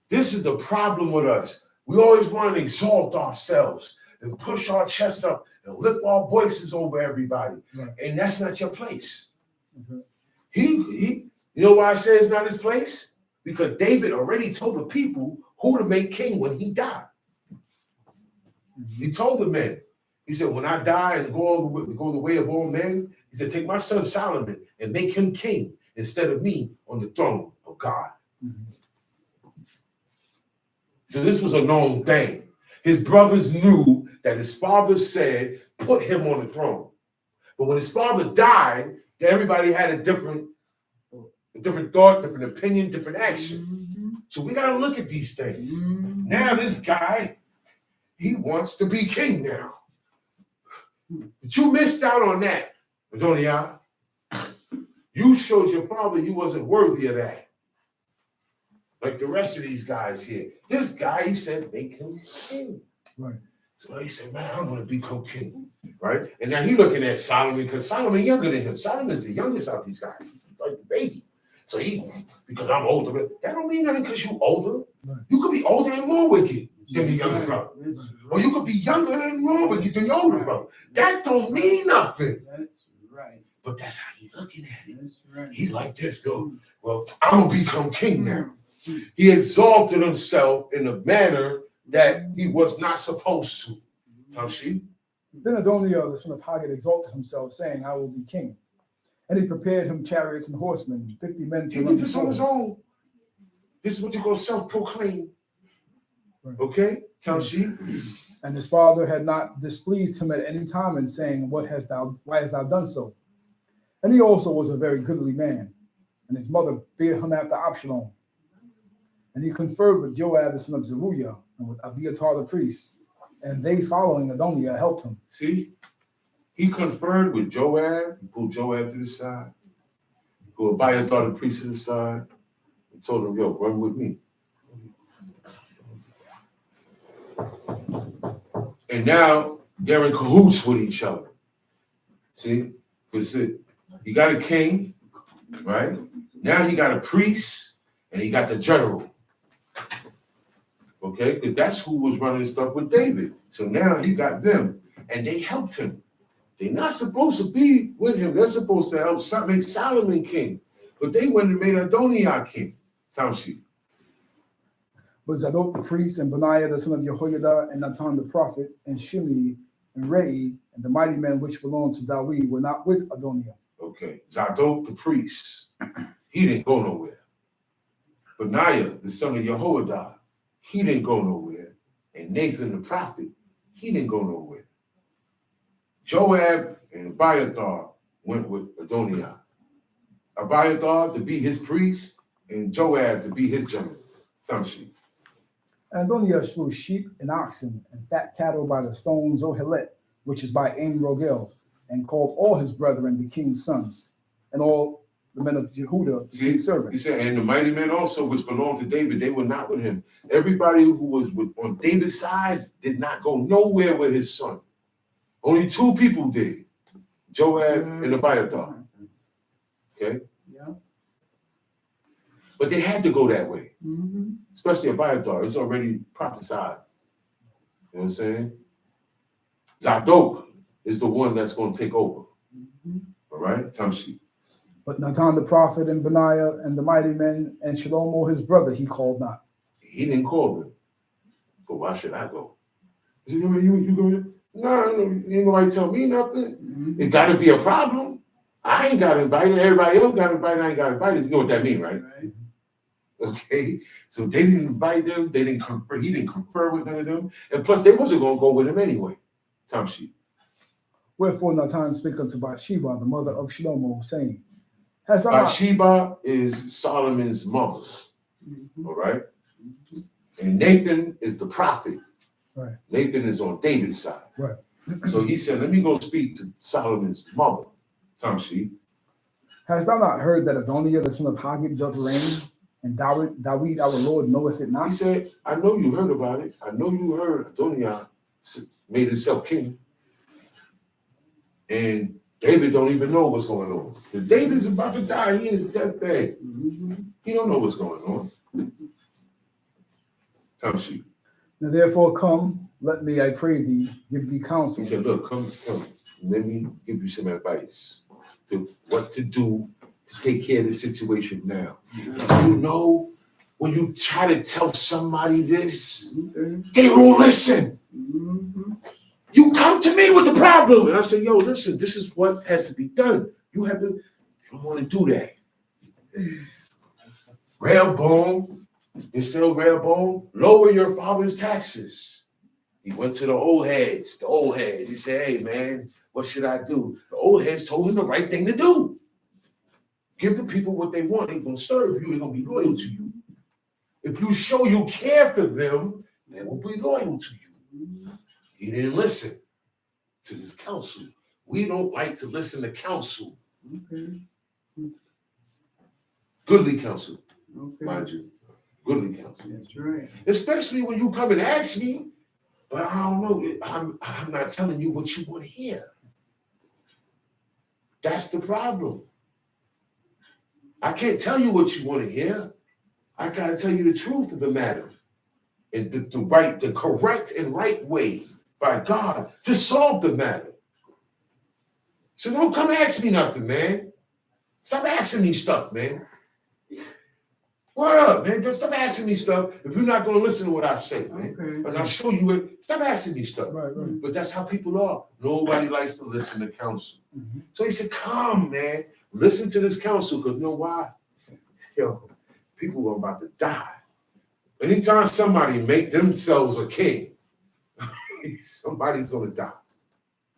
This is the problem with us. We always want to exalt ourselves and push our chests up and lift our voices over everybody. Right. And that's not your place. He, you know why I say it's not his place? Because David already told the people who to make king when he died. He told the men, he said, when I die and go the way of all men, he said, take my son Solomon and make him king instead of me on the throne of God. So this was a known thing. His brothers knew that his father said, put him on the throne. But when his father died, everybody had a different thought, different opinion, different action. So we got to look at these things. Now this guy, he wants to be king now. But you missed out on that, Adoniah. You showed your father you wasn't worthy of that. Like the rest of these guys here. This guy, he said, make him king. Right. So he said, man, I'm going to become king, right? And now he looking at Solomon because Solomon younger than him. Solomon's the youngest out of these guys. He's like the baby. So because I'm older, but that don't mean nothing because you older. Right. You could be older and more wicked than the younger brother. Or you could be younger and more wicked than your older brother. That don't mean nothing. That's right. But that's how he's looking at it. That's right. He's like this, though. Well, I'm going to become king now. He exalted himself in a manner that he was not supposed to. Tamshi? Then Adoniah, the son of Haggith, exalted himself, saying, I will be king. And he prepared him chariots and horsemen, 50 men to He run did this on before his him. own. This is what you call self-proclaim. Right. Okay? Tamshi? And his father had not displeased him at any time in saying, why hast thou done so? And he also was a very goodly man. And his mother bare him after Absalom. And he conferred with Joab, the son of Zeruiah, and with Abiathar the priest. And they, following Adoniah, helped him. See? He conferred with Joab. He pulled Joab to the side. He pulled Abiathar the priest to the side. And told him, yo, run with me. And now they're in cahoots with each other. See? Because you got a king, right? Now he got a priest, and he got the general. Okay? Because that's who was running stuff with David. So now he got them, and they helped him. They're not supposed to be with him. They're supposed to help make Solomon king. But they went and made Adoniah king. Tamshi. But Zadok the priest, and Benaiah the son of Jehoiada, and Nathan the prophet, and Shimei, and Rei, and the mighty men which belonged to Dawid were not with Adoniah. Okay. Zadok the priest, he didn't go nowhere. Benaiah, the son of Jehoiada, he didn't go nowhere. And Nathan the prophet, he didn't go nowhere. Joab and Abiathar went with Adoniah. Abiathar to be his priest, and Joab to be his general. Tamshi. And Adoniah slew sheep and oxen, and fat cattle by the stone Zohelet, which is by Ain Rogel, and called all his brethren the king's sons, and all the men of Yehuda, the king's servants. He said, and the mighty men also, which belonged to David, they were not with him. Everybody who was on David's side did not go nowhere with his son. Only two people did, Joab and Abiathar. Okay? Yeah. But they had to go that way, Mm-hmm. especially Abiathar. It's already prophesied. You know what I'm saying? Zadok is the one that's going to take over. All right? Tamshi. But Nathan the prophet, and Benaiah, and the mighty men, and Shlomo his brother, he called not. He didn't call them. But why should I go? Is it you go? No, you ain't nobody tell me nothing. Mm-hmm. It got to be a problem. I ain't got invited. Everybody else got invited. I ain't got invited. You know what that means, right? Right. Okay. So they didn't invite them. They didn't confer. He didn't confer with none of them. And plus, they wasn't going to go with him anyway. Tamshi. Wherefore Nathan spake unto Bathsheba, the mother of Shlomo, saying, Hast thou not? Bathsheba is Solomon's mother. Mm-hmm. All right. And Nathan is the prophet. Right. Nathan is on David's side. Right. So he said, let me go speak to Solomon's mother. Tamshi. Hast thou not heard that Adoniah, the son of Haggith, doth reign, and Dawid our Lord knoweth it He not? said, I know you heard about it. I know you heard Adoniah made himself king. And David don't even know what's going on. Because David's about to die. He in his deathbed. Mm-hmm. He don't know what's going on. Tamshi. Now therefore come, let me, I pray thee, give thee counsel. He said, look, come. Let me give you some advice to what to do to take care of the situation now. You know, when you try to tell somebody this, Okay. they won't listen. Mm-hmm. You come to me with the problem. And I say, yo, listen, this is what has to be done. You have to, you don't want to do that. Rehoboam, lower your father's taxes. He went to the old heads. He said, hey, man, what should I do? The old heads told him the right thing to do. Give the people what they want. They're going to serve you. They're going to be loyal to you. If you show you care for them, they will be loyal to you. He didn't listen to his counsel. We don't like to listen to counsel. Okay. Goodly counsel, Okay. mind you. Goodly counsel. That's right. Especially when you come and ask me, But I don't know. I'm not telling you what you want to hear. That's the problem. I can't tell you what you want to hear. I gotta tell you the truth of the matter. And the correct and right way by God to solve the matter. So don't come ask me nothing, man. Stop asking me stuff, man. What up, man? Don't stop asking me stuff if you're not going to listen to what I say, man. Okay. And I'll show you it. Stop asking me stuff. Right, right. But that's how people are. Nobody likes to listen to counsel. Mhm. So he said, come, man. Listen to this counsel, because you know why? Yo, people are about to die. Anytime somebody make themselves a king, somebody's going to die.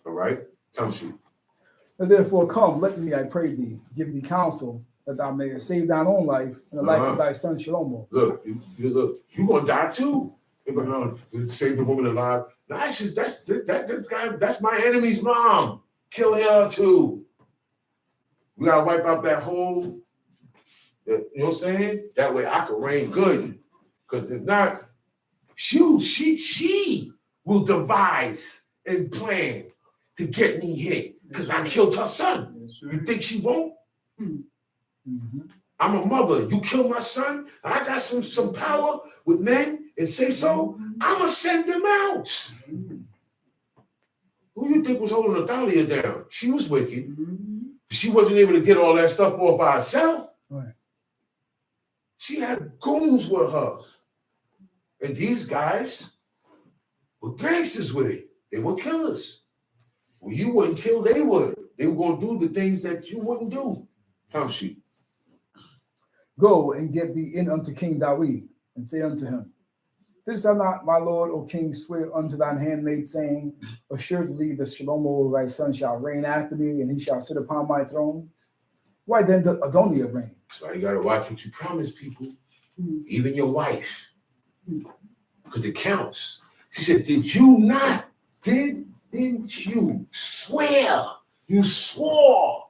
All right? Tell me. And therefore come, let me, I pray thee, give thee counsel, that thou mayest save thine own life and the life of thy son Shlomo. Look, you're going to die too. Save the woman alive. That's this guy, that's my enemy's mom. Kill her too. We got to wipe out that whole, you know what I'm saying? That way I can reign good. Because if not, she will devise and plan to get me hit. Because I killed her son. You think she won't? Mm-hmm. I'm a mother. You kill my son, I got some power with men and say so, I'm going to send them out. Who you think was holding Natalia down? She was wicked. She wasn't able to get all that stuff all by herself. Right. She had goons with her. And these guys were gangsters with it. They were killers. Well, you wouldn't kill, they would. They were going to do the things that you wouldn't do. Tamshi. Go and get thee in unto King Dawid, and say unto him, didst thou not, my lord, O king, swear unto thine handmaid, saying, assuredly the Shlomo thy son shall reign after me, and he shall sit upon my throne? Why then doth Adoniah reign? So you got to watch what you promise people, even your wife, because it counts. She said, didn't you swear? You swore.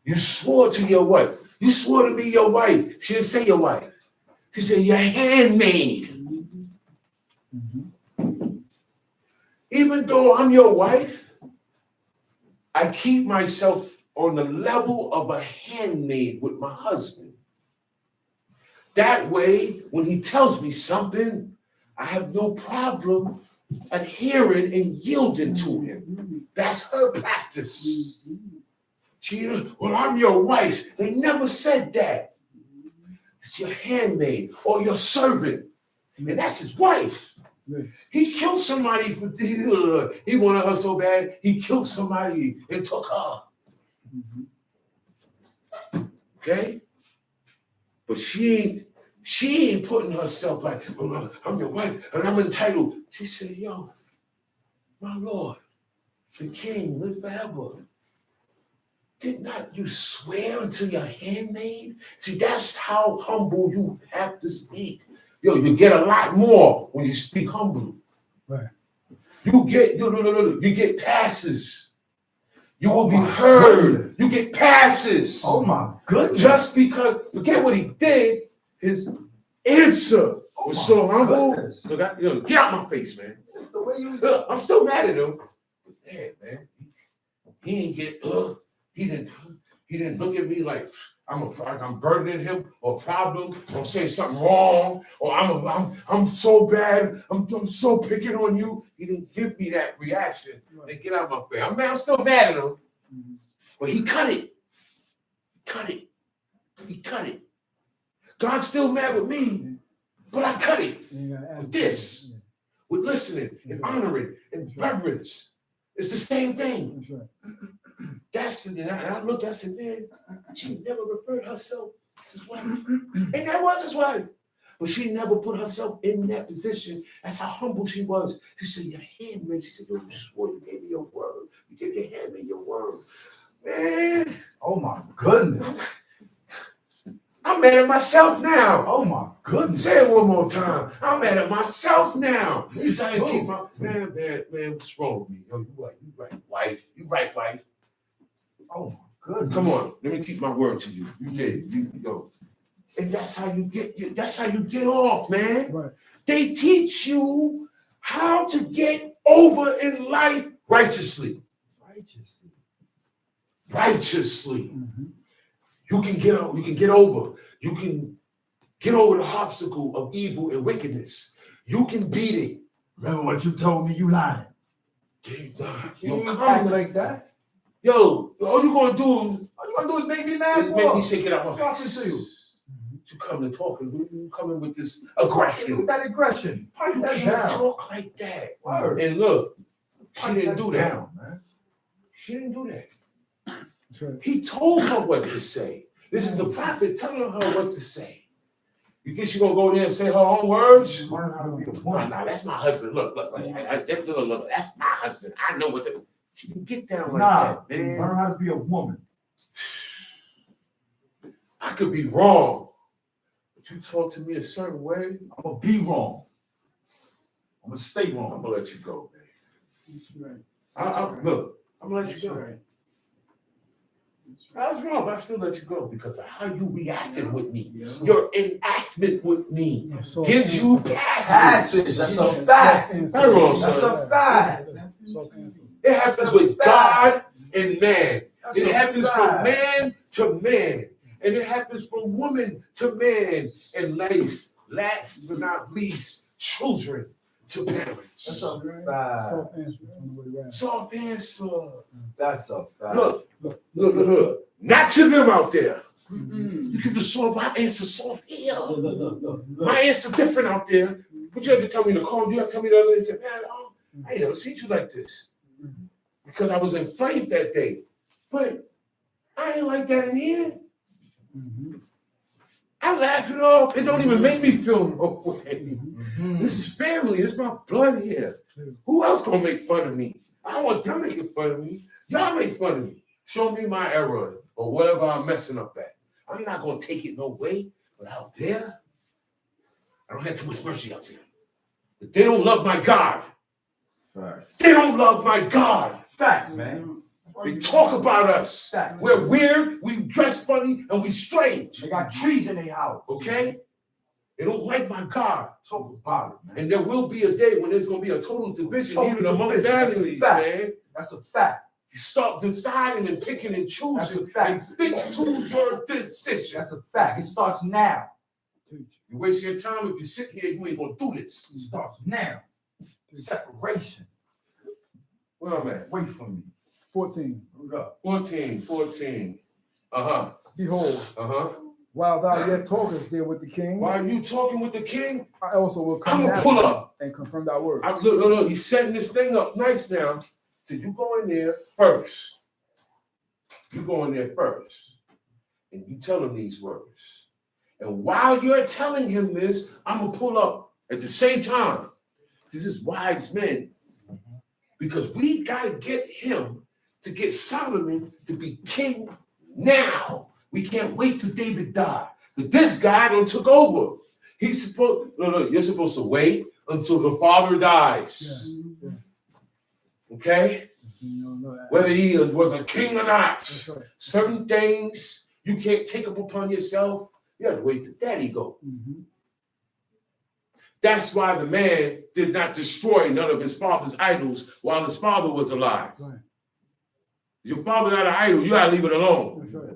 You swore to your wife. You swore to me, your wife. She didn't say your wife. She said, your handmaid. Even though I'm your wife, I keep myself on the level of a handmaid with my husband. That way, when he tells me something, I have no problem adhering and yielding to him. That's her practice. She, well, I'm your wife. They never said that. It's your handmaid or your servant. And that's his wife. He killed somebody for he wanted her so bad, he killed somebody and took her. Okay? But she ain't putting herself like, oh, I'm your wife and I'm entitled. She said, yo, my Lord, the king, live forever. Did not you swear unto your handmaid? See, that's how humble you have to speak. Yo, you get a lot more when you speak humbly. Right. You get passes. You will be heard. Goodness. You get passes. Oh my goodness. Just because, forget what he did, his answer was so humble. Goodness. Look, get out my face, man. That's the way you Look, I'm still mad at him. Man. He ain't get, he didn't look at me like I'm burdening him or problem or saying something wrong or I'm so bad. I'm so picking on you. He didn't give me that reaction. They get out of my face. I'm still mad at him, but he cut it. He cut it. God's still mad with me, but I cut it with this, with listening and honoring and reverence. It's the same thing. That's right. And I looked, I said, man, she never referred herself as his wife. And that was his wife. But she never put herself in that position. That's how humble she was. She said, your handmaid. She said, yo, you swore you gave me your word. You gave your handmaid your word. Man. Oh my goodness. I'm mad at myself now. Oh my goodness. Say it one more time. I'm mad at myself now. You say keep my man, what's wrong with me? Yo, you right, wife. You right, wife. Oh my goodness. Come on, let me keep my word to you. You did. You go. And that's how you get off, man. Right. They teach you how to get over in life righteously. Righteously. You can get over. You can get over the obstacle of evil and wickedness. You can beat it. Remember what you told me? You lying. You ain't act like that. Yo, all you gonna do is make me mad. is make me say, get out my Talking face. to you. You coming talking. You coming with this aggression. With that aggression. Pipe You that can't down. talk like that. Word. And look, she Pipe didn't do that. down, man. She didn't do that. That's right. He told her what to say. This is the prophet telling her what to say. You think she's gonna go there and say her own words? Learn how to be a Nah, woman. that's my husband. Look, look, that's my husband. I know what to. She didn't get down like Nah, that, man. learn how to be a woman. I could be wrong, but you talk to me a certain way, I'm gonna be wrong. I'm gonna stay I'm wrong. gonna let you go, man. That's right. Look, I'm gonna let That's you go. right. I was wrong, but I still let you go because of how you reacted with me. Yeah. Your enactment with me Soft gives you answer. passes. That's Yeah, a fact. soft answer. Not wrong, That's son. a fact. Soft answer. It happens with God and man. That's It a happens from fact. man to man. And it happens from woman to man. And last but not least, children to parents. That's a fact. Soft answer on the way around. Soft answer. That's a fact. Look. Not to them out there. You give the soft, my answer soft here. Look. My answer different out there. But you had to tell me to call. You had to tell me the other day, say, man, I ain't never seen you like this. Because I was inflamed that day. But I ain't like that in here. I laugh it off. It don't even make me feel no way. This is family. It's my blood here. Who else gonna make fun of me? I don't want them making fun of me. Y'all make fun of me. Show me my error or whatever I'm messing up at. I'm not gonna take it no way. But out there, I don't have too much mercy out there. But they don't love my God. Facts. They don't love my God. Facts, man. They talk about us. Facts. We're weird, we dress funny, and we strange. They got trees in their house. Okay? They don't like my God. Talk about it, man. And there will be a day when there's going to be a total division Total even among division. That's a families, fact. man. That's a fact. You start deciding and picking and That's choosing a fact. and stick to your decision. That's a fact. It starts now. You waste your time if you sit here, you ain't going to do this. It starts now. Separation. Where I'm at? Wait for me. 14. Hold up. 14. Uh-huh. Behold, while thou yet talkest there with the king, While you talking with the king, I also will I'm come going to down pull up. and confirm thy words. Look, he's setting this thing up nice now. So you go in there first. You go in there first. And you tell him these words. And while you're telling him this, I'm going to pull up at the same time. This is wise men. Because we got to get him to get Solomon to be king now. We can't wait till David died. But this guy done took over. He's supposed, you're supposed to wait until the father dies. Yeah. Okay? Whether he was a king or not. That's right. Certain things you can't take up upon yourself. You have to wait till daddy go. That's why the man did not destroy none of his father's idols while his father was alive. Right. Your father got an idol, you gotta leave it alone. That's right.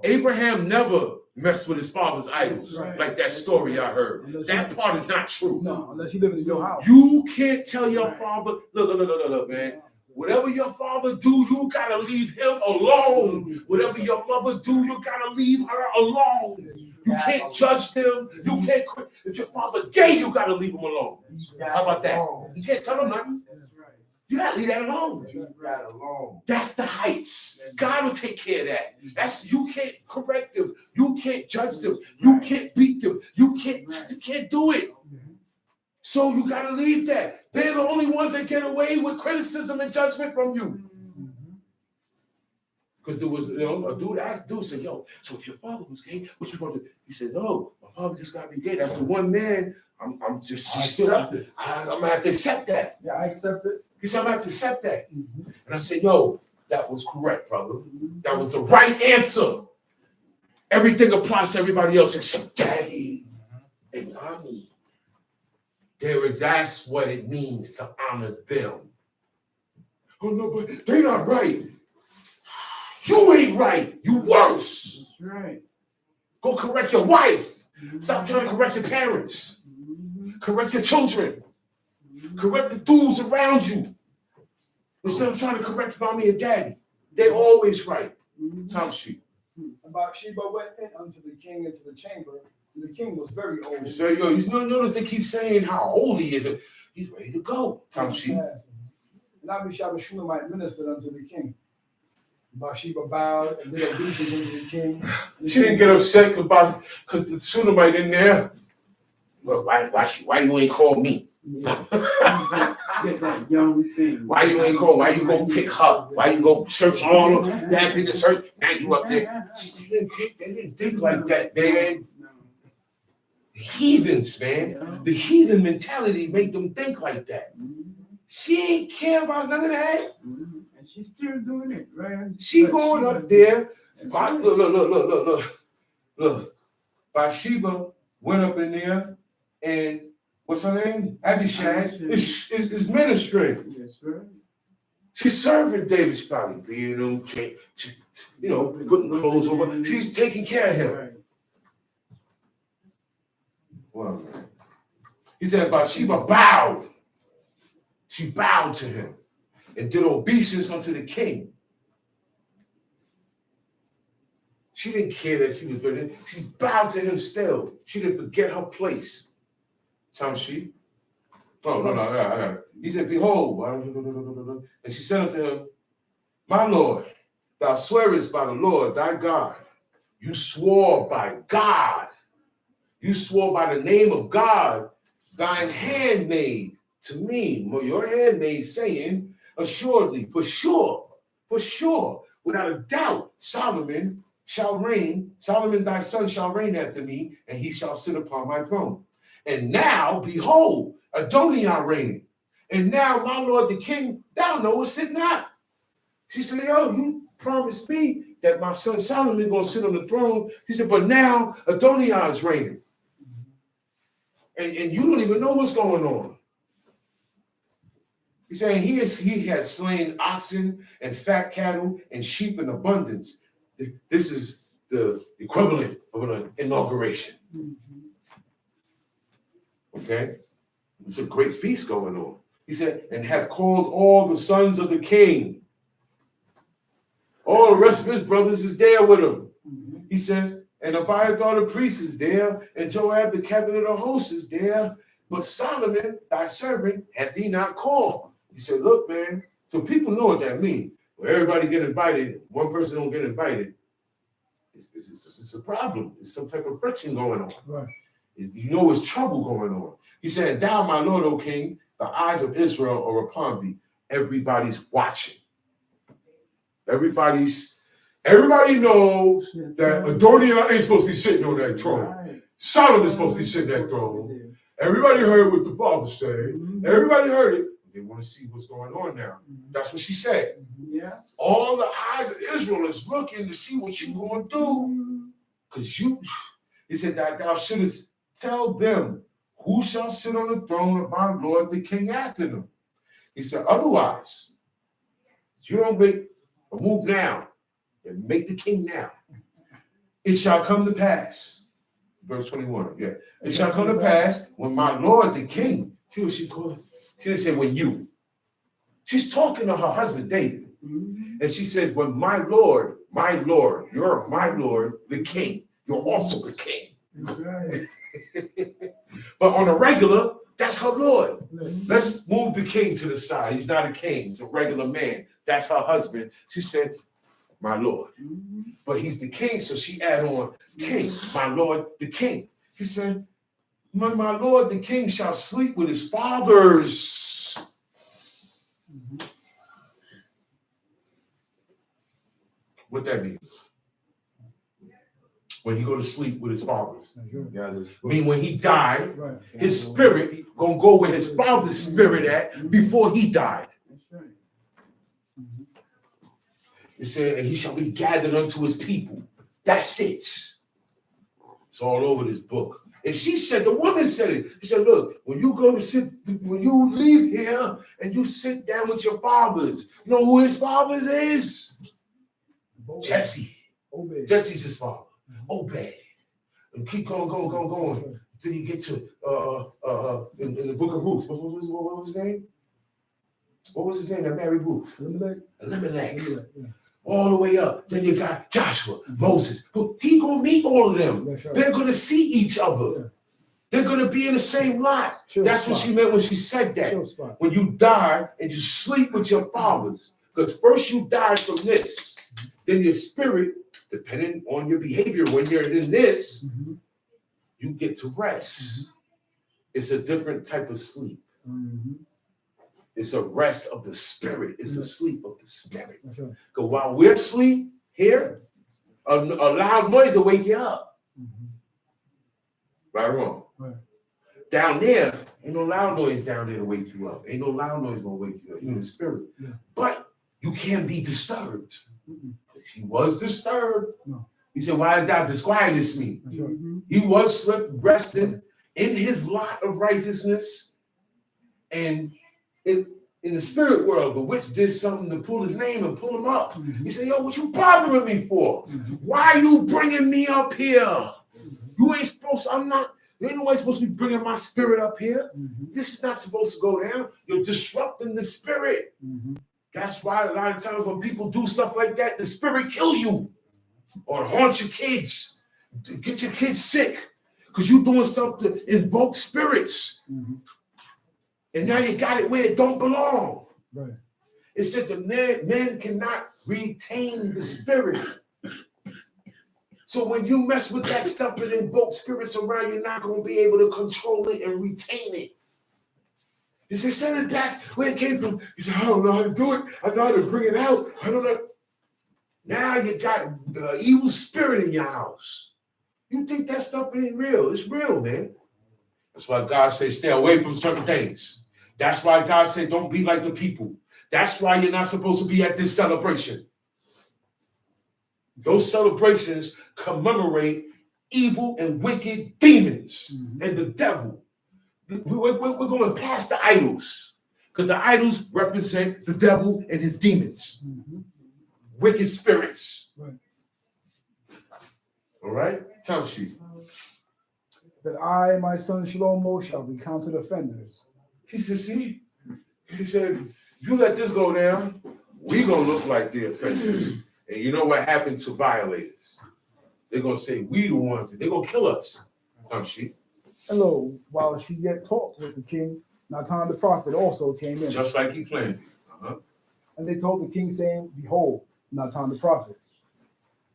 Abraham never messed with his father's idols, Right. like that story I heard. Unless That part is not true. No, unless he living in your house. You can't tell your Right. father, look, man. Whatever your father do, you gotta leave him alone. Whatever your mother do, you gotta leave her alone. You can't judge them. You can't. If your father gay, you gotta leave him alone. How about that? You can't tell him nothing. That's right. You gotta leave that alone. Leave that alone. That's the heights. God will take care of that. You can't correct them. You can't judge them. You can't beat them. You can't do it. So you gotta leave that. They're the only ones that get away with criticism and judgment from you. Because there was, a dude asked, said, yo, so if your father was gay, what you gonna do? He said, oh, my father just gotta be gay. That's the one man. I'm gonna have to accept that. Yeah, I accept it. He said, I'm gonna have to accept that. And I said, yo, that was correct, brother. That was the right answer. Everything applies to everybody else except daddy and mommy. That's what it means to honor them. Oh no, but they not right. You ain't right. You worse. That's right. Go correct your wife. Stop trying to correct your parents. Correct your children. Correct the dudes around you. Instead of trying to correct mommy and daddy. They always right. Time sheet. And Bathsheba went in unto the king into the chamber, and the king was very old. He's very old. You notice they keep saying how old he is. He's ready to go. Time sheet. And Abishai Shunammite ministered unto the king. Bathsheba bowed and did obeisance unto the king. She didn't get upset because the Shunammite in there. Well, why you ain't call me? Get that young thing. Why you ain't call? Why you go pick her? Why you go search all of that? Pick a search. Now you up there. They didn't think like that, man. The heathens, man. The heathen mentality make them think like that. She ain't care about none of that. And she's still doing it, right? She going up there. Look. Bathsheba went up in there, and what's her name? Abishai is ministering. That's right. She's serving David's probably, being them, putting clothes over. She's taking care of him. Right. Well, he says Bathsheba bowed. She bowed to him and did obeisance unto the king. She didn't care that she was with him. She bowed to him still. She didn't forget her place. Time sheet. Oh, no, I got it. He said, behold. And she said unto him, my Lord, thou swearest by the Lord thy God. You swore by God. You swore by the name of God, thine handmaid to me, your handmaid, saying, assuredly, for sure, without a doubt, Solomon shall reign. Solomon thy son shall reign after me, and he shall sit upon my throne. And now, behold, Adonijah reigning. And now, my lord the king, thou knowest it not. She said, you promised me that my son Solomon going to sit on the throne. He said, but now Adonijah is reigning. And you don't even know what's going on. He's saying he has slain oxen and fat cattle and sheep in abundance. This is the equivalent of an inauguration. Okay? It's a great feast going on. He said, and have called all the sons of the king. All the rest of his brothers is there with him. He said, and Abiathar the priest is there, and Joab the captain of the host is there. But Solomon, thy servant, hath he not called. He said, look, man, so people know what that means. When everybody get invited, one person don't get invited, it's a problem. It's some type of friction going on. Right. You know it's trouble going on. He said, thou, my lord, O king, the eyes of Israel are upon thee. Everybody's watching. Everybody knows that Adonijah ain't supposed to be sitting on that throne. Right. Solomon's supposed to be sitting on that throne. Everybody heard what the father said. Everybody heard it. They want to see what's going on now. That's what she said. Yeah. All the eyes of Israel is looking to see what you're going to do. Because he said that thou shouldest tell them who shall sit on the throne of my Lord the king after them. He said, otherwise, you don't make a move now and make the king now. It shall come to pass. Verse 21, yeah. It shall come to pass when my Lord the king, see what she called it? She didn't say when you. She's talking to her husband, David. And she says, when my Lord, you're my Lord, the king. You're also the king. Right. But on a regular, that's her Lord. Let's move the king to the side. He's not a king. He's a regular man. That's her husband. She said, my Lord. But he's the king, so she add on king, my Lord, the king. She said, when my Lord, the king shall sleep with his fathers. What that means? When he go to sleep with his fathers. I mean, when he died, his spirit gonna go where his father's spirit at before he died. That's right. It said, and he shall be gathered unto his people. That's it. It's all over this book. And she said, the woman said it. She said, look, when you leave here and you sit down with your fathers, you know who his fathers is? Jesse. Jesse's his father. Obed. And keep going until you get to in the book of Ruth. What was his name? What was his name that married Ruth? Elimelech. All the way up. Then you got Joshua, Moses. He gonna meet all of them. Right. They're gonna see each other. Yeah. They're gonna be in the same lot. That's what she meant when she said that. When you die and you sleep with your fathers. Because first you die from this. Then your spirit, depending on your behavior, when you're in this, you get to rest. It's a different type of sleep. It's a rest of the spirit. It's a sleep of the spirit. Because while we're asleep here, a loud noise will wake you up. Right or wrong? Right. Down there, ain't no loud noise down there to wake you up. Ain't no loud noise gonna wake you up. You're in the spirit. Yeah. But you can't be disturbed. He was disturbed. No. He said, why does thou disquietest me? He was resting in his lot of righteousness. And in the spirit world, the witch did something to pull his name and pull him up. He said, yo, what you bothering me for? Why are you bringing me up here? You ain't supposed to, you ain't nobody supposed to be bringing my spirit up here. This is not supposed to go down. You're disrupting the spirit. That's why a lot of times when people do stuff like that, the spirit kill you or haunt your kids, get your kids sick because you're doing stuff to invoke spirits. And now you got it where it don't belong. Right. It said the man cannot retain the spirit. So when you mess with that stuff and invoke spirits around, you're not going to be able to control it and retain it. He said, send it back where it came from. He said, I don't know how to do it. I know how to bring it out. I don't know. Now you got the evil spirit in your house. You think that stuff ain't real. It's real, man. That's why God says stay away from certain things. That's why God said don't be like the people. That's why you're not supposed to be at this celebration. Those celebrations commemorate evil and wicked demons and the devil. We're going past the idols because the idols represent the devil and his demons, wicked spirits. Right. All right? Tell sheet. That I and my son Shlomo shall be counted offenders. He said, see? He said, you let this go down, we're going to look like the offenders. And you know what happened to violators? They're going to say, we the ones, they're going to kill us. Tell sheet. Hello, while she yet talked with the king, Nathan the prophet also came in. Just like he planned. And they told the king, saying, behold, Nathan the prophet.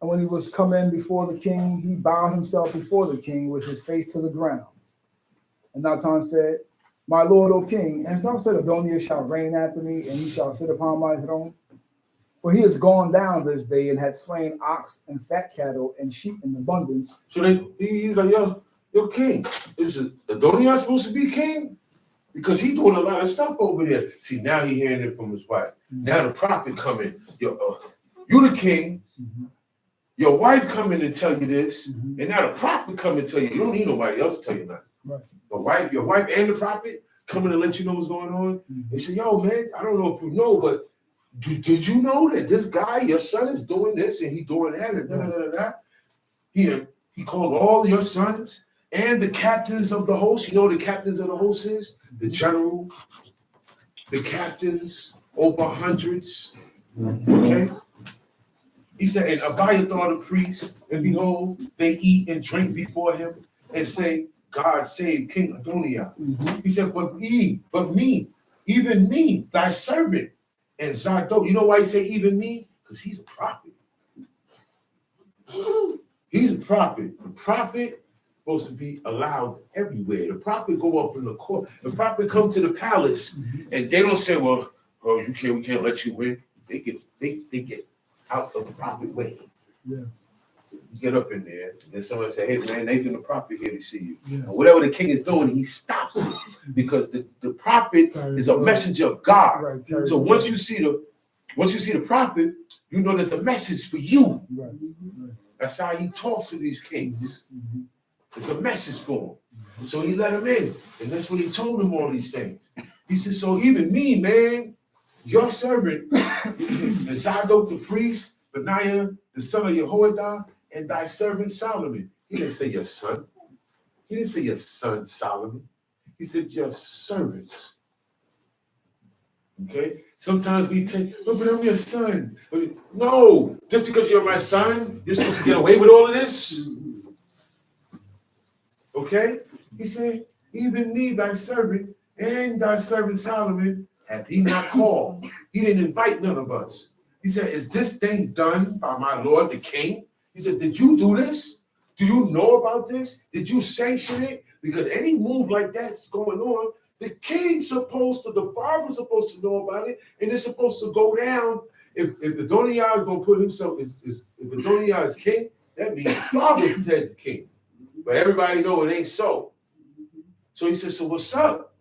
And when he was come in before the king, he bowed himself before the king with his face to the ground. And Nathan said, my lord, O king, hast thou said Adoniah shall reign after me, and he shall sit upon my throne? For he has gone down this day and had slain ox and fat cattle and sheep in abundance. So he's like, yo, king, is Adoniah supposed to be king? Because he's doing a lot of stuff over there. See, now he's hearing it from his wife. Now the prophet coming. You the king. Your wife come in and tell you this, and now the prophet come and tell you. You don't need nobody else to tell you nothing. Right. Your wife and the prophet coming to let you know what's going on. They say, yo, man, I don't know if you know, but did you know that this guy, your son, is doing this and he's doing that and da. He called all your sons and the captains of the host. You know what the captains of the host is? The general, the captains, over hundreds. Okay? He said, and Abiathar the priest, and behold, they eat and drink before him and say, God save King Adoniah. He said, but me, even me, thy servant, and Zadok. You know why he say even me? Because he's a prophet. He's a prophet. The prophet supposed to be allowed everywhere. The prophet go up in the court. The prophet come to the palace, and they don't say, well, we can't let you in. They get out of the prophet way. Yeah. You get up in there, and then someone say, hey man, Nathan the prophet here to see you. Yeah. And whatever the king is doing, he stops it because the prophet is a messenger of God. Right. So once you see the prophet, you know there's a message for you. Right. That's how he talks to these kings. It's a message for So he let him in. And that's when he told him all these things. He said, so even me, man, your servant, and Zadok the priest, Benaiah, the son of Jehoiada, and thy servant Solomon. He didn't say your son. He didn't say your son Solomon. He said your servants. Okay? Sometimes we think, oh, but I'm your son. No, just because you're my son, you're supposed to get away with all of this. Okay? He said, even me, thy servant, and thy servant Solomon, hath he not called. He didn't invite none of us. He said, is this thing done by my Lord the King? He said, did you do this? Do you know about this? Did you sanction it? Because any move like that's going on, the king's supposed to, the father's supposed to know about it, and it's supposed to go down. If Adoniah is going to put himself, if Adoniah is king, that means his father said the king. But everybody know it ain't so. So he said, so what's up?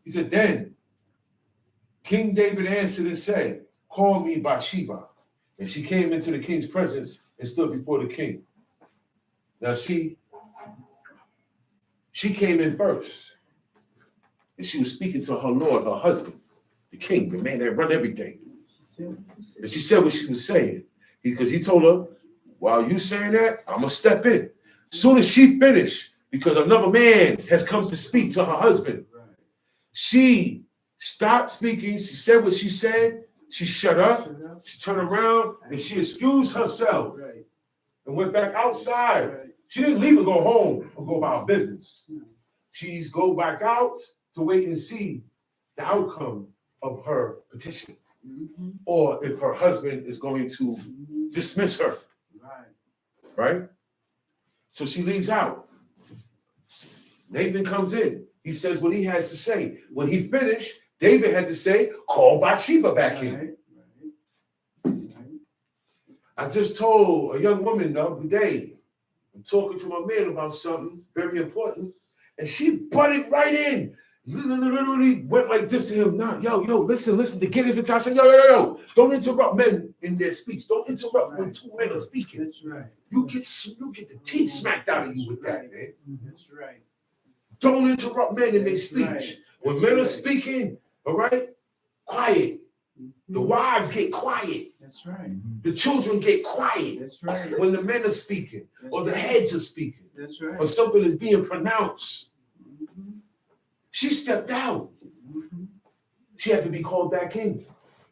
He said, then King David answered and said, call me Bathsheba. And she came into the king's presence and stood before the king. Now see, she came in first. And she was speaking to her Lord, her husband, the king, the man that run everything. And she said what she was saying. Because he told her, while you saying that, I'm going to step in. As soon as she finished, because another man has come to speak to her husband, she stopped speaking. She said what she said. She shut up. She turned around and she excused herself and went back outside. She didn't leave and go home or go about business. She's go back out to wait and see the outcome of her petition, or if her husband is going to dismiss her. Right? So she leaves out. Nathan comes in. He says what he has to say. When he finished, David had to say, call Bathsheba back in. I just told a young woman the other day, I'm talking to my man about something very important, and she butted right in. Literally went like this to him. Now, yo, listen, to get his attention. I said, yo, don't interrupt men in their speech. Don't interrupt when two men are speaking. That's right. You get the teeth smacked out of you with that, man. That's right. Don't interrupt men in their speech. When men are speaking, all right, quiet. The wives get quiet. That's right. The children get quiet. That's right. When the men are speaking, or the heads are speaking, that's right, or something is being pronounced. She stepped out. She had to be called back in.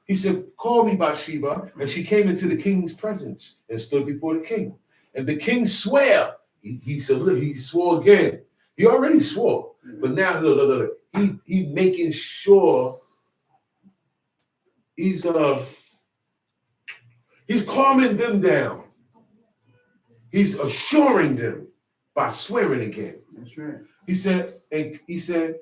He said, call me Bathsheba. And she came into the king's presence and stood before the king. And the king swore. He said, look, he swore again. He already swore. But now, look. He making sure he's calming them down. He's assuring them by swearing again. That's right. He said,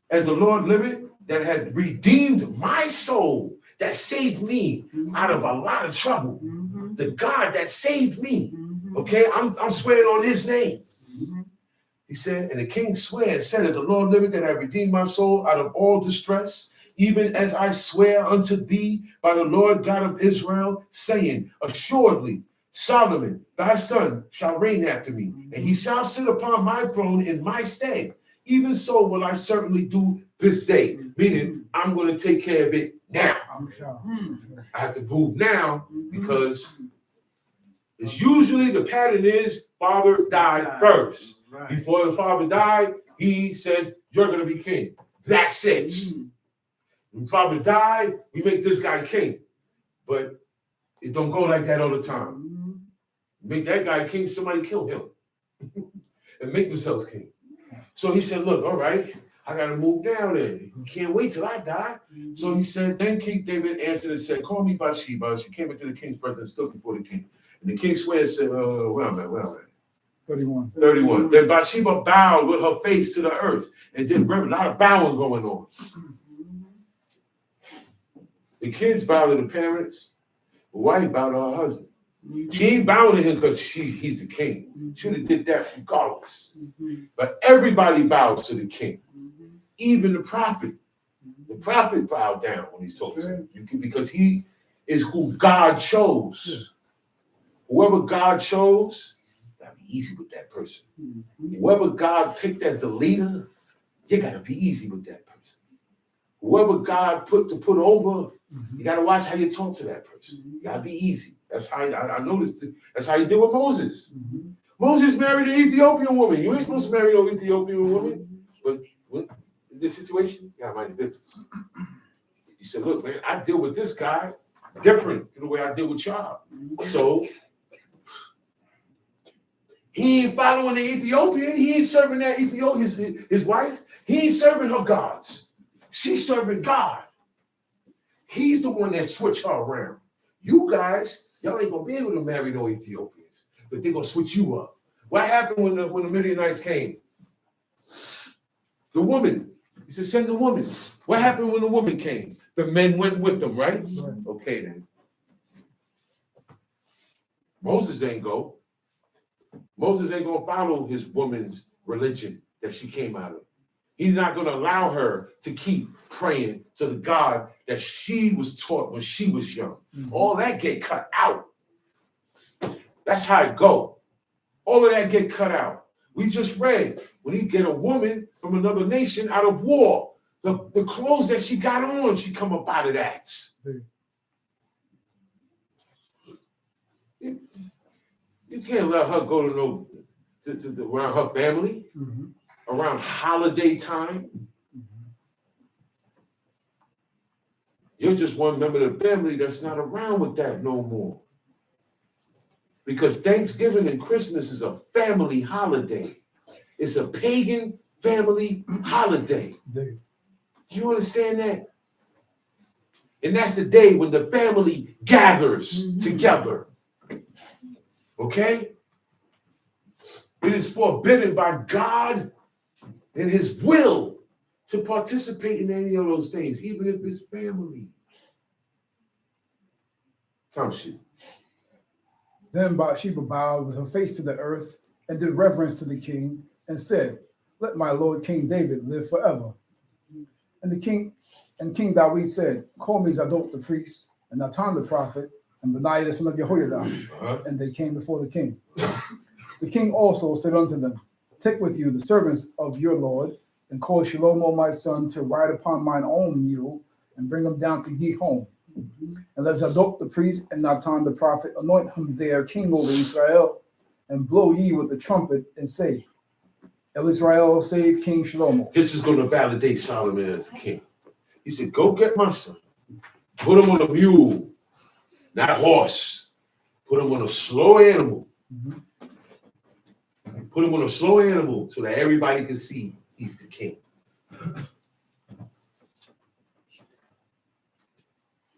as the Lord liveth, that had redeemed my soul, that saved me out of a lot of trouble. The God that saved me. Okay, I'm swearing on his name. He said, and the king swore and said, as the Lord liveth, that had redeemed my soul out of all distress, even as I swear unto thee by the Lord God of Israel, saying, assuredly, Solomon, thy son, shall reign after me, and he shall sit upon my throne in my stead. Even so will I certainly do this day. Meaning, I'm going to take care of it now. I have to move now because it's usually the pattern is father died first. Before the father died, he says, you're going to be king. That's it. When father died, we make this guy king. But it don't go like that all the time. Make that guy king, somebody kill him. And make themselves king. So he said, look, all right, I got to move down there. You can't wait till I die. So he said, then King David answered and said, call me Bathsheba. She came into the king's presence and stood before the king. And the king swore and said, where am I? 31. Then Bathsheba bowed with her face to the earth and did a lot of bowing going on. The kids bowed to the parents. The wife bowed to her husband. She ain't bowing to him because he's the king. She would have did that regardless. But everybody bows to the king. Even the prophet. The prophet bowed down when he's talking to him. Because he is who God chose. Whoever God chose, easy with that person. Mhm. Whoever God picked as the leader, you gotta be easy with that person. Whoever God put over, you gotta watch how you talk to that person. You gotta be easy. That's how I noticed it. That's how you did with Moses. Mhm. Moses married an Ethiopian woman. You ain't supposed to marry no Ethiopian woman. But in this situation, you gotta mind your business. He said, look, man, I deal with this guy different than the way I deal with y'all. So he ain't following the Ethiopian. He ain't serving that Ethiopian, his wife. He ain't serving her gods. She's serving God. He's the one that switched her around. You guys, y'all ain't gonna be able to marry no Ethiopians, but they're gonna switch you up. What happened when the Midianites came? The woman. He said, send the woman. What happened when the woman came? The men went with them, right? Okay, then. Moses ain't go. Moses ain't gonna follow his woman's religion that she came out of. He's not gonna allow her to keep praying to the God that she was taught when she was young. All that get cut out. That's how it go. All of that get cut out. We just read when he get a woman from another nation out of war, the clothes that she got on, she come up out of that. You can't let her go to around her family, around holiday time. You're just one member of the family that's not around with that no more. Because Thanksgiving and Christmas is a family holiday. It's a pagan family holiday. Do you understand that? And that's the day when the family gathers together. Okay? It is forbidden by God and his will to participate in any of those things, even if it's family. Tom shit. Then Bathsheba bowed with her face to the earth and did reverence to the king and said, let my lord King David live forever. And King David said, call me Zadok the priest, and Nathan the prophet, and Benaiah the son of Jehoiada. And they came before the king. The king also said unto them, take with you the servants of your lord, and call Shlomo my son to ride upon mine own mule, and bring him down to Gihon. And let Zadok the priest and Nathan the prophet anoint him there king over Israel, and blow ye with the trumpet, and say, El Israel save King Shlomo. This is going to validate Solomon as a king. He said, go get my son. Put him on a mule, not a horse. Put him on a slow animal. Put him on a slow animal so that everybody can see he's the king.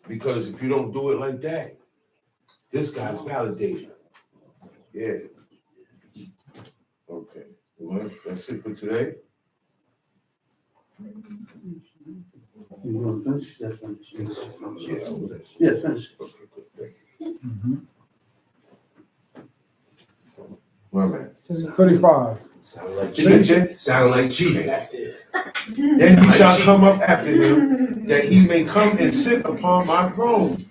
Because if you don't do it like that, this guy's validated. Yeah. Okay. Well, that's it for today. You want to finish? That's finish. Yes. Yeah, finish. Okay, good. Thank you. Well, man. 35. Sound like chief. Sound like chief back there. Then he shall come up after him, that he may come and sit upon my throne.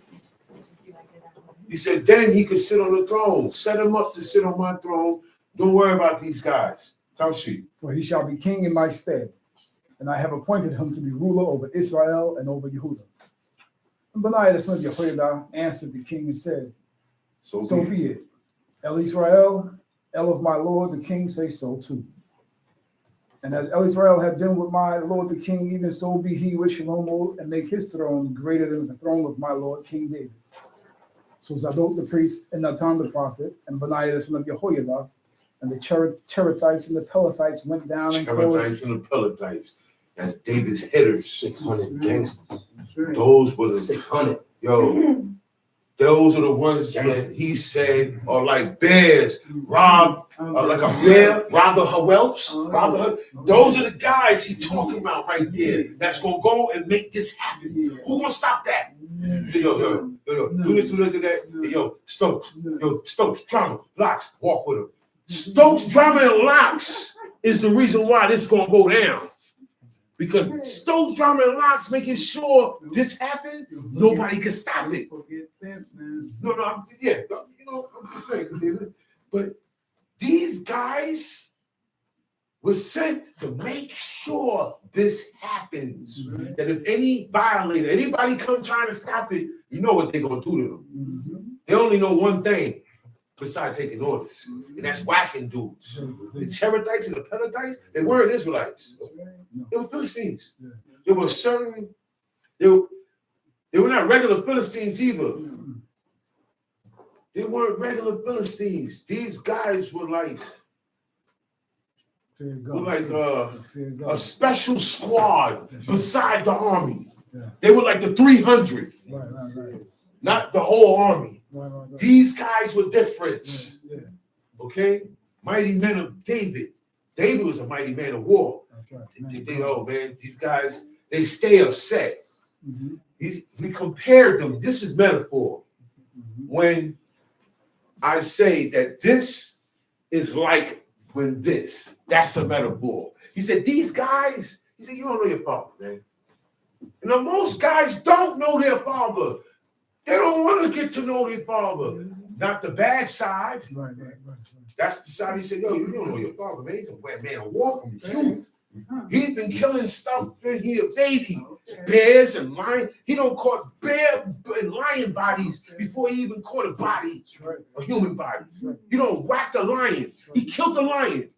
He said, then he could sit on the throne. Set him up to sit on my throne. Don't worry about these guys. Taushi. For he shall be king in my stead, and I have appointed him to be ruler over Israel and over Yehudah. And Benaiah the son of Jehoiada answered the king and said, So be it. El Israel, El of my lord the king, say so too. And as El Israel had been with my lord the king, even so be he with Shlomo, and make his throne greater than the throne of my lord King David. So Zadok the priest, and Nathan the prophet, and Benaiah the son of Jehoiada, and the Cherethites and the Pelethites went down and Cherethites and the Pelethites. That's David's hitters. 600 gangsters. Those were the 600. Yo, those are the ones that he said are like bears, rob like a bear, rob her whelps, rob her. Those are the guys he talking about right there. That's gonna go and make this happen. Who gonna stop that? Yo, do this, do that. Yo, Stokes, Drama, Locks, walk with him. Stokes, Drama, and Locks is the reason why this is gonna go down. Because Stokes, Drama, and Locks making sure this happened, nobody can stop it. No, I'm just saying, but These guys were sent to make sure this happens. That if any violator, anybody come trying to stop it, you know what they're gonna do to them. They only know one thing besides taking orders, and that's whacking dudes. The Cherethites and the Pelethites, they weren't Israelites. They were Philistines. They were certain. They were not regular Philistines either. They weren't regular Philistines. These guys were like a special squad beside the army. They were like the 300, not the whole army. These guys were different. Okay? Mighty men of David. David was a mighty man of war. Oh man, these guys, they stay upset. We compared them. This is metaphor. When I say that this is like when this, that's a metaphor. He said, these guys, he said, you don't know your father, man. Most guys don't know their father. They don't want to get to know their father. Not the bad side. That's the side he said, yo, you don't know your father, man. He's a man of war from youth. He's been killing stuff when he a baby. Bears and lions. He don't caught bear and lion bodies before he even caught a body, a human body. He don't whack the lion. He killed the lion.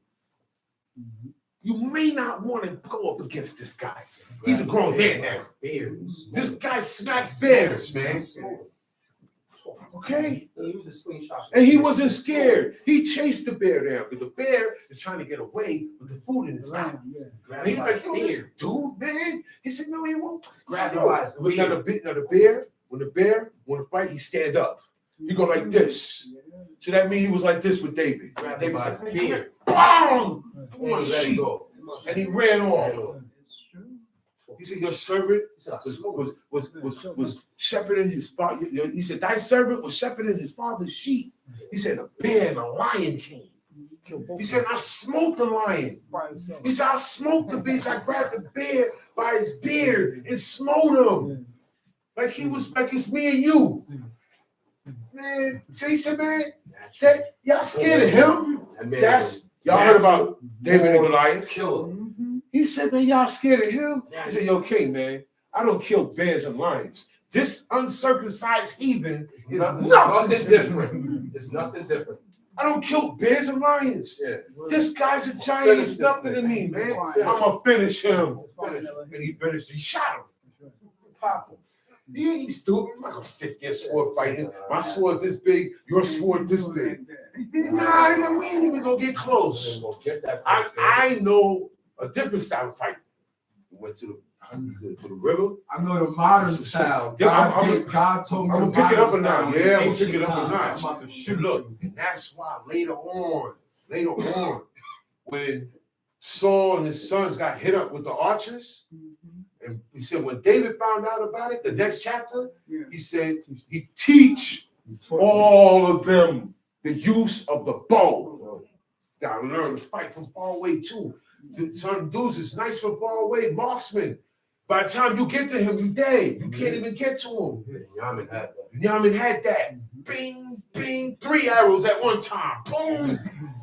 You may not want to go up against this guy. He's a grown man now. This guy smacks bears, man. Okay? And he wasn't scared. He chased the bear down because the bear is trying to get away with the food in his mouth. And he's like, yo, this dude, man. He said, no, he won't. Grab your eyes. Now the bear, when the bear want to fight, he stand up. He go like this. So that means he was like this with David. David was like, bear. Boom! And he ran off. He said, your servant was shepherding his father. He said, thy servant was shepherding his father's sheep. He said, a bear and a lion came. He said, I smoked the lion. He said, I smoked the beast. I grabbed the bear by his beard and smote him. Like he was, like it's me and you. Man, so he said, man, y'all scared of him? That's, y'all heard about David and Goliath? Kill him. He said, man, y'all scared of him? He said, yo, king, man, I don't kill bears and lions. This uncircumcised heathen is nothing different. It's nothing different. I don't kill bears and lions. This guy's a giant. It's nothing to me, man. I'm going to finish him. And he finished. He shot him. Pop him. He ain't stupid. I'm not going to stick there sword fighting. My sword this big, your sword this big. Nah, we ain't even going to get close. I know a different style of fighting. We went to the river. I know the modern style. God told me I'm gonna pick it up a notch. Yeah, I'm gonna pick it up a notch. notch. Look, and that's why later on, when Saul and his sons got hit up with the archers, and he said when David found out about it, the next chapter, he said he teach all of them the use of the bow. Gotta learn to fight from far away too. Some dudes is nice from far away, marksman. By the time you get to him, you dead. You can't even get to him. Yamin had that. Bing, bing, 3 arrows at one time. Boom.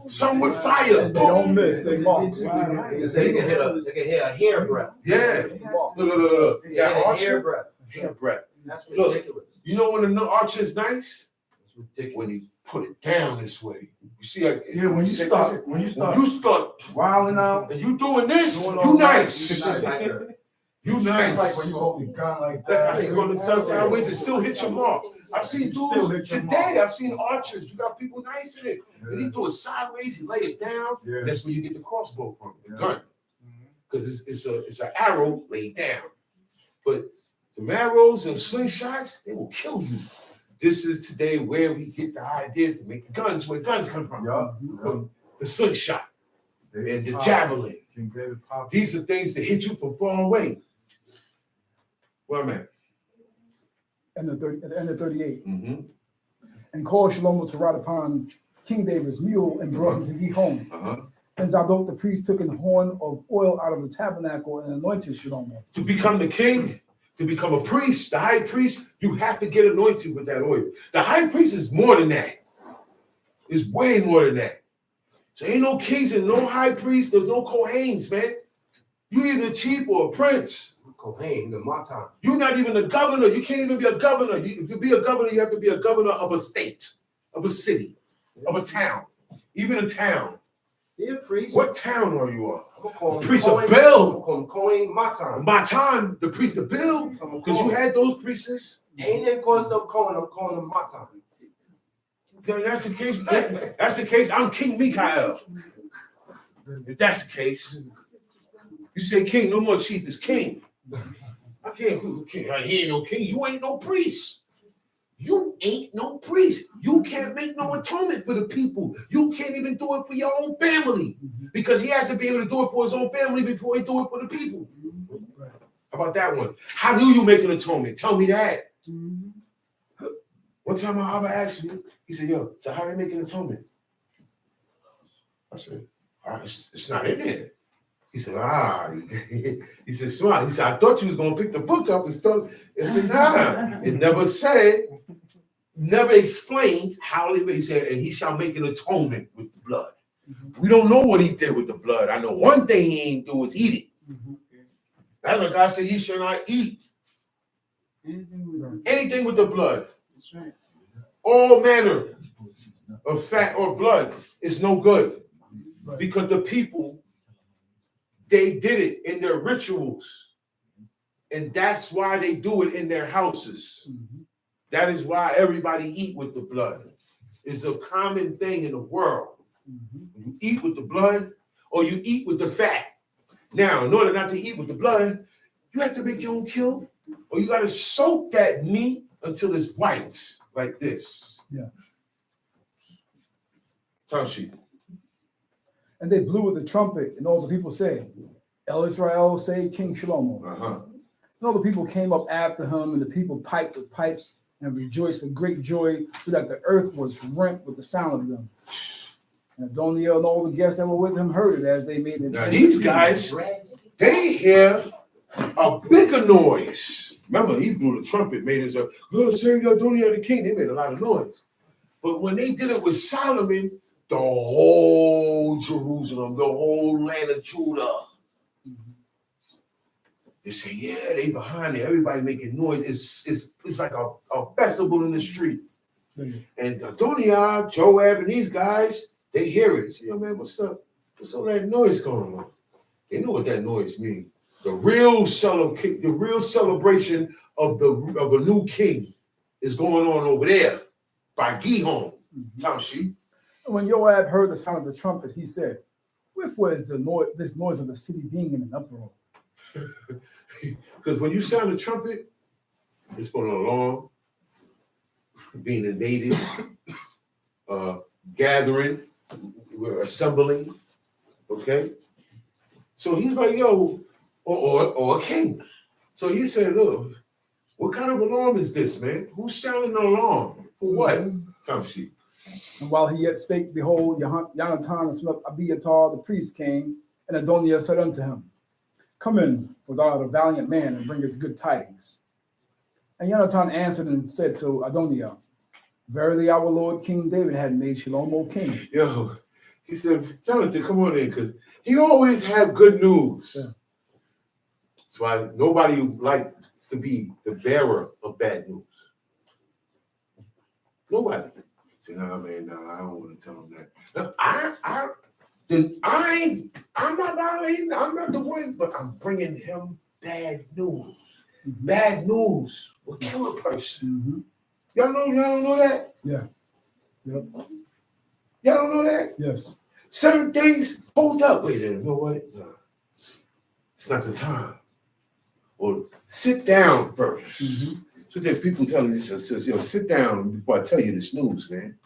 Some with fire. They don't miss. They mark. You say they can hit a hair breadth. Yeah. Look. Yeah, hair breadth. Hair breadth. That's ridiculous. You know when the archer is nice? It's ridiculous. When he put it down this way. You see, when you start wilding out, and you doing this, you nice. You nice. It's like when you hold the gun like that. I ain't going to sell sideways and still hit your mark. I've seen dudes today. I've seen archers. You got people nice in it. And he do it sideways. He lay it down. Yeah. That's where you get the crossbow from, the gun, because it's an arrow laid down. But the arrows and slingshots, they will kill you. This is today where we get the idea to make guns. Where guns come from? From the slingshot and the javelin. These are things that hit you from far away. Where am I? At the end of 38. And called Shlomo to ride upon King David's mule and brought him to Gihon. And Zadok the priest took an horn of oil out of the tabernacle and anointed Shlomo. To become the king, to become a priest, the high priest, you have to get anointed with that oil. The high priest is more than that. It's way more than that. So ain't no kings and no high priests, there's no Kohanes, man. You either a chief or a prince. Kohen, in my time. You're not even a governor. You can't even be a governor. If you be a governor, you have to be a governor of a state, of a city, of a town, even a town. Yeah, priest. What town are you on? I'm gonna call him Priest of Kohen. Bill. I'm gonna call him Kohen, my time. My time, the priest of Bill, because you had those priests. Ain't even calling himself Kohen, I'm calling him my time. Then that's the case. That's the case. I'm King Mikael. If that's the case, you say king, no more chief, it's king. I can't king. He ain't no king. You ain't no priest. You ain't no priest. You can't make no atonement for the people. You can't even do it for your own family because he has to be able to do it for his own family before he do it for the people. How about that one? How do you make an atonement? Tell me that. One time my Abba asked me, he said, yo, so how do they make an atonement? I said, it's not in there. He said, he said, smart. He said, I thought you was going to pick the book up and stuff. I said, nah. It never said, never explained how he said, and he shall make an atonement with the blood. We don't know what he did with the blood. I know one thing he ain't do was eat it. That's what God said, he shall not eat anything with the blood. That's right. All manner of fat or blood is no good because the people, they did it in their rituals. And that's why they do it in their houses. That is why everybody eat with the blood. It's a common thing in the world. You eat with the blood or you eat with the fat. Now, in order not to eat with the blood, you have to make your own kill or you got to soak that meat until it's white like this. Yeah. Time sheet. And they blew with the trumpet, and all the people said, El Israel, say King Shlomo. And all the people came up after him, and the people piped with pipes and rejoiced with great joy, so that the earth was rent with the sound of them. And Adoniah and all the guests that were with him heard it as they made it. Now these guys, they hear a bigger noise. Remember, he blew the trumpet, made it go save Adoniah the king. They made a lot of noise. But when they did it with Solomon, the whole Jerusalem, the whole land of Judah, they say, yeah, they behind it. Everybody making noise. It's like a festival in the street. And Adoniah, Joab, and these guys, they hear it. They say, yo, man, what's up? What's all that noise going on? They know what that noise means. The real celebration of a new king is going on over there by Gihon. Tamshi. When Joab heard the sound of the trumpet, he said, wherefore is this noise of the city being in an uproar? Because when you sound the trumpet, it's for an alarm, being invaded, gathering, we're assembling, okay? So he's like, yo, or a king. So he said, look, what kind of alarm is this, man? Who's sounding the alarm? For what? Tamshi. And while he yet spake, behold, Jonathan the son of Abiathar the priest came, and Adoniah said unto him, come in, for thou art a valiant man, and bring us good tidings. And Jonathan answered and said to Adoniah, verily our Lord King David had made Shlomo king. Yo, he said, Jonathan, come on in, because he always had good news. Yeah. That's why nobody likes to be the bearer of bad news. Nobody. Say, no, man, no, I don't want to tell him that. I'm not violating, I'm not the one, but I'm bringing him bad news. Bad news will kill a person. Y'all don't know that? Yeah. Yep. Y'all don't know that? Yes. Certain things, hold up. Wait a minute, you know what? No. It's not the time. Or sit down first. So that people tell you this, says, yo, sit down before I tell you this news, man.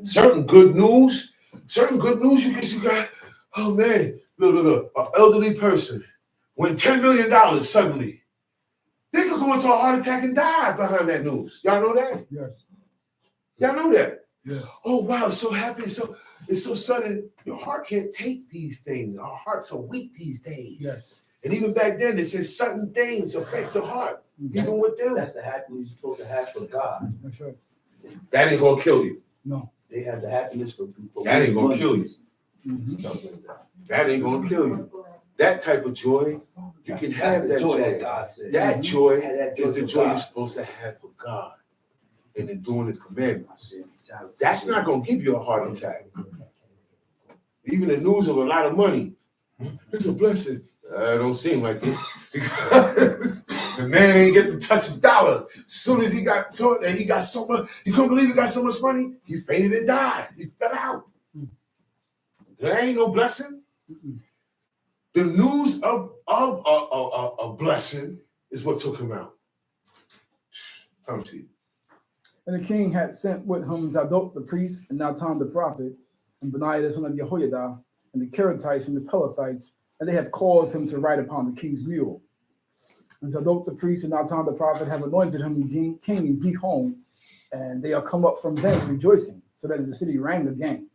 Certain good news, you got, oh man, look, an elderly person win $10 million suddenly. They could go into a heart attack and die behind that news. Y'all know that? Yes. Y'all know that? Yes. Oh wow, so happy, it's so sudden. Your heart can't take these things. Our hearts are weak these days. Yes. And even back then, they said sudden things affect the heart. Even with them. That's the happiness you're supposed to have for God. That's right. That ain't gonna kill you. No. They have the happiness for people. That ain't gonna kill you. Stuff like that. That ain't gonna kill you. That type of joy, you can have that joy. that God said. That joy Have that is the for joy God. you're supposed to have for God and in doing His commandments. That's not gonna give you a heart attack. Even the news of a lot of money, it's a blessing. Don't seem like it. Because the man ain't get to touch a dollar. As soon as he got taught that he got so much, you couldn't believe he got so much money, he fainted and died. He fell out. There ain't no blessing. The news of a blessing is what took him out. Time to you. And the king had sent with him Zadok the priest, and Natan the prophet, and Benaiah the son of Jehoiada, and the Kerethites and the Pelethites, and they have caused him to ride upon the king's mule. And Zadok the priest and Natan the prophet have anointed him king in Gihon, and they are come up from thence rejoicing, so that the city rang again.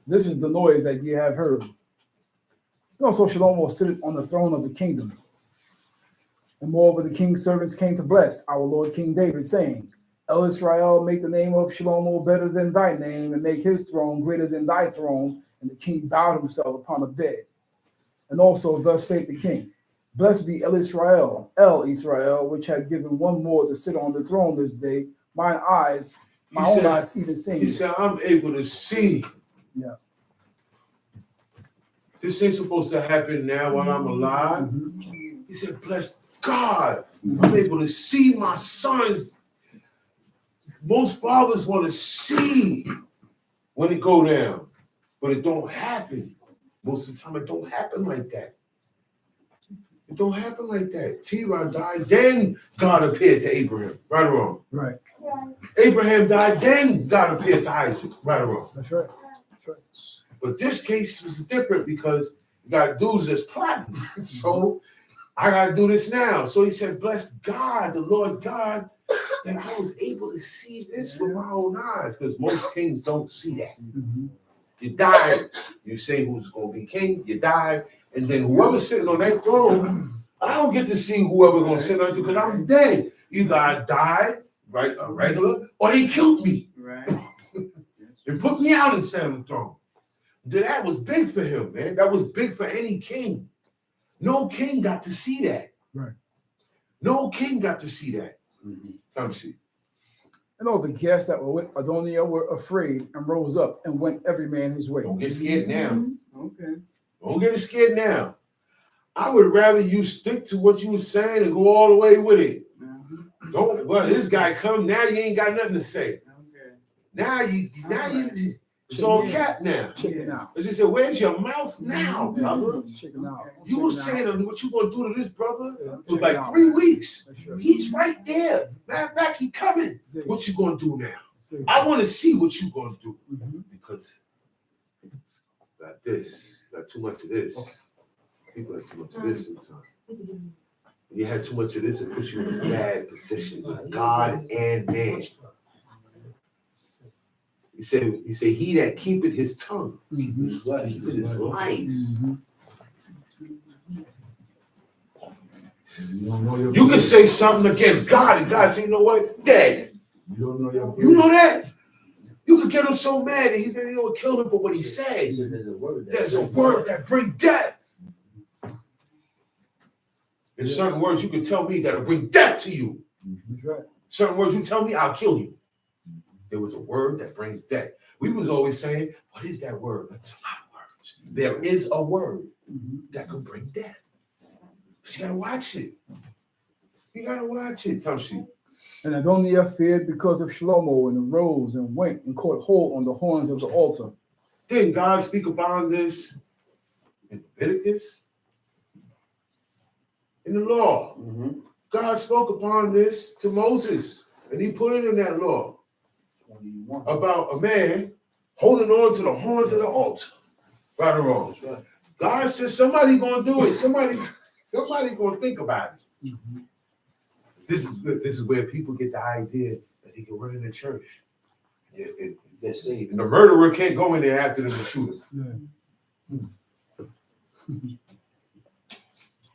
This is the noise that ye have heard. And also Shlomo sitteth on the throne of the kingdom. And moreover, the king's servants came to bless our Lord King David, saying, El Israel, make the name of Shlomo better than thy name, and make his throne greater than thy throne. And the king bowed himself upon a bed. And also thus saith the king, Blessed be El Israel, which had given one more to sit on the throne this day. My own eyes even seeing. He said, I'm able to see. Yeah. This ain't supposed to happen now while I'm alive. Mm-hmm. He said, bless God. I'm able to see my sons. Most fathers want to see when it go down, but it don't happen. Most of the time, it don't happen like that. It don't happen like that. Terah died, then God appeared to Abraham. Right or wrong? Right. Abraham died, then God appeared to Isaac. Right or wrong? That's right. But this case was different because you got dudes that's plotting. So I got to do this now. So he said, bless God, the Lord God, that I was able to see this with my own eyes, because most kings don't see that. Mm-hmm. You die, you say who's going to be king, you die, and then whoever's sitting on that throne, I don't get to see whoever's going to sit on it because I'm dead. Either I died, right, a regular, or they killed me. Right. And put me out instead of the throne. That was big for him, man. That was big for any king. No king got to see that. Right. No king got to see that. Time sheet. And all the guests that were with Adoniah were afraid and rose up and went every man his way. Don't get scared now. Okay. Don't get scared now. I would rather you stick to what you were saying and go all the way with it. Don't. Well, this guy come now. You ain't got nothing to say. Okay. Now you. It's all cat now. Chicken out. As he said, where's your mouth now, brother? Chicken out. You were saying what you gonna do to this brother for Check like it out, 3 man. weeks. That's right. He's right there. Matter of fact, he coming. What you gonna do now? I want to see what you gonna do because got this, got too much of this. People have too much of this sometimes. When you have too much of this, it puts you in a bad position, God and man. He said, he that keepeth his tongue, keepeth his life. You can say something against God, and God say, you know what? Dead. You know that? You could get him so mad that he didn't even kill him for what he said. There's a word that brings death. There's certain words you can tell me that'll bring death to you. Certain words you tell me, I'll kill you. There was a word that brings death. We was always saying, what is that word? It's a lot of words. There is a word that can bring death. But you gotta watch it. You gotta watch it, Tamshi. And Adoniah feared because of Shlomo and arose and went and caught hold on the horns of the altar. Didn't God speak about this in Leviticus? In the law. God spoke upon this to Moses, and he put it in that law about a man holding on to the horns of the altar. Right or wrong? Right. God says somebody gonna do it. Somebody gonna think about it. This is where people get the idea that they can run in the church. And get saved. And the murderer can't go in there after them and shoot him.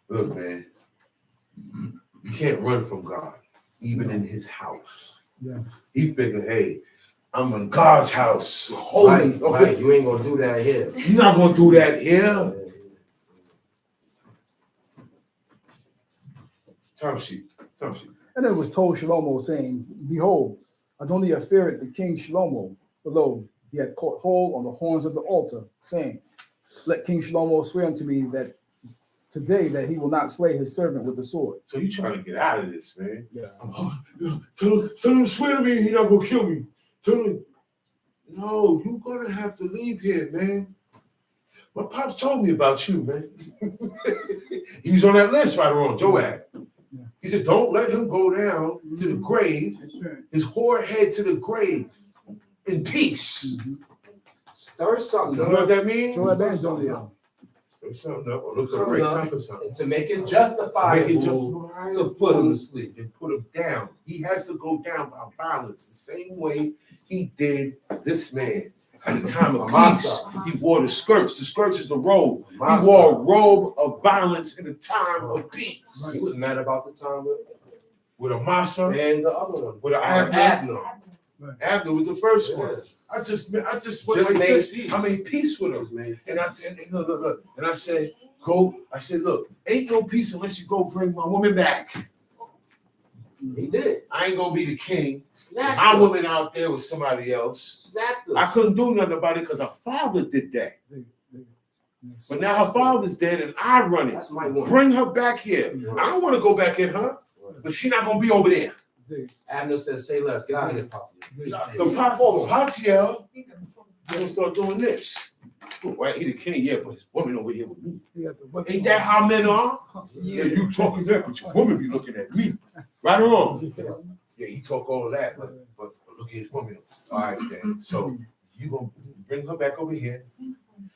Look, man, you can't run from God, even in his house. Yeah. He figured, hey, I'm in God's house. Holy. Right. You ain't gonna do that here. You're not gonna do that here. Time sheet. And it was told Shlomo, saying, Behold, Adonai feared the king Shlomo, below he had caught hold on the horns of the altar, saying, Let King Shlomo swear unto me that today that he will not slay his servant with the sword. So you trying to get out of this, man. Yeah. Tell him to swear to me he's not gonna kill me. Tell him, no, you're gonna have to leave here, man. My pops told me about you, man. He's on that list right around Joab. Yeah. He said, don't let him go down to the grave, his whore head to the grave in peace. Stir something. You know what that means? Joab and Jonah. Stir something up or look for the right time for something. To make it justifiable. So put him to sleep. And put him down. He has to go down by violence, the same way he did this man. At the time of peace, he wore the skirts. The skirts is the robe. He wore a robe of violence in the time of peace. He was mad about the time with Amasa and the other one. With Abner. Abner was the first one. I made peace with him. And I said, look. And I said, look, ain't no peace unless you go bring my woman back. He did. I ain't gonna be the king. My woman out there with somebody else. I couldn't do nothing about it because her father did that. But now her father's dead and I run it. Bring her back here. I don't want to go back in her, but she's not gonna be over there. Abner says, say less. Get out of here, Patiel. The Patiel, you gonna start doing this. Right, he the king, yeah, but his woman over here with me. Ain't that how men are? Yeah, you talking that, but your woman be looking at me. Right or wrong? Yeah, he talk all of that, but look at his woman. All right, then. So you gonna bring her back over here.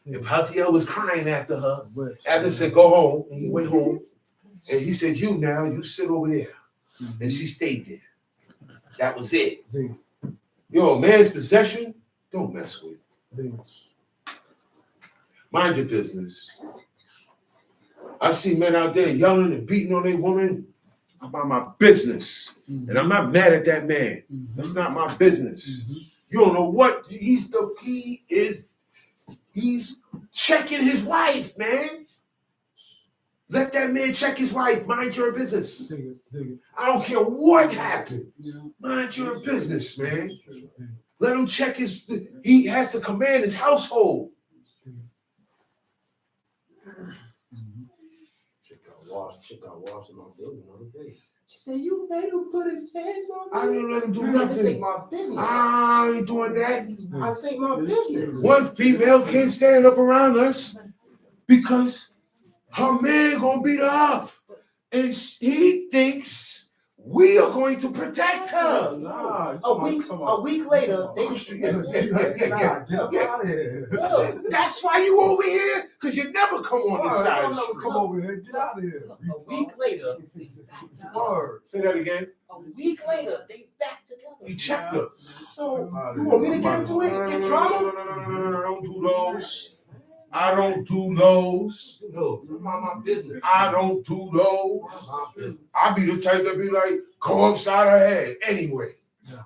And Patiel was crying after her. Abner said, go home. And he went home. And he said, you sit over there. And she stayed there. That was it. Yo, a man's possession, don't mess with it. Mind your business. I see men out there yelling and beating on their woman about my business. And I'm not mad at that man. That's not my business. You don't know what he's checking his wife, man. Let that man check his wife. Mind your business. I don't care what happened. Mind your business, man. Let him check he has to command his household. Chick got washed in my building the other day. She said, you made him put his hands on me. I didn't let him do nothing. This ain't my business. I ain't doing that. This ain't my business. One female can't stand up around us because her man gonna beat her up. And he thinks we are going to protect her. A week later, that's why you over here, because you never come on this side of the street. Come over here, get out of here. A week later, they back together. Say that again. A week later, they back together. He checked her. So, you want me to get into it? Get drama? No, I don't do those. I don't do those. No, it's not my business. I don't do those. My business. I be the type that be like, go upside her head anyway. Yeah.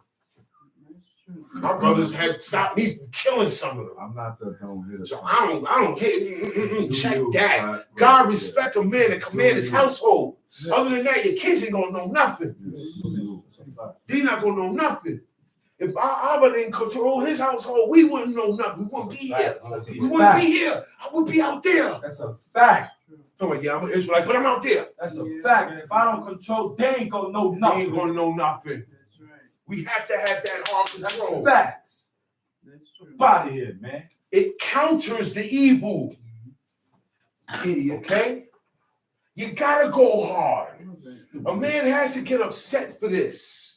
My brothers had stopped me from killing some of them. I'm not the don't hit. So I don't hit. Check that. God respect a man and command his household. Other than that, your kids ain't gonna know nothing. They not gonna know nothing. If our Abba didn't control his household, we wouldn't know nothing. We wouldn't be here. We wouldn't be here. I would be out there. That's a fact. Oh yeah, I'm an Israelite, but I'm out there. That's a fact. And if I don't control, they ain't gonna know They nothing. ain't gonna know nothing. That's right. We have to have that hard control. That's facts. That's true. Get out of here, man. It counters the evil. Okay? You gotta go hard. A man has to get upset for this.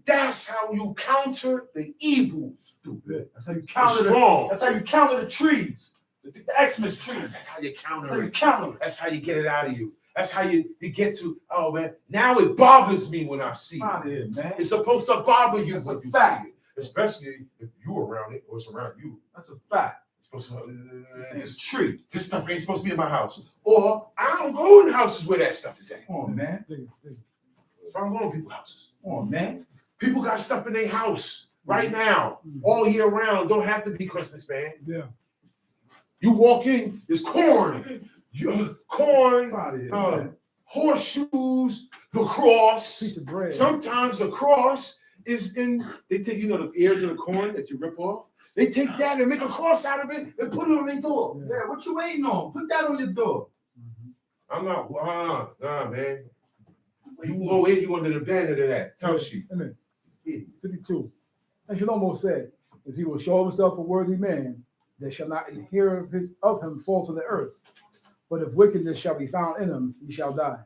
That's how you counter the evil. Stupid. That's how you counter That's how you counter the trees. The Xmas trees. That's how you counter That's how you it. counter it. That's how you get it out of you. That's how you get to, oh man, now it bothers me when I see Get out of it. here, man. It's supposed to bother you That's when a you fact. see it. Especially if you're around it or it's around you. That's a fact. It's supposed to, It's tree. this stuff ain't supposed to be in my house. Or I don't go in houses where that stuff is at. Come on, man. I don't go in people's houses. Come on, man. People got stuff in their house right now, all year round. Don't have to be Christmas, man. Yeah. You walk in, there's corn, corn, Yeah. horseshoes, the cross. Piece of bread. Sometimes the cross is in. They take the ears of the corn that you rip off. They take that and make a cross out of it and put it on their door. Yeah, what you waiting on? Put that on your door. I'm not. Nah, man. You go in, you under the banner of that. Tell she. Amen. 52. And Shlomo said, if he will show himself a worthy man, there shall not inherit of him fall to the earth. But if wickedness shall be found in him, he shall die.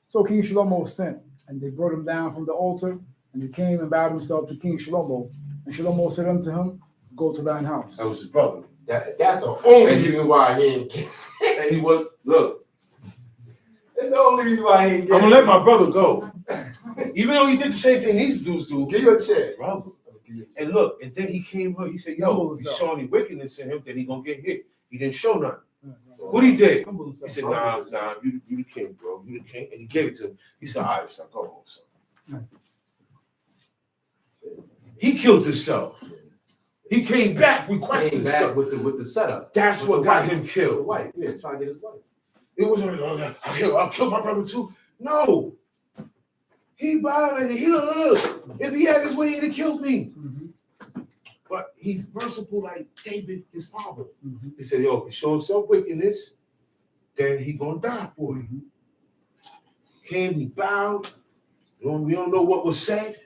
So King Shlomo sent, and they brought him down from the altar, and he came and bowed himself to King Shlomo. And Shlomo said unto him, go to thine house. That was his brother. That's the only reason why he ain't. And he was, look, That's the only reason why I ain't I'm gonna let my brother go. Even though he did the same thing these dudes do. Give you a chance. Brother. And look, and then he came here, he said, yo, if you show any wickedness in him, then he gonna get hit. He didn't show nothing. What he did? He said, nah, you the king, bro. You the king. And he gave it to him. He said, all right, son, go home, son. He killed himself. He came back requesting stuff. with the setup. That's with what the got wife. him The killed. wife, yeah, trying to get his wife. It wasn't like, oh, yeah, I'll kill my brother too. No. He violated. Look. If he had his way, he'd have killed me. But he's merciful like David, his father. He said, yo, if he show himself wickedness, then he gonna die for you. Came, he bowed. We don't know what was said.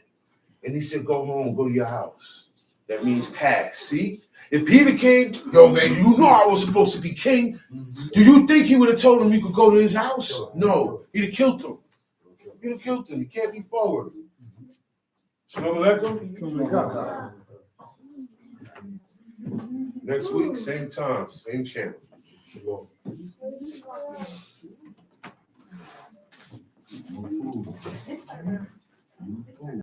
And he said, go home, go to your house. That means pass. See? If Peter came, yo, man, you know I was supposed to be king. Do you think he would have told him you could go to his house? No. He'd have killed him. He'd have killed him. He can't be forward. Shalom Aleichem. Next week, same time, same channel. Shalom.